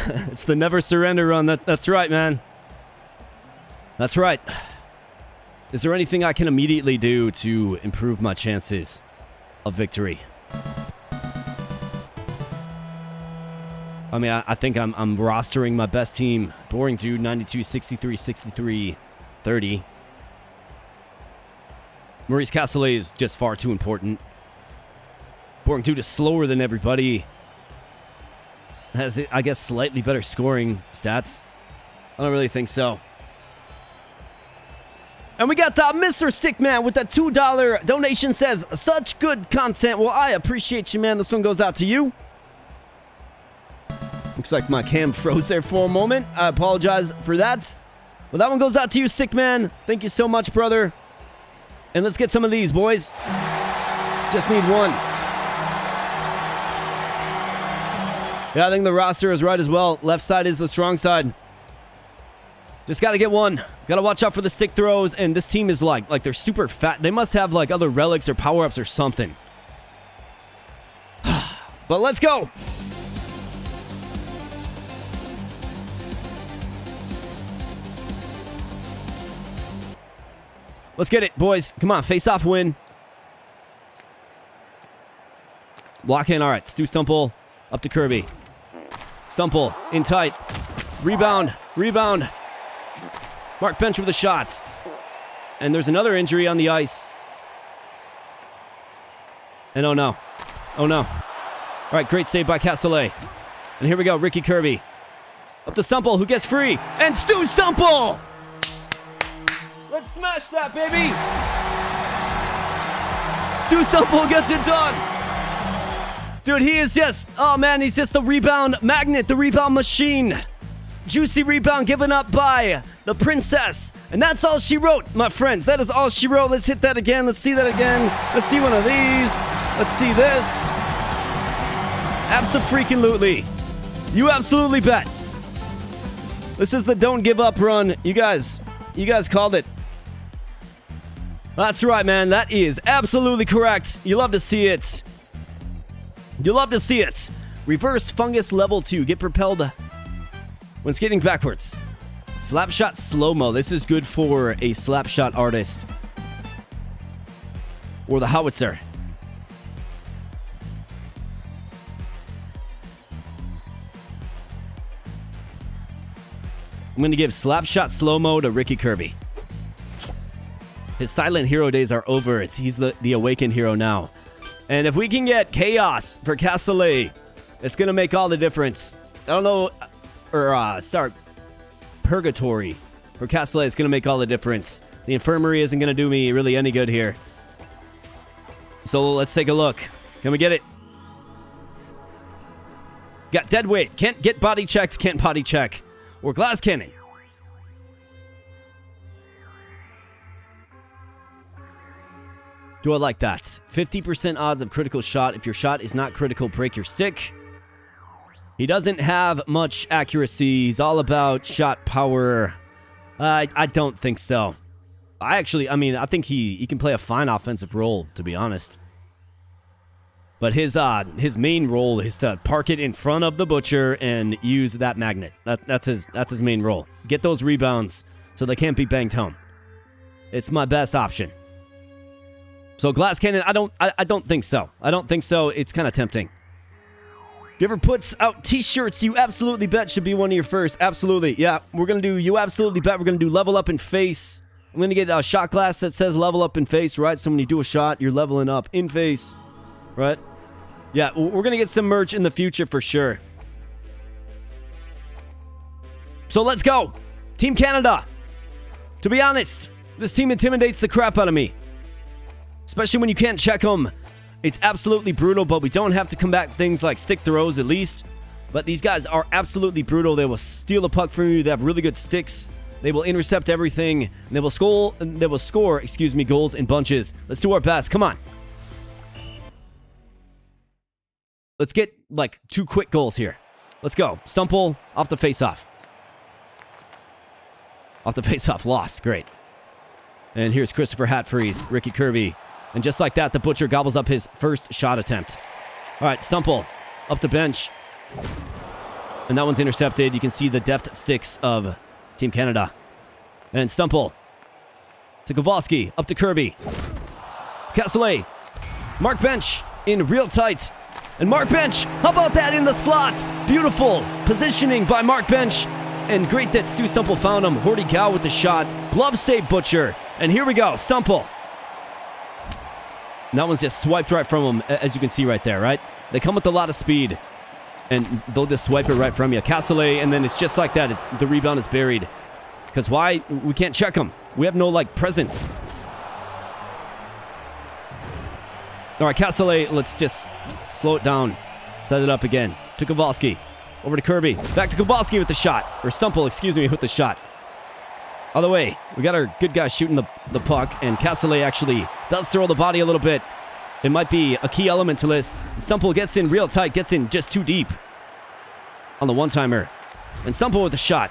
It's the never surrender run. That's right, man. That's right. Is there anything I can immediately do to improve my chances of victory? I mean, I think I'm rostering my best team. Boring Dude, 92, 63, 63, 30. Maurice Castellet is just far too important. Boring Dude is slower than everybody. Has, I guess, slightly better scoring stats. I don't really think so. And we got Mr. Stickman with that $2 donation. Says, such good content. Well, I appreciate you, man. This one goes out to you. Looks like my cam froze there for a moment. I apologize for that. Well, that one goes out to you, Stickman. Thank you so much, brother. And let's get some of these, boys. Just need one. Yeah, I think the roster is right as well. Left side is the strong side. Just got to get one. Got to watch out for the stick throws. And this team is like they're super fat. They must have like other relics or power-ups or something. But let's go. Let's get it, boys. Come on, face-off win. Block in. All right, Stu Stumple up to Kirby. Stumple in tight. Rebound. Rebound. Mark Bench with the shots. And there's another injury on the ice. And oh no. Oh no. All right, great save by Castellet. And here we go, Ricky Kirby. Up to Stumple, who gets free. And Stu Stumple! Let's smash that, baby! Stu Stumple gets it done! Dude, he is just, oh man, he's just the rebound magnet, the rebound machine. Juicy rebound given up by the princess. And that's all she wrote, my friends. That is all she wrote. Let's hit that again. Let's see that again. Let's see one of these. Let's see this. Abso-freaking-lutely. You absolutely bet. This is the don't give up run. You guys called it. That's right, man. That is absolutely correct. You love to see it. You love to see it. Reverse fungus level 2. Get propelled when skating backwards. Slapshot Slo-mo. This is good for a slapshot artist. Or the howitzer. I'm going to give Slapshot Slo-mo to Ricky Kirby. His silent hero days are over. He's the awakened hero now. And if we can get Chaos for Castellet, it's going to make all the difference. I don't know. Or, Purgatory for Castellet is going to make all the difference. The Infirmary isn't going to do me really any good here. So let's take a look. Can we get it? Got dead weight. Can't get body checked. Can't body check. Or glass cannon. Do I like that? 50% odds of critical shot. If your shot is not critical, break your stick. He doesn't have much accuracy. He's all about shot power. I don't think so. I think he can play a fine offensive role, to be honest. But his main role is to park it in front of the butcher and use that magnet. That's his main role. Get those rebounds so they can't be banged home. It's my best option. So glass cannon, I don't think so. I don't think so. It's kind of tempting. If you ever puts out t-shirts, you absolutely bet should be one of your first. Absolutely. Yeah, we're going to do you absolutely bet. We're going to do level up in face. I'm going to get a shot glass that says level up in face, right? So when you do a shot, you're leveling up in face, right? Yeah, we're going to get some merch in the future for sure. So let's go. Team Canada. To be honest, this team intimidates the crap out of me. Especially when you can't check them. It's absolutely brutal, but we don't have to combat things like stick throws at least. But these guys are absolutely brutal. They will steal the puck from you. They have really good sticks. They will intercept everything. And they will score, goals in bunches. Let's do our best. Come on. Let's get, 2 quick goals here. Let's go. Stumple off the face-off. Off the face-off. Lost. Great. And here's Christopher Hatfreeze, Ricky Kirby. And just like that, the Butcher gobbles up his first shot attempt. All right, Stumple up the bench. And that one's intercepted. You can see the deft sticks of Team Canada. And Stumple to Kowalski, up to Kirby. Castellet. Mark Bench in real tight. And Mark Bench, how about that in the slots? Beautiful positioning by Mark Bench. And great that Stu Stumple found him. Horty Gow with the shot. Glove save Butcher. And here we go, Stumple. And that one's just swiped right from him, as you can see right there, right? They come with a lot of speed. And they'll just swipe it right from you. Castellet, and then it's just like that. The rebound is buried. Because why? We can't check them. We have no, presence. All right, Castellet, let's just slow it down. Set it up again. To Kowalski. Over to Kirby. Back to Kowalski with the shot. Or Stumple, with the shot. Other way. We got our good guy shooting the puck. And Castellet actually does throw the body a little bit. It might be a key element to this. Stumple gets in real tight. Gets in just too deep. On the one-timer. And Stumple with the shot.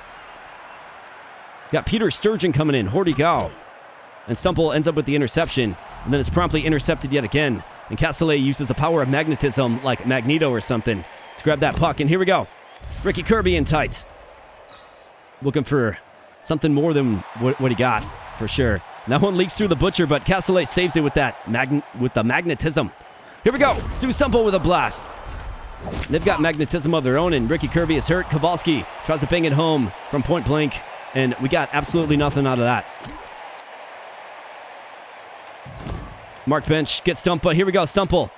Got Peter Sturgeon coming in. Horty Gow. And Stumple ends up with the interception. And then it's promptly intercepted yet again. And Castellet uses the power of magnetism like Magneto or something to grab that puck. And here we go. Ricky Kirby in tights. Looking for something more than what he got, for sure. That one leaks through the Butcher, but Castellet saves it with the magnetism. Here we go. Stu Stumple with a blast. They've got magnetism of their own, and Ricky Kirby is hurt. Kowalski tries to bang it home from point blank, and we got absolutely nothing out of that. Mark Bench gets stumped, but here we go. Stumple.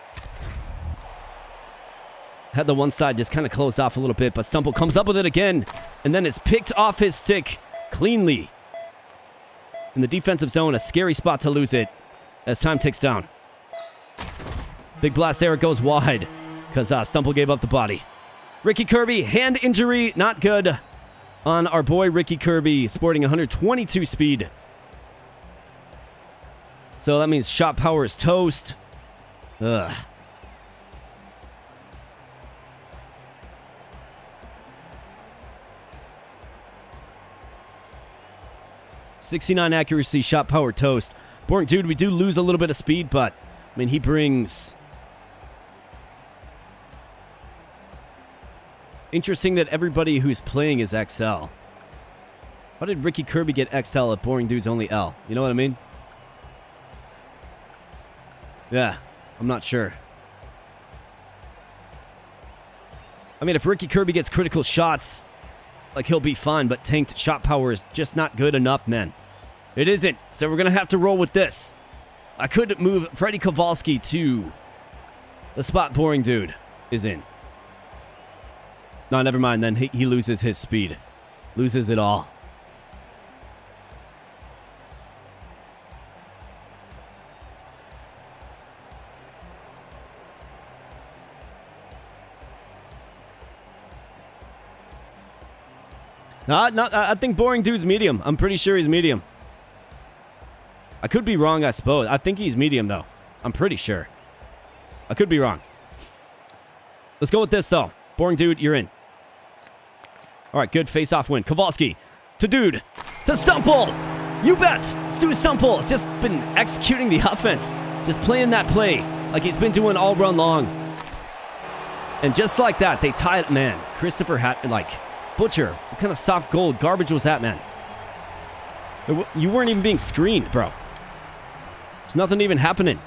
Had the one side just kind of closed off a little bit, but Stumple comes up with it again, and then it's picked off his stick cleanly. In the defensive zone, a scary spot to lose it as time ticks down. Big blast there, it goes wide because Stumple gave up the body. Ricky Kirby, hand injury, not good on our boy Ricky Kirby, sporting 122 speed. So that means shot power is toast. Ugh. .69 accuracy, shot power toast. Boring dude, we do lose a little bit of speed, but I mean, he brings... Interesting that everybody who's playing is XL. How did Ricky Kirby get XL if Boring Dude's only L? You know what I mean? Yeah, I'm not sure. I mean, if Ricky Kirby gets critical shots, like, he'll be fine, but tanked shot power is just not good enough, man. It isn't, so we're going to have to roll with this. I could move Freddie Kowalski to the spot Boring Dude is in. No, never mind, then he loses his speed. Loses it all. No, I think Boring Dude's medium. I'm pretty sure he's medium. I could be wrong, I suppose. I think he's medium, though. I'm pretty sure. I could be wrong. Let's go with this, though. Boring Dude, you're in. All right, good face-off win. Kowalski to Dude. To Stumple. You bet. Stu Stumple has just been executing the offense. Just playing that play like he's been doing all run long. And just like that, they tie it. Man, Christopher like... Butcher, what kind of soft gold garbage was that, man? You weren't even being screened, bro. There's nothing even happening.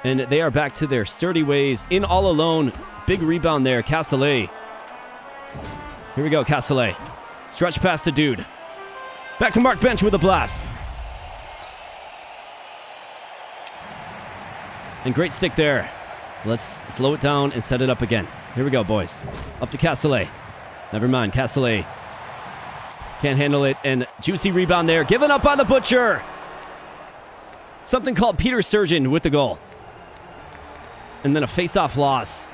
And they are back to their sturdy ways. In all alone. Big rebound there. Castellet. Here we go, Castellet. Stretch past the Dude. Back to Mark Bench with a blast. And great stick there. Let's slow it down and set it up again. Here we go, boys. Up to Castellet. Never mind, Castellet can't handle it. And juicy rebound there. Given up by the Butcher. Something called Peter Sturgeon with the goal. And then a face-off loss.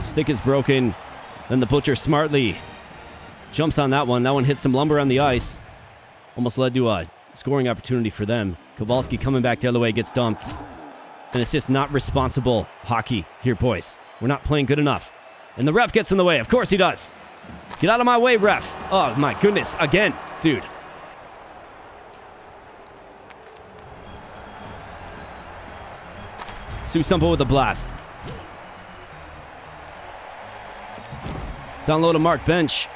Stick is broken. Then the Butcher smartly jumps on that one. That one hits some lumber on the ice. Almost led to a scoring opportunity for them. Kowalski coming back the other way, gets dumped. And it's just not responsible hockey here, boys. We're not playing good enough. And the ref gets in the way. Of course he does. Get out of my way, ref. Oh, my goodness. Again, dude. Stu Stumple with a blast. Down low to Mark Bench.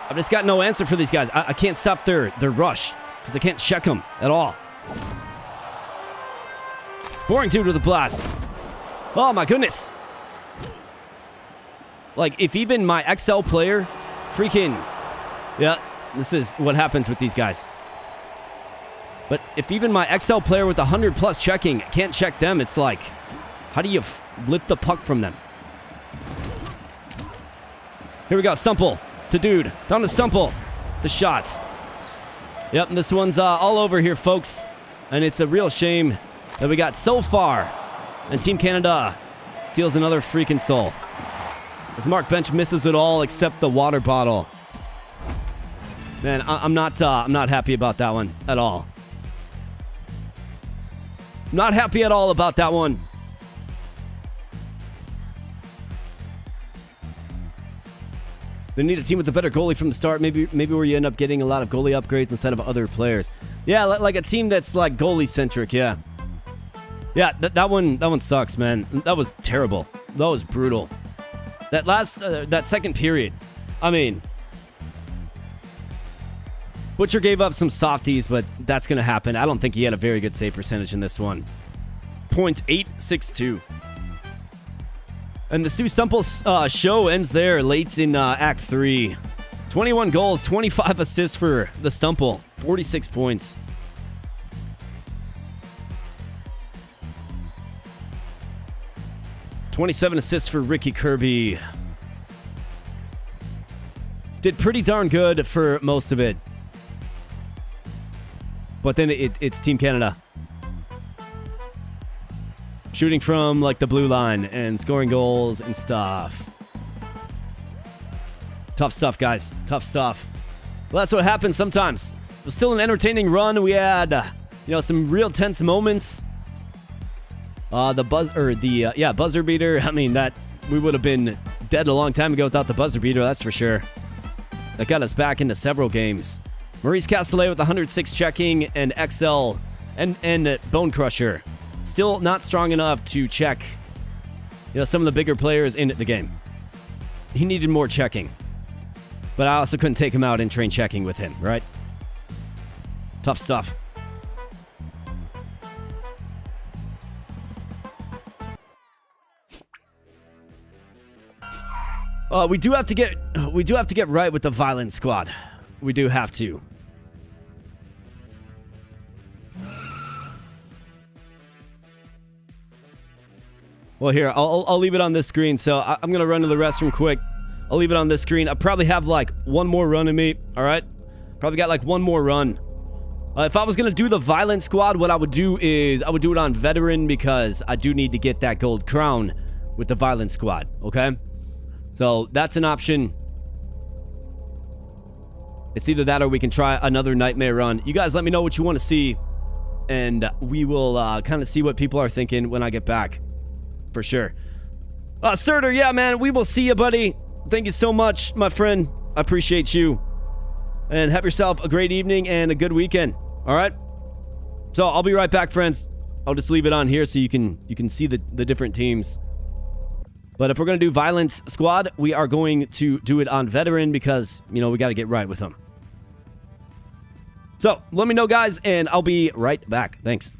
I've just got no answer for these guys. I can't stop their rush because I can't check them at all. Boring Dude with a blast. Oh, my goodness. Like, if even my XL player freaking... Yeah, this is what happens with these guys. But if even my XL player with 100+ checking can't check them, it's like, how do you lift the puck from them? Here we go, Stumple to Dude. Down to Stumple. The shots. Yep, and this one's all over here, folks. And it's a real shame that we got so far. And Team Canada steals another freaking soul. As Mark Bench misses it all except the water bottle. Man, I'm not happy about that one at all. Not happy at all about that one. They need a team with a better goalie from the start. Maybe where you end up getting a lot of goalie upgrades instead of other players. Yeah, like a team that's like goalie centric. Yeah, yeah. That one sucks, man. That was terrible. That was brutal. That second period. I mean, Butcher gave up some softies, but that's gonna happen. I don't think he had a very good save percentage in this one. .862. And the Stu Stumple show ends there late in Act 3. 21 goals, 25 assists for the Stumple. 46 points. .27 assists for Ricky Kirby. Did pretty darn good for most of it. But then it's Team Canada. Shooting from, like, the blue line and scoring goals and stuff. Tough stuff, guys. Tough stuff. Well, that's what happens sometimes. It was still an entertaining run. We had, some real tense moments. The buzzer beater. I mean, that we would have been dead a long time ago without the buzzer beater, that's for sure. That got us back into several games. Maurice Castellet with 106 checking and XL and Bone Crusher. Still not strong enough to check, some of the bigger players in the game. He needed more checking. But I also couldn't take him out and train checking with him, right? Tough stuff. We do have to get right with the violent squad. We do have to. Well, here, I'll leave it on this screen. So I'm going to run to the restroom quick. I'll leave it on this screen. I probably have like one more run in me. All right. Probably got like one more run. If I was going to do the violent squad, what I would do is I would do it on veteran because I do need to get that gold crown with the violent squad. Okay. So that's an option. It's either that or we can try another nightmare run. You guys let me know what you want to see. And we will kind of see what people are thinking when I get back. For sure. Surtur, yeah, man, we will see you, buddy. Thank you so much, my friend. I appreciate you. And have yourself a great evening and a good weekend. All right? So I'll be right back, friends. I'll just leave it on here so you can see the different teams. But if we're going to do Violence Squad, we are going to do it on Veteran because, we got to get right with them. So let me know, guys, and I'll be right back. Thanks.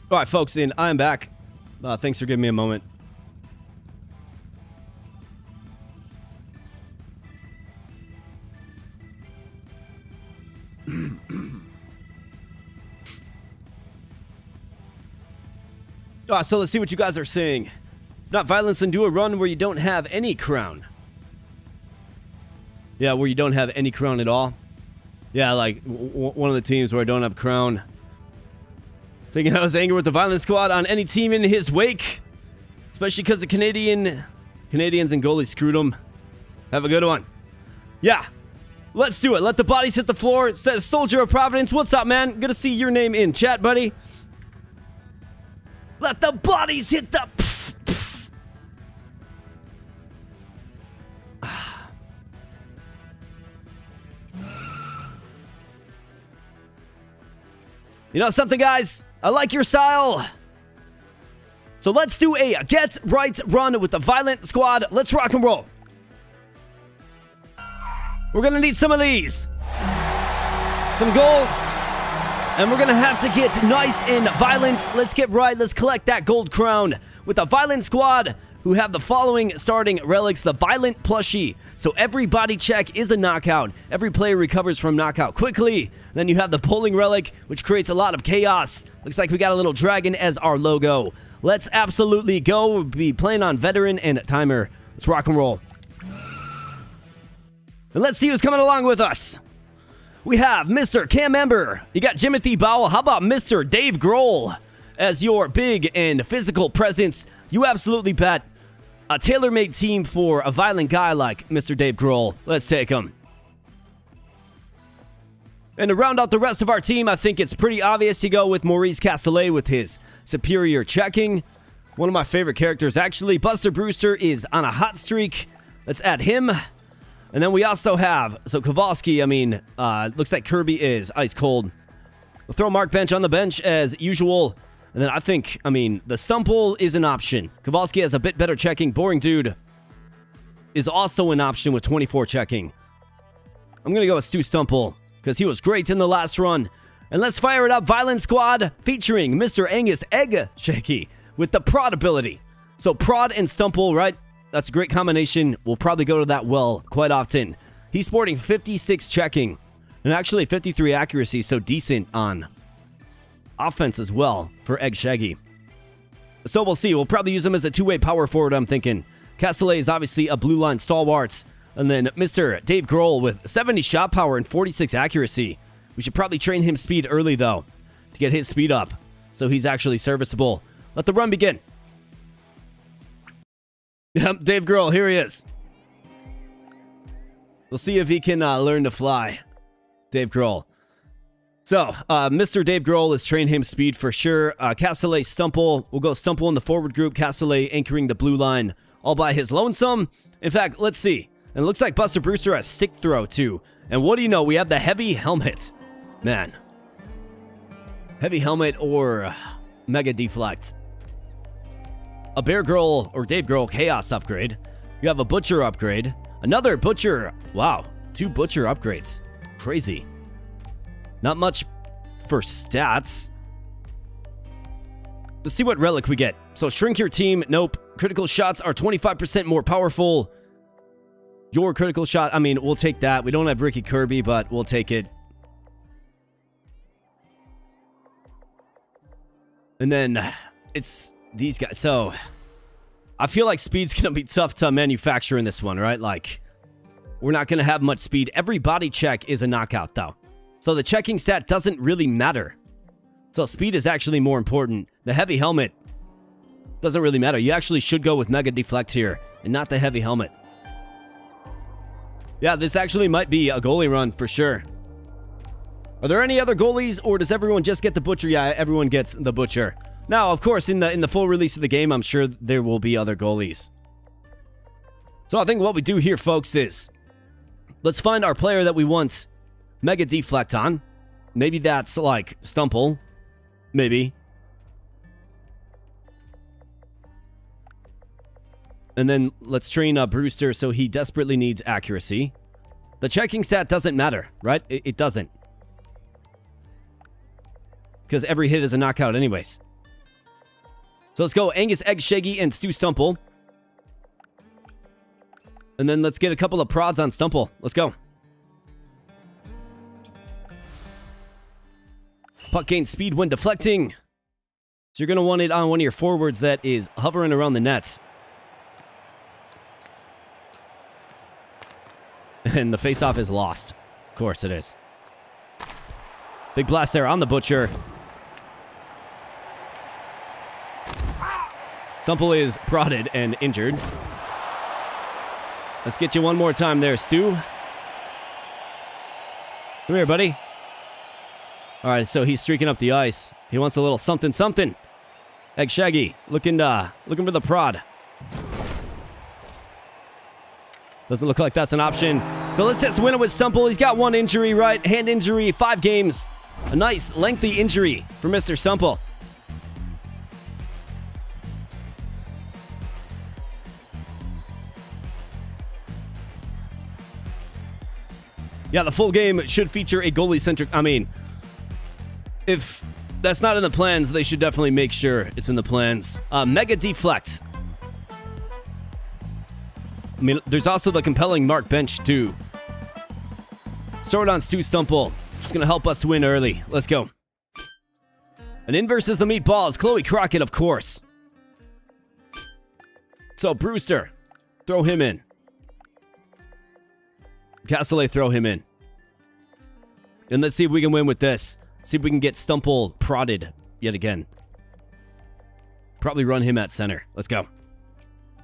All right, folks, and I'm back. Thanks for giving me a moment. So let's see what you guys are saying. Not violence and do a run where you don't have any crown. Yeah, where you don't have any crown at all. Yeah, like one of the teams where I don't have crown. Thinking I was angry with the violence squad on any team in his wake. Especially because the Canadians and goalies screwed him. Have a good one. Yeah, let's do it. Let the bodies hit the floor. It says Soldier of Providence. What's up, man? Good to see your name in chat, buddy. Let the bodies hit the... You know something, guys? I like your style. So let's do a get right run with the Violent Squad. Let's rock and roll. We're going to need some of these. Some golds. And we're going to have to get nice and violent. Let's get right. Let's collect that gold crown with the Violent Squad, who have the following starting relics. The Violent Plushie. So every body check is a knockout. Every player recovers from knockout quickly. Then you have the Bowling Relic, which creates a lot of chaos. Looks like we got a little dragon as our logo. Let's absolutely go. We'll be playing on Veteran and Timer. Let's rock and roll. And let's see who's coming along with us. We have Mr. Cam Ember. You got Jimothy Bowell. How about Mr. Dave Grohl as your big and physical presence? You absolutely bet. A tailor-made team for a violent guy like Mr. Dave Grohl. Let's take him. And to round out the rest of our team, I think it's pretty obvious to go with Maurice Castellet with his superior checking. One of my favorite characters, actually. Buster Brewster is on a hot streak. Let's add him. And then we also have, so Kowalski, looks like Kirby is ice cold. We'll throw Mark Bench on the bench as usual. And then I think, the Stumple is an option. Kowalski has a bit better checking. Boring Dude is also an option with 24 checking. I'm going to go with Stu Stumple because he was great in the last run. And let's fire it up. Violent Squad featuring Mr. Angus Egg Shaky with the Prod ability. So Prod and Stumple, right? That's a great combination. We'll probably go to that well quite often. He's sporting 56 checking and actually 53 accuracy, so decent on offense as well for Egg Shaggy. So we'll see. We'll probably use him as a two-way power forward, I'm thinking. Castellet is obviously a blue line stalwart. And then Mr. Dave Grohl with 70 shot power and 46 accuracy. We should probably train him speed early, though, to get his speed up so he's actually serviceable. Let the run begin. Yep, Dave Grohl, here he is. We'll see if he can learn to fly. Dave Grohl. So, Mr. Dave Grohl has trained him speed for sure. Castellet Stumple. We'll go Stumple in the forward group. Castellet anchoring the blue line all by his lonesome. In fact, let's see. And it looks like Buster Brewster has stick throw too. And what do you know? We have the heavy helmet. Man. Heavy helmet or mega deflect. A Bear Grohl or Dave Grohl chaos upgrade. You have a Butcher upgrade. Another Butcher. Wow. 2 Butcher upgrades. Crazy. Not much for stats. Let's see what relic we get. So shrink your team. Nope. Critical shots are 25% more powerful. Your critical shot. We'll take that. We don't have Ricky Kirby, but we'll take it. And then it's these guys. So I feel like speed's going to be tough to manufacture in this one, right? Like, we're not going to have much speed. Every body check is a knockout, though. So the checking stat doesn't really matter. So speed is actually more important. The heavy helmet doesn't really matter. You actually should go with Mega Deflect here and not the heavy helmet. Yeah, this actually might be a goalie run for sure. Are there any other goalies, or does everyone just get the Butcher? Yeah, everyone gets the Butcher. Now, of course, in the full release of the game, I'm sure there will be other goalies. So I think what we do here, folks, is let's find our player that we want Mega Deflect on. Maybe that's like Stumple. Maybe. And then let's train Brewster so he desperately needs accuracy. The checking stat doesn't matter, right? It doesn't. Because every hit is a knockout anyways. So let's go Angus Egg Shaggy and Stu Stumple. And then let's get a couple of prods on Stumple. Let's go. Puck gains speed when deflecting. So you're going to want it on one of your forwards that is hovering around the net. And the faceoff is lost. Of course it is. Big blast there on the Butcher. Stumple is prodded and injured. Let's get you one more time there, Stu. Come here, buddy. All right, so he's streaking up the ice. He wants a little something, something. Egg Shaggy looking for the prod. Doesn't look like that's an option. So let's just win it with Stumple. He's got one injury, right? Hand injury, 5 games. A nice, lengthy injury for Mr. Stumple. Yeah, the full game should feature a goalie-centric... I mean, if that's not in the plans, they should definitely make sure it's in the plans. Mega Deflect. I mean, there's also the compelling Mark Bench, too. Start on Stu Stumple. It's going to help us win early. Let's go. And in versus the Meatballs, Chloe Crockett, of course. So, Brewster, throw him in. Castellet, throw him in. And let's see if we can win with this. See if we can get Stumple prodded yet again. Probably run him at center. Let's go.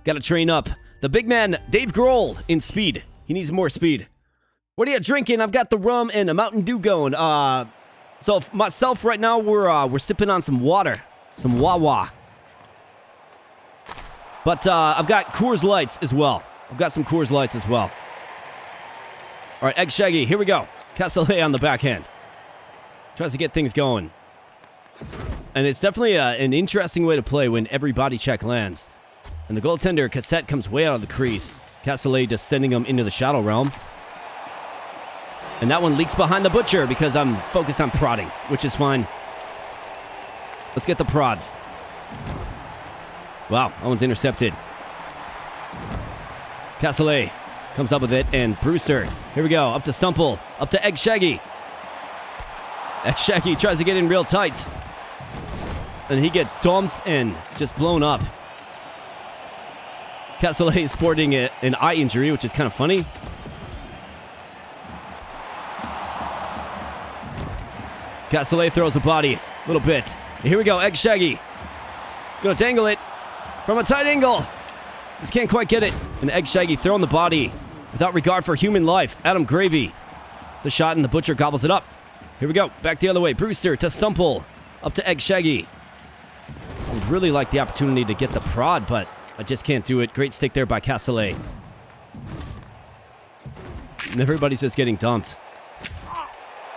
Got to train up. The big man, Dave Grohl, in speed. He needs more speed. What are you drinking? I've got the rum and a Mountain Dew going. So myself right now, we're sipping on some water. Some Wawa. But I've got Coors Lights as well. I've got some Coors Lights as well. All right, Egg Shaggy, here we go. Castellet on the backhand. Tries to get things going. And it's definitely an interesting way to play when every body check lands. And the goaltender, Cassette, comes way out of the crease. Castellet just sending him into the Shadow Realm. And that one leaks behind the Butcher because I'm focused on prodding, which is fine. Let's get the prods. Wow, that one's intercepted. Castellet comes up with it, and Brewster. Here we go, up to Stumple, up to Egg Shaggy. Egg Shaggy tries to get in real tight. And he gets dumped and just blown up. Castellet is sporting an eye injury, which is kind of funny. Castellet throws the body a little bit. Here we go, Egg Shaggy. Gonna dangle it from a tight angle. Just can't quite get it. And Egg Shaggy throwing the body without regard for human life. Adam Gravy. The shot, and the Butcher gobbles it up. Here we go, back the other way. Brewster to Stumple. Up to Egg Shaggy. I would really like the opportunity to get the prod, but I just can't do it. Great stick there by Castellet. And everybody's just getting dumped.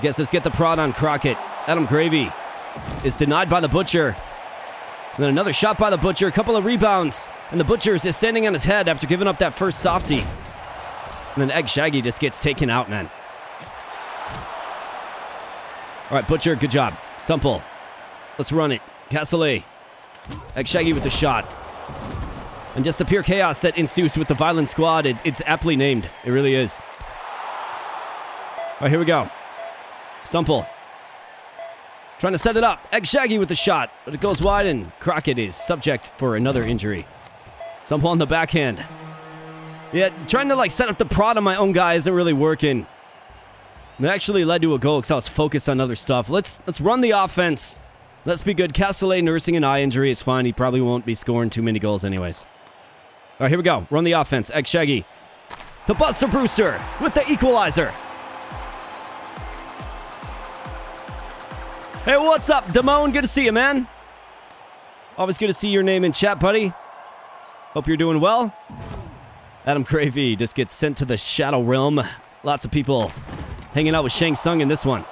Guess let's get the prod on Crockett. Adam Gravy is denied by the Butcher. And then another shot by the Butcher. A couple of rebounds. And the Butcher is just standing on his head after giving up that first softie. And then Egg Shaggy just gets taken out, man. All right, Butcher, good job. Stumple. Let's run it. Castellet. Egg Shaggy with the shot. And just the pure chaos that ensues with the Violent Squad, it's aptly named. It really is. All right, here we go. Stumple. Trying to set it up. Egg Shaggy with the shot. But it goes wide, and Crockett is subject for another injury. Stumple on the backhand. Yeah, trying to set up the prod on my own guy isn't really working. It actually led to a goal because I was focused on other stuff. Let's run the offense. Let's be good. Castellet nursing an eye injury is fine. He probably won't be scoring too many goals anyways. All right, here we go. Run the offense. Egg Shaggy to Buster Brewster with the equalizer. Hey, what's up, Damone? Good to see you, man. Always good to see your name in chat, buddy. Hope you're doing well. Adam Gravy just gets sent to the Shadow Realm. Lots of people hanging out with Shang Tsung in this one.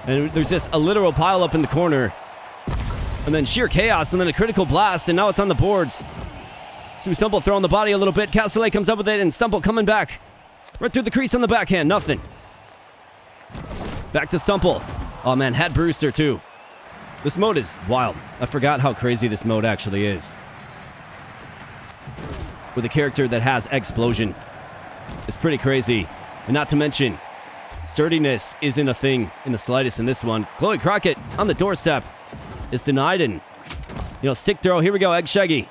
And there's just a literal pile up in the corner. And then sheer chaos, and then a critical blast, and now it's on the boards. So Stumple throwing the body a little bit. Castellet comes up with it, and Stumple coming back. Right through the crease on the backhand. Nothing. Back to Stumple. Oh, man, had Brewster, too. This mode is wild. I forgot how crazy this mode actually is. With a character that has explosion. It's pretty crazy. And not to mention, sturdiness isn't a thing in the slightest in this one. Chloe Crockett on the doorstep is denied, and, stick throw. Here we go, Egg Shaggy.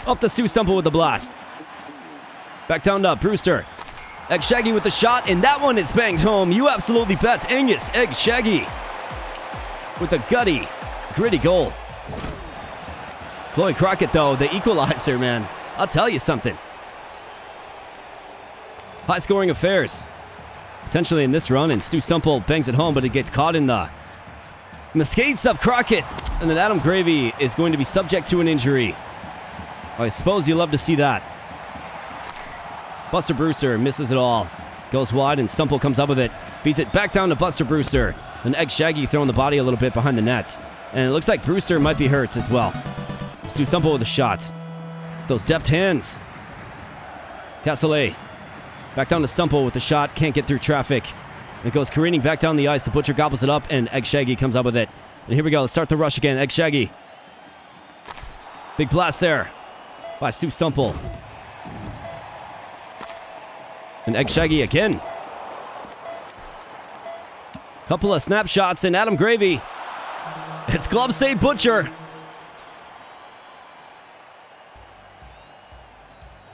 Up to Stu Stumple with the blast. Back down to Brewster. Egg Shaggy with the shot, and that one is banged home. You absolutely bet. Angus Egg Shaggy with a gutty, gritty goal. Chloe Crockett, though, the equalizer, man. I'll tell you something. High-scoring affairs. Potentially in this run, and Stu Stumple bangs it home, but it gets caught in the skates of Crockett. And then Adam Gravy is going to be subject to an injury. I suppose you love to see that. Buster Brewster misses it all. Goes wide, and Stumple comes up with it. Feeds it back down to Buster Brewster. And Egg Shaggy throwing the body a little bit behind the nets. And it looks like Brewster might be hurt as well. Stu Stumple with a shot. Those deft hands. Castellet. Back down to Stumple with the shot. Can't get through traffic. It goes careening back down the ice. The Butcher gobbles it up, and Egg Shaggy comes up with it. And here we go. Let's start the rush again. Egg Shaggy. Big blast there by Stu Stumple. And Egg Shaggy again. Couple of snapshots, and Adam Gravy. It's glove save Butcher.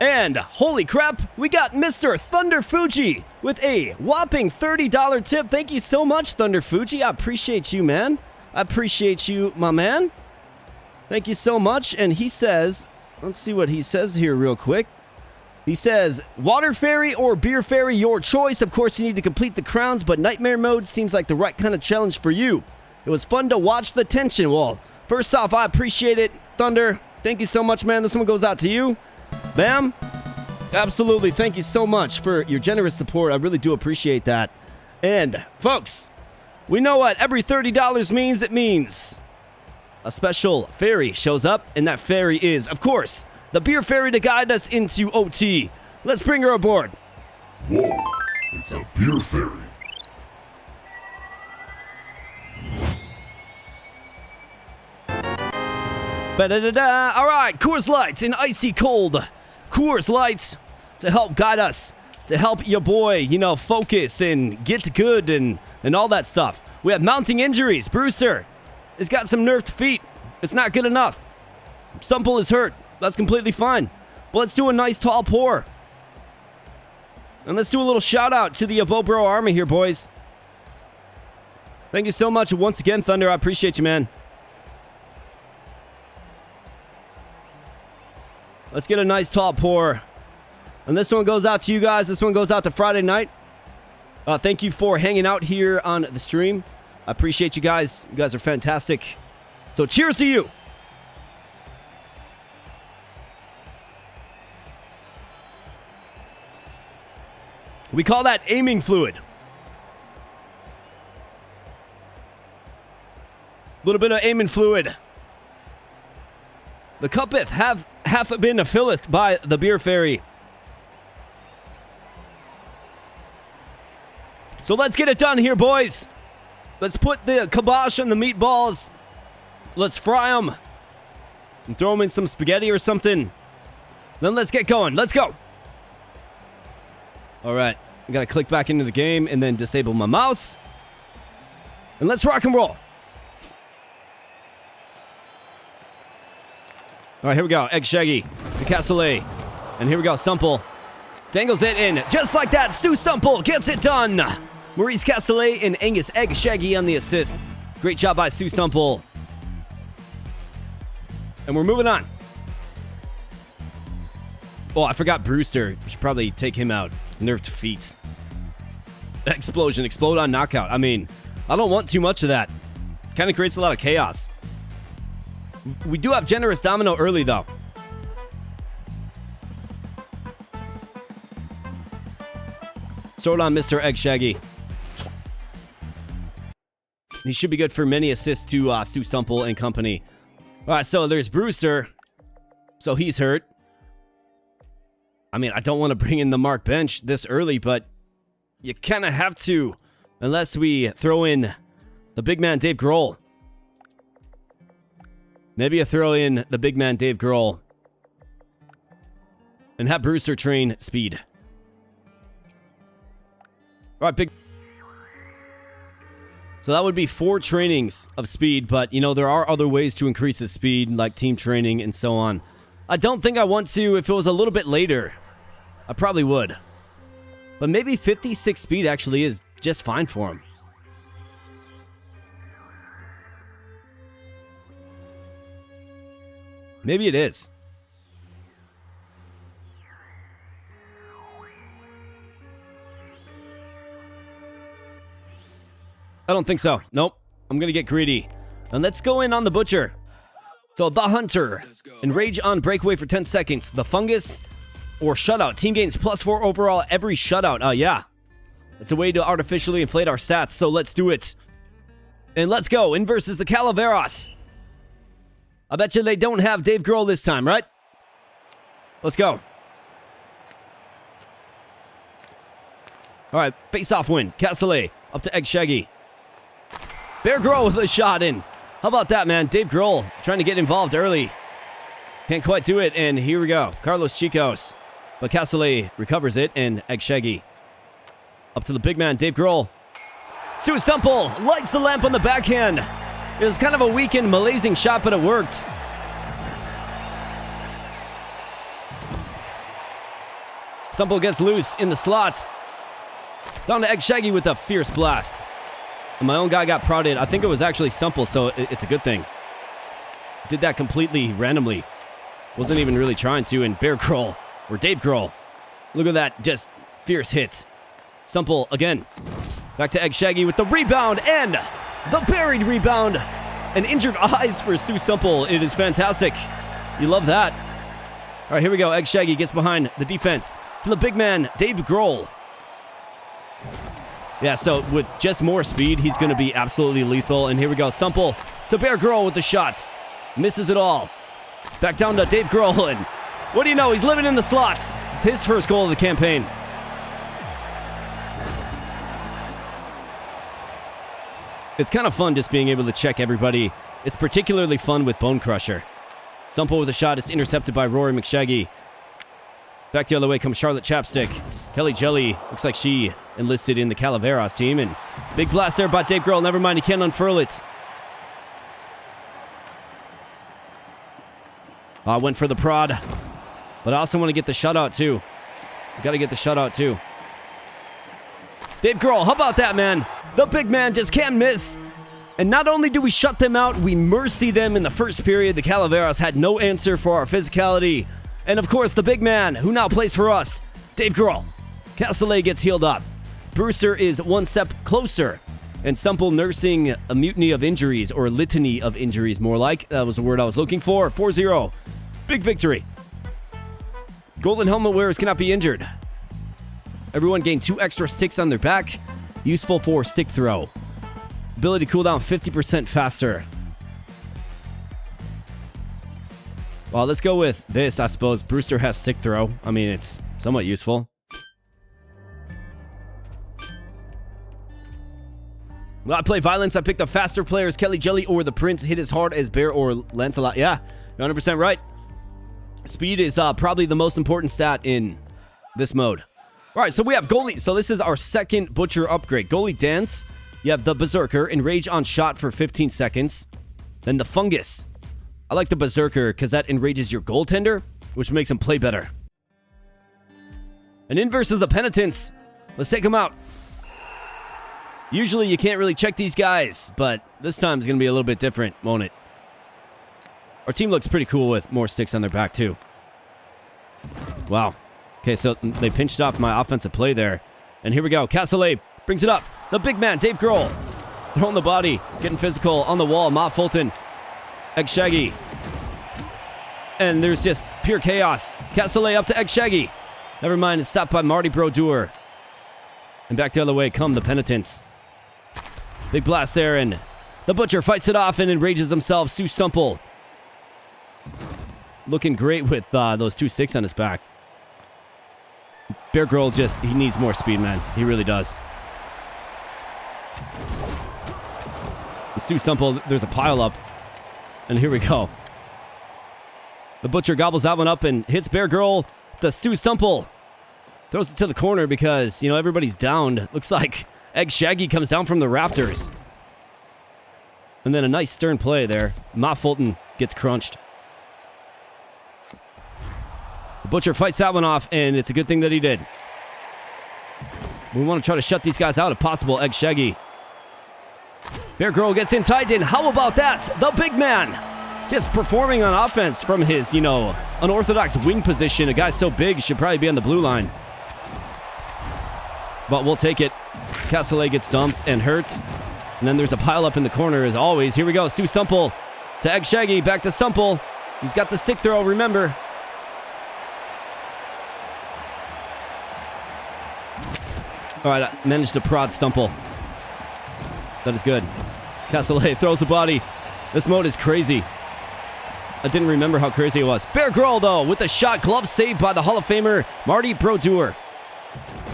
And holy crap, we got Mr. Thunder Fuji with a whopping $30 tip. Thank you so much, Thunder Fuji. I appreciate you, man. I appreciate you, my man. Thank you so much. And he says, let's see what he says here real quick. He says, water fairy or beer fairy, your choice. Of course, you need to complete the crowns, but nightmare mode seems like the right kind of challenge for you. It was fun to watch the tension. Well, first off, I appreciate it, Thunder. Thank you so much, man. This one goes out to you. Bam. Absolutely. Thank you so much for your generous support. I really do appreciate that. And, folks, we know what every $30 means. It means a special fairy shows up, and that fairy is, of course, the beer fairy to guide us into OT. Let's bring her aboard. Whoa, it's a beer fairy. Ba-da-da-da. All right, Coors Light, an icy cold Coors Light to help guide us, to help your boy, focus and get good and all that stuff. We have mounting injuries. Brewster has got some nerfed feet. It's not good enough. Stumple is hurt. That's completely fine. But let's do a nice tall pour. And let's do a little shout out to the Abobro Army here, boys. Thank you so much once again, Thunder. I appreciate you, man. Let's get a nice tall pour. And this one goes out to you guys. This one goes out to Friday night. Thank you for hanging out here on the stream. I appreciate you guys. You guys are fantastic. So cheers to you. We call that aiming fluid. A little bit of aiming fluid. The cupeth hath been filleth by the beer fairy. So let's get it done here, boys. Let's put the kibosh on the meatballs. Let's fry them. And throw them in some spaghetti or something. Then let's get going. Let's go. All right. I got to click back into the game and then disable my mouse. And let's rock and roll. All right, here we go. Egg Shaggy, the Castellet. And here we go. Stumple dangles it in. Just like that, Stu Stumple gets it done. Maurice Castellet and Angus Egg Shaggy on the assist. Great job by Stu Stumple. And we're moving on. Oh, I forgot Brewster. We should probably take him out. Nerfed feet. Explosion. Explode on knockout. I mean, I don't want too much of that. Kind of creates a lot of chaos. We do have generous domino early, though. Throw it on Mr. Egg Shaggy. He should be good for many assists to Stu Stumple and company. All right, so there's Brewster. So he's hurt. I mean, I don't want to bring in the Mark bench this early, but you kind of have to. Unless we throw in the big man Dave Grohl. Maybe you throw in the big man Dave Grohl. And have Brewster train speed. All right, big. So that would be 4 trainings of speed, but, there are other ways to increase his speed, like team training and so on. I don't think I want to. If it was a little bit later, I probably would. But maybe 56 speed actually is just fine for him. Maybe it is. I don't think so. Nope. I'm going to get greedy. And let's go in on the Butcher. So the Hunter. Enrage on breakaway for 10 seconds. The Fungus or Shutout. Team gains +4 overall every shutout. Yeah. It's a way to artificially inflate our stats, so let's do it. And let's go. In versus the Calaveras. I bet you they don't have Dave Grohl this time, right? Let's go. All right, face-off win. Castellet up to Egg Shaggy. Bear Grohl with a shot in. How about that, man? Dave Grohl trying to get involved early. Can't quite do it, and here we go. Carlos Chicos. But Castellet recovers it, and Egg Shaggy. Up to the big man, Dave Grohl. Stu Stumple lights the lamp on the backhand. It was kind of a weakened, malazing shot, but it worked. Stumple gets loose in the slots. Down to Egg Shaggy with a fierce blast. And my own guy got prodded. I think it was actually Stumple, so it's a good thing. Did that completely randomly. Wasn't even really trying to. And Bear Grohl, or Dave Grohl. Look at that, just fierce hits. Stumple again. Back to Egg Shaggy with the rebound and the buried rebound. And injured eyes for Stu Stumple. It is fantastic. You love that. All right, here we go. Egg Shaggy gets behind the defense to the big man, Dave Grohl. Yeah, so with just more speed, he's going to be absolutely lethal. And here we go. Stumple to Bear Grohl with the shots. Misses it all. Back down to Dave Grohl. And what do you know? He's living in the slots. His first goal of the campaign. It's kind of fun just being able to check everybody. It's particularly fun with Bone Crusher. Stumple with a shot. It's intercepted by Rory McShaggy. Back the other way comes Charlotte Chapstick. Kelly Jelly looks like she enlisted in the Calaveras team. And big blast there by Dave Grohl. Never mind, he can't unfurl it. Went for the prod. But I also want to get the shutout too. Got to get the shutout too. Dave Grohl, how about that, man? The big man just can't miss. And not only do we shut them out, we mercy them in the first period. The Calaveras had no answer for our physicality. And of course, the big man, who now plays for us, Dave Grohl. Castellet gets healed up. Brewster is one step closer. And Stumple nursing a mutiny of injuries, or litany of injuries, more like. That was the word I was looking for. 4-0. Big victory. Golden helmet wearers cannot be injured. Everyone gained 2 extra sticks on their back. Useful for stick throw. Ability to cool down 50% faster. Well, let's go with this, I suppose. Brewster has stick throw. I mean, it's somewhat useful. Well, I play violence. I pick the faster players. Kelly Jelly or the Prince hit as hard as Bear or Lancelot. Yeah, you're 100% right. Speed is probably the most important stat in this mode. All right, so we have goalie. So this is our second Butcher upgrade. Goalie Dance. You have the Berserker. Enrage on shot for 15 seconds. Then the Fungus. I like the Berserker because that enrages your goaltender, which makes him play better. And in versus the Penitents. Let's take him out. Usually you can't really check these guys, but this time is going to be a little bit different, won't it? Our team looks pretty cool with more sticks on their back, too. Wow. Okay, so they pinched off my offensive play there. And here we go. Castellet brings it up. The big man, Dave Grohl. Throwing the body. Getting physical on the wall. Ma Fulton. Egg Shaggy. And there's just pure chaos. Castellet up to Egg Shaggy. Never mind, it's stopped by Marty Brodeur. And back the other way come the Penitents. Big blast there, and the Butcher fights it off and enrages himself. Stu Stumple. Looking great with those 2 sticks on his back. Bear Grohl he needs more speed, man. He really does. And Stu Stumple, there's a pile up. And here we go. The Butcher gobbles that one up and hits Bear Grohl to Stu Stumple. Throws it to the corner because, you know, everybody's downed. Looks like Egg Shaggy comes down from the rafters. And then a nice stern play there. Ma Fulton gets crunched. The Butcher fights that one off, and it's a good thing that he did. We want to try to shut these guys out if possible. Egg Shaggy. Bear Grohl gets in tight, and how about that? The big man just performing on offense from his, you know, unorthodox wing position. A guy so big should probably be on the blue line. But we'll take it. Castellet gets dumped and hurt. And then there's a pile up in the corner as always. Here we go. Stu Stumple to Egg Shaggy. Back to Stumple. He's got the stick throw, remember. All right, I managed to prod Stumple. That is good. Castellet throws the body. This mode is crazy. I didn't remember how crazy it was. Bear Girl, though, with the shot. Glove saved by the Hall of Famer, Marty Brodeur.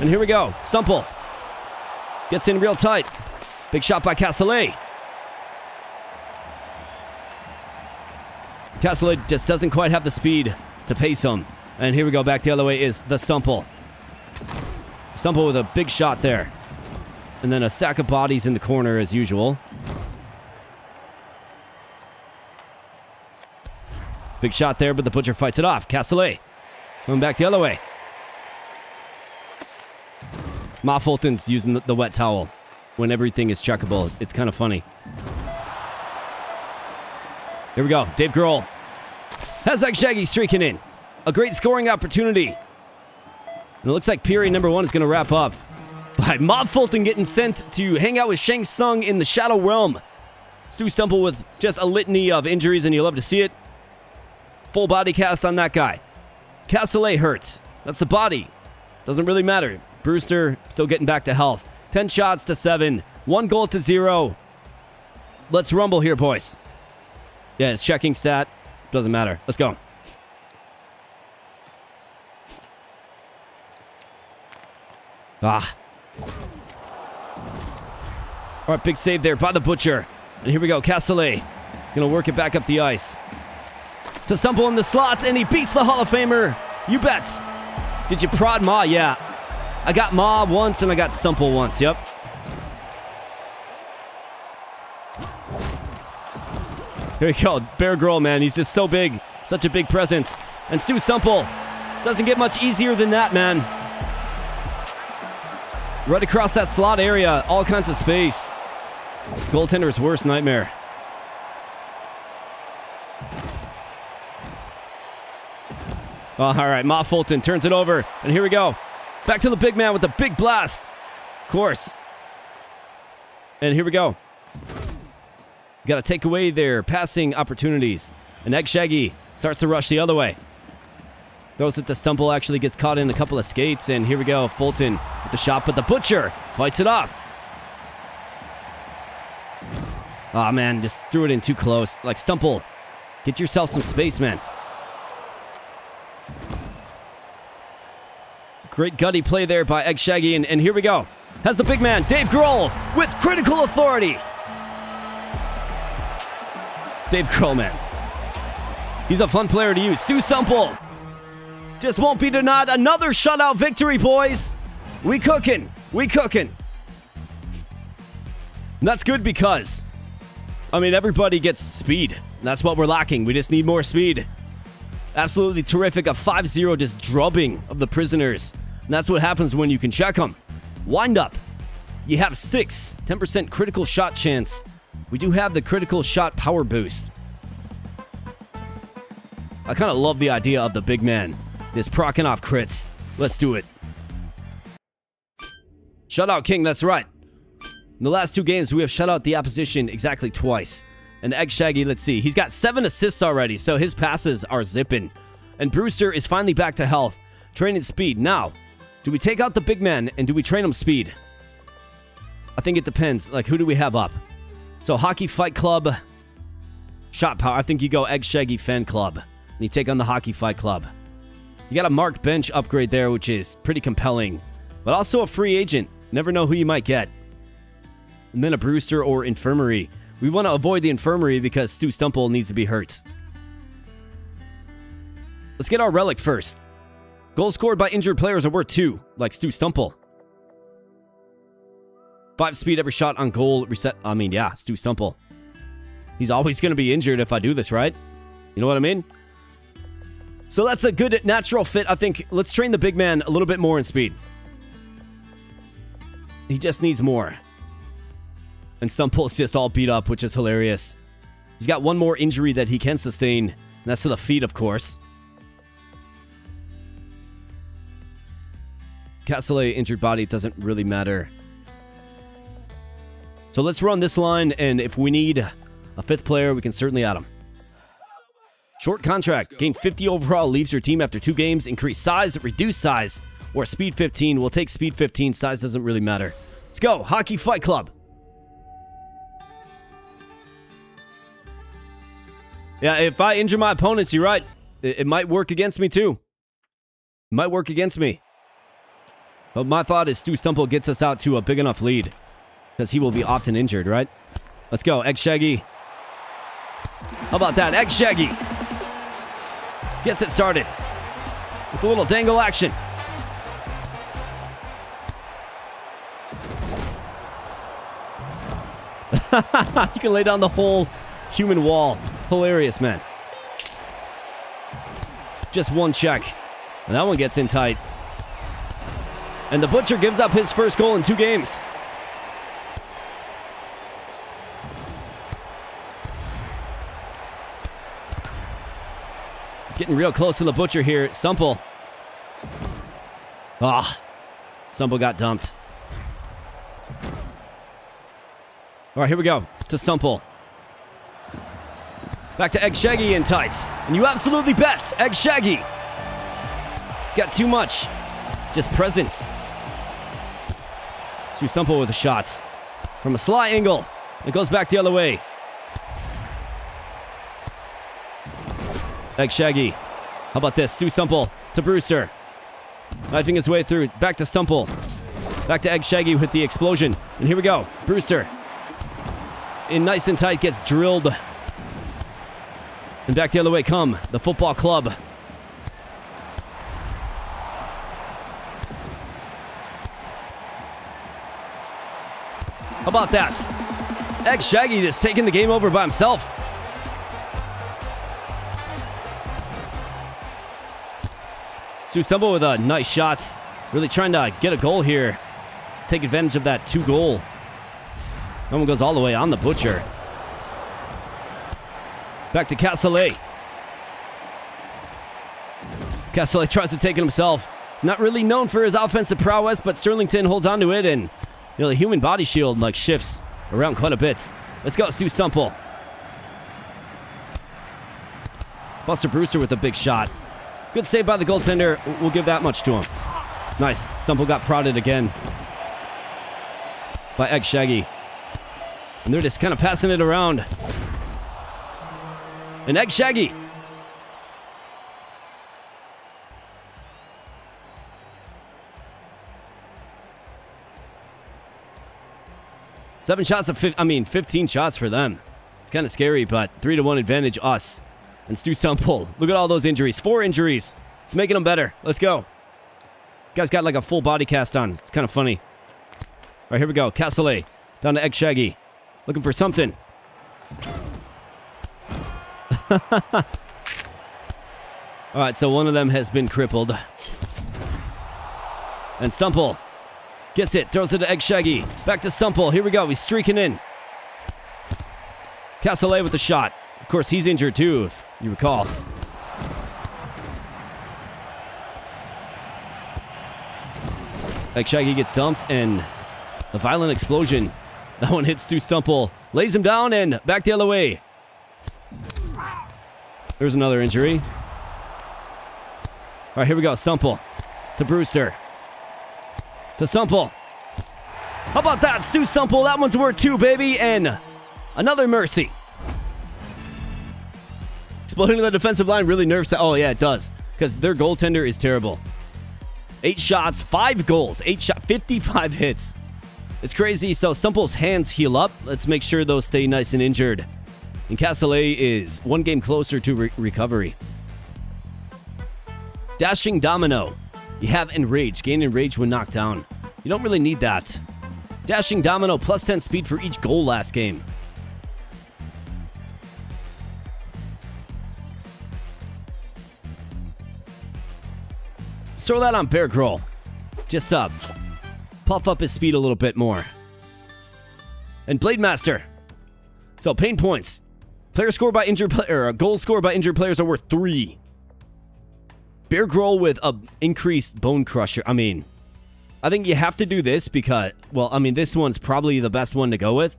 And here we go. Stumple gets in real tight. Big shot by Castellet. Castellet just doesn't quite have the speed to pace him. And here we go. Back the other way is the Stumple. Stumple with a big shot there. And then a stack of bodies in the corner as usual. Big shot there, but the Butcher fights it off. Castellet going back the other way. Ma Fulton's using the wet towel when everything is checkable. It's kind of funny. Here we go. Dave Grohl has Egg Shaggy streaking in. A great scoring opportunity. And it looks like period number 1 is going to wrap up by Ma Fulton getting sent to hang out with Shang Tsung in the Shadow Realm. Stu Stumple with just a litany of injuries, and you love to see it. Full body cast on that guy. Castellet hurts. That's the body. Doesn't really matter. Brewster still getting back to health. 10 shots to 7. 1 goal to 0. Let's rumble here, boys. Yeah, it's checking stat. Doesn't matter. Let's go. Ah. All right, big save there by the Butcher. And here we go. Castellet is going to work it back up the ice. To Stumple in the slots, and he beats the Hall of Famer. You bet. Did you prod Ma? Yeah. I got Ma once, and I got Stumple once. Yep. Here we go. Bear Girl, man. He's just so big. Such a big presence. And Stu Stumple doesn't get much easier than that, man. Right across that slot area. All kinds of space. Goaltender's worst nightmare. Oh, all right, Ma Fulton turns it over, and here we go. Back to the big man with the big blast. Of course. And here we go. Got to take away their passing opportunities. And Egg Shaggy starts to rush the other way. Throws it to Stumple, actually gets caught in a couple of skates, and here we go. Fulton with the shot, but the Butcher fights it off. Oh, man, just threw it in too close. Like, Stumple, get yourself some space, man. Great gutty play there by Egg Shaggy, and here we go. Has the big man, Dave Grohl, with critical authority. Dave Grohl, man. He's a fun player to use. Stu Stumple just won't be denied another shutout victory, boys. We cooking. We cooking. And that's good because, I mean, everybody gets speed. That's what we're lacking. We just need more speed. Absolutely terrific. A 5-0 just drubbing of the prisoners. And that's what happens when you can check them. Wind up. You have sticks. 10% critical shot chance. We do have the critical shot power boost. I kind of love the idea of the big man. Just procking off crits. Let's do it. Shutout King, that's right. In the last 2 games, we have shut out the opposition exactly twice. And Egg Shaggy, let's see. He's got 7 assists already, so his passes are zipping. And Brewster is finally back to health. Training speed. Now, do we take out the big man and do we train him speed? I think it depends. Like, who do we have up? So, Hockey Fight Club. Shot power. I think you go Egg Shaggy Fan Club. And you take on the Hockey Fight Club. You got a marked bench upgrade there, which is pretty compelling. But also a free agent. Never know who you might get. And then a Brewster or Infirmary. We want to avoid the Infirmary because Stu Stumple needs to be hurt. Let's get our relic first. Goals scored by injured players are worth 2, like Stu Stumple. 5 speed every shot on goal reset. I mean, yeah, Stu Stumple. He's always going to be injured if I do this, right? You know what I mean? So that's a good natural fit. I think let's train the big man a little bit more in speed. He just needs more. And Stumple's just all beat up, which is hilarious. He's got 1 more injury that he can sustain. And that's to the feet, of course. Castellet injured body, it doesn't really matter. So let's run this line, and if we need a 5th player, we can certainly add him. Short contract. Gain 50 overall. Leaves your team after 2 games. Increase size. Reduce size. or speed 15. We'll take speed 15. Size doesn't really matter. Let's go. Hockey Fight Club. Yeah, if I injure my opponents, you're right. It might work against me, too. It might work against me. But my thought is Stu Stumple gets us out to a big enough lead. Because he will be often injured, right? Let's go. Egg Shaggy. How about that? Egg Shaggy. Gets it started. With a little dangle action. You can lay down the whole human wall. Hilarious, man. Just one check. And that one gets in tight. And the Butcher gives up his first goal in 2 games. Getting real close to the Butcher here. Stumple. Ah. Stumple got dumped. All right, here we go. To Stumple. Back to Egg Shaggy in tights. And you absolutely bet Egg Shaggy. He's got too much. Just presence. To Stumple with a shot. From a sly angle. It goes back the other way. Egg Shaggy. How about this? Stu Stumple to Brewster. Knifing his way through. Back to Stumple. Back to Egg Shaggy with the explosion. And here we go. Brewster. In nice and tight. Gets drilled. And back the other way come the football club. How about that? Egg Shaggy just taking the game over by himself. Stu Stumble with a nice shot. Really trying to get a goal here. Take advantage of that 2-goal. That one goes all the way on the Butcher. Back to Castellet. Castellet tries to take it himself. He's not really known for his offensive prowess, but Sterlington holds on to it, and the human body shield shifts around quite a bit. Let's go, Stu Stumple. Buster Brewster with a big shot. Good save by the goaltender. We'll give that much to him. Nice. Stumple got prodded again by Egg Shaggy. And they're just kind of passing it around. And Egg Shaggy. Seven shots of 15 shots for them. It's kind of scary, but 3-1 advantage us. And Stu Stumple. Look at all those injuries. 4 injuries. It's making them better. Let's go. Guy's got like a full body cast on. It's kind of funny. All right, here we go. Castellet down to Egg Shaggy. Looking for something. All right, so one of them has been crippled. And Stumple gets it. Throws it to Egg Shaggy. Back to Stumple. Here we go. He's streaking in. Castellet with the shot. Of course, he's injured too, if you recall. Egg Shaggy gets dumped, and a violent explosion. That one hits Stu Stumple. Lays him down, and back the other way. There's another injury. All right, here we go. Stumple to Brewster. To Stumple. How about that, Stu Stumple? That one's worth 2, baby. And another mercy. Exploding the defensive line really nerfs that. Oh, yeah, it does. Because their goaltender is terrible. 8 shots, 5 goals. 55 hits. It's crazy. So Stumple's hands heal up. Let's make sure those stay nice and injured. And Castellet is 1 game closer to recovery. Dashing Domino. You have Enrage. Gain Enrage when knocked down. You don't really need that. Dashing Domino, plus 10 speed for each goal last game. Throw that on Bear Grohl. Just puff up his speed a little bit more. And Blade Master. So pain points. Player score by injured player, goal score by injured players are worth 3. Bear Grohl with a increased Bone Crusher. I think you have to do this because, this one's probably the best one to go with.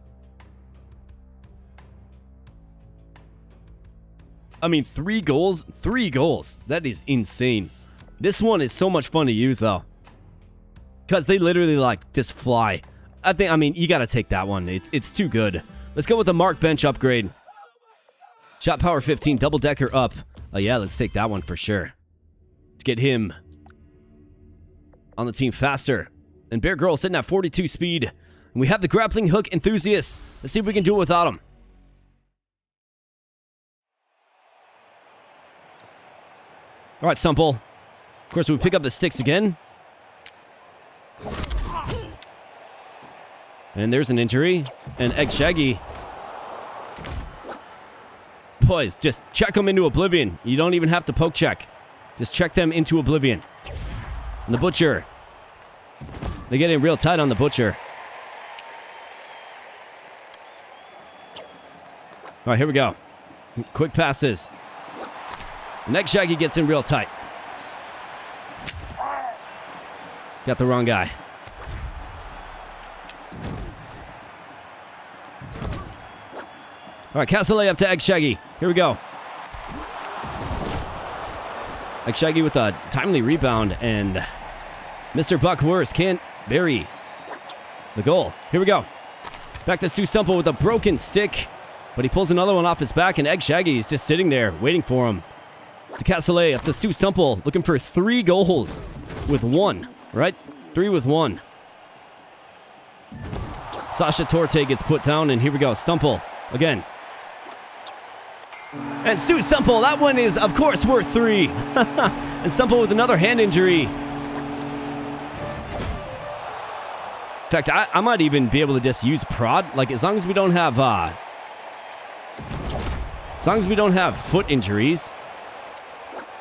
3 goals? 3 goals. That is insane. This one is so much fun to use, though. Because they literally, like, just fly. I mean, you got to take that one. It's too good. Let's go with the Mark Bench upgrade. Shot power 15, double-decker up. Oh, yeah, let's take that one for sure. To get him on the team faster. And Bear Girl sitting at 42 speed. And we have the grappling hook enthusiast. Let's see if we can do it without him. All right, Stumple. Of course, we pick up the sticks again. And there's an injury. And Egg Shaggy. Boys, just check them into oblivion. You don't even have to poke check. Just check them into oblivion. And the Butcher. They get in real tight on the Butcher. All right, here we go. Quick passes. And Egg Shaggy gets in real tight. Got the wrong guy. All right, Cassoulet up to Egg Shaggy. Here we go. Egg Shaggy with a timely rebound, and Mr. Buckwurst can't bury the goal. Here we go. Back to Stu Stumple with a broken stick, but he pulls another one off his back, and Egg Shaggy is just sitting there waiting for him. To Cassoulet up to Stu Stumple, looking for 3 goals with 1, right? 3 with 1. Sasha Torte gets put down, and here we go. Stumple again. And Stu Stumple, that one is, of course, worth 3. And Stumple with another hand injury. In fact, I might even be able to just use prod. Like, as long as we don't have, foot injuries.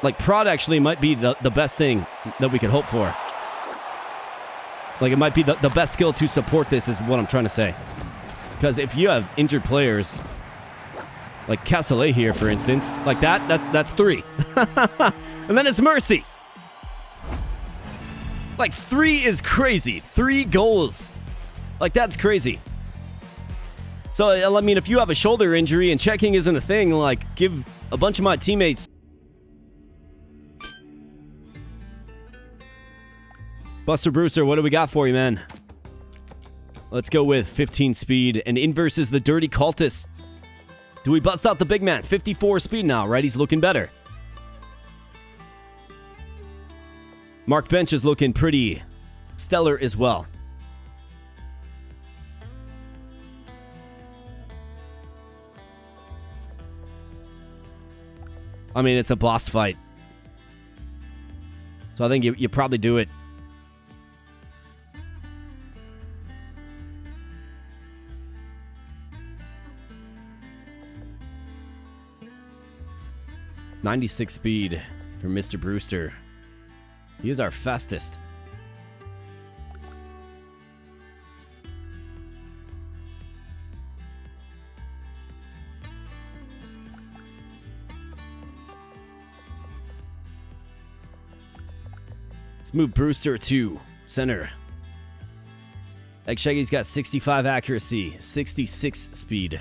Like, prod actually might be the best thing that we could hope for. Like, it might be the best skill to support this is what I'm trying to say. Because if you have injured players, like Cassoulet here, for instance, like that's 3. And then it's Mercy. Like, 3 is crazy. 3 goals. Like, that's crazy. So, I mean, if you have a shoulder injury and checking isn't a thing, like, give a bunch of my teammates. Buster Brewster, what do we got for you, man? Let's go with 15 speed and in versus the Dirty Cultist. Do we bust out the big man? 54 speed now, right? He's looking better. Mark Bench is looking pretty stellar as well. I mean, it's a boss fight. So I think you probably do it. .96 speed for Mr. Brewster. He is our fastest. Let's move Brewster to center. Egg Shaggy's got 65 accuracy, 66 speed.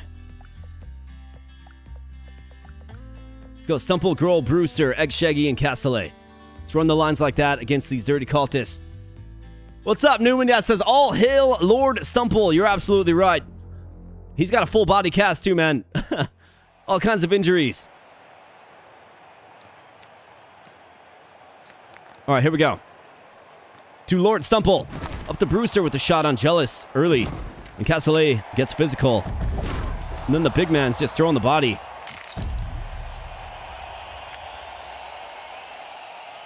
Let's go Stumple, Grohl, Brewster, Egg Shaggy, and Cassoulet. Let's run the lines like that against these dirty cultists. What's up, Newman? That says, all hail Lord Stumple. You're absolutely right. He's got a full body cast too, man. All kinds of injuries. All right, here we go. To Lord Stumple. Up to Brewster with the shot on Jealous early. And Cassoulet gets physical. And then the big man's just throwing the body.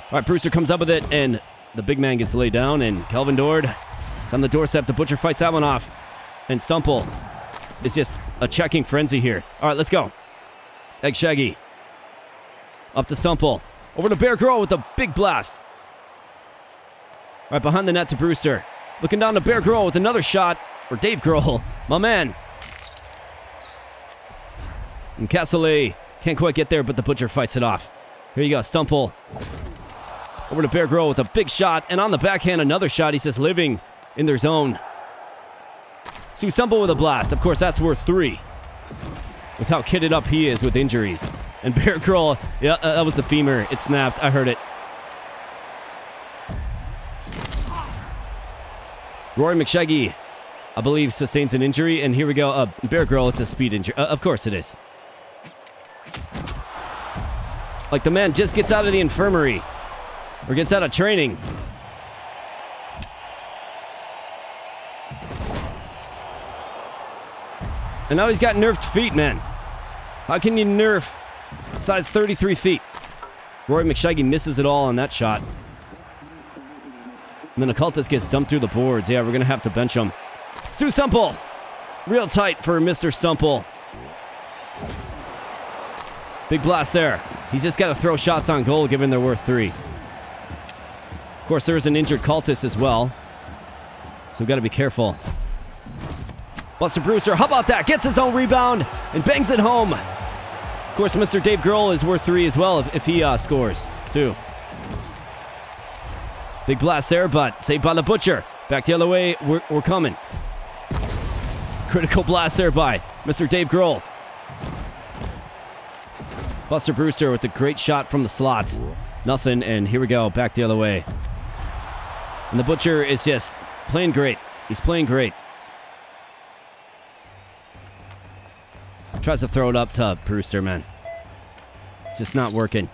All right, Brewster comes up with it, and the big man gets laid down, and Kelvin Dord is on the doorstep. The Butcher fights that one off. And Stumple is just a checking frenzy here. All right, let's go. Egg Shaggy. Up to Stumple. Over to Bear Girl with a big blast. Right behind the net to Brewster. Looking down to Bear Girl with another shot. Or Dave Girl, my man. And Cassoulet can't quite get there, but the Butcher fights it off. Here you go, Stumple. Over to Bear Girl with a big shot. And on the backhand, another shot. He's just living in their zone. Stu Stumple with a blast. Of course, that's worth 3. With how kitted up he is with injuries. And Bear Girl, yeah, that was the femur. It snapped. I heard it. Rory McShaggy, I believe, sustains an injury. And here we go. Bear Girl, it's a speed injury. Of course it is. Like the man just gets out of the infirmary. Or gets out of training. And now he's got nerfed feet, man. How can you nerf size 33 feet? Rory McShaggy misses it all on that shot. And then Occultist gets dumped through the boards. Yeah, we're going to have to bench him. Stu Stumple. Real tight for Mr. Stumple. Big blast there. He's just got to throw shots on goal given they're worth 3. Of course, there's an injured Cultist as well. So we've got to be careful. Buster Brewster, how about that? Gets his own rebound and bangs it home. Of course, Mr. Dave Grohl is worth 3 as well if he scores, too. Big blast there, but saved by the Butcher. Back the other way, we're coming. Critical blast there by Mr. Dave Grohl. Buster Brewster with a great shot from the slots. Nothing, and here we go, back the other way. And the Butcher is just playing great. He's playing great. Tries to throw it up to Brewster, man. It's just not working.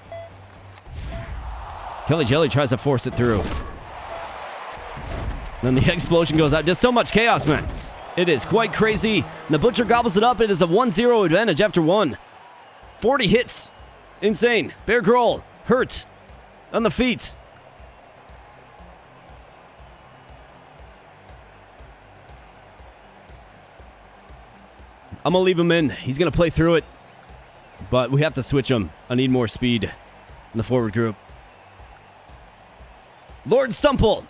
Kelly Jelly tries to force it through. Then the explosion goes out. Just so much chaos, man. It is quite crazy. And the Butcher gobbles it up. It is a 1-0 advantage after 1. 40 hits. Insane. Bear Grohl hurt on the feet. I'm going to leave him in. He's going to play through it. But we have to switch him. I need more speed in the forward group. Lord Stumple.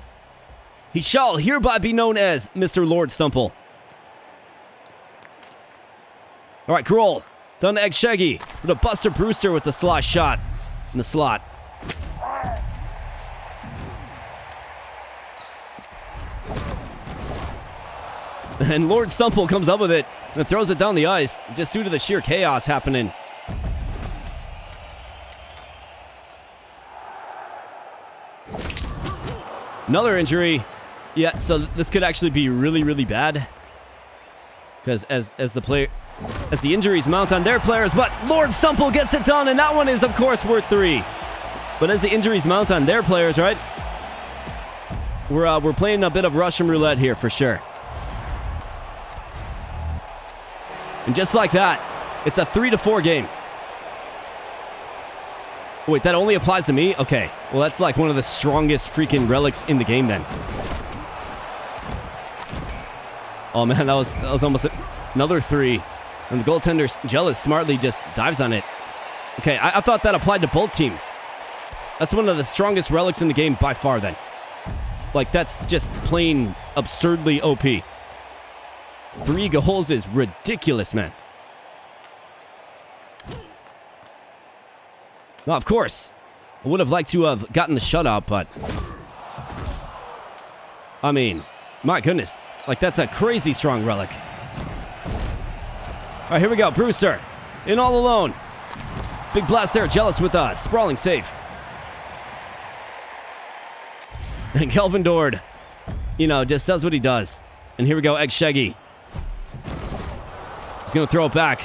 He shall hereby be known as Mr. Lord Stumple. All right, Grohl. Done to Egg Shaggy. With a Buster Brewster with the slot shot in the slot. And Lord Stumple comes up with it and throws it down the ice just due to the sheer chaos happening. Another injury. Yeah, so this could actually be really, really bad. Because as the injuries mount on their players, but Lord Stumple gets it done, and that one is, of course, worth 3. But as the injuries mount on their players, right? We're playing a bit of Russian roulette here for sure. And just like that, it's a 3-4 game. Wait, that only applies to me? Okay. Well, that's like one of the strongest freaking relics in the game then. Oh man, that was almost another 3. And the goaltender, Jealous, smartly just dives on it. Okay, I thought that applied to both teams. That's one of the strongest relics in the game by far then. Like, that's just plain absurdly OP. 3 goals is ridiculous, man. Now, of course, I would have liked to have gotten the shutout, but... I mean, my goodness. Like, that's a crazy strong relic. All right, here we go. Brewster in all alone. Big blast there. Jealous with a sprawling save. And Kelvin Dord, you know, just does what he does. And here we go. Egg Shaggy. He's going to throw it back.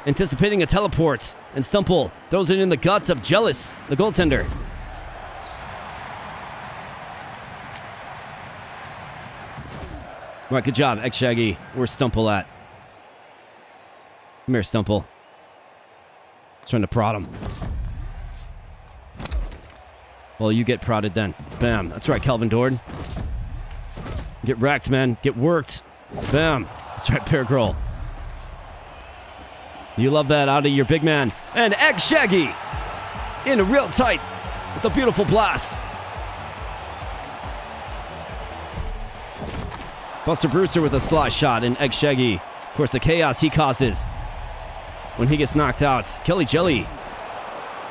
Anticipating a teleport. And Stumple throws it in the guts of Jealous, the goaltender. All right, good job, Egg Shaggy. Where's Stumple at? Come here, Stumple. Trying to prod him. Well, you get prodded then. Bam. That's right, Kelvin Dord. Get wrecked, man. Get worked. Bam. That's right, Bear Grohl. You love that out of your big man. And Egg Shaggy in real tight with a beautiful blast. Buster Brewster with a slot shot, and Egg Shaggy. Of course, the chaos he causes when he gets knocked out. Kelly Jelly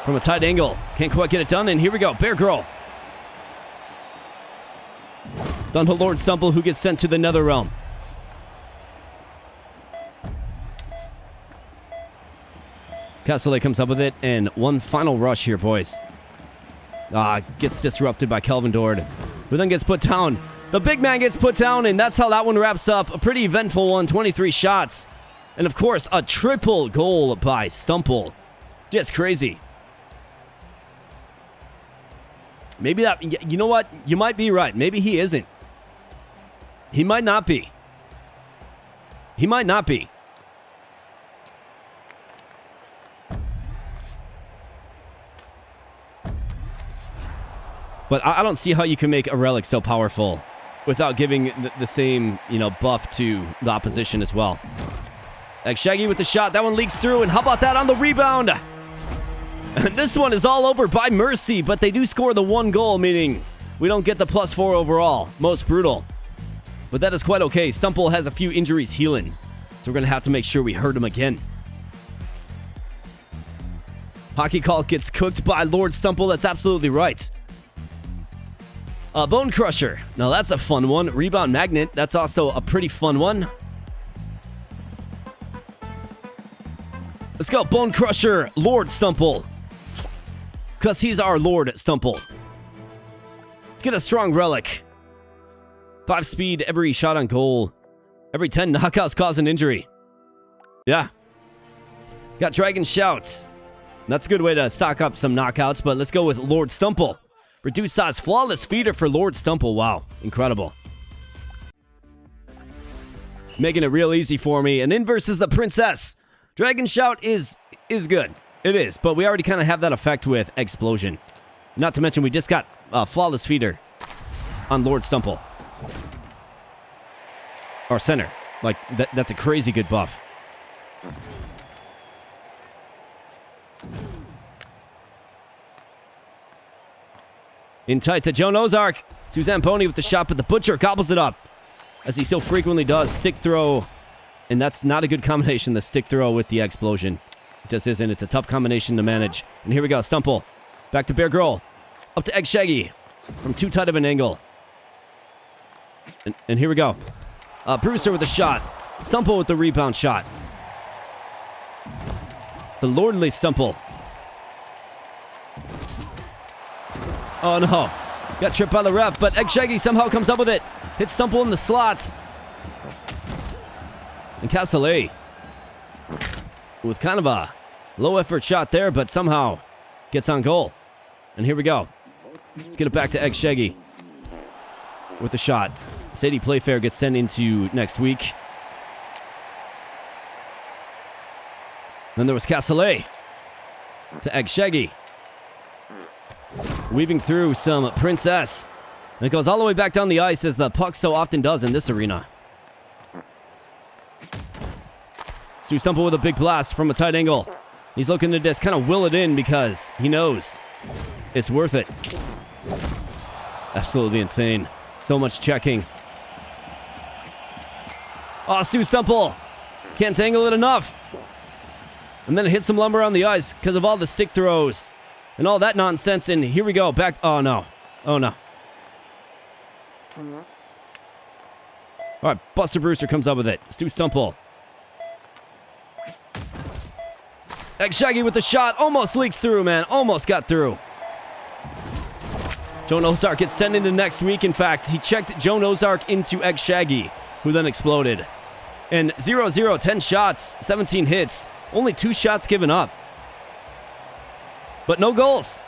from a tight angle. Can't quite get it done, and here we go. Bear Grohl. Done to Lord Stumple, who gets sent to the Nether Realm. Castellet comes up with it, and one final rush here, boys. Gets disrupted by Kelvin Dord, who then gets put down The big man gets put down, and that's how that one wraps up. A pretty eventful one, 23 shots. And, of course, a triple goal by Stumple. Just crazy. Maybe that... You know what? You might be right. Maybe he isn't. He might not be. He might not be. But I don't see how you can make a relic so powerful without giving the same, buff to the opposition as well. Like Shaggy with the shot. That one leaks through. And how about that on the rebound? And this one is all over by Mercy, but they do score the one goal, meaning we don't get the +4 overall. Most brutal. But that is quite okay. Stumple has a few injuries healing, so we're going to have to make sure we hurt him again. Hockey Call gets cooked by Lord Stumple. That's absolutely right. Bone Crusher. Now that's a fun one. Rebound Magnet. That's also a pretty fun one. Let's go. Bone Crusher. Lord Stumple. Because he's our Lord Stumple. Let's get a strong relic. 5 speed, every shot on goal. Every 10 knockouts cause an injury. Yeah. Got Dragon Shouts. That's a good way to stock up some knockouts, but let's go with Lord Stumple. Reduce size, flawless feeder for Lord Stumple. Wow, incredible. Making it real easy for me. And in versus the Princess. Dragon Shout is good. It is, but we already kind of have that effect with Explosion. Not to mention we just got flawless feeder on Lord Stumple. Or center. Like, that's a crazy good buff. In tight to Joan Ozark. Suzanne Pony with the shot, but the Butcher gobbles it up. As he so frequently does. Stick throw. And that's not a good combination, the stick throw with the Explosion. It just isn't. It's a tough combination to manage. And here we go. Stumple. Back to Bear Girl. Up to Egg Shaggy. From too tight of an angle. And here we go. Brewster with the shot. Stumple with the rebound shot. The lordly Stumple. Oh no. Got tripped by the ref, but Egg Shaggy somehow comes up with it. Hits Stumple in the slots. And Castellet with kind of a low effort shot there, but somehow gets on goal. And here we go. Let's get it back to Egg Shaggy with the shot. Sadie Playfair gets sent into next week. Then there was Castellet to Egg Shaggy. Weaving through some Princess. And it goes all the way back down the ice as the puck so often does in this arena. Stu Stumple with a big blast from a tight angle. He's looking to just kind of will it in because he knows it's worth it. Absolutely insane. So much checking. Oh, Stu Stumple. Can't tangle it enough. And then it hits some lumber on the ice because of all the stick throws and all that nonsense. And here we go. Back. Oh, no. Oh, no. All right. Buster Brewster comes up with it. Stu Stumple. Egg Shaggy with the shot. Almost leaks through, man. Almost got through. Joan Ozark gets sent into next week. In fact, he checked Joan Ozark into Egg Shaggy, who then exploded. And 0-0, 10 shots, 17 hits. Only 2 shots given up. But no goals.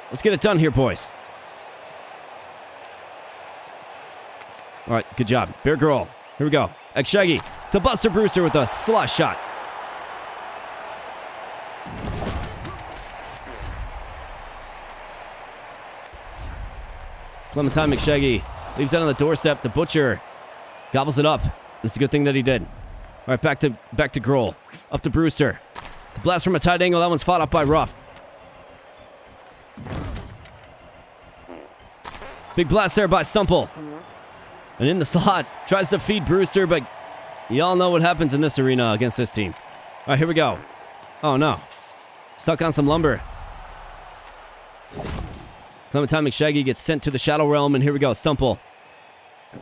Let's get it done here, boys. All right, good job. Bear Girl. Here we go. Egg Shaggy to Buster Brewster with a slush shot. Clementine McShaggy leaves that on the doorstep. The Butcher gobbles it up. It's a good thing that he did. All right, back to Grohl. Up to Brewster. The blast from a tight angle. That one's fought up by Ruff. Big blast there by Stumple. And in the slot. Tries to feed Brewster, but y'all know what happens in this arena against this team. All right, here we go. Oh, no. Stuck on some lumber. Clementine McShaggy gets sent to the Shadow Realm, and here we go. Stumple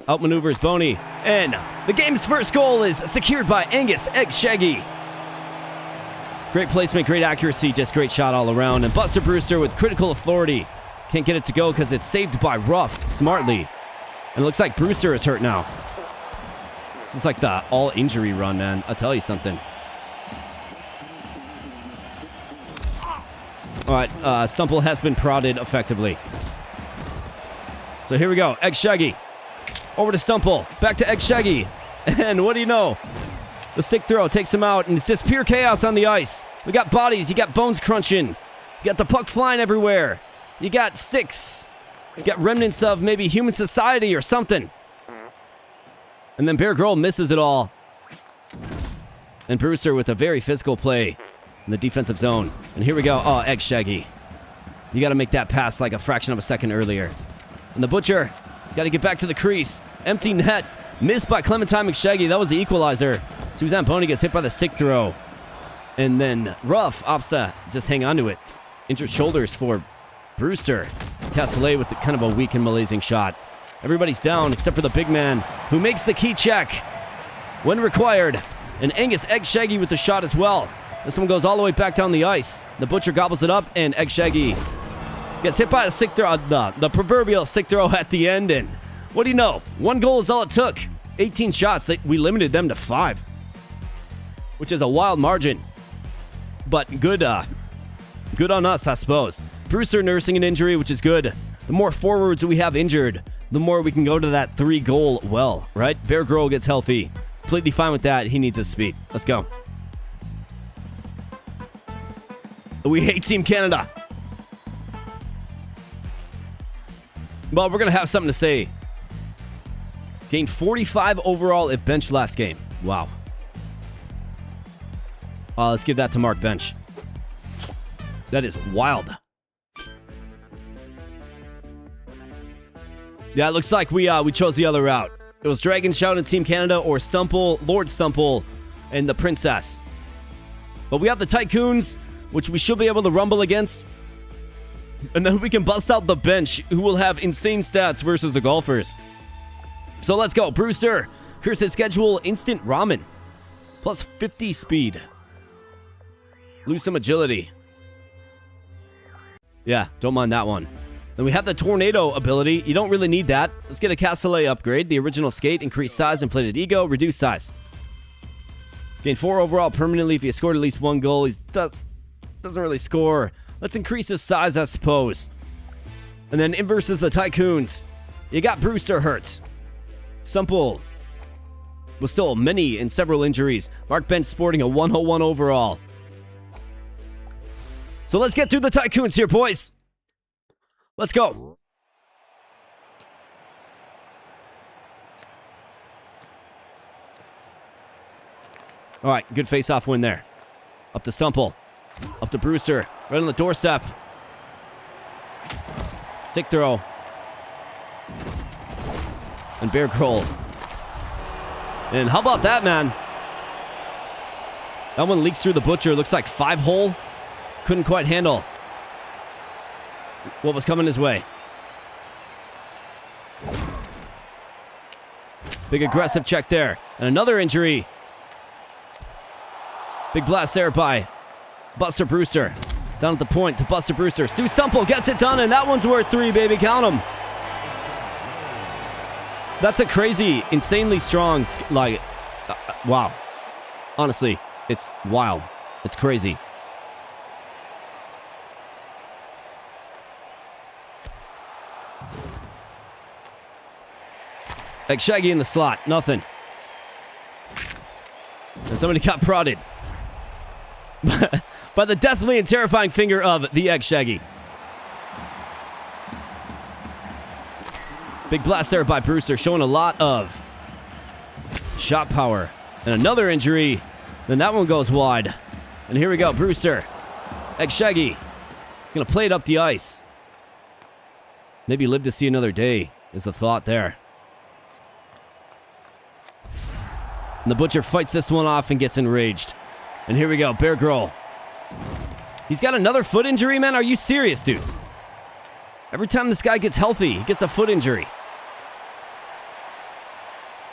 outmaneuvers Boney, and the game's first goal is secured by Angus Egg Shaggy. Great placement, great accuracy, just great shot all around. And Buster Brewster with critical authority. Can't get it to go because it's saved by Ruff smartly. And it looks like Brewster is hurt now. This is like the all-injury run, man. I'll tell you something. All right, Stumple has been prodded effectively. So here we go. Egg Shaggy. Over to Stumple. Back to Egg Shaggy. And what do you know? The stick throw takes him out, and it's just pure chaos on the ice. We got bodies. You got bones crunching. You got the puck flying everywhere. You got sticks. You got remnants of maybe human society or something. And then Bear Girl misses it all. And Brewster with a very physical play in the defensive zone. And here we go. Oh, Egg Shaggy. You got to make that pass like a fraction of a second earlier. And the Butcher got to get back to the crease. Empty net. Missed by Clementine McShaggy. That was the equalizer. Suzanne Pony gets hit by the stick throw. And then Ruff opts to just hang on to it. Injured shoulders for Brewster. Castellet with kind of a weak and malazing shot. Everybody's down except for the big man who makes the key check when required. And Angus Egg Shaggy with the shot as well. This one goes all the way back down the ice. The Butcher gobbles it up, and Egg Shaggy gets hit by a sick throw, the proverbial sick throw at the end. And what do you know? 1 goal is all it took. 18 shots. We limited them to 5, which is a wild margin. But good on us, I suppose. Brewster nursing an injury, which is good. The more forwards we have injured, the more we can go to that 3-goal well, right? Bear Girl gets healthy. Completely fine with that. He needs his speed. Let's go. We hate Team Canada. Well, we're going to have something to say. Gained 45 overall at bench last game. Wow. Let's give that to Mark Bench. That is wild. Yeah, it looks like we chose the other route. It was Dragon Shout and Team Canada, or Stumple, Lord Stumple, and the Princess. But we have the Tycoons, which we should be able to rumble against. And then we can bust out the bench, who will have insane stats versus the Golfers. So let's go. Brewster, Cursed Schedule, Instant Ramen. Plus 50 speed. Lose some agility. Yeah, don't mind that one. Then we have the Tornado ability. You don't really need that. Let's get a Castellet upgrade. The original skate, increased size, inflated ego, reduced size. Gain 4 overall permanently if he scored at least 1 goal. He doesn't really score. Let's increase his size, I suppose. And then in versus the Tycoons, you got Brewster hurts. Stumple with still many and several injuries. Mark Bench sporting a 101 overall. So let's get through the Tycoons here, boys. Let's go. All right, good face-off win there. Up to Stumple. Up to Brewster. Right on the doorstep. Stick throw. And Bear Girl. And how about that, man? That one leaks through the Butcher. Looks like 5-hole. Couldn't quite handle what was coming his way. Big aggressive check there. And another injury. Big blast there by Buster Brewster. Down at the point to Buster Brewster. Stu Stumple gets it done, and that one's worth 3, baby. Count them. That's a crazy, insanely strong, wow. Honestly, it's wild. It's crazy. Egg Shaggy in the slot. Nothing. And somebody got prodded. By the deathly and terrifying finger of the Egg Shaggy. Big blast there by Brewster, showing a lot of shot power. And another injury. Then that one goes wide. And here we go, Brewster. Egg Shaggy. He's going to play it up the ice. Maybe live to see another day is the thought there. And the Butcher fights this one off and gets enraged. And here we go, Bear Girl. He's got another foot injury, man? Are you serious, dude? Every time this guy gets healthy, he gets a foot injury.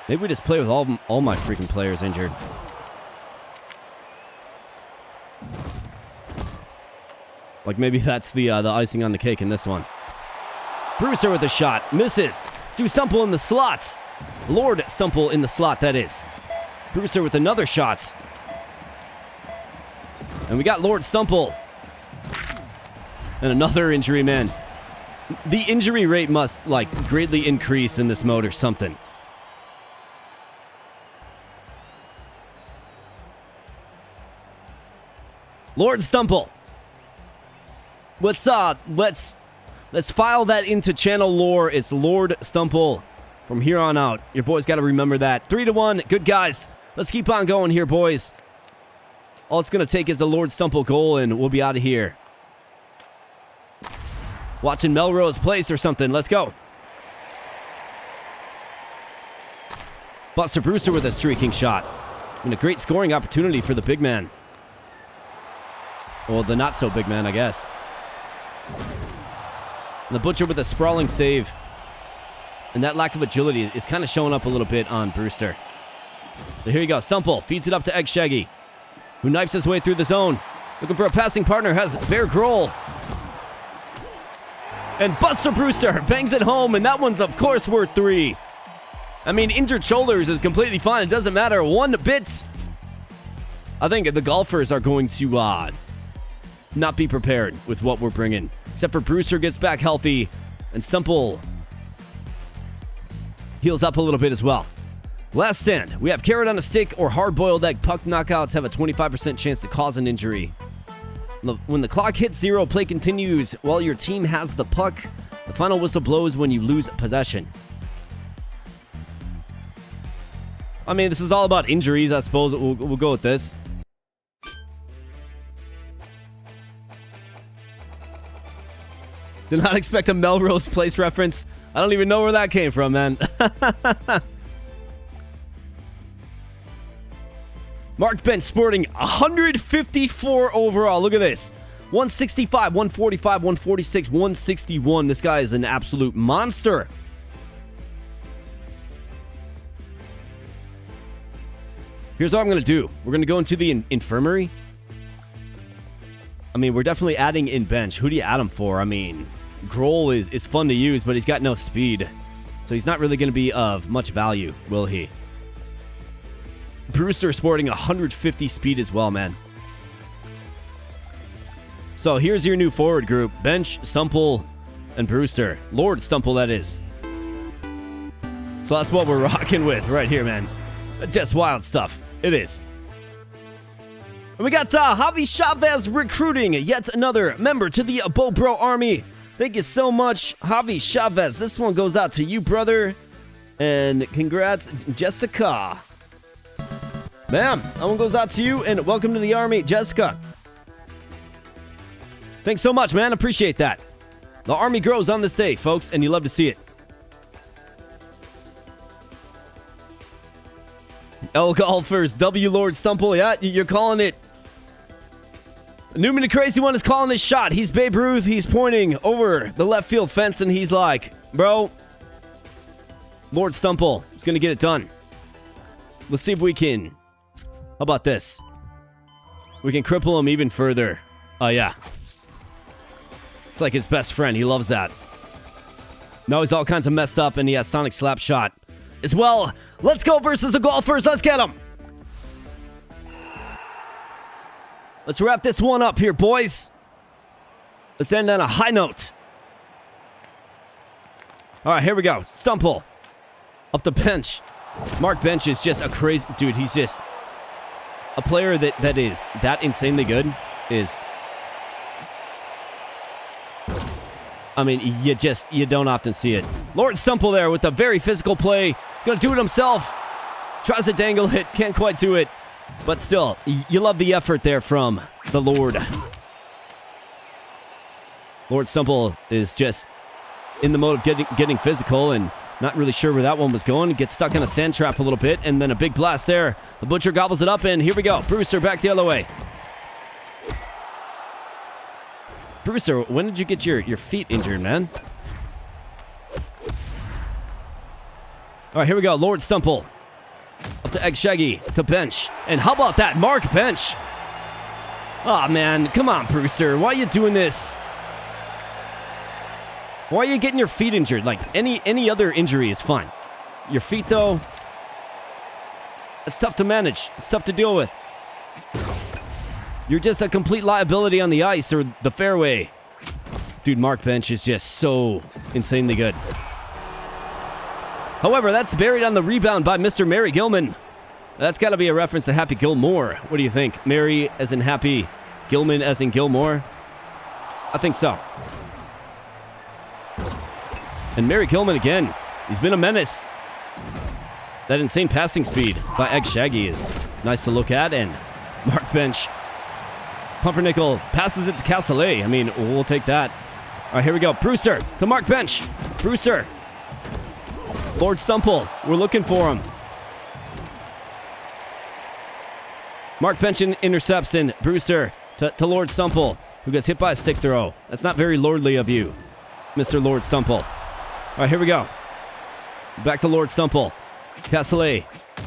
Maybe we just play with all my freaking players injured. Like maybe that's the icing on the cake in this one. Brewster with a shot. Misses. Stu Stumple in the slots. Lord Stumple in the slot, that is. Brewster with another shot. And we got Lord Stumple. And another injury, man. The injury rate must, like, greatly increase in this mode or something. Lord Stumple. Let's file that into channel lore. It's Lord Stumple from here on out. Your boys got to remember that. 3-1. Good guys. Let's keep on going here, boys. All it's going to take is a Lord Stumple goal, and we'll be out of here. Watching Melrose Place or something. Let's go. Buster Brewster with a streaking shot. And a great scoring opportunity for the big man. Well, the not-so-big man, I guess. And the Butcher with a sprawling save. And that lack of agility is kind of showing up a little bit on Brewster. So here you go. Stumple feeds it up to Egg Shaggy, who knifes his way through the zone. Looking for a passing partner, has Bear Grohl. And Buster Brewster bangs it home, and that one's, of course, worth 3. I mean, injured shoulders is completely fine. It doesn't matter one bit. I think the golfers are going to not be prepared with what we're bringing. Except for Brewster gets back healthy, and Stumple heals up a little bit as well. Last stand. We have carrot on a stick or hard-boiled egg. Puck knockouts have a 25% chance to cause an injury. When the clock hits 0, play continues while your team has the puck. The final whistle blows when you lose possession. I mean, this is all about injuries, I suppose. We'll go with this. Did not expect a Melrose Place reference. I don't even know where that came from, man. Mark Bench sporting 154 overall. Look at this. 165, 145, 146, 161. This guy is an absolute monster. Here's what I'm going to do. We're going to go into the infirmary. I mean, we're definitely adding in bench. Who do you add him for? I mean, Grohl is fun to use, but he's got no speed. So he's not really going to be of much value, will he? Brewster sporting 150 speed as well, man. So here's your new forward group. Bench, Stumple, and Brewster. Lord Stumple, that is. So that's what we're rocking with right here, man. Just wild stuff. It is. And we got Javi Chavez recruiting yet another member to the Bo Bro Army. Thank you so much, Javi Chavez. This one goes out to you, brother. And congrats, Jessica. Bam, that one goes out to you, and welcome to the Army, Jessica. Thanks so much, man. Appreciate that. The Army grows on this day, folks, and you love to see it. L Golfers, W Lord Stumple. Yeah, you're calling it. Newman the Crazy One is calling his shot. He's Babe Ruth. He's pointing over the left field fence, and he's like, bro, Lord Stumple is going to get it done. Let's see if we can. How about this? We can cripple him even further. Oh, yeah. It's like his best friend. He loves that. Now he's all kinds of messed up, and he has Sonic Slap Shot as well. Let's go versus the Golfers. Let's get them. Let's wrap this one up here, boys. Let's end on a high note. All right, here we go. Stumple. Up the bench. Mark Bench is just a crazy... Dude, he's just... A player that is that insanely good is... I mean, you don't often see it. Lord Stumple there with a very physical play. He's going to do it himself. Tries to dangle it. Can't quite do it. But still, you love the effort there from the Lord. Lord Stumple is just in the mode of getting physical and not really sure where that one was going. Gets stuck in a sand trap a little bit, and then a big blast there. The Butcher gobbles it up, and here we go. Brewster back the other way. Brewster, when did you get your feet injured, man? All right, here we go. Lord Stumple. Up to Egg Shaggy. To Bench. And how about that? Mark Bench. Oh, man. Come on, Brewster. Why are you doing this? Why are you getting your feet injured? Like, any other injury is fine. Your feet, though, it's tough to manage. It's tough to deal with. You're just a complete liability on the ice or the fairway. Dude, Mark Bench is just so insanely good. However, that's buried on the rebound by Mr. Mary Gilman. That's got to be a reference to Happy Gilmore. What do you think? Mary as in Happy, Gilman as in Gilmore? I think so. And Mary Gilman again. He's been a menace. That insane passing speed by Egg Shaggy is nice to look at. And Mark Bench, Pumpernickel passes it to Castellet. I mean, we'll take that. All right, here we go. Brewster to Mark Bench. Brewster. Lord Stumple. We're looking for him. Mark Bench intercepts in. Brewster to Lord Stumple, who gets hit by a stick throw. That's not very lordly of you, Mr. Lord Stumple. All right, here we go. Back to Lord Stumple. Castellet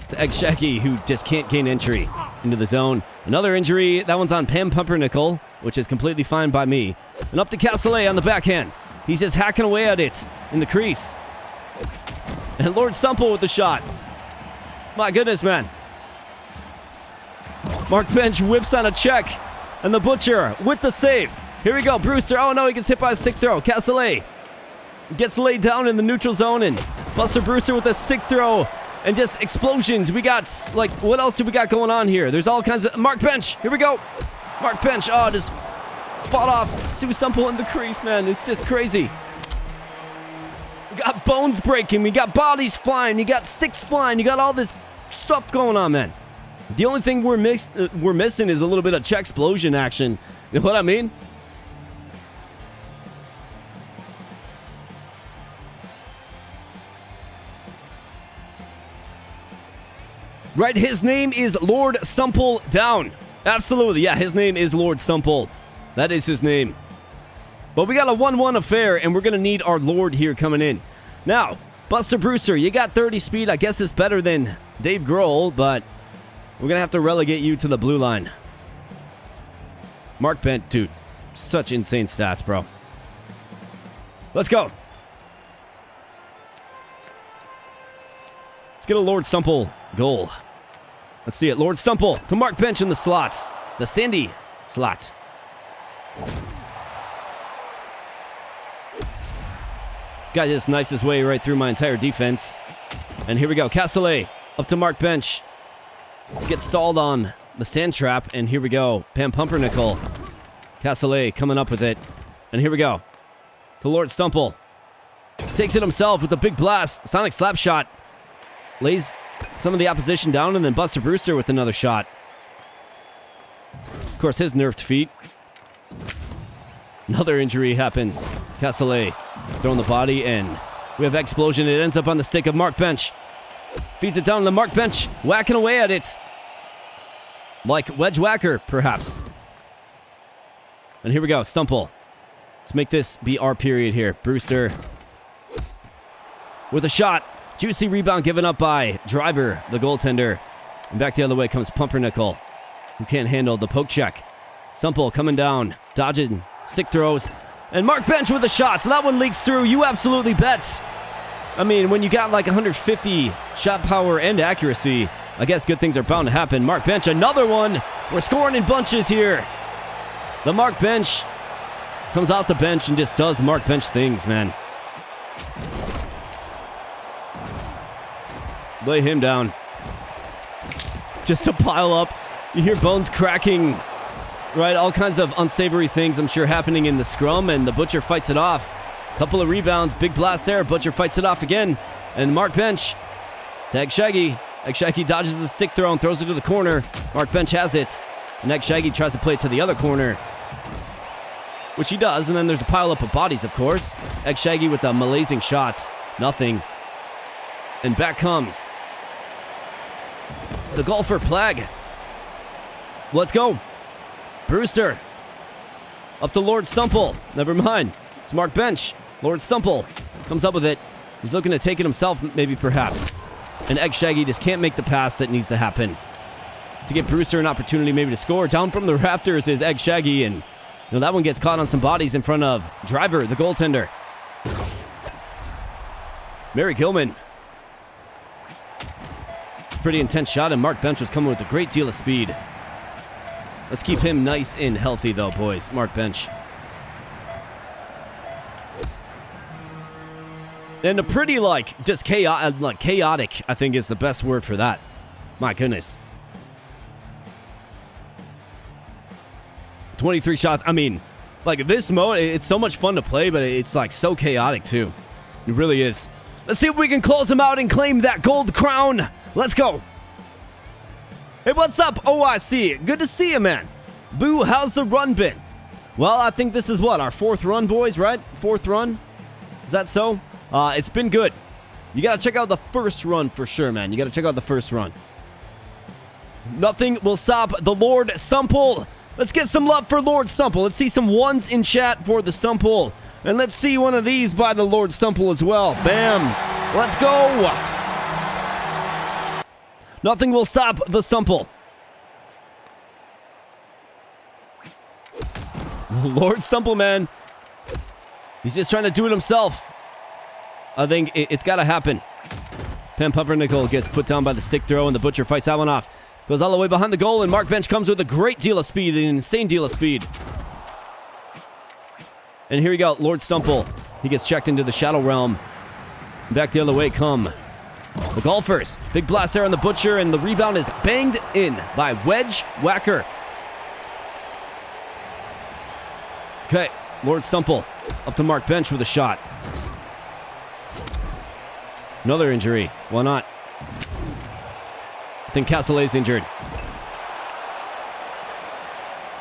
to Egg Shaggy, who just can't gain entry into the zone. Another injury. That one's on Pam Pumpernickel, which is completely fine by me. And up to Castellet on the backhand. He's just hacking away at it in the crease. And Lord Stumple with the shot. My goodness, man. Mark Bench whiffs on a check. And the Butcher with the save. Here we go. Brewster. Oh, no. He gets hit by a stick throw. Castellet gets laid down in the neutral zone. And Buster Brewster with a stick throw. And just explosions. We got, like, what else do we got going on here? There's all kinds of... Mark Bench. Here we go. Mark Bench. Oh, just fought off Sue Stumple in the crease, man. It's just crazy. We got bones breaking. We got bodies flying. You got sticks flying. You got all this stuff going on, man. The only thing we're missing is a little bit of check explosion action. You know what I mean? Right, his name is Lord Stumple down. Absolutely, yeah, his name is Lord Stumple. That is his name. But we got a 1-1 affair, and we're going to need our Lord here coming in. Now, Buster Brewster, you got 30 speed. I guess it's better than Dave Grohl, but we're going to have to relegate you to the blue line. Mark Bench, dude, such insane stats, bro. Let's go. Let's get a Lord Stumple goal. Let's see it. Lord Stumple to Mark Bench in the slots. The Sandy slots. Guy just knifes his way right through my entire defense. And here we go. Castellet up to Mark Bench. Gets stalled on the sand trap. And here we go. Pam Pumpernickel. Castellet coming up with it. And here we go. To Lord Stumple. Takes it himself with a big blast. Sonic slap shot. Lays some of the opposition down, and then Buster Brewster with another shot. Of course, his nerfed feet. Another injury happens. Castellet throwing the body, and we have explosion. It ends up on the stick of Mark Bench. Feeds it down to the Mark Bench, whacking away at it. Like Wedge Whacker, perhaps. And here we go, Stumple. Let's make this be our period here. Brewster with a shot. Juicy rebound given up by Driver, the goaltender. And back the other way comes Pumpernickel, who can't handle the poke check. Stumple coming down, dodging stick throws. And Mark Bench with a shot. So that one leaks through. You absolutely bet. I mean, when you got like 150 shot power and accuracy, I guess good things are bound to happen. Mark Bench, another one. We're scoring in bunches here. The Mark Bench comes out the bench and just does Mark Bench things, man. Lay him down. Just a pile up. You hear bones cracking, right? All kinds of unsavory things, I'm sure, happening in the scrum, and the Butcher fights it off. Couple of rebounds, big blast there. Butcher fights it off again. And Mark Bench to Egg Shaggy. Egg Shaggy dodges the stick throw and throws it to the corner. Mark Bench has it. And Egg Shaggy tries to play it to the other corner, which he does. And then there's a pile up of bodies, of course. Egg Shaggy with a malazing shot. Nothing. And back comes the golfer Plague. Let's go. Brewster. Up to Lord Stumple. Never mind. It's Mark Bench. Lord Stumple comes up with it. He's looking to take it himself, maybe, perhaps. And Egg Shaggy just can't make the pass that needs to happen to give Brewster an opportunity maybe to score. Down from the rafters is Egg Shaggy, and that one gets caught on some bodies in front of Driver, the goaltender. Mary Gilman. Pretty intense shot, and Mark Bench was coming with a great deal of speed. Let's keep him nice and healthy, though, boys. Mark Bench. And a pretty, just chaotic, I think is the best word for that. My goodness. 23 shots. I mean, this mode, it's so much fun to play, but it's, so chaotic, too. It really is. Let's see if we can close them out and claim that gold crown. Let's go. Hey, what's up, OIC? Good to see you, man. Boo, how's the run been? Well, I think this is what? Our 4th run, boys, right? 4th run? Is that so? It's been good. You gotta check out the first run for sure, man. You gotta check out the first run. Nothing will stop the Lord Stumple. Let's get some love for Lord Stumple. Let's see some ones in chat for the Stumple. And let's see one of these by the Lord Stumple as well. Bam. Let's go. Nothing will stop the Stumple. Lord Stumple, man. He's just trying to do it himself. I think it's got to happen. Pam Pumpernickel gets put down by the stick throw, and the Butcher fights that one off. Goes all the way behind the goal, and Mark Bench comes with a great deal of speed, an insane deal of speed. And here we go, Lord Stumple. He gets checked into the Shadow Realm. Back the other way come the Golfers. Big blast there on the Butcher, and the rebound is banged in by Wedge Whacker. Okay, Lord Stumple up to Mark Bench with a shot. Another injury. Why not? I think Castellet's injured.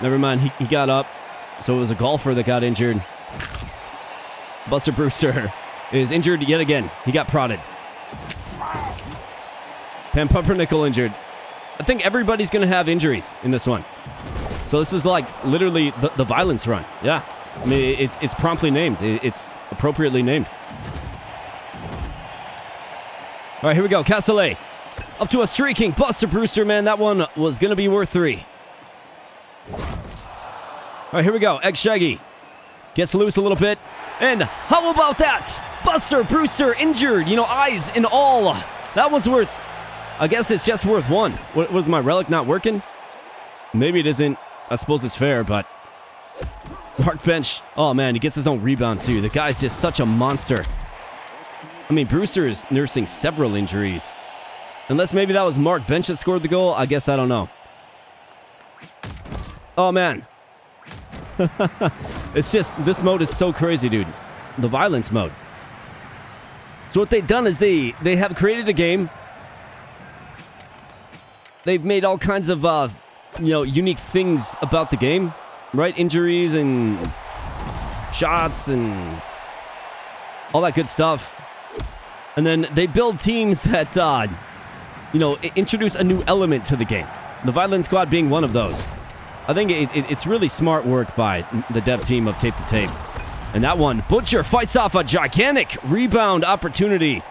Never mind, he got up. So it was a Golfer that got injured. Buster Brewster is injured yet again. He got prodded. Pam Pumpernickel injured. I think everybody's going to have injuries in this one. So this is literally the violence run. Yeah. I mean, it's promptly named. It's appropriately named. All right, here we go. Castellet up to a streaking Buster Brewster, man. That one was going to be worth 3. All right, here we go. Egg Shaggy gets loose a little bit. And how about that? Buster Brewster injured. Eyes and all. That one's worth... I guess it's just worth 1. Was my relic not working? Maybe it isn't. I suppose it's fair, but... Mark Bench. Oh, man, he gets his own rebound, too. The guy's just such a monster. I mean, Brewster is nursing several injuries. Unless maybe that was Mark Bench that scored the goal. I guess I don't know. Oh, man. It's just, this mode is so crazy, dude. The violence mode. So what they've done is they have created a game. They've made all kinds of, unique things about the game. Right? Injuries and shots and all that good stuff. And then they build teams that, introduce a new element to the game. The Violent Squad being one of those. I think it's really smart work by the dev team of Tape to Tape. And that one, Butcher fights off a gigantic rebound opportunity.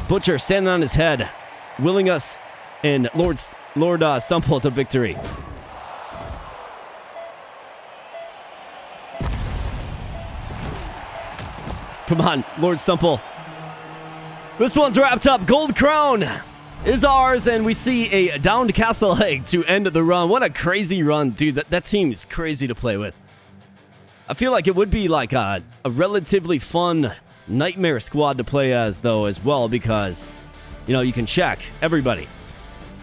Butcher standing on his head, willing us and Lord Stumple to victory. Come on, Lord Stumple. This one's wrapped up. Gold crown is ours, and we see a downed Castle Egg to end the run. What a crazy run, dude. That team is crazy to play with. I feel like it would be like a relatively fun Nightmare squad to play as, though, as well, because, you can check everybody.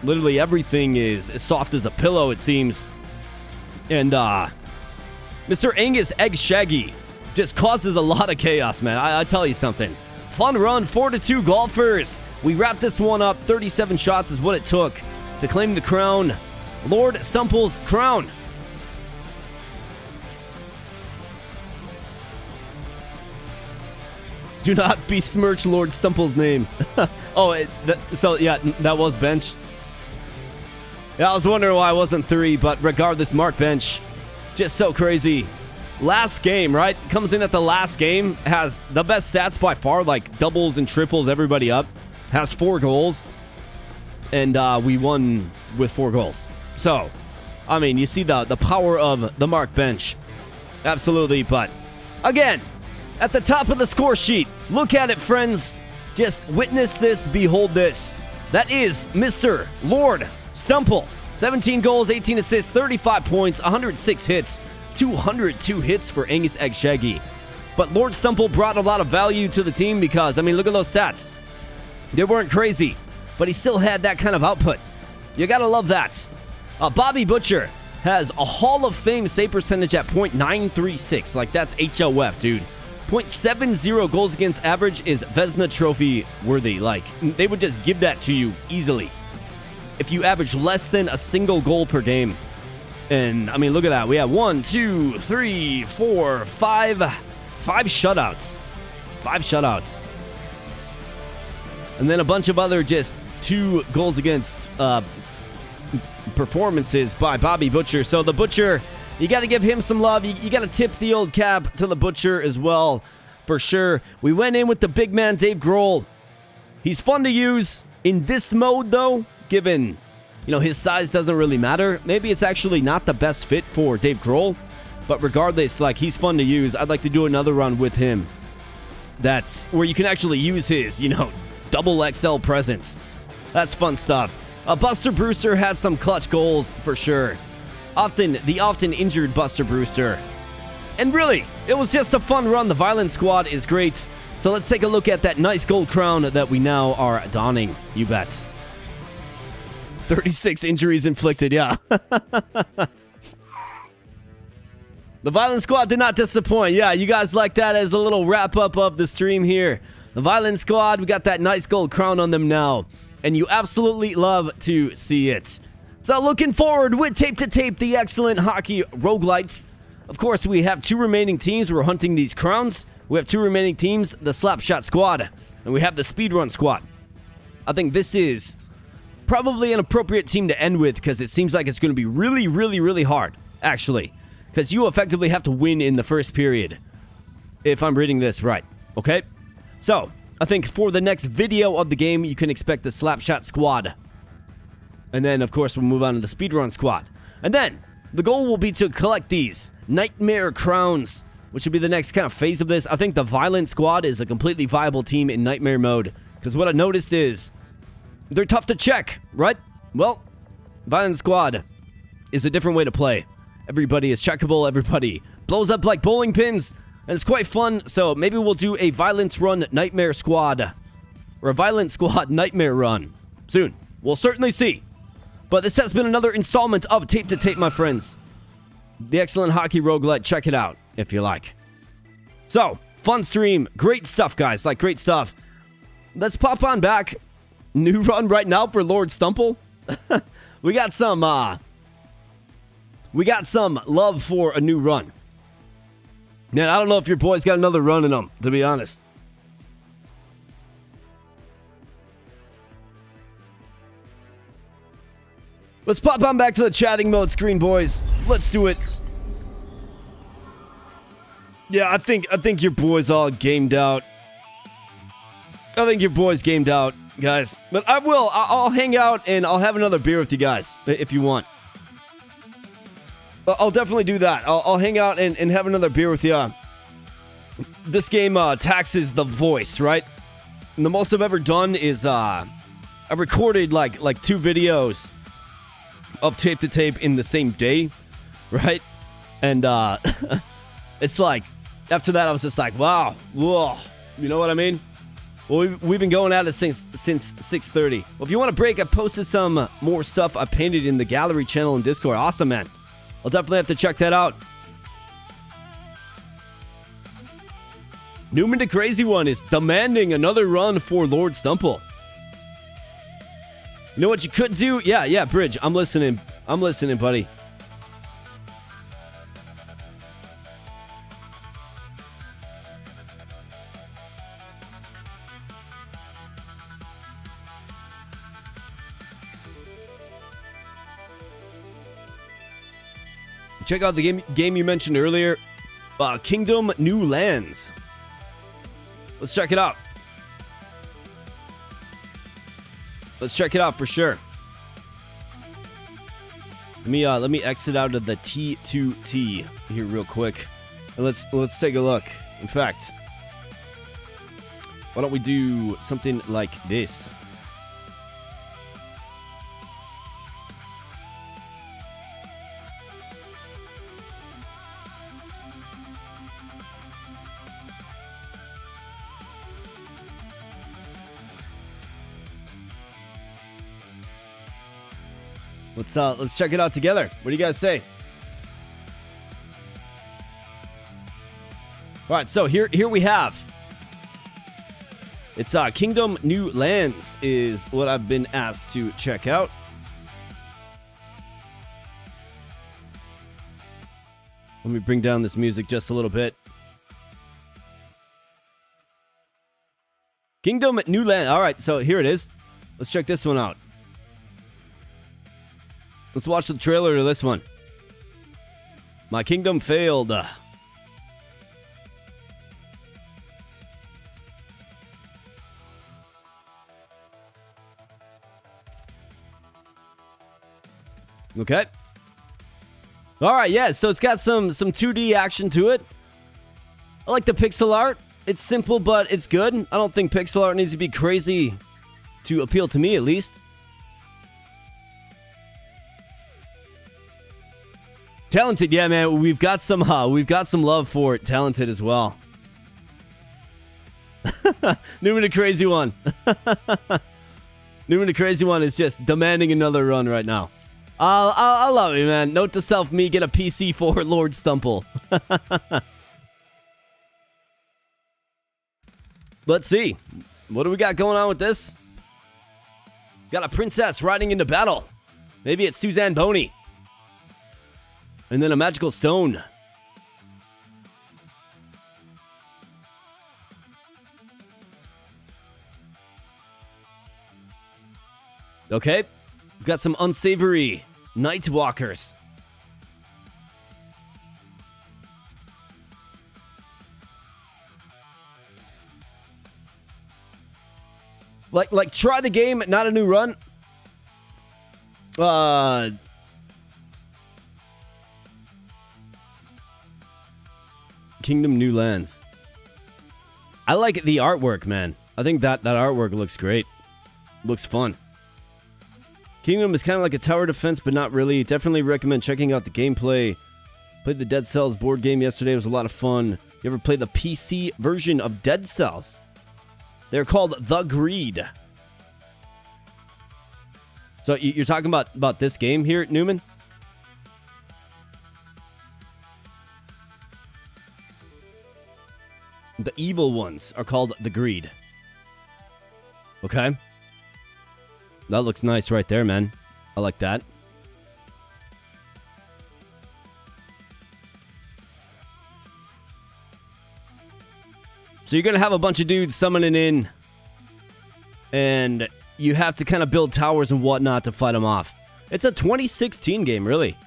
Literally everything is as soft as a pillow, it seems. And, Mr. Angus Egg Shaggy just causes a lot of chaos, man. I tell you something. Fun run, 4-2 Golfers. We wrapped this one up. 37 shots is what it took to claim the crown. Lord Stumple's crown. Do not besmirch Lord Stumple's name. That was Bench. Yeah, I was wondering why I wasn't 3, but regardless, Mark Bench, just so crazy. Last game, right? Comes in at the last game, has the best stats by far, like doubles and triples everybody up. Has 4 goals, and we won with 4 goals. So, I mean, you see the power of the Mark Bench. Absolutely, but again, at the top of the score sheet, look at it, friends. Just witness this, behold this. That is Mr. Lord Stumple. 17 goals, 18 assists, 35 points, 106 hits, 202 hits for Angus Egg Shaggy. But Lord Stumple brought a lot of value to the team because, I mean, look at those stats. They weren't crazy, but he still had that kind of output. You gotta love that. Bobby Butcher has a Hall of Fame save percentage at .936. Like, that's HOF, dude. .70 goals against average is Vezina Trophy worthy. Like, they would just give that to you easily if you average less than a single goal per game. And, I mean, look at that. We have 1, 2, 3, 4, 5 shutouts. 5 shutouts. And then a bunch of other just 2 goals against performances by Bobby Butcher. So the Butcher, you got to give him some love. You got to tip the old cap to the Butcher as well, for sure. We went in with the big man, Dave Grohl. He's fun to use in this mode, though, given, you know, his size doesn't really matter. Maybe it's actually not the best fit for Dave Grohl, but regardless, like, he's fun to use. I'd like to do another run with him. That's where you can actually use his, you know, double XL presence. That's fun stuff. Buster Brewster had some clutch goals for sure. The often injured Buster Brewster. And really, it was just a fun run. The Violent Squad is great. So let's take a look at that nice gold crown that we now are donning. You bet. 36 injuries inflicted, yeah. The Violent Squad did not disappoint. Yeah, you guys like that as a little wrap-up of the stream here. The Violent Squad, we got that nice gold crown on them now. And you absolutely love to see it. So looking forward with Tape to Tape, the excellent hockey roguelites. Of course, we have 2 remaining teams. We're hunting these crowns. We have 2 remaining teams, the Slapshot Squad. And we have the Speedrun Squad. I think this is probably an appropriate team to end with because it seems like it's going to be really, really, really hard, actually. Because you effectively have to win in the first period, if I'm reading this right. Okay? So, I think for the next video of the game, you can expect the Slapshot Squad. And then, of course, we'll move on to the Speedrun Squad. And then, the goal will be to collect these Nightmare Crowns, which will be the next kind of phase of this. I think the Violent Squad is a completely viable team in Nightmare mode. Because what I noticed is, they're tough to check, right? Well, Violent Squad is a different way to play. Everybody is checkable, everybody blows up like bowling pins. And it's quite fun, so maybe we'll do a Violence Run Nightmare Squad. Or a Violent Squad Nightmare Run. Soon. We'll certainly see. But this has been another installment of Tape to Tape, my friends. The excellent hockey roguelite. Check it out, if you like. So, fun stream. Great stuff, guys. Like, great stuff. Let's pop on back. New run right now for Lord Stumple. We got some love for a new run. Man, I don't know if your boy's got another run in him, to be honest. Let's pop on back to the chatting mode screen, boys. Let's do it. Yeah, I think your boy's all gamed out. I think your boy's gamed out, guys. But I'll hang out and I'll have another beer with you guys, if you want. I'll definitely do that. I'll hang out and have another beer with you. This game taxes the voice, right? And the most I've ever done is I recorded like 2 videos of Tape to Tape in the same day, right? And it's like, after that I was just like, wow, whoa, you know what I mean? Well, we've been going at it since 6:30. Well, if you want a break, I posted some more stuff I painted in the gallery channel and Discord. Awesome, man. I'll definitely have to check that out. Newman the Crazy One is demanding another run for Lord Stumple. You know what you could do? Yeah, Bridge. I'm listening. I'm listening, buddy. Check out the game you mentioned earlier, Kingdom New Lands. Let's check it out. Let's check it out for sure. Let me exit out of the T2T here real quick, and let's take a look. In fact, Why don't we do something like this? Let's check it out together. What do you guys say? All right, so here we have. It's Kingdom New Lands is what I've been asked to check out. Let me bring down this music just a little bit. Kingdom New Land. All right, so here it is. Let's check this one out. Let's watch the trailer to this one. My kingdom failed. Okay. All right, yeah, so it's got some 2D action to it. I like the pixel art. It's simple, but it's good. I don't think pixel art needs to be crazy to appeal to me, at least. Talented, yeah, man. We've got some love for it. Talented as well. Newman the Crazy One. Newman the Crazy One is just demanding another run right now. I love it, man. Note to self, me get a PC for Lord Stumple. Let's see. What do we got going on with this? Got a princess riding into battle. Maybe it's Suzanne Boney. And then a magical stone. Okay. We've got some unsavory night walkers. Like try the game, not a new run. Kingdom New Lands. I like the artwork, man. I think that artwork looks great. Looks fun. Kingdom is kind of like a tower defense, but not really. Definitely recommend checking out the gameplay. Played the Dead Cells board game yesterday. It was a lot of fun. You ever played the PC version of Dead Cells? They're called The Greed. So you're talking about this game here, Newman? The evil ones are called The Greed. Okay. That looks nice right there, man. I like that. So you're going to have a bunch of dudes summoning in. And you have to kind of build towers and whatnot to fight them off. It's a 2016 game, really.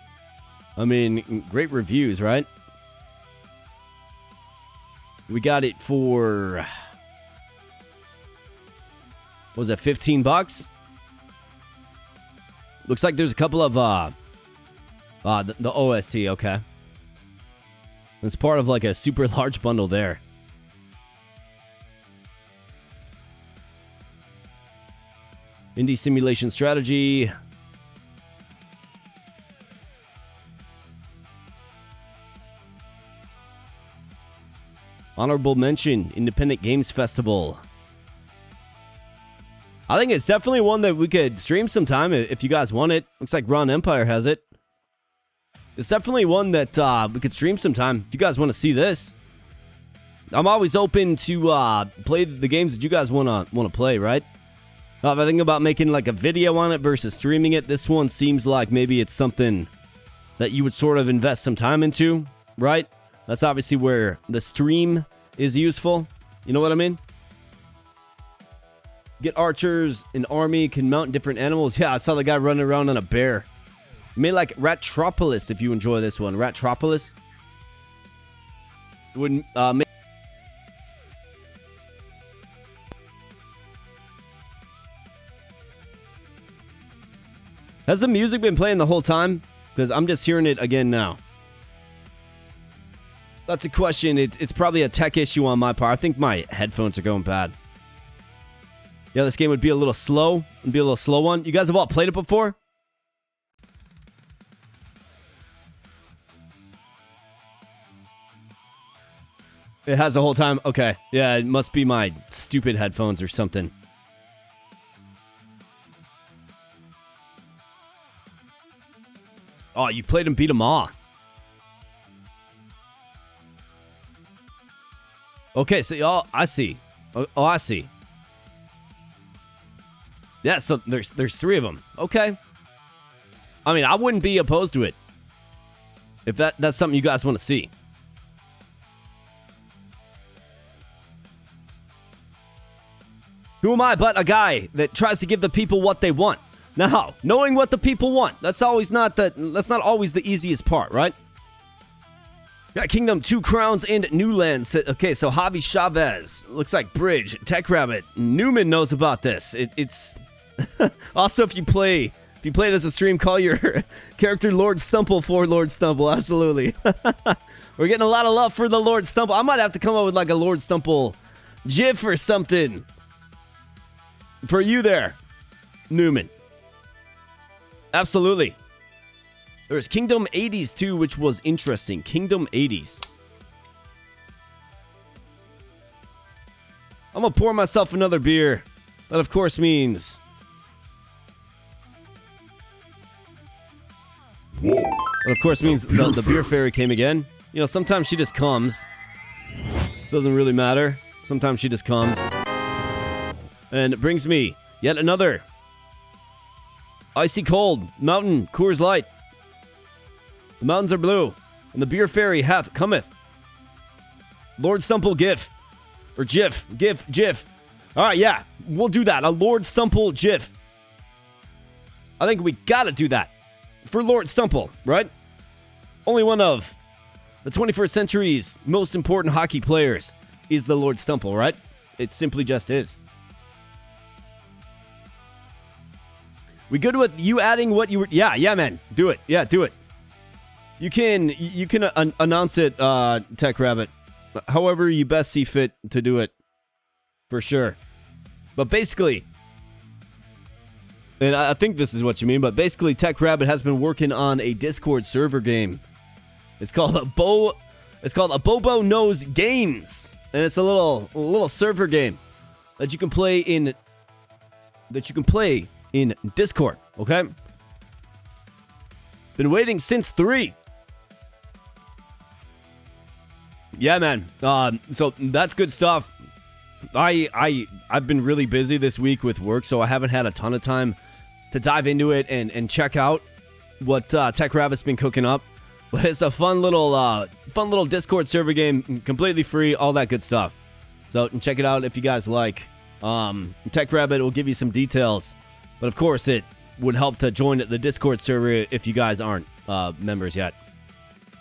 I mean, great reviews, right? We got it for, what was it, $15? Looks like there's a couple of, the OST, okay. It's part of like a super large bundle there. Indie simulation strategy. Honorable mention, Independent Games Festival. I think it's definitely one that we could stream sometime if you guys want it. Looks like Ron Empire has it. It's definitely one that we could stream sometime if you guys want to see this. I'm always open to play the games that you guys want to play, right? If I think about making like a video on it versus streaming it, this one seems like maybe it's something that you would sort of invest some time into, right? That's obviously where the stream is useful. You know what I mean? Get archers, an army, can mount different animals. Yeah, I saw the guy running around on a bear. You may like Ratropolis if you enjoy this one. Ratropolis. It would make... Has the music been playing the whole time? Because I'm just hearing it again now. That's a question. It's probably a tech issue on my part. I think my headphones are going bad. Yeah, this game would be a little slow. It'd be a little slow one. You guys have all played it before? It has the whole time? Okay. Yeah, it must be my stupid headphones or something. Oh, you played and beat them all. Okay, so I see. Oh, I see. Yeah, so there's 3 of them. Okay. I mean, I wouldn't be opposed to it if that's something you guys want to see. Who am I but a guy that tries to give the people what they want? Now, knowing what the people want, that's not always the easiest part, right? Got Kingdom, 2 Crowns, and New Lands. Okay, so Javi Chavez. Looks like Bridge. Tech Rabbit. Newman knows about this. It's... Also, if you play it as a stream, call your character Lord Stumple for Lord Stumple. Absolutely. We're getting a lot of love for the Lord Stumple. I might have to come up with like a Lord Stumple GIF or something. For you there, Newman. Absolutely. There's Kingdom 80s too, which was interesting. Kingdom 80s. I'm gonna pour myself another beer. That of course means... Whoa. That of course means the beer fairy came again. You know, sometimes she just comes. Doesn't really matter. Sometimes she just comes. And it brings me yet another icy cold mountain Coors Light. The mountains are blue, and the beer fairy cometh. Lord Stumple GIF. Or GIF. GIF. Alright, yeah. We'll do that. A Lord Stumple GIF. I think we gotta do that. For Lord Stumple, right? Only one of the 21st century's most important hockey players is the Lord Stumple, right? It simply just is. We good with you adding what you were... Yeah, man. Do it. Yeah, do it. You can announce it, Tech Rabbit, however you best see fit to do it, for sure. But basically, and I think this is what you mean, but basically Tech Rabbit has been working on a Discord server game. It's called a Bobo Knows Games, and it's a little server game that you can play in Discord. Okay. Been waiting since 3. Yeah, man. So that's good stuff. I've been really busy this week with work, so I haven't had a ton of time to dive into it and check out what Tech Rabbit's been cooking up. But it's a fun little Discord server game, completely free, all that good stuff. So check it out if you guys like. Tech Rabbit will give you some details, but of course it would help to join the Discord server if you guys aren't members yet.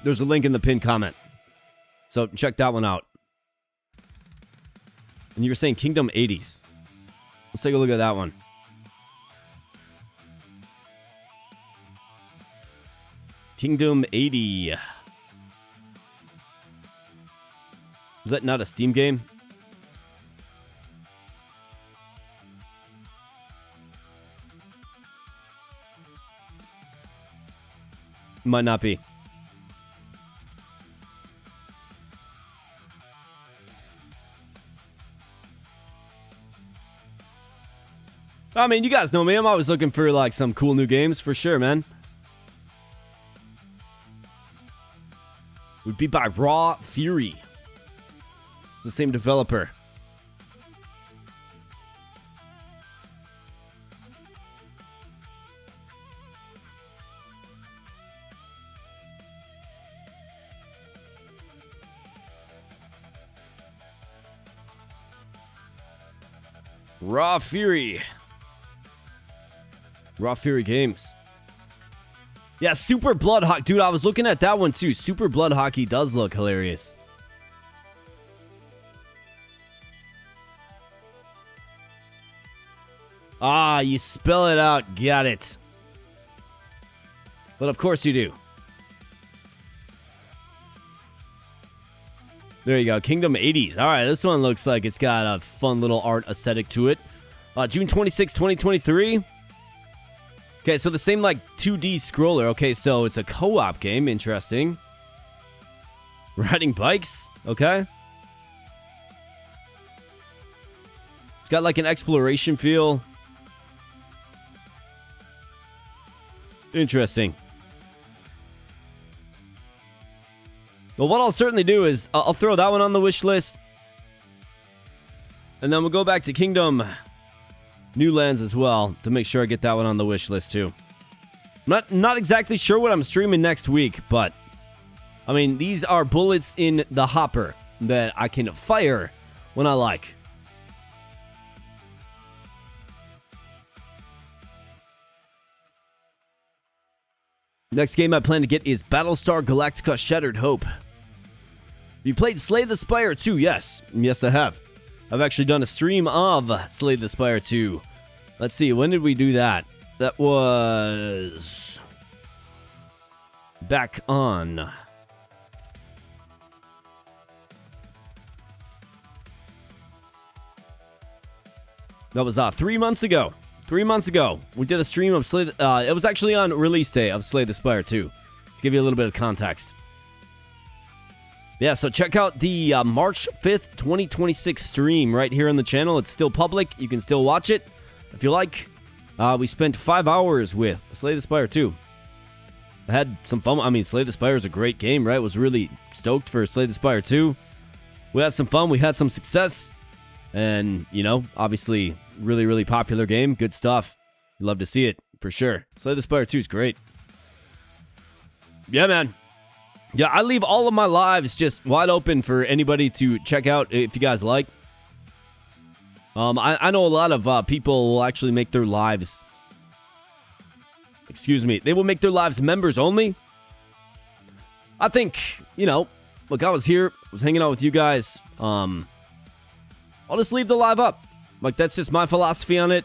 There's a link in the pinned comment. So check that one out. And you were saying Kingdom 80s. Let's take a look at that one. Kingdom 80. Was that not a Steam game? Might not be. I mean, you guys know me. I'm always looking for, like, some cool new games, for sure, man. Would be by Raw Fury. The same developer. Raw Fury. Raw Fury Games. Yeah, Super Blood Hockey. Dude, I was looking at that one too. Super Blood Hockey does look hilarious. Ah, you spell it out. Got it. But of course you do. There you go. Kingdom 80s. All right, this one looks like it's got a fun little art aesthetic to it. June 26, 2023. Okay, so the same like 2D scroller. Okay, so it's a co-op game. Interesting. Riding bikes. Okay. It's got like an exploration feel. Interesting. Well, what I'll certainly do is I'll throw that one on the wish list. And then we'll go back to Kingdom New Lands as well to make sure I get that one on the wish list too. I'm not exactly sure what I'm streaming next week, but I mean, these are bullets in the hopper that I can fire when I like. Next game I plan to get is Battlestar Galactica Shattered Hope. You played Slay the Spire 2? Yes. Yes, I have. I've actually done a stream of Slay the Spire 2. Let's see, when did we do that? That was back on. That was 3 months ago. 3 months ago, we did a stream of Slay. It was actually on release day of Slay the Spire 2. To give you a little bit of context. Yeah, so check out the March 5th, 2026 stream right here on the channel. It's still public. You can still watch it if you like. We spent 5 hours with Slay the Spire 2. I had some fun. I mean, Slay the Spire is a great game, right? Was really stoked for Slay the Spire 2. We had some fun. We had some success. And, you know, obviously, really, really popular game. Good stuff. You love to see it, for sure. Slay the Spire 2 is great. Yeah, man. Yeah, I leave all of my lives just wide open for anybody to check out if you guys like. I know a lot of people will actually make their lives... Excuse me. They will make their lives members only. I think, you know, look, I was here, was hanging out with you guys. I'll just leave the live up. Like, that's just my philosophy on it.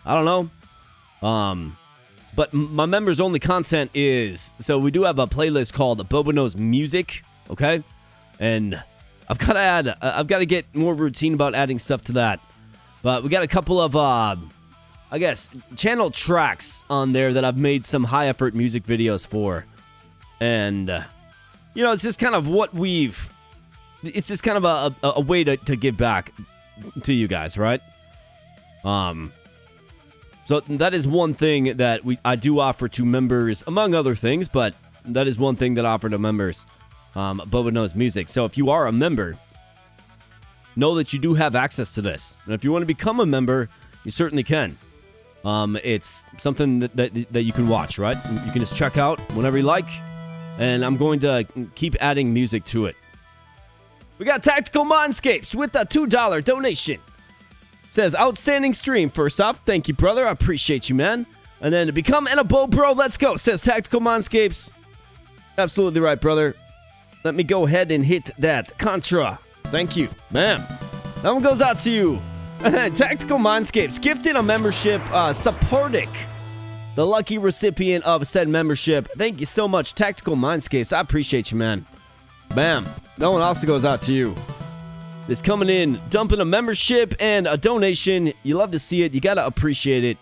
I don't know. But my members only content is, so we do have a playlist called Bobo Knows Music, okay? And I've got to get more routine about adding stuff to that. But we got a couple of, I guess, channel tracks on there that I've made some high effort music videos for. And, you know, it's just kind of it's just kind of a way to give back to you guys, right? So that is one thing that I do offer to members, among other things, but that is one thing that I offer to members. Boba Knows Music. So if you are a member, know that you do have access to this. And if you want to become a member, you certainly can. It's something that you can watch, right? You can just check out whenever you like. And I'm going to keep adding music to it. We got Tactical Mindscapes with a $2 donation. Says, outstanding stream. First off, thank you, brother. I appreciate you, man. And then to become an abo bro, let's go. Says Tactical Mindscapes. Absolutely right, brother. Let me go ahead and hit that Contra. Thank you, man. That one goes out to you. Tactical Mindscapes gifted a membership. Supportic, the lucky recipient of said membership. Thank you so much, Tactical Mindscapes. I appreciate you, man. Bam. That one also goes out to you. Is coming in, dumping a membership and a donation. You love to see it. You got to appreciate it.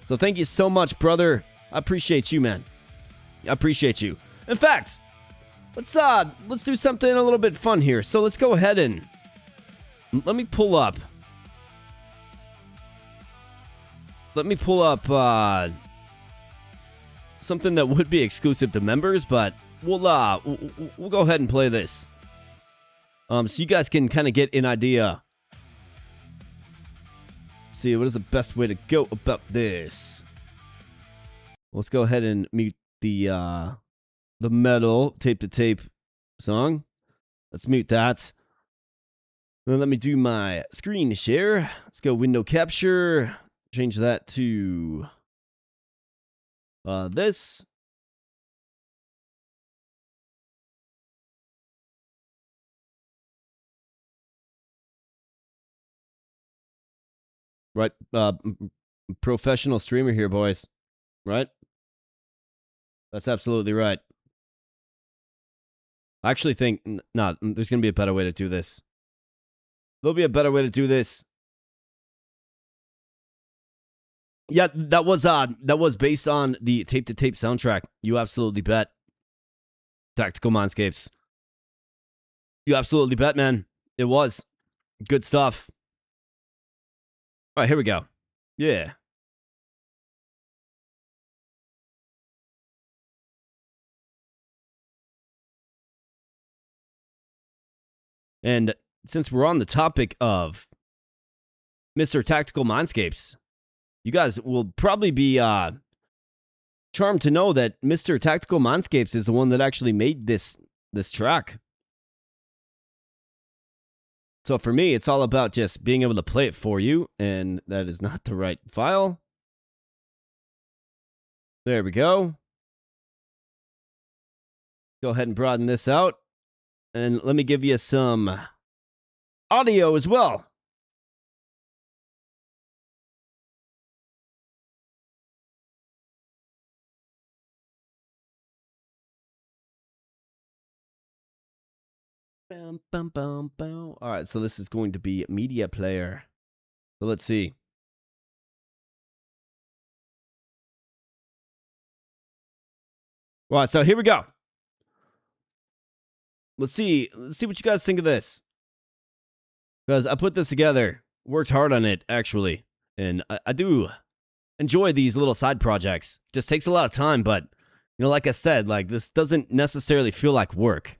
So thank you so much, brother. I appreciate you, man. I appreciate you. In fact, let's do something a little bit fun here. So let's go ahead and let me pull up. Something that would be exclusive to members, but we'll go ahead and play this. So you guys can kind of get an idea. See, what is the best way to go about this? Let's go ahead and mute the metal tape to tape song. Let's mute that. Then let me do my screen share. Let's go window capture. Change that to this. Right, professional streamer here, boys. Right? That's absolutely right. I actually think, there's going to be a better way to do this. There'll be a better way to do this. Yeah, that was based on the Tape to Tape soundtrack. You absolutely bet. Tactical Mindscapes. You absolutely bet, man. It was. Good stuff. All right, here we go. Yeah. And since we're on the topic of Mr. Tactical Mindscapes, you guys will probably be charmed to know that Mr. Tactical Mindscapes is the one that actually made this track. So for me, it's all about just being able to play it for you, and that is not the right file. There we go. Go ahead and broaden this out. And let me give you some audio as well. Bum, bum, bum, bum. All right, so this is going to be media player. So let's see. All right, so here we go. Let's see what you guys think of this. Because I put this together, worked hard on it, actually. And I do enjoy these little side projects. Just takes a lot of time, but, you know, like I said, like, this doesn't necessarily feel like work.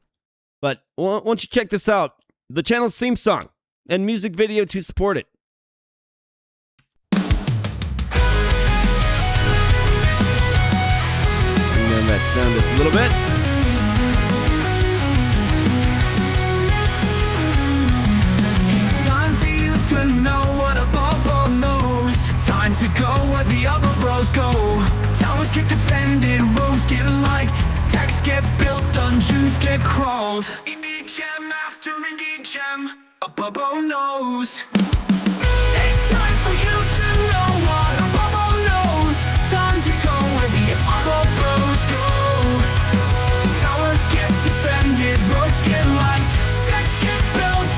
But once you check this out, the channel's theme song and music video to support it. And then that sound just a little bit. It's time for you to know what a bubble knows. Time to go where the other bros go. Towers get defended, rogues get liked. Decks get built, dungeons get crawled. Indie gem after indie gem, a bubble knows. It's time for you to know what a bubble knows. Time to go where the other bros go. Towers get defended, rogues get liked. Decks get built,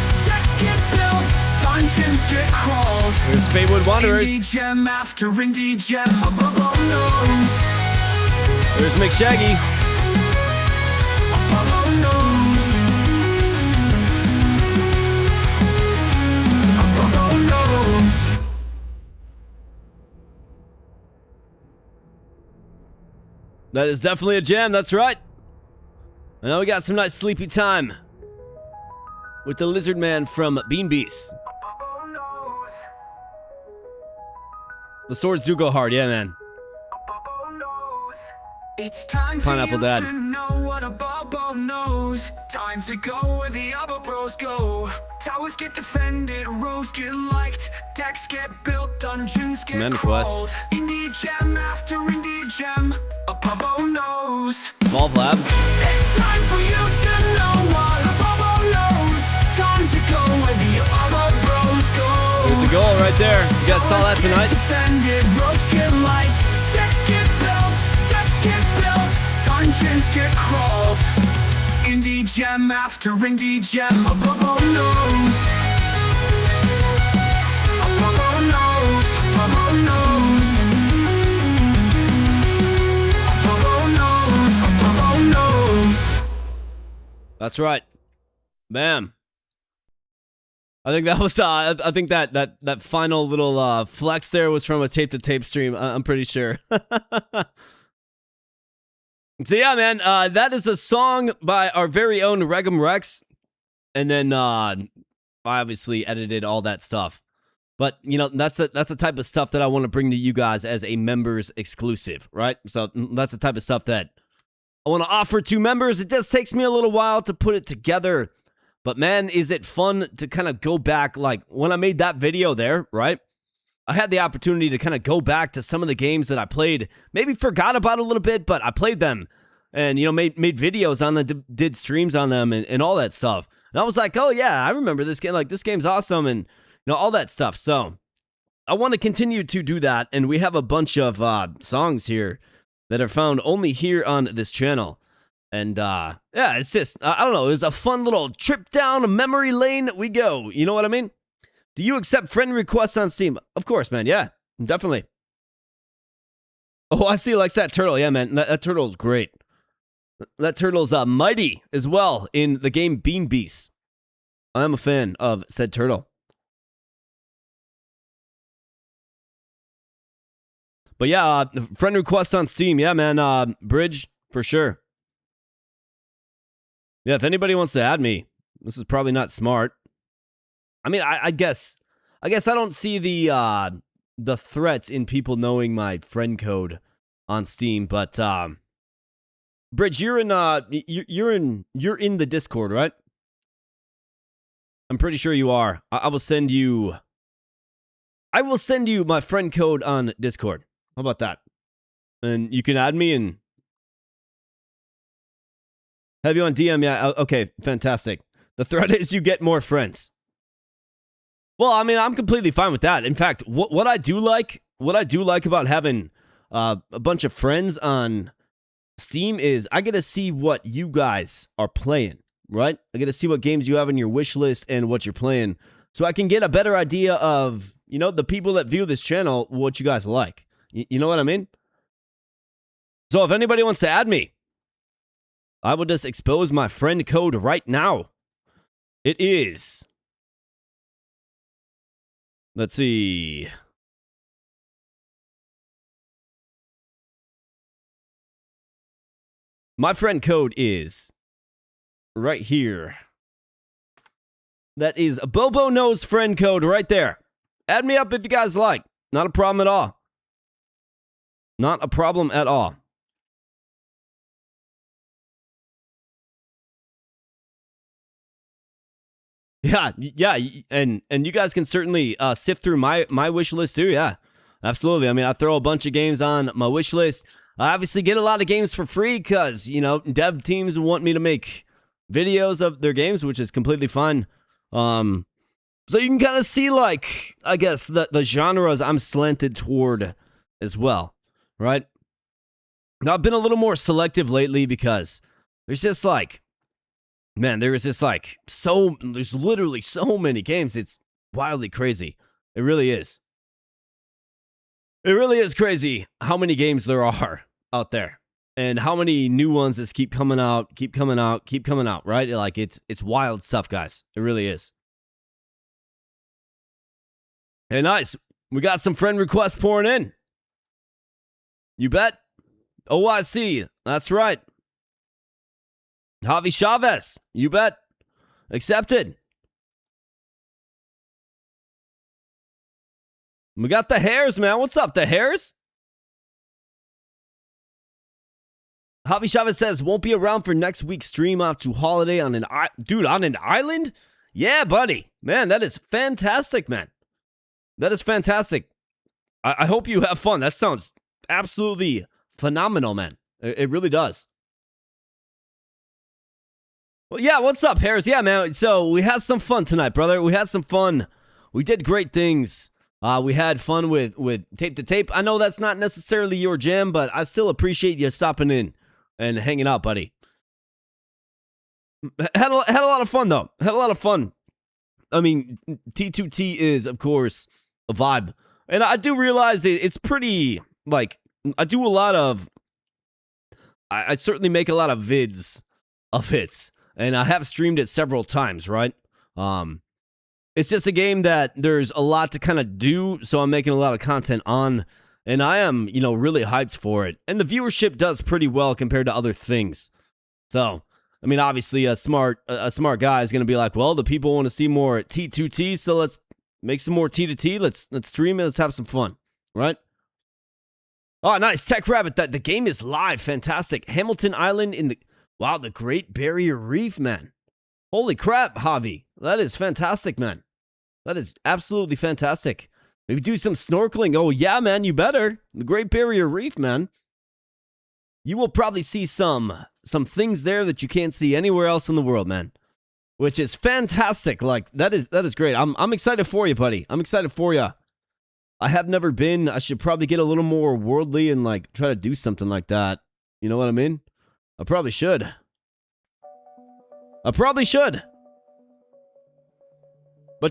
dungeons get crawled. There's Spadewood Wanderers. Indie gem after indie gem, a bubble knows. There's McShaggy. Bubble knows. A bubble knows. That is definitely a jam, that's right. I know we got some nice sleepy time with the Lizard Man from Bean Beast. Bubble knows. The swords do go hard, yeah, man. Bubble knows. It's time Pineapple for you Dad. to know what a bubble knows. Time to go where the other bros go. Towers get defended, rogues get liked. Decks get built, dungeons get Command request. crawled. Indie gem after indie gem, a bubble knows. Evolve Lab. It's time for you to know what a bubble knows. Time to go where the other bros go. There's the goal right there. You guys saw that tonight? Defended, rogues get light, decks get built, dungeons get crawled. Indie gem after indie gem, a bubble knows. A bubble knows, a bubble knows. A bubble knows, a bubble knows. That's right. Bam. I think that was I think that final little flex there was from a tape to tape stream. I'm pretty sure. So yeah, man, that is a song by our very own Regum Rex, and then I obviously edited all that stuff. But you know, that's the type of stuff that I want to bring to you guys as a members exclusive, right? So that's the type of stuff that I want to offer to members. It just takes me a little while to put it together, but man, is it fun to kind of go back. Like when I made that video there, right? I had the opportunity to kind of go back to some of the games that I played, maybe forgot about a little bit, but I played them and, you know, made videos on them, did streams on them and all that stuff. And I was like, oh yeah, I remember this game. Like, this game's awesome and, you know, all that stuff. So I want to continue to do that. And we have a bunch of songs here that are found only here on this channel. And yeah, it's just, I don't know, it was a fun little trip down a memory lane we go. You know what I mean? Do you accept friend requests on Steam? Of course, man. Yeah, definitely. Oh, I see. Likes that turtle. Yeah, man. That turtle's great. That turtle's mighty as well in the game Bean Beast. I am a fan of said turtle. But yeah, friend request on Steam. Yeah, man. Bridge, for sure. Yeah, if anybody wants to add me, this is probably not smart. I mean, I guess I don't see the threats in people knowing my friend code on Steam, but Bridge, you're in the Discord, right? I'm pretty sure you are. I will send you my friend code on Discord. How about that? And you can add me and have you on DM. Yeah, okay, fantastic. The threat is you get more friends. Well, I mean, I'm completely fine with that. In fact, what I do like about having a bunch of friends on Steam is I get to see what you guys are playing, right? I get to see what games you have in your wish list and what you're playing, so I can get a better idea of, you know, the people that view this channel, what you guys like. You know what I mean? So if anybody wants to add me, I will just expose my friend code right now. It is... Let's see. My friend code is right here. That is a Bobo Knows friend code right there. Add me up if you guys like. Not a problem at all. Not a problem at all. Yeah, and you guys can certainly sift through my wish list too. Yeah, absolutely. I mean, I throw a bunch of games on my wish list. I obviously get a lot of games for free because, you know, dev teams want me to make videos of their games, which is completely fine. So you can kind of see, like, I guess the genres I'm slanted toward as well, right? Now I've been a little more selective lately because there's just like, man, there's literally so many games. It's wildly crazy. It really is. It really is crazy how many games there are out there and how many new ones that keep coming out, right? Like it's wild stuff, guys. It really is. Hey, nice. We got some friend requests pouring in. You bet. OIC. That's right. Javi Chavez, you bet. Accepted. We got the Hairs, man. What's up, the Hairs? Javi Chavez says, won't be around for next week's stream off to holiday on an island? Yeah, buddy. Man, that is fantastic, man. That is fantastic. I hope you have fun. That sounds absolutely phenomenal, man. It really does. Well, yeah, what's up, Harris? Yeah, man. So we had some fun tonight, brother. We had some fun. We did great things. We had fun with tape to tape. I know that's not necessarily your jam, but I still appreciate you stopping in and hanging out, buddy. Had a lot of fun, though. Had a lot of fun. I mean, T2T is, of course, a vibe. And I do realize it's pretty, like, I do a lot of, I certainly make a lot of vids of hits. And I have streamed it several times, right? It's just a game that there's a lot to kind of do, so I'm making a lot of content on, and I am, you know, really hyped for it. And the viewership does pretty well compared to other things. So, I mean, obviously, a smart guy is going to be like, well, the people want to see more T2T, so let's make some more T to T. Let's stream it. Let's have some fun, right? Oh, nice. Tech Rabbit, that the game is live. Fantastic. Hamilton Island in the... Wow, the Great Barrier Reef, man. Holy crap, Javi. That is fantastic, man. That is absolutely fantastic. Maybe do some snorkeling. Oh, yeah, man, you better. The Great Barrier Reef, man. You will probably see some things there that you can't see anywhere else in the world, man. Which is fantastic. Like, that is great. I'm excited for you, buddy. I'm excited for you. I have never been. I should probably get a little more worldly and, like, try to do something like that. You know what I mean? I probably should. But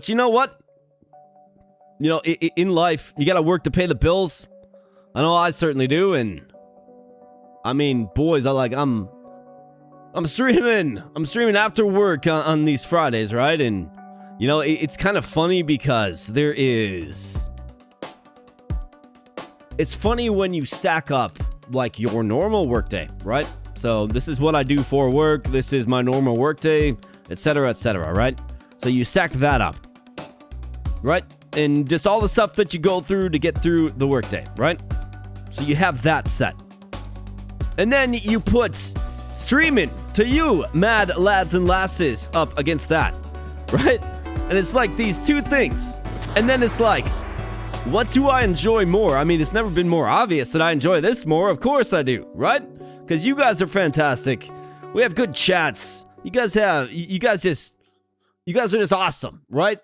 you know what? You know, in life, you got to work to pay the bills. I know I certainly do, and I mean, boys, I'm streaming. I'm streaming after work on these Fridays, right? And you know, it's kind of funny because it's funny when you stack up like your normal workday, right? So this is what I do for work. This is my normal workday, etc., right? So you stack that up, right? And just all the stuff that you go through to get through the workday, right? So you have that set. And then you put streaming to you, mad lads and lasses, up against that, right? And it's like these two things. And then it's like, what do I enjoy more? I mean, it's never been more obvious that I enjoy this more. Of course I do, right? Because you guys are fantastic. We have good chats. You guys are just awesome, right?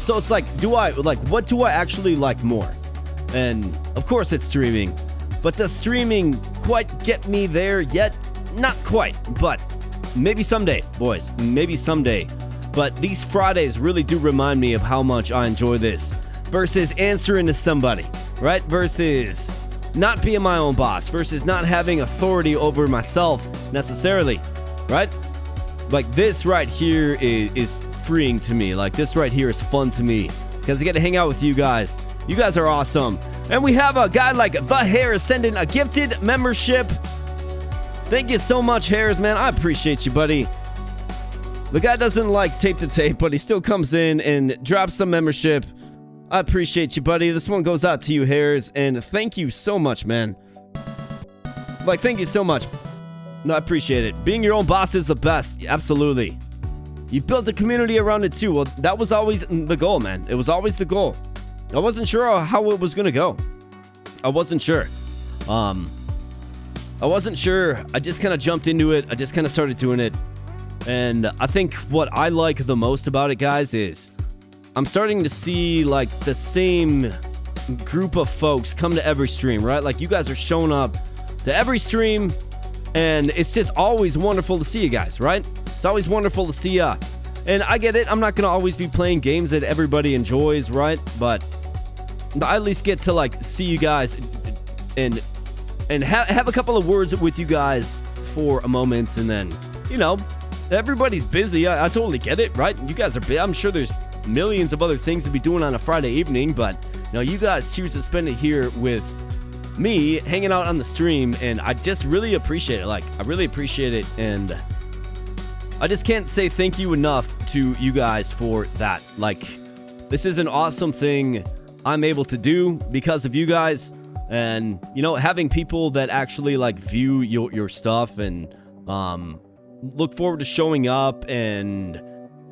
So it's like, what do I actually like more? And of course it's streaming. But does streaming quite get me there yet? Not quite, but maybe someday, boys. Maybe someday. But these Fridays really do remind me of how much I enjoy this. Versus answering to somebody, right? Versus not being my own boss. Versus not having authority over myself necessarily, right? Like this right here is freeing to me. Like this right here is fun to me. Because I get to hang out with you guys. You guys are awesome. And we have a guy like The Hairs sending a gifted membership. Thank you so much, Hairs, man. I appreciate you, buddy. The guy doesn't like tape to tape, but he still comes in and drops some membership. I appreciate you, buddy. This one goes out to you, Hairs, and thank you so much, man. Like, thank you so much. No, I appreciate it. Being your own boss is the best. Absolutely. You built a community around it, too. Well, that was always the goal, man. It was always the goal. I wasn't sure how it was going to go. I wasn't sure. I wasn't sure. I just kind of jumped into it. I just kind of started doing it. And I think what I like the most about it, guys, is I'm starting to see, like, the same group of folks come to every stream, right? Like, you guys are showing up to every stream, and it's just always wonderful to see you guys, right? It's always wonderful to see ya. And I get it. I'm not going to always be playing games that everybody enjoys, right? But I at least get to, like, see you guys and have a couple of words with you guys for a moment, and then, you know, everybody's busy. I totally get it, right? You guys are busy. I'm sure there's millions of other things to be doing on a Friday evening, but you know, you guys choose to spend it here with me, hanging out on the stream, and I just really appreciate it. Like, I really appreciate it, and I just can't say thank you enough to you guys for that. Like, this is an awesome thing I'm able to do because of you guys, and you know, having people that actually like view your stuff and look forward to showing up and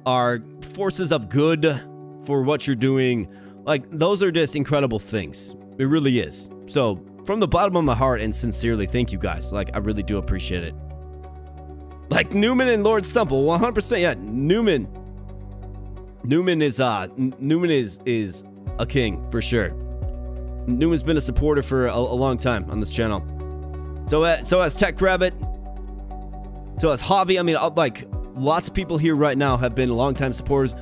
are forces of good for what you're doing. Like, those are just incredible things. It really is. So from the bottom of my heart and sincerely, thank you guys. Like, I really do appreciate it. Like Newman and Lord Stumple, 100%. Yeah, Newman is a king for sure. Newman's been a supporter for a long time on this channel. So has Tech Rabbit. So has Javi. I mean, like, lots of people here right now have been longtime supporters.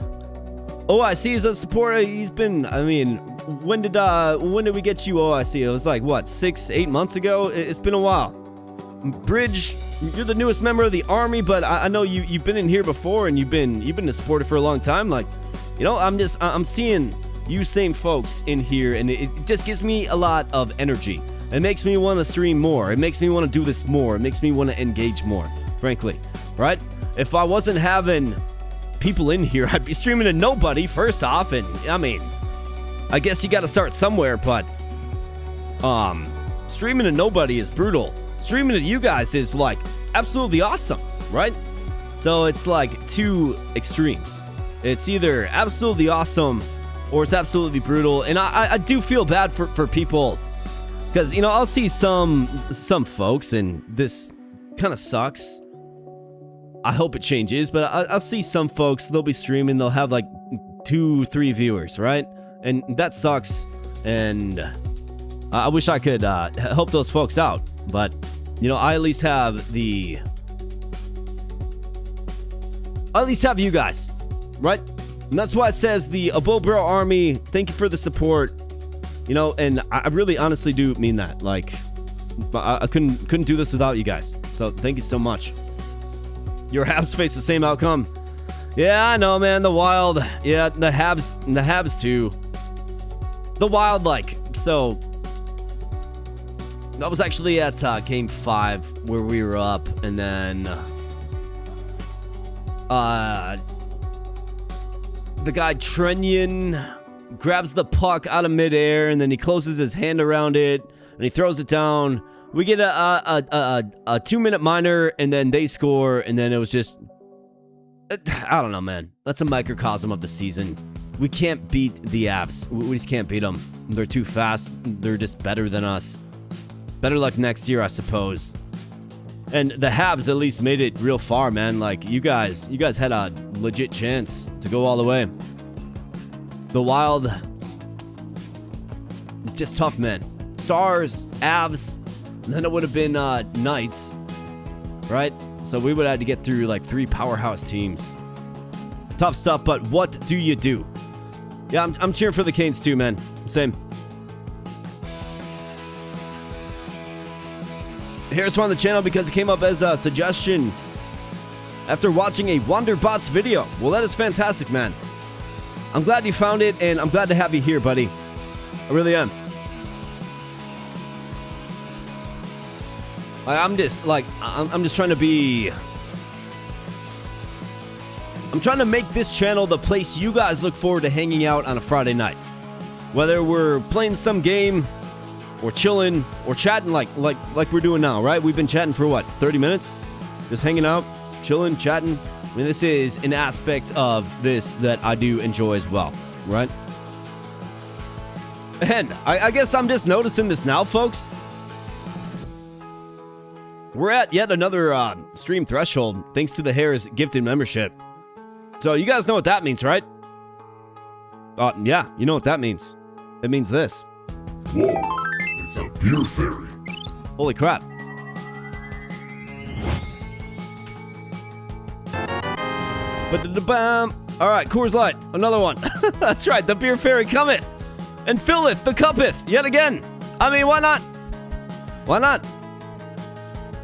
OIC is a supporter. He's been, I mean, when did we get you OIC? It was like, what, 6-8 months ago? It's been a while. Bridge, you're the newest member of the army, but I know you've been in here before, and you've been a supporter for a long time. Like, you know, I'm seeing you same folks in here, and it just gives me a lot of energy. It makes me want to stream more. It makes me want to do this more. It makes me want to engage more, frankly, right? If I wasn't having people in here, I'd be streaming to nobody, first off, and I mean, I guess you got to start somewhere, but streaming to nobody is brutal. Streaming to you guys is like absolutely awesome, right? So it's like two extremes. It's either absolutely awesome or it's absolutely brutal, and I do feel bad for people, because, you know, I'll see some folks, and this kind of sucks. I hope it changes, but I'll see some folks, they'll be streaming, they'll have like 2-3 viewers, right? And that sucks, and I wish I could help those folks out, but, you know, I at least have you guys, right? And that's why it says the Abobro Army, thank you for the support. You You know, and I really honestly do mean that. Like, I couldn't do this without you guys. So thank you so much. Your Habs face the same outcome. Yeah, I know, man. The Wild. Yeah, the Habs too. The Wild, like, so that was actually at game 5 where we were up, and then the guy Trenyan grabs the puck out of midair, and then he closes his hand around it, and he throws it down. We get a 2-minute minor, and then they score, and then it was just, I don't know, man. That's a microcosm of the season. We can't beat the Avs. We just can't beat them. They're too fast. They're just better than us. Better luck next year, I suppose. And the Habs at least made it real far, man. Like, you guys had a legit chance to go all the way. The Wild, just tough, man. Stars, Avs, and then it would have been Knights, right? So we would have had to get through like 3 powerhouse teams. Tough stuff, but what do you do? Yeah, I'm cheering for the Canes too, man. Same. Here's one on the channel because it came up as a suggestion after watching a Wonderbots video. Well, that is fantastic, man. I'm glad you found it, and I'm glad to have you here, buddy. I really am. I'm just trying to be... I'm trying to make this channel the place you guys look forward to hanging out on a Friday night. Whether we're playing some game, or chilling, or chatting like we're doing now, right? We've been chatting for what, 30 minutes? Just hanging out, chilling, chatting. I mean, this is an aspect of this that I do enjoy as well, right? And I guess I'm just noticing this now, folks. We're at yet another stream threshold, thanks to the Hare's gifted membership. So you guys know what that means, right? Yeah, you know what that means. It means this. Whoa, it's a beer fairy. Holy crap. All right, Coors Light, another one. That's right, the beer fairy cometh and filleth the cuppeth yet again. I mean, why not? Why not?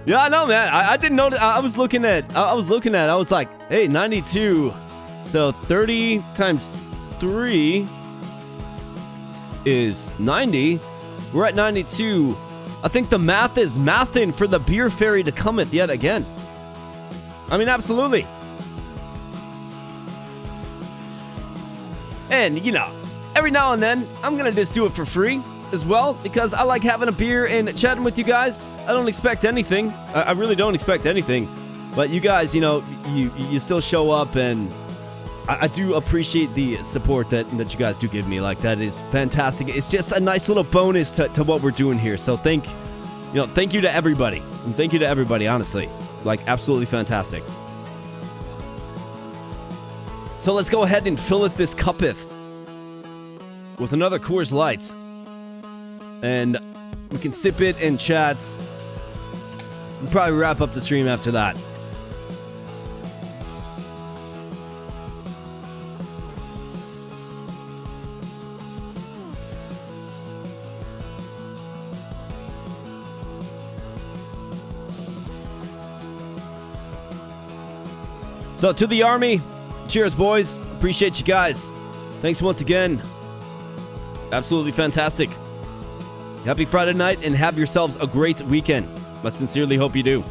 Yeah, I know, man. I didn't know. I was looking at. I was like, hey, 92. So 30 times 3 is 90. We're at 92. I think the math is mathin' for the beer fairy to cometh yet again. I mean, absolutely. And, you know, every now and then, I'm going to just do it for free as well, because I like having a beer and chatting with you guys. I don't expect anything. I really don't expect anything. But you guys, you know, you still show up, and I do appreciate the support that you guys do give me. Like, that is fantastic. It's just a nice little bonus to what we're doing here. So thank you to everybody. And thank you to everybody, honestly. Like, absolutely fantastic. So let's go ahead and fill it this cuppeth with another Coors Light. And we can sip it and chat. We'll probably wrap up the stream after that. So to the army, cheers, boys. Appreciate you guys. Thanks once again. Absolutely fantastic. Happy Friday night, and have yourselves a great weekend. I sincerely hope you do.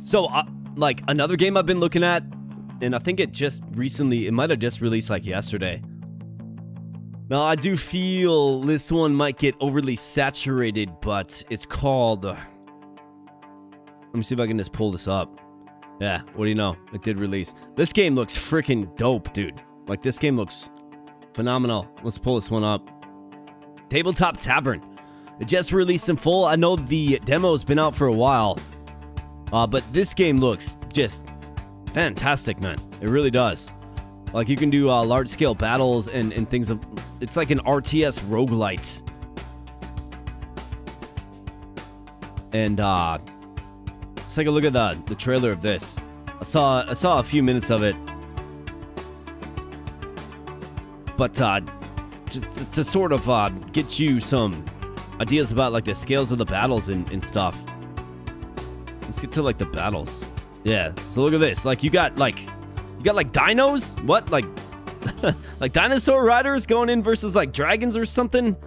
So, like, another game I've been looking at, and I think it might have just released like yesterday. Now, I do feel this one might get overly saturated, but it's called... let me see if I can just pull this up. Yeah, what do you know? It did release. This game looks freaking dope, dude. Like, this game looks phenomenal. Let's pull this one up. Tabletop Tavern. It just released in full. I know the demo's been out for a while. But this game looks just fantastic, man. It really does. Like, you can do large-scale battles and things of... It's like an RTS roguelite. And let's take a look at the trailer of this. I saw a few minutes of it. But just to sort of get you some ideas about like the scales of the battles and stuff. Let's get to like the battles. Yeah. So look at this. Like you got like dinos? What? Like like dinosaur riders going in versus like dragons or something?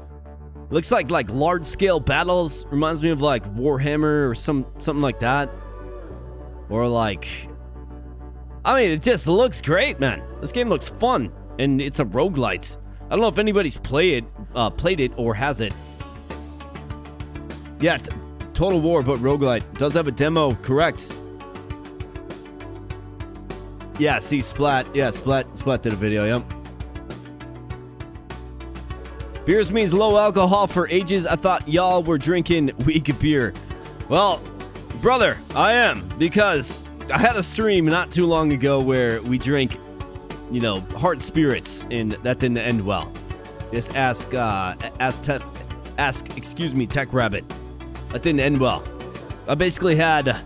Looks like large scale battles. Reminds me of like Warhammer or something like that. Or like, I mean, it just looks great, man. This game looks fun, and it's a roguelite. I don't know if anybody's played it or has it. Yeah, Total War, but roguelite. Does have a demo, correct? Yeah, see, Splat. Yeah, Splat did a video, yep. Beers means low alcohol for ages. I thought y'all were drinking weak beer. Well, brother, I am, because I had a stream not too long ago where we drank, you know, hard spirits, and that didn't end well. Just ask, excuse me, Tech Rabbit. That didn't end well. I basically had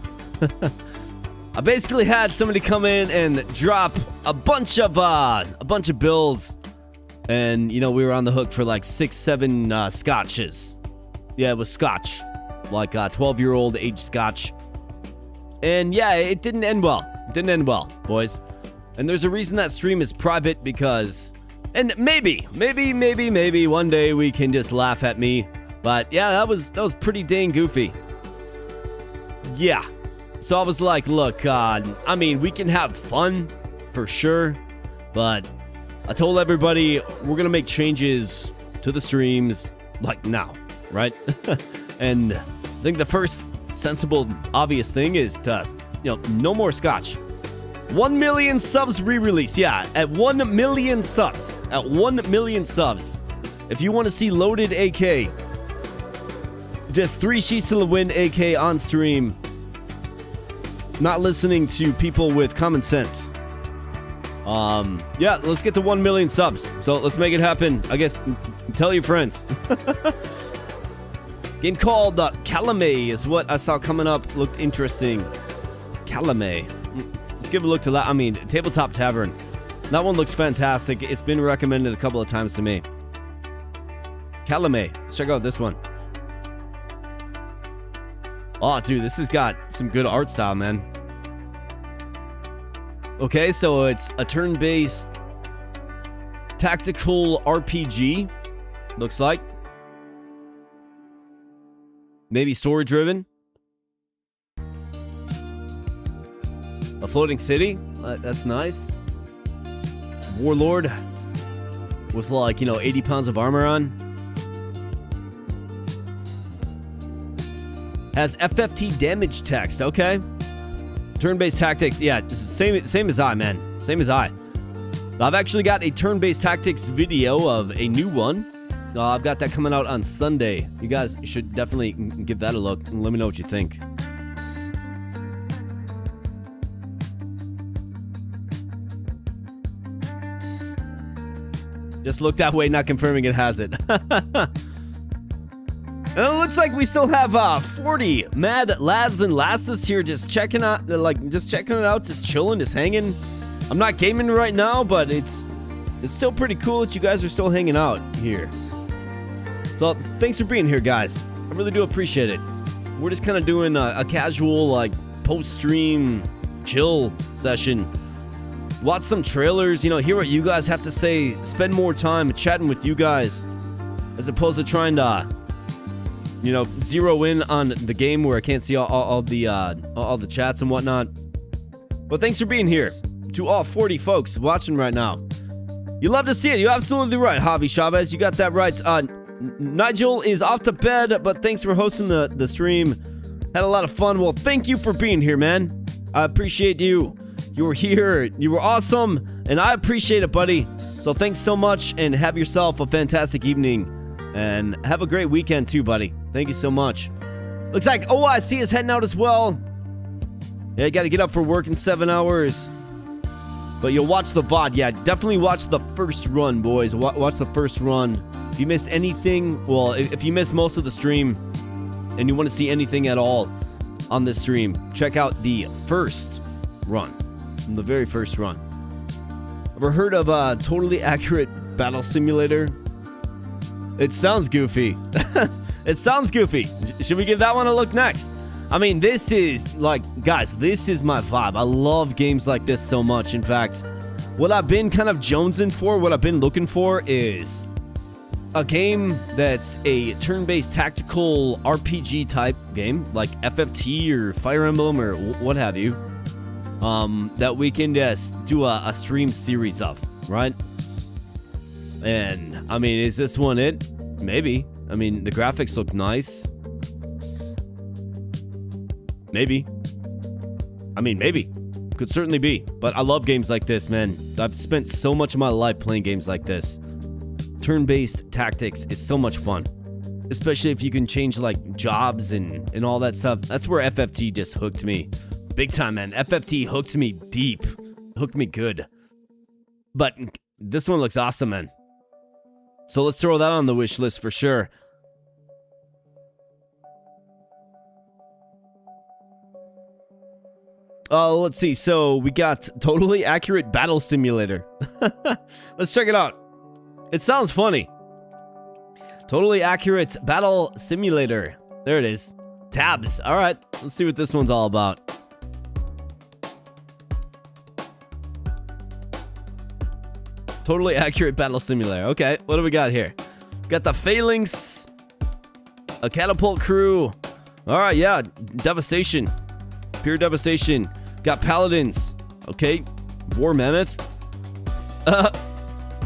somebody come in and drop a bunch of bills. And, you know, we were on the hook for like 6-7 scotches. Yeah, it was scotch. Like 12-year-old age scotch. And yeah, it didn't end well. It didn't end well, boys. And there's a reason that stream is private, because... And maybe one day we can just laugh at me. But yeah, that was pretty dang goofy. Yeah. So I was like, look, I mean, we can have fun, for sure. But... I told everybody we're going to make changes to the streams, like now, right? And I think the first sensible, obvious thing is to, you know, no more scotch. 1 million subs re-release, yeah, at 1 million subs. At 1 million subs. If you want to see loaded AK, just 3 sheets to the wind AK on stream, not listening to people with common sense. Yeah, let's get to 1 million subs. So let's make it happen. I guess tell your friends. Game called Calumet is what I saw coming up. Looked interesting. Calumet. Let's give a look to that. I mean, Tabletop Tavern. That one looks fantastic. It's been recommended a couple of times to me. Calumet. Let's check out this one. Oh, dude, this has got some good art style, man. Okay, so it's a turn-based tactical RPG, looks like. Maybe story-driven. A floating city, that's nice. Warlord with, like, you know, 80 pounds of armor on. Has FFT damage text, okay. Turn-based tactics, yeah, same as I, man. Same as I. I've actually got a turn-based tactics video of a new one. I've got that coming out on Sunday. You guys should definitely give that a look and let me know what you think. Just look that way, not confirming it has it. And it looks like we still have 40 mad lads and lasses here just checking out, just chilling, just hanging. I'm not gaming right now, but it's still pretty cool that you guys are still hanging out here. So thanks for being here, guys. I really do appreciate it. We're just kind of doing a casual, like, post-stream chill session. Watch some trailers, you know, hear what you guys have to say, spend more time chatting with you guys, as opposed to trying to, you know, zero in on the game where I can't see all the chats and whatnot. But thanks for being here. To all 40 folks watching right now. You love to see it. You're absolutely right, Javi Chavez. You got that right. Nigel is off to bed, but thanks for hosting the stream. Had a lot of fun. Well, thank you for being here, man. I appreciate you. You were here. You were awesome, and I appreciate it, buddy. So thanks so much, and have yourself a fantastic evening. And have a great weekend, too, buddy. Thank you so much. Looks like OIC is heading out as well. Yeah, you got to get up for work in 7 hours. But you'll watch the VOD. Yeah, definitely watch the first run, boys. Watch the first run. If you missed anything, well, if you missed most of the stream and you want to see anything at all, on this stream, check out the first run, the very first run. Ever heard of a totally accurate battle simulator? It sounds goofy. It sounds goofy. Should we give that one a look next? I mean, this is like, guys, this is my vibe. I love games like this so much. In fact, what I've been kind of jonesing for, what I've been looking for is a game that's a turn-based tactical RPG type game, like FFT or Fire Emblem or what have you, that we can just do a stream series of, right? And, I mean, is this one it? Maybe. I mean, the graphics look nice. Maybe. I mean, maybe. Could certainly be. But I love games like this, man. I've spent so much of my life playing games like this. Turn-based tactics is so much fun. Especially if you can change, like, jobs and all that stuff. That's where FFT just hooked me. Big time, man. FFT hooked me deep. Hooked me good. But this one looks awesome, man. So let's throw that on the wish list for sure. Let's see. So we got totally accurate battle simulator. Let's check it out. It sounds funny. Totally accurate battle simulator. There it is. Tabs. All right. Let's see what this one's all about. Totally accurate battle simulator. Okay. What do we got here? Got the phalanx. A catapult crew. All right. Yeah. Devastation. Pure devastation. Got paladins. Okay. War mammoth.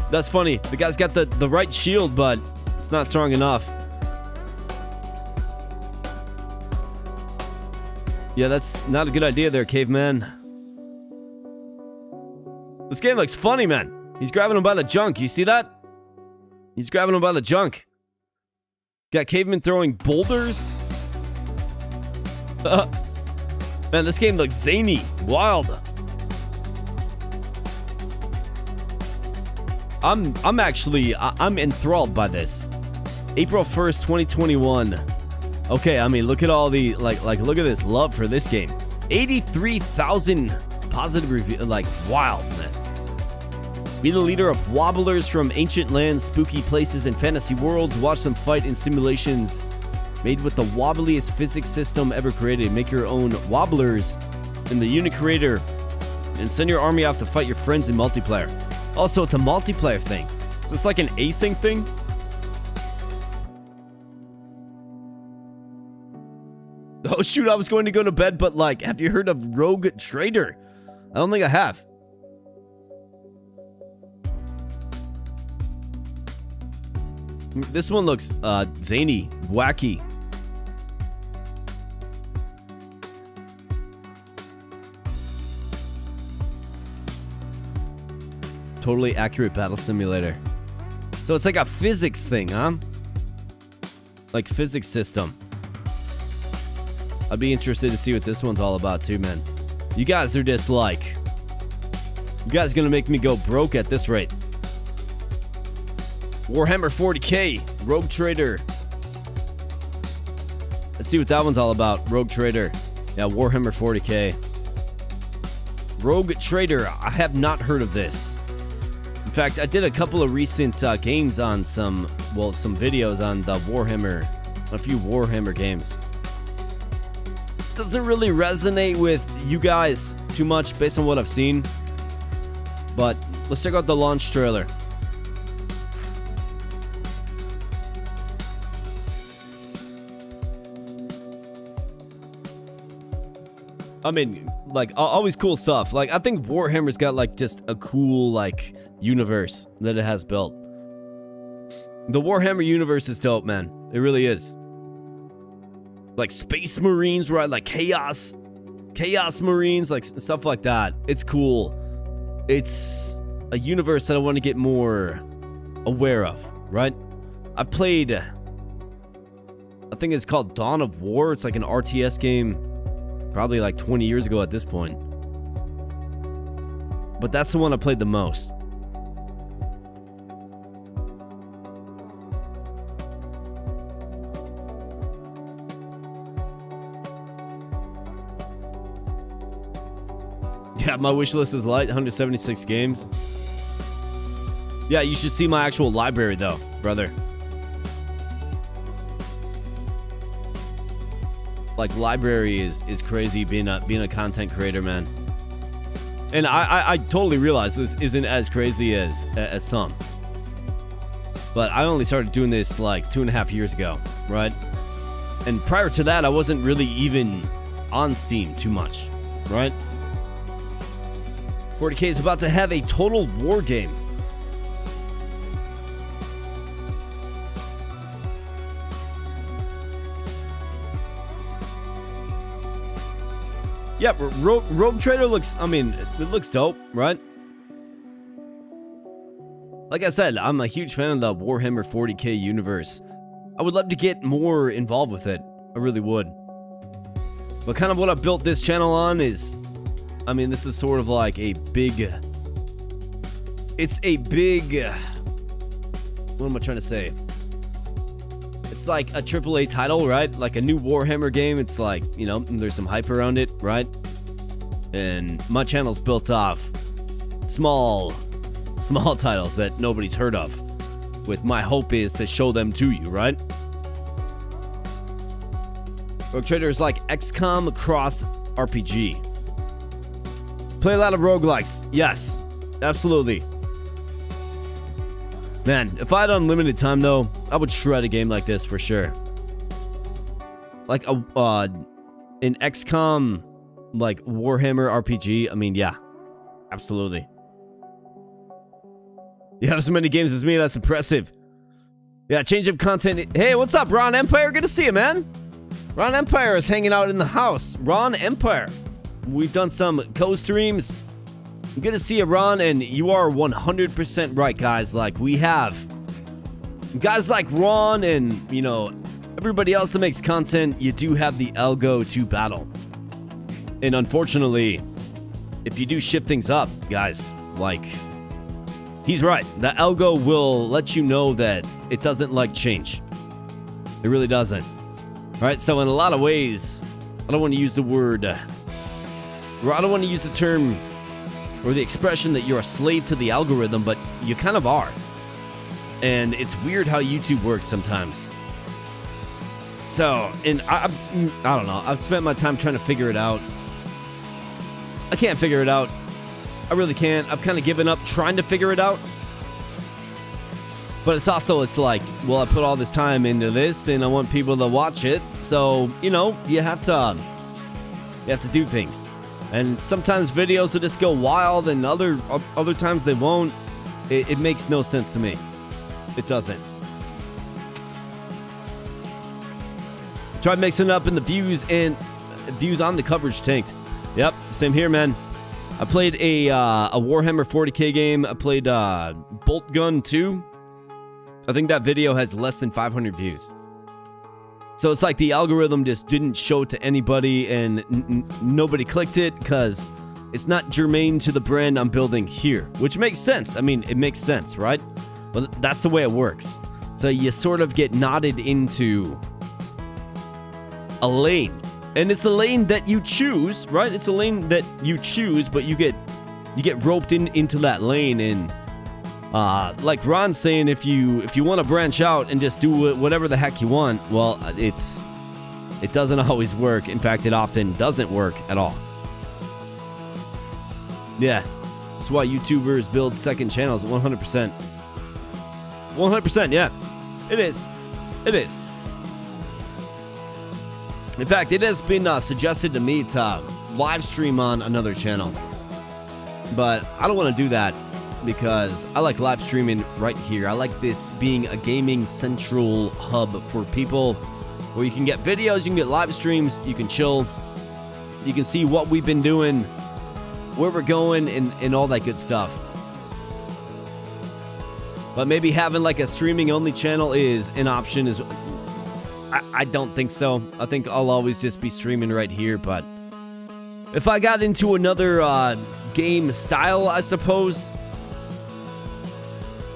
That's funny. The guy's got the right shield, but it's not strong enough. Yeah, that's not a good idea there, caveman. This game looks funny, man. He's grabbing him by the junk. You see that? He's grabbing him by the junk. Got cavemen throwing boulders. Man, this game looks zany. Wild. I'm actually enthralled by this. April 1st, 2021. Okay, I mean, look at all the like look at this love for this game. 83,000 positive reviews. Like, wild, man. Be the leader of wobblers from ancient lands, spooky places, and fantasy worlds. Watch them fight in simulations made with the wobbliest physics system ever created. Make your own wobblers in the unit creator and send your army off to fight your friends in multiplayer. Also, it's a multiplayer thing. Is this like an async thing? Oh shoot, I was going to go to bed, but like, have you heard of Rogue Trader? I don't think I have. This one looks zany, wacky. Totally accurate battle simulator. So it's like a physics thing, huh? Like physics system. I'd be interested to see what this one's all about too, man. You guys are just like... You guys are gonna make me go broke at this rate. Warhammer 40k, Rogue Trader. Let's see what that one's all about. Rogue Trader. Yeah, Warhammer 40k. Rogue Trader. I have not heard of this. In fact, I did a couple of recent games on some videos on the Warhammer, a few Warhammer games. Doesn't really resonate with you guys too much based on what I've seen. But let's check out the launch trailer. I mean, like, always cool stuff. Like, I think Warhammer's got, like, just a cool, like, universe that it has built. The Warhammer universe is dope, man. It really is. Like, Space Marines, right? Like, Chaos Marines, like, stuff like that. It's cool. It's a universe that I want to get more aware of, right? I've played... I think it's called Dawn of War. It's like an RTS game. Probably like 20 years ago at this point. But that's the one I played the most. Yeah, my wish list is light, 176 games. Yeah, you should see my actual library though, brother. Like, library is crazy being a content creator, man. And I totally realize this isn't as crazy as some. But I only started doing this like 2.5 years ago, right? And prior to that, I wasn't really even on Steam too much, right? 40K is about to have a total war game. Yeah, Rogue Trader looks, I mean, it looks dope, right? Like I said, I'm a huge fan of the Warhammer 40K universe. I would love to get more involved with it. I really would. But kind of what I built this channel on is, I mean, this is sort of like a big... It's a big... What am I trying to say? It's like a AAA title, right? Like a new Warhammer game. It's like, you know, there's some hype around it, right? And my channel's built off small titles that nobody's heard of. With my hope is to show them to you, right? Rogue Trader is like XCOM cross RPG. Play a lot of roguelikes. Yes, absolutely. Man, if I had unlimited time though, I would shred a game like this for sure. Like an XCOM, like Warhammer RPG. I mean, yeah, absolutely. You have as many games as me. That's impressive. Yeah, change of content. Hey, what's up, Ron Empire? Good to see you, man. Ron Empire is hanging out in the house. Ron Empire. We've done some co-streams. Good to see you, Ron, and you are 100% right, guys. Like, we have guys like Ron and, you know, everybody else that makes content. You do have the algo to battle. And unfortunately, if you do shift things up, guys, like, he's right. The algo will let you know that it doesn't like change. It really doesn't. All right, so in a lot of ways, I don't want to use the word, I don't want to use the term or the expression that you're a slave to the algorithm, but you kind of are. And it's weird how YouTube works sometimes. So, and I don't know. I've spent my time trying to figure it out. I can't figure it out. I really can't. I've kind of given up trying to figure it out. But it's also, it's like, well, I put all this time into this and I want people to watch it. So, you know, you have to do things. And sometimes videos will just go wild and other times they won't. It makes no sense to me. It doesn't. Try mixing it up in the views on the coverage tanked. Yep, same here, man. I played a Warhammer 40K game. I played Bolt Gun 2. I think that video has less than 500 views. So it's like the algorithm just didn't show it to anybody and nobody clicked it because it's not germane to the brand I'm building here, which makes sense. I mean, it makes sense, right? But that's the way it works. So you sort of get knotted into a lane. And it's a lane that you choose, right? It's a lane that you choose, but you get roped into that lane. And like Ron's saying, if you want to branch out and just do whatever the heck you want, well, it doesn't always work. In fact, it often doesn't work at all. Yeah, that's why YouTubers build second channels. 100%. 100%. Yeah, it is. It is. In fact, it has been suggested to me to live stream on another channel. But I don't want to do that because I like live streaming right here. I like this being a gaming central hub for people where you can get videos, you can get live streams, you can chill, you can see what we've been doing, where we're going, and all that good stuff. But maybe having like a streaming only channel is an option. I don't think so. I think I'll always just be streaming right here. But if I got into another game style, I suppose,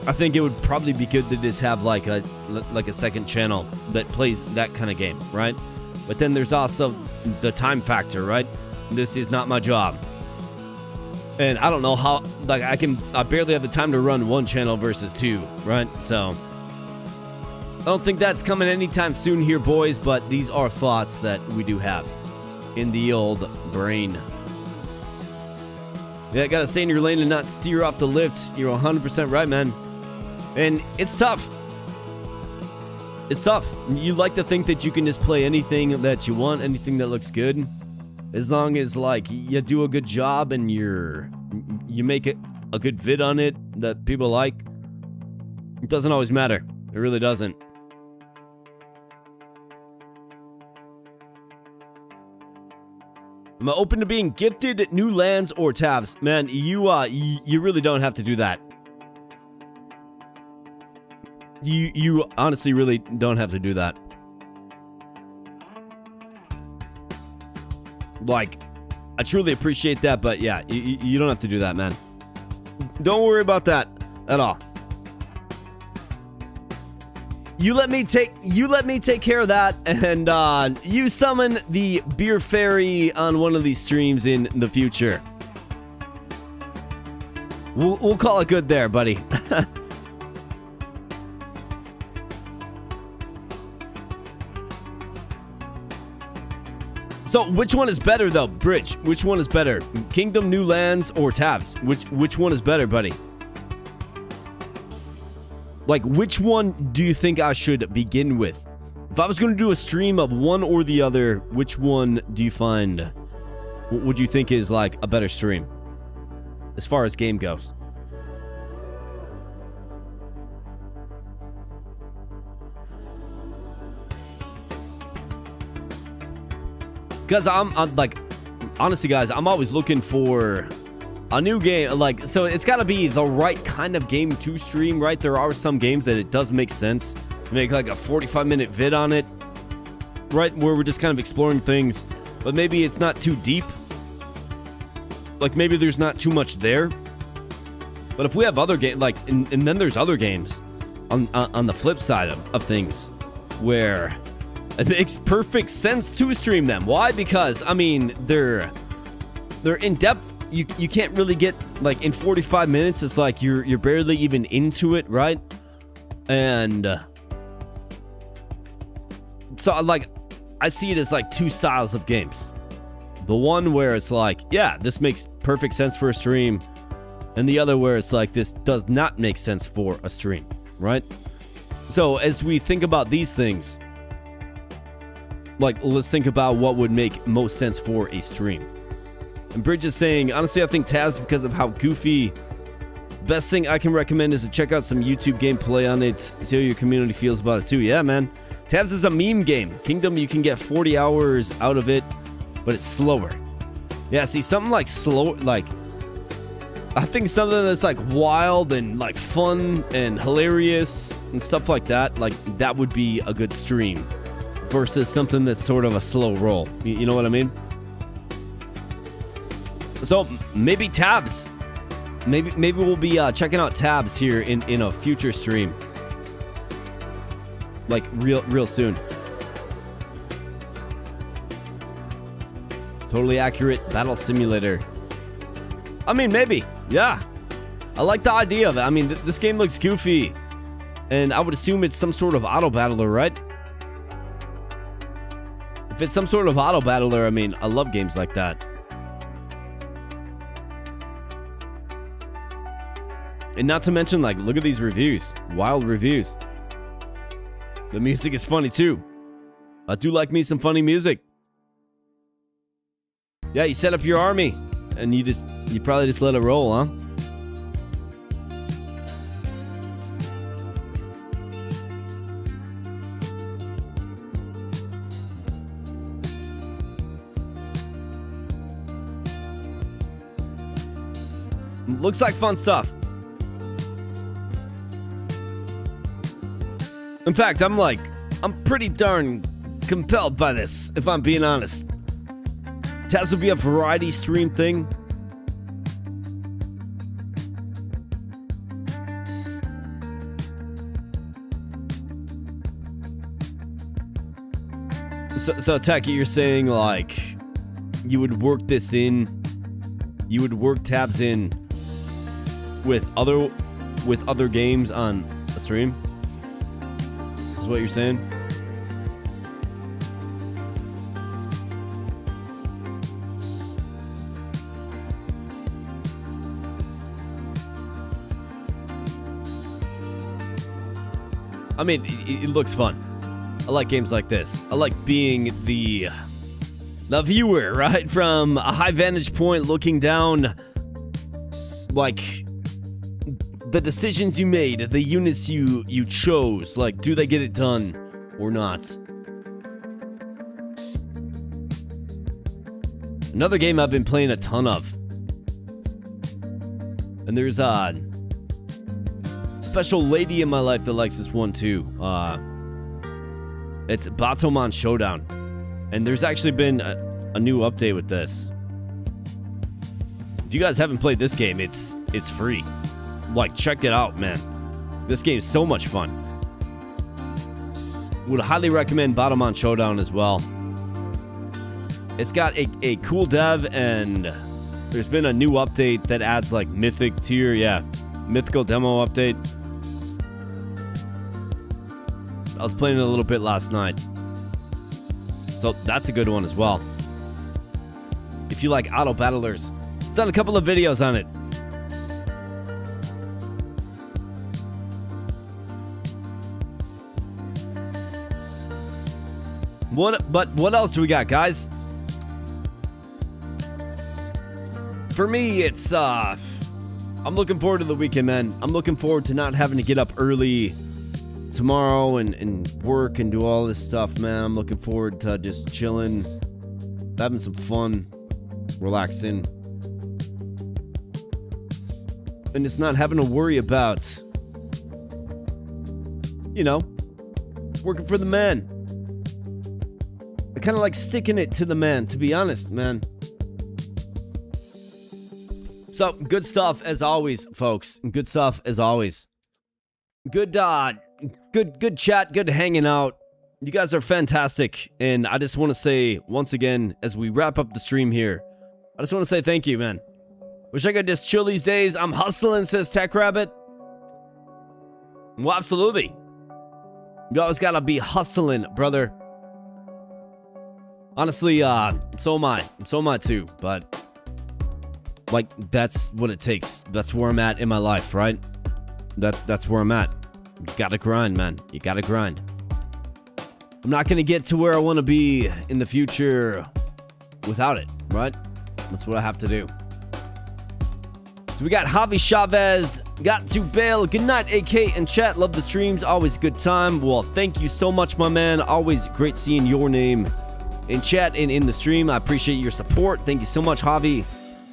I think it would probably be good to just have like a second channel that plays that kind of game, right? But then there's also the time factor, right? This is not my job. And I don't know how, like, I barely have the time to run one channel versus two, right? So I don't think that's coming anytime soon here, boys, but these are thoughts that we do have in the old brain. Yeah, gotta stay in your lane and not steer off the lifts. You're 100% right, man. And it's tough. It's tough. You like to think that you can just play anything that you want, anything that looks good. As long as, like, you do a good job and you make it a good vid on it that people like. It doesn't always matter. It really doesn't. Am I open to being gifted new lands or tabs? Man, you really don't have to do that. You honestly really don't have to do that. Like, I truly appreciate that, but yeah, you don't have to do that, man. Don't worry about that at all. You let me take care of that, and you summon the beer fairy on one of these streams in the future. We'll call it good there, buddy. So, which one is better, though? Bridge, which one is better? Kingdom, New Lands, or Tabs? Which one is better, buddy? Like, which one do you think I should begin with? If I was going to do a stream of one or the other, which one do you find, what would you think is, like, a better stream? As far as game goes. Because I'm like, honestly, guys, I'm always looking for a new game. Like, so it's got to be the right kind of game to stream, right? There are some games that it does make sense to make like a 45-minute vid on it, right? Where we're just kind of exploring things, but maybe it's not too deep. Like, maybe there's not too much there. But if we have other games, like, and then there's other games on the flip side of things where it makes perfect sense to stream them. Why? Because, I mean, they're in depth. You can't really get, like, in 45 minutes, it's like you're barely even into it, right? And so, like, I see it as, like, two styles of games. The one where it's like, yeah, this makes perfect sense for a stream. And the other where it's like, this does not make sense for a stream, right? So, as we think about these things, like, let's think about what would make most sense for a stream. And Bridge is saying, honestly, I think Tabs because of how goofy. Best thing I can recommend is to check out some YouTube gameplay on it. See how your community feels about it too. Yeah, man. Tabs is a meme game. Kingdom, you can get 40 hours out of it, but it's slower. Yeah, see, something like slow, like, I think something that's like wild and like fun and hilarious and stuff like that, like that would be a good stream. Versus something that's sort of a slow roll. You know what I mean? So maybe Tabs. Maybe we'll be checking out Tabs here in a future stream. Like real soon. Totally accurate battle simulator. I mean, maybe. Yeah. I like the idea of it. I mean, this game looks goofy. And I would assume it's some sort of auto battler, right? If it's some sort of auto battler, I mean, I love games like that. And not to mention, like, look at these reviews. Wild reviews. The music is funny, too. I do like me some funny music. Yeah, you set up your army, and you probably just let it roll, huh? Looks like fun stuff. In fact, I'm pretty darn compelled by this, if I'm being honest. Tabs will be a variety stream thing. So Taki, you're saying, like, you would work this in. you would work tabs in with other games on a stream? Is what you're saying? I mean, it looks fun. I like games like this. I like being the viewer, right? From a high vantage point, looking down, like, the decisions you made, the units you chose. Like, do they get it done or not? Another game I've been playing a ton of. And there's a special lady in my life that likes this one too. It's Batomon Showdown. And there's actually been a new update with this. If you guys haven't played this game, it's free. Like, check it out, man. This game is so much fun. Would highly recommend Batomon Showdown as well. It's got a cool dev, and there's been a new update that adds, like, mythic tier. Yeah, mythical demo update. I was playing it a little bit last night. So that's a good one as well. If you like auto battlers, I've done a couple of videos on it. What else do we got, guys? For me, it's I'm looking forward to the weekend, man. I'm looking forward to not having to get up early tomorrow and work and do all this stuff, man. I'm looking forward to just chilling, having some fun, relaxing. And it's not having to worry about, you know, working for the man. I kind of like sticking it to the man, to be honest, man. So, good stuff as always, folks. Good stuff as always. Good chat, good hanging out. You guys are fantastic. And I just want to say, once again, as we wrap up the stream here, I just want to say thank you, man. Wish I could just chill these days. I'm hustling, says Tech Rabbit. Well, absolutely. You always gotta be hustling, brother. Honestly, so am I. So am I too, but like, that's what it takes. That's where I'm at in my life, right? That's where I'm at. You gotta grind, man. You gotta grind. I'm not gonna get to where I want to be in the future without it, right? That's what I have to do. So we got Javi Chavez, got to bail. Good night, AK and chat. Love the streams. Always good time. Well, thank you so much, my man. Always great seeing your name in chat and in the stream. I appreciate your support. Thank you so much, Javi.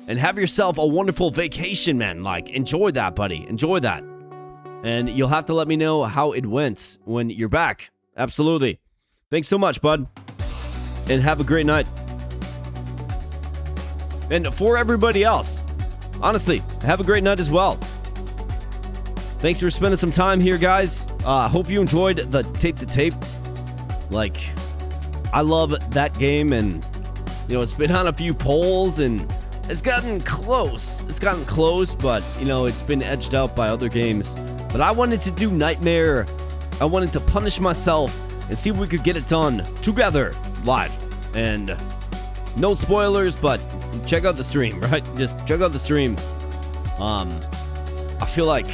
And have yourself a wonderful vacation, man. Like, enjoy that, buddy. Enjoy that. And you'll have to let me know how it went when you're back. Absolutely. Thanks so much, bud. And have a great night. And for everybody else, honestly, have a great night as well. Thanks for spending some time here, guys. Hope you enjoyed the tape to tape. Like, I love that game, and you know, it's been on a few polls, and it's gotten close. It's gotten close, but you know, it's been edged out by other games. But I wanted to do Nightmare. I wanted to punish myself and see if we could get it done together live. And no spoilers, but check out the stream, right? Just check out the stream. I feel like,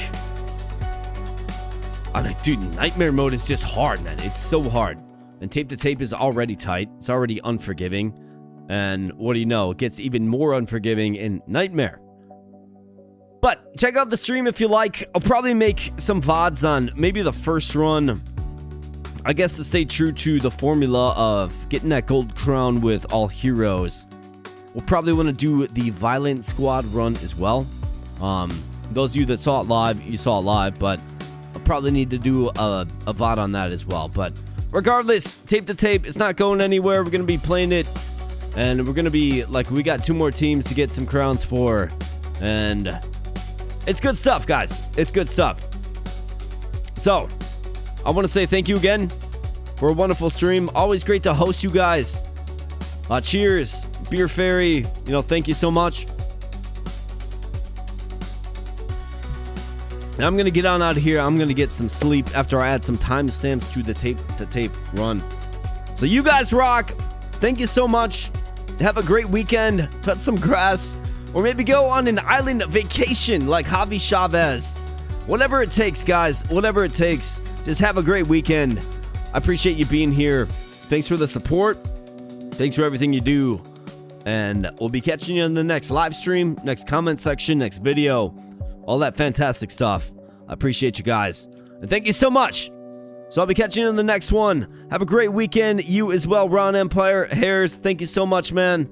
I mean, dude, Nightmare mode is just hard, man. It's so hard. And tape to tape is already tight. It's already unforgiving. And what do you know? It gets even more unforgiving in Nightmare. But check out the stream if you like. I'll probably make some VODs on maybe the first run. I guess to stay true to the formula of getting that gold crown with all heroes. We'll probably want to do the Violent Squad run as well. Those of you that saw it live, you saw it live. But I'll probably need to do a VOD on that as well. But regardless, tape to tape, it's not going anywhere. We're going to be playing it. And we're going to be, like, we got 2 more teams to get some crowns for. And it's good stuff, guys. It's good stuff. So, I want to say thank you again for a wonderful stream. Always great to host you guys. Cheers. Beer Fairy, you know, thank you so much. And I'm going to get on out of here. I'm going to get some sleep after I add some timestamps to the tape-to-tape run. So you guys rock. Thank you so much. Have a great weekend. Touch some grass. Or maybe go on an island vacation like Javi Chavez. Whatever it takes, guys. Whatever it takes. Just have a great weekend. I appreciate you being here. Thanks for the support. Thanks for everything you do. And we'll be catching you in the next live stream, next comment section, next video. All that fantastic stuff. I appreciate you guys. And thank you so much. So I'll be catching you in the next one. Have a great weekend. You as well, Ron Empire. Harris, thank you so much, man.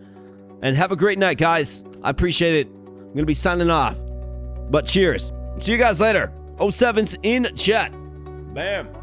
And have a great night, guys. I appreciate it. I'm going to be signing off. But cheers. See you guys later. 07's in chat. Bam.